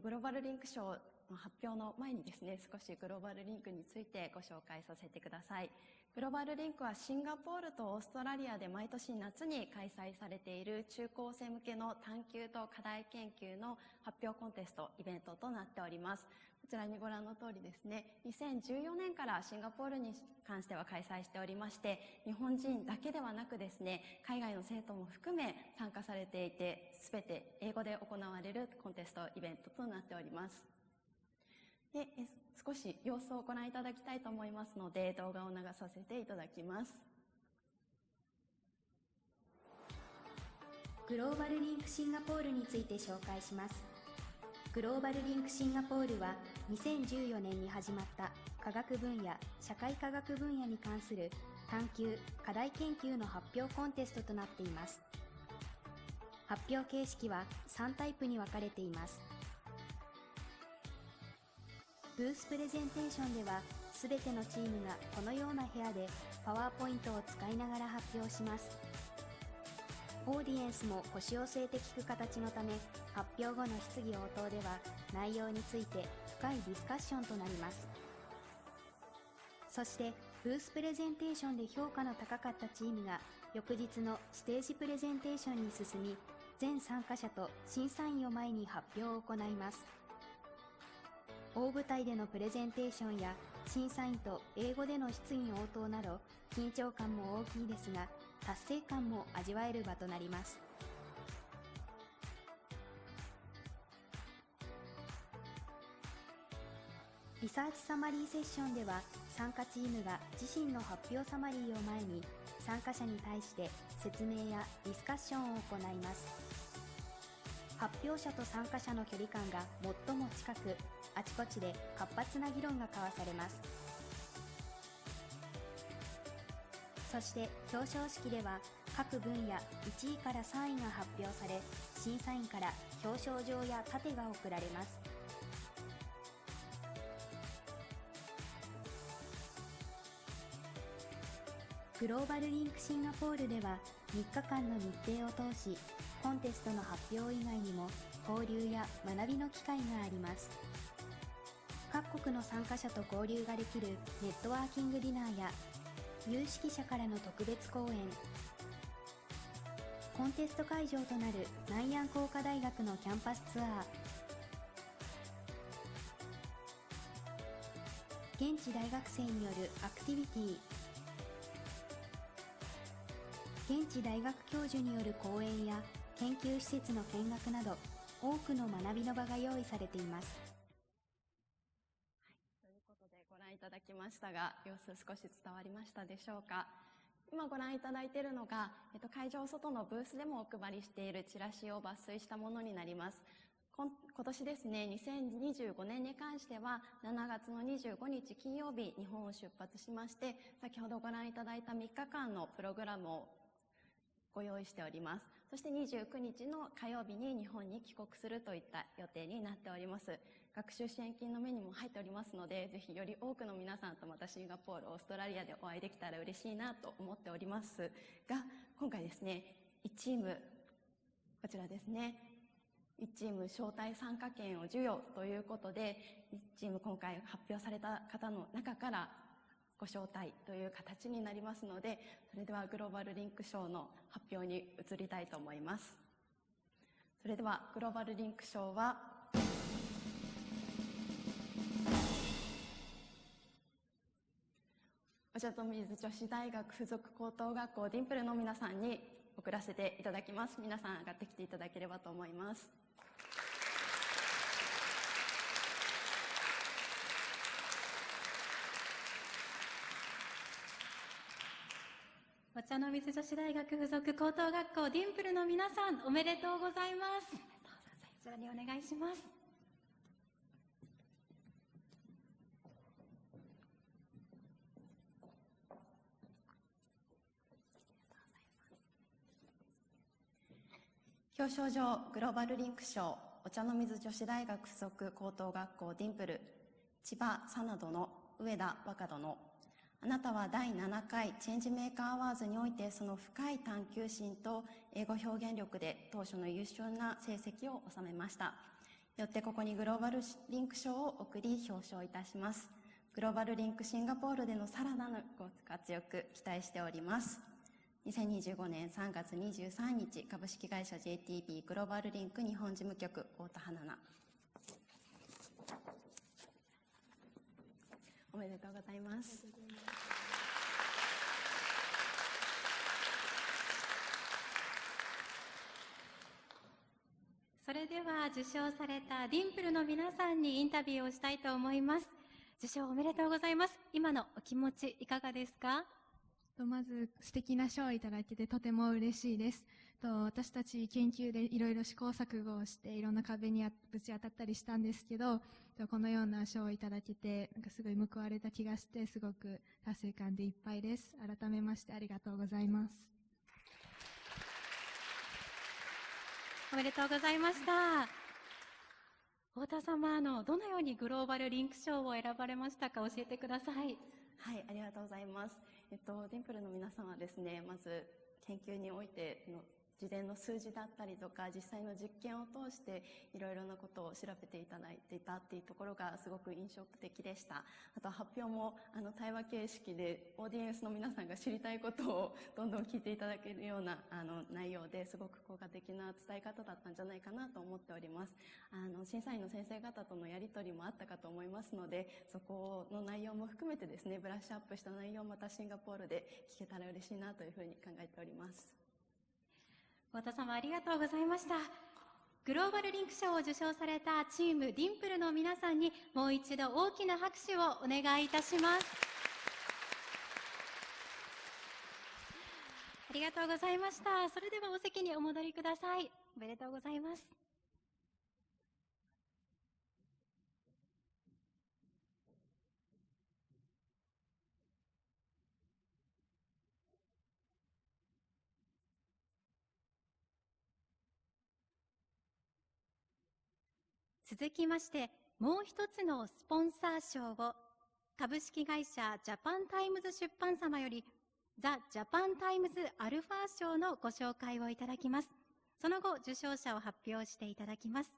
グローバルリンク賞の発表の前にですね、少しグローバルリンクについてご紹介させてください。グローバルリンクはシンガポールとオーストラリアで毎年夏に開催されている中高生向けの探究と課題研究の発表コンテスト、イベントとなっております。こちらにご覧の通りですね、2014年からシンガポールに関しては開催しておりまして、日本人だけではなくですね、海外の生徒も含め参加されていて、すべて英語で行われるコンテストイベントとなっております。で、少し様子をご覧いただきたいと思いますので、動画を流させていただきます。グローバルリンクシンガポールについて紹介します。グローバルリンクシンガポールは2014年に始まった科学分野、社会科学分野に関する探究・課題研究の発表コンテストとなっています。発表形式は3タイプに分かれています。ブースプレゼンテーションでは、すべてのチームがこのような部屋でパワーポイントを使いながら発表します。オーディエンスも腰を据えて聞く形のため、発表後の質疑応答では内容について深いディスカッションとなります。そしてブースプレゼンテーションで評価の高かったチームが翌日のステージプレゼンテーションに進み、全参加者と審査員を前に発表を行います。大舞台でのプレゼンテーションや審査員と英語での質疑応答など緊張感も大きいですが、達成感も味わえる場となります。リサーチサマリーセッションでは、参加チームが自身の発表サマリーを前に参加者に対して説明やディスカッションを行います。発表者と参加者の距離感が最も近く、あちこちで活発な議論が交わされます。そして表彰式では各分野1位から3位が発表され、審査員から表彰状や盾が贈られます。グローバルリンクシンガポールでは3日間の日程を通し、コンテストの発表以外にも交流や学びの機会があります。各国の参加者と交流ができるネットワーキングディナーや有識者からの特別講演、コンテスト会場となる南安工科大学のキャンパスツアー、現地大学生によるアクティビティ、現地大学教授による講演や研究施設の見学など、多くの学びの場が用意されています。ということでご覧いただきましたが、様子少し伝わりましたでしょうか。今ご覧いただいているのが、会場外のブースでもお配りしているチラシを抜粋したものになります。今年ですね、2025年に関しては、7月の25日金曜日、日本を出発しまして、先ほどご覧いただいた3日間のプログラムをご用意しております。そして29日の火曜日に日本に帰国するといった予定になっております。学習支援金の目にも入っておりますので、ぜひより多くの皆さんとまたシンガポール、オーストラリアでお会いできたら嬉しいなと思っておりますが、今回ですね、1チーム、こちらですね、1チーム招待参加券を授与ということで、1チーム今回発表された方の中からご招待という形になりますので、それではグローバルリンク賞の発表に移りたいと思います。それではグローバルリンク賞はお茶と水女子大学附属高等学校ディンプルの皆さんに送らせていただきます。皆さん上がってきていただければと思います。お茶の水女子大学附属高等学校ディンプルの皆さん、おめでとうございます。こちらにお願いします。表彰状グローバルリンク賞お茶の水女子大学附属高等学校ディンプル千葉佐那殿上田若殿、あなたは第7回チェンジメーカーアワーズにおいてその深い探求心と英語表現力で当初の優秀な成績を収めました。よってここにグローバルリンク賞を贈り表彰いたします。グローバルリンクシンガポールでのさらなるご活躍期待しております。2025年3月23日株式会社 JTB グローバルリンク日本事務局太田花菜、おめでとうございます。それでは受賞されたディンプルの皆さんにインタビューをしたいと思います。受賞おめでとうございます。今のお気持ちいかがですか？まず素敵な賞をいただけてとても嬉しいです。私たち研究でいろいろ試行錯誤をしていろんな壁にぶち当たったりしたんですけど、このような賞をいただけてなんかすごい報われた気がしてすごく達成感でいっぱいです。改めましてありがとうございます。おめでとうございました。太田様、どのようにグローバルリンク賞を選ばれましたか、教えてください。はい、ありがとうございます。ディンプルの皆さんはですね、まず研究においての事前の数字だったりとか実際の実験を通していろいろなことを調べていただいていたっていうところがすごく印象的でした。あと発表も対話形式でオーディエンスの皆さんが知りたいことをどんどん聞いていただけるような内容ですごく効果的な伝え方だったんじゃないかなと思っております。審査員の先生方とのやり取りもあったかと思いますので、そこの内容も含めてですね、ブラッシュアップした内容をまたシンガポールで聞けたら嬉しいなというふうに考えております。太田様、ありがとうございました。グローバルリンク賞を受賞されたチームディンプルの皆さんにもう一度大きな拍手をお願いいたします。ありがとうございました。それではお席にお戻りください。おめでとうございます。続きまして、もう一つのスポンサー賞を株式会社ジャパンタイムズ出版様よりザ・ジャパンタイムズアルファ賞のご紹介をいただきます。その後、受賞者を発表していただきます。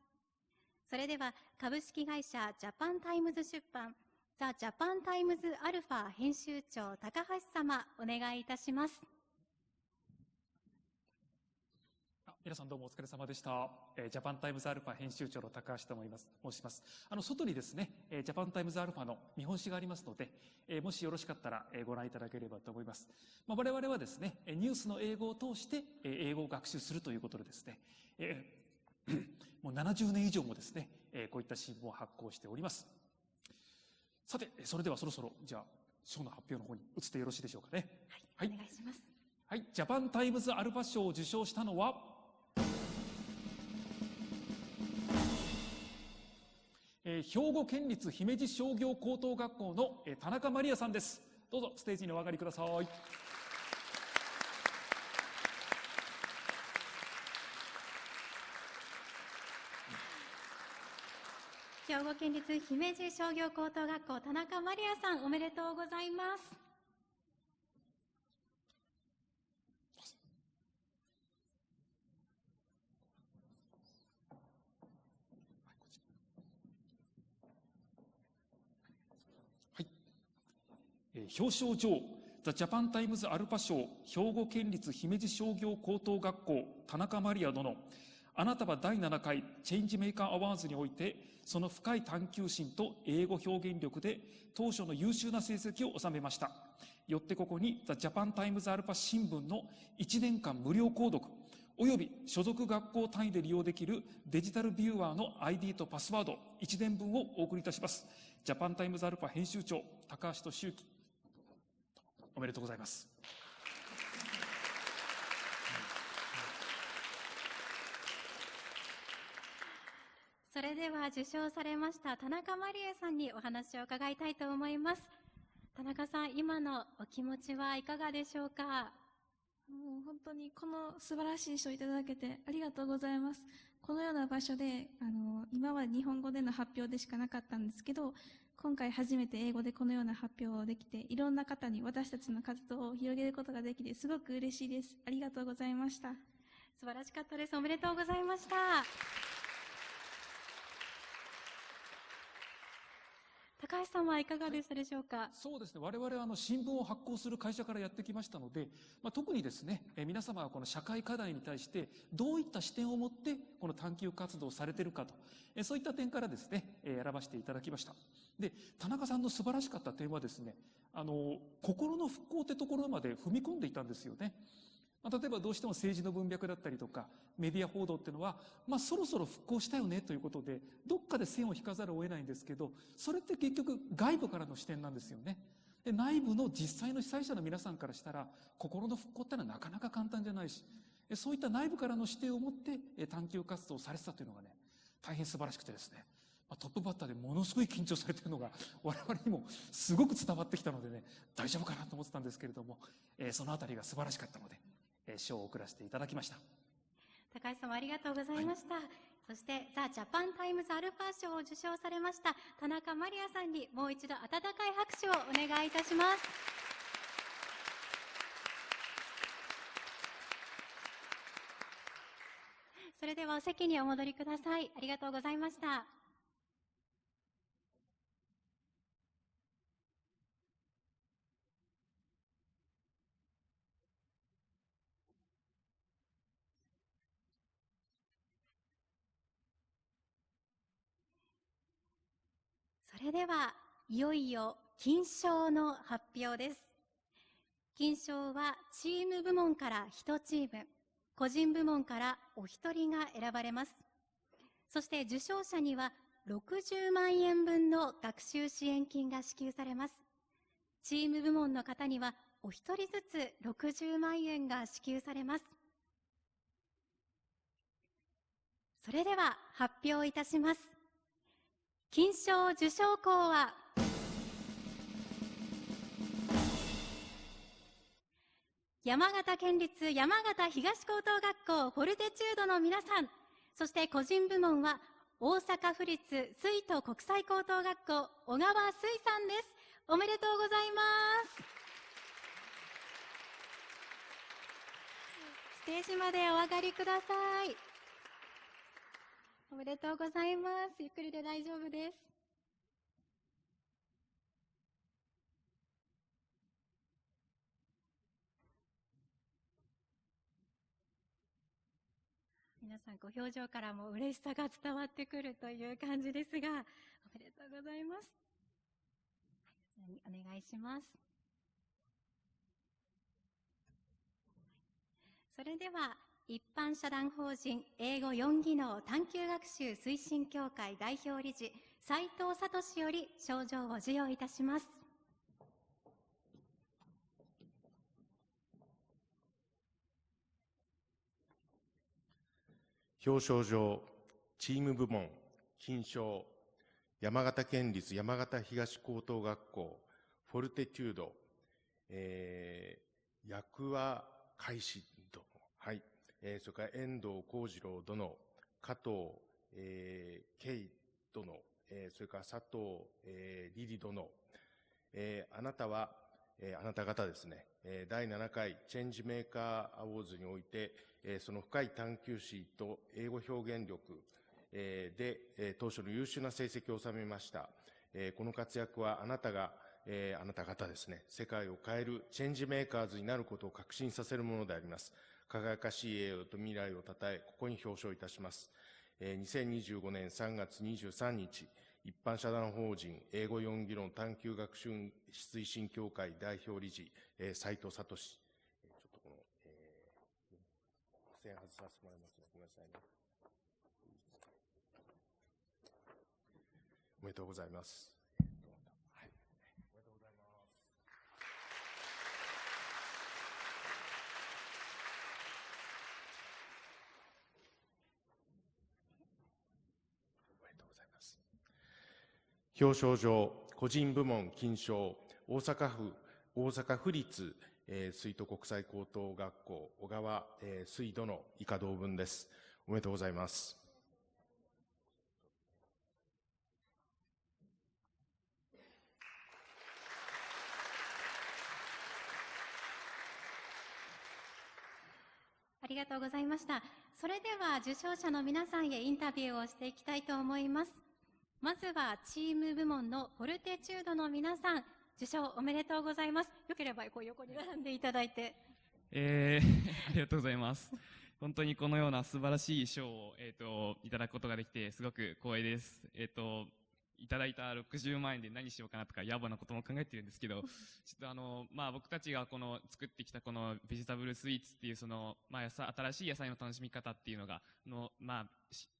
それでは株式会社ジャパンタイムズ出版ザ・ジャパンタイムズアルファ編集長高橋様、お願いいたします。皆さんどうもお疲れ様でした。ジャパンタイムズアルファ編集長の高橋と申します。外にですね、ジャパンタイムズアルファの見本紙がありますので、もしよろしかったらご覧いただければと思います。我々はですね、ニュースの英語を通して英語を学習するということでですね、もう70年以上もですね、こういった新聞を発行しております。さて、それではそろそろ、じゃあ、賞の発表の方に移ってよろしいでしょうかね。はい、お願いします。はい、ジャパンタイムズアルファ賞を受賞したのは、兵庫県立姫路商業高等学校の田中まりやさんです。どうぞステージにお上がりください。兵庫県立姫路商業高等学校田中まりやさん、おめでとうございます。表彰状、ザ・ジャパンタイムズアルファ賞、兵庫県立姫路商業高等学校、田中まりや殿。あなたは第7回チェンジメーカーアワーズにおいて、その深い探求心と英語表現力で当初の優秀な成績を収めました。よってここにザ・ジャパンタイムズアルファ新聞の1年間無料購読、および所属学校単位で利用できるデジタルビューアーの ID とパスワード1年分をお送りいたします。ジャパンタイムズアルファ編集長、高橋俊之。おめでとうございます。それでは受賞されました田中まりやさんにお話を伺いたいと思います。田中さん、今のお気持ちはいかがでしょうか？もう本当にこの素晴らしい賞をいただけてありがとうございます。このような場所で今は日本語での発表でしかなかったんですけど、今回初めて英語でこのような発表をできて、いろんな方に私たちの活動を広げることができてすごく嬉しいです。ありがとうございました。素晴らしかったです。おめでとうございました。高橋さんはいかがでしたでしょうか？そうですね、我々は新聞を発行する会社からやってきましたので、特にですね、皆様はこの社会課題に対してどういった視点を持ってこの探究活動をされているかと、そういった点からですね、選ばせていただきました。で、田中さんの素晴らしかった点はですね、心の復興ってところまで踏み込んでいたんですよね。例えばどうしても政治の文脈だったりとかメディア報道っていうのは、そろそろ復興したよねということでどっかで線を引かざるを得ないんですけど、それって結局外部からの視点なんですよね。で、内部の実際の被災者の皆さんからしたら心の復興ってのはなかなか簡単じゃないし、そういった内部からの視点を持って探究活動をされてたというのがね、大変素晴らしくてですね、トップバッターでものすごい緊張されているのが我々にもすごく伝わってきたのでね、大丈夫かなと思ってたんですけれども、そのあたりが素晴らしかったので賞を贈らせていただきました。高橋さんありがとうございました。そしてザ・ジャパンタイムズアルファ賞を受賞されました田中まりやさんにもう一度温かい拍手をお願いいたします。それではお席にお戻りください。ありがとうございました。それではいよいよ金賞の発表です。金賞はチーム部門から1チーム、個人部門からお一人が選ばれます。そして受賞者には60万円分の学習支援金が支給されます。チーム部門の方にはお一人ずつ60万円が支給されます。それでは発表いたします。金賞受賞校は山形県立山形東高等学校フォルテチュードの皆さん、そして個人部門は大阪府立吹都国際高等学校小川水さんです。おめでとうございます。ステージまでお上がりください。おめでとうございます。ゆっくりで大丈夫です。皆さんご表情からも嬉しさが伝わってくるという感じですが、おめでとうございます。はい、お願いします。それでは一般社団法人英語4技能探究学習推進協会代表理事斉藤聡より賞状を授与いたします。表彰状、チーム部門、金賞、山形県立山形東高等学校、フォルテテュード、八鍬開心殿、はい、それから遠藤幸次郎殿、加藤慶殿、それから佐藤莉里殿、あなたは、あなた方ですね、第7回チェンジメーカーアウォーズにおいて、その深い探究心と英語表現力で当初の優秀な成績を収めました。この活躍はあなた方ですね、世界を変えるチェンジメーカーズになることを確信させるものであります。輝かしい栄誉と未来をたたえ、ここに表彰いたします。2025年3月23日、一般社団法人英語4技能探究学習推進協会代表理事、斉藤聡。ちょっとこの、付箋外させてもらいますね。ごめんなさいね。おめでとうございます。はい、おめでとうございます。おめでとうございます。表彰状、個人部門金賞、大阪府立吹都国際高等学校小川水殿以下同文です。おめでとうございます。ありがとうございました。それでは受賞者の皆さんへインタビューをしていきたいと思います。まずはチーム部門のフォルテチュードの皆さん、受賞おめでとうございます。よければ横に並んでいただいて。ありがとうございます。本当にこのような素晴らしい賞を、いただくことができてすごく光栄です。いただいた60万円で何しようかなとか野暮なことも考えてるんですけど、ちょっと僕たちが作ってきたこのベジタブルスイーツっていう新しい野菜の楽しみ方っていうのが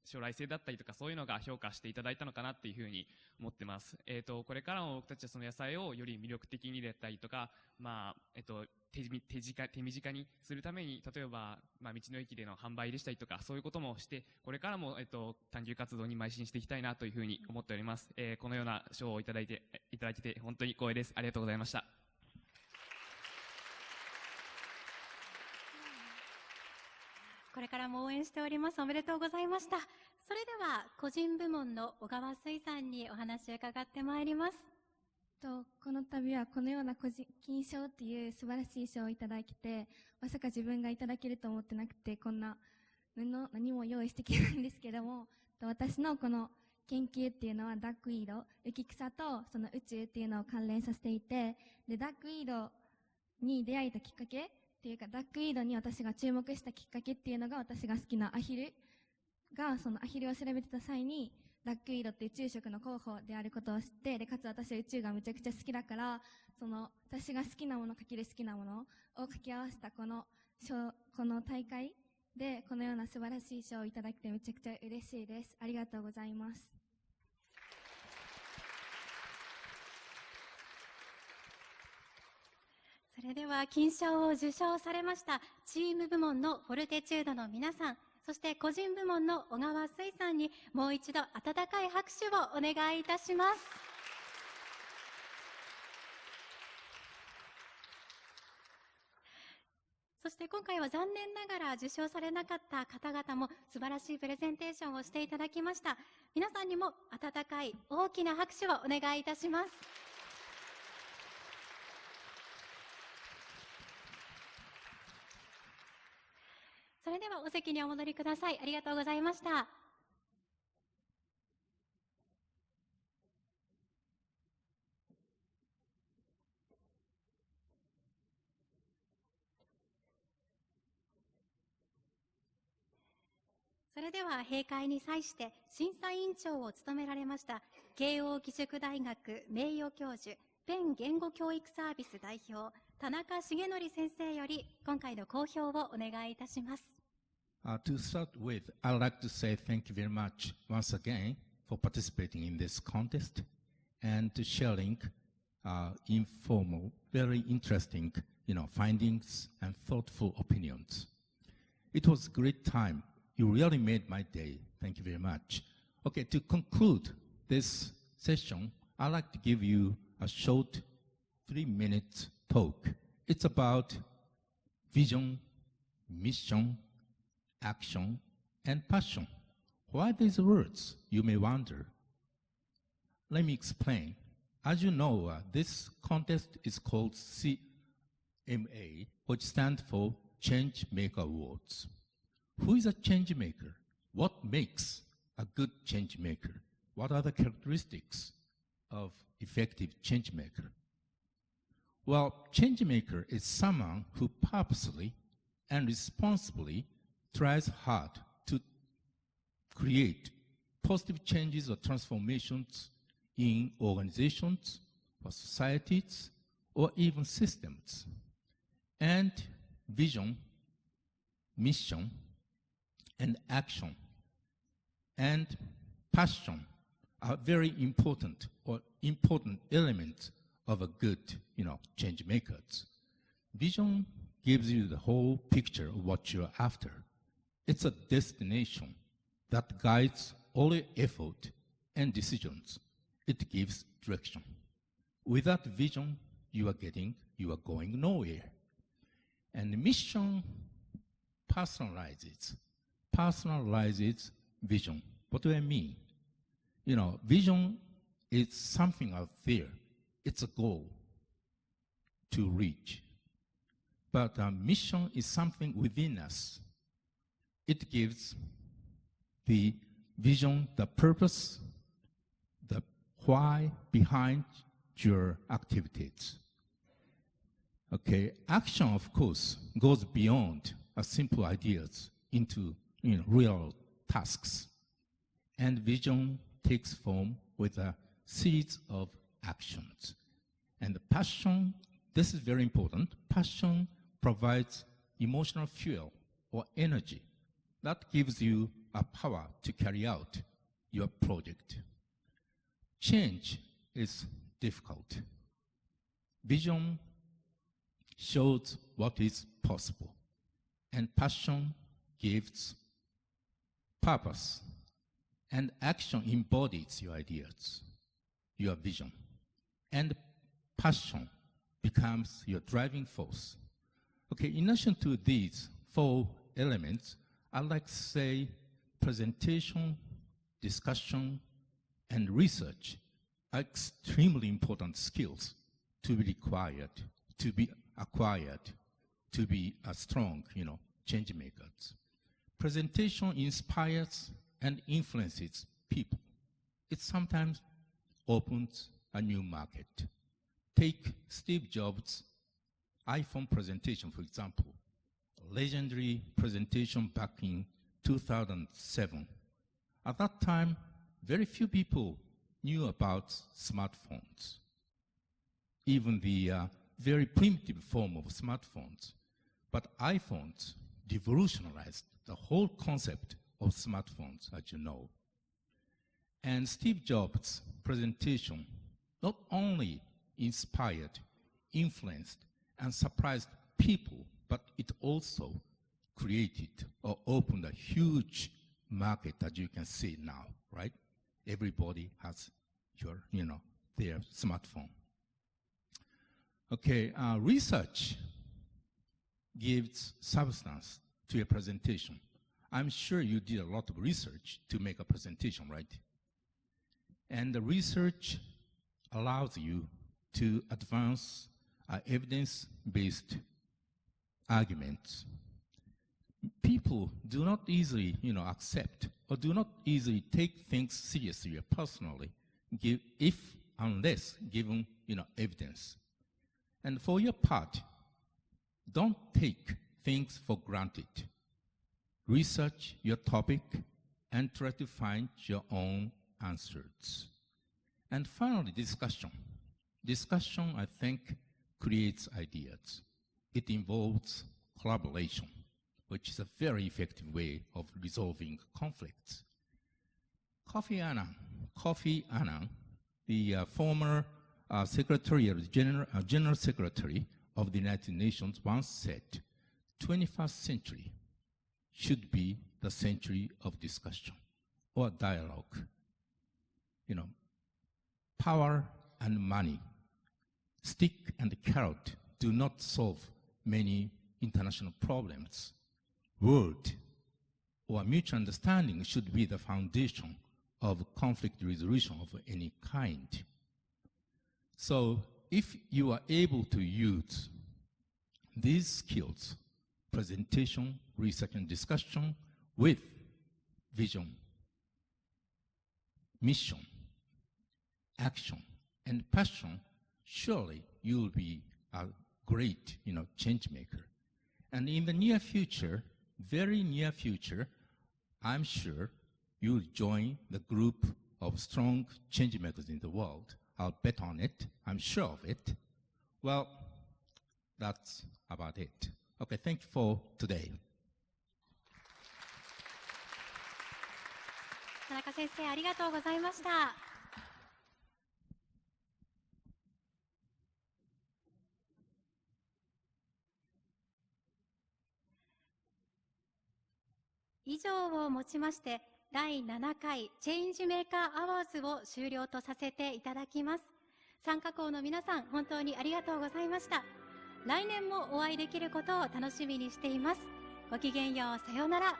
将来性だったりとかそういうのが評価していただいたのかなっていうふうに思ってます。これからも僕たちはその野菜をより魅力的にだったりとか、手短にするために、例えば、道の駅での販売でしたりとか、そういうこともして、これからも、探究活動に邁進していきたいなというふうに思っております。このような賞をいただいて本当に光栄です。ありがとうございました。これからも応援しております。おめでとうございました。それでは、個人部門の小川水さんにお話を伺ってまいります。この度はこのような金賞っていう素晴らしい賞をいただいて、まさか自分がいただけると思ってなくて、こんな何も用意してきないんですけども、私のこの研究っていうのはダックウィード、浮草とその宇宙っていうのを関連させていて、でダックウィードに出会えたきっかけっていうか、ダックウィードに私が注目したきっかけっていうのが、私が好きなアヒルが、そのアヒルを調べてた際に、ダックウィードって宇宙食の候補であることを知って、でかつ私は宇宙がむちゃくちゃ好きだから、その私が好きなものかける好きなものを掛け合わせたこの大会でこのような素晴らしい賞をいただきてめちゃくちゃ嬉しいです。ありがとうございます。それでは金賞を受賞されましたチーム部門のフォルテチュードの皆さん、そして個人部門の小川水さんにもう一度温かい拍手をお願いいたします。そして今回は残念ながら受賞されなかった方々も素晴らしいプレゼンテーションをしていただきました。皆さんにも温かい大きな拍手をお願いいたします。それではお席にお戻りください。ありがとうございました。それでは閉会に際して審査委員長を務められました慶應義塾大学名誉教授ペン言語教育サービス代表田中重則先生より今回の講評をお願いいたします。To start with, I'd like to say thank you very much once again for participating in this contest and to sharing informal, very interesting, findings and thoughtful opinions. It was a great time. You really made my day. Thank you very much. Okay, to conclude this session, I'd like to give you a short 3-minute talk. It's about vision, mission, action, and passion. Why these words, you may wonder. Let me explain. As you know, this contest is called CMA, which stands for Change Maker Awards. Who is a change maker? What makes a good change maker? What are the characteristics of effective change maker? Well, change maker is someone who purposely and responsibly tries hard to create positive changes or transformations in organizations or societies or even systems. And vision, mission, and action and passion are very important elements of a good, change makers. Vision gives you the whole picture of what you're after. It's a destination that guides all your effort and decisions. It gives direction. Without vision, you are going nowhere. And the mission personalizes vision. What do I mean? Vision is something out there. It's a goal to reach. But mission is something within us. It gives the vision, the purpose, the why behind your activities. Okay, action, of course, goes beyond simple ideas into real tasks. And vision takes form with a series of actions. And the passion, this is very important. Passion provides emotional fuel or energy that gives you a power to carry out your project. Change is difficult. Vision shows what is possible. And passion gives purpose. And action embodies your ideas, your vision. And passion becomes your driving force. Okay, in addition to these 4 elements, I'd like to say presentation, discussion, and research are extremely important skills to be required, to be acquired, to be a strong, change makers. Presentation inspires and influences people. It sometimes opens a new market. Take Steve Jobs' iPhone presentation, for example, a legendary presentation back in 2007. At that time, very few people knew about smartphones, even the very primitive form of smartphones. But iPhones revolutionized the whole concept of smartphones, as you know. And Steve Jobs' presentation not only inspired, influenced, and surprised people, but it also created or opened a huge market, as you can see now, right? Everybody has their smartphone. Okay, research. gives substance to your presentation. I'm sure you did a lot of research to make a presentation, right? And the research allows you to advance evidence-based arguments. People do not easily, accept or do not easily take things seriously or personally unless given, evidence. And for your part, don't take things for granted. Research your topic and try to find your own answers. And finally, discussion. Discussion, I think, creates ideas. It involves collaboration, which is a very effective way of resolving conflicts. Kofi Annan, the former General Secretary of the United Nations, once said, 21st century should be the century of discussion or dialogue. Power and money, stick and carrot do not solve many international problems. Word or mutual understanding should be the foundation of conflict resolution of any kind. So if you are able to use these skills, presentation, research, and discussion with vision, mission, action, and passion, surely you will be a great, change maker. And in the near future, very near future, I'm sure you'll join the group of strong change makers in the world. I'll bet on it. I'm sure of it. Well, that's about it. Okay, thank you for today. 田中先生、ありがとうございました。以上をもちまして、第7回チェンジメーカーアワーズを終了とさせていただきます。参加校の皆さん、本当にありがとうございました。来年もお会いできることを楽しみにしています。ごきげんよう、さようなら。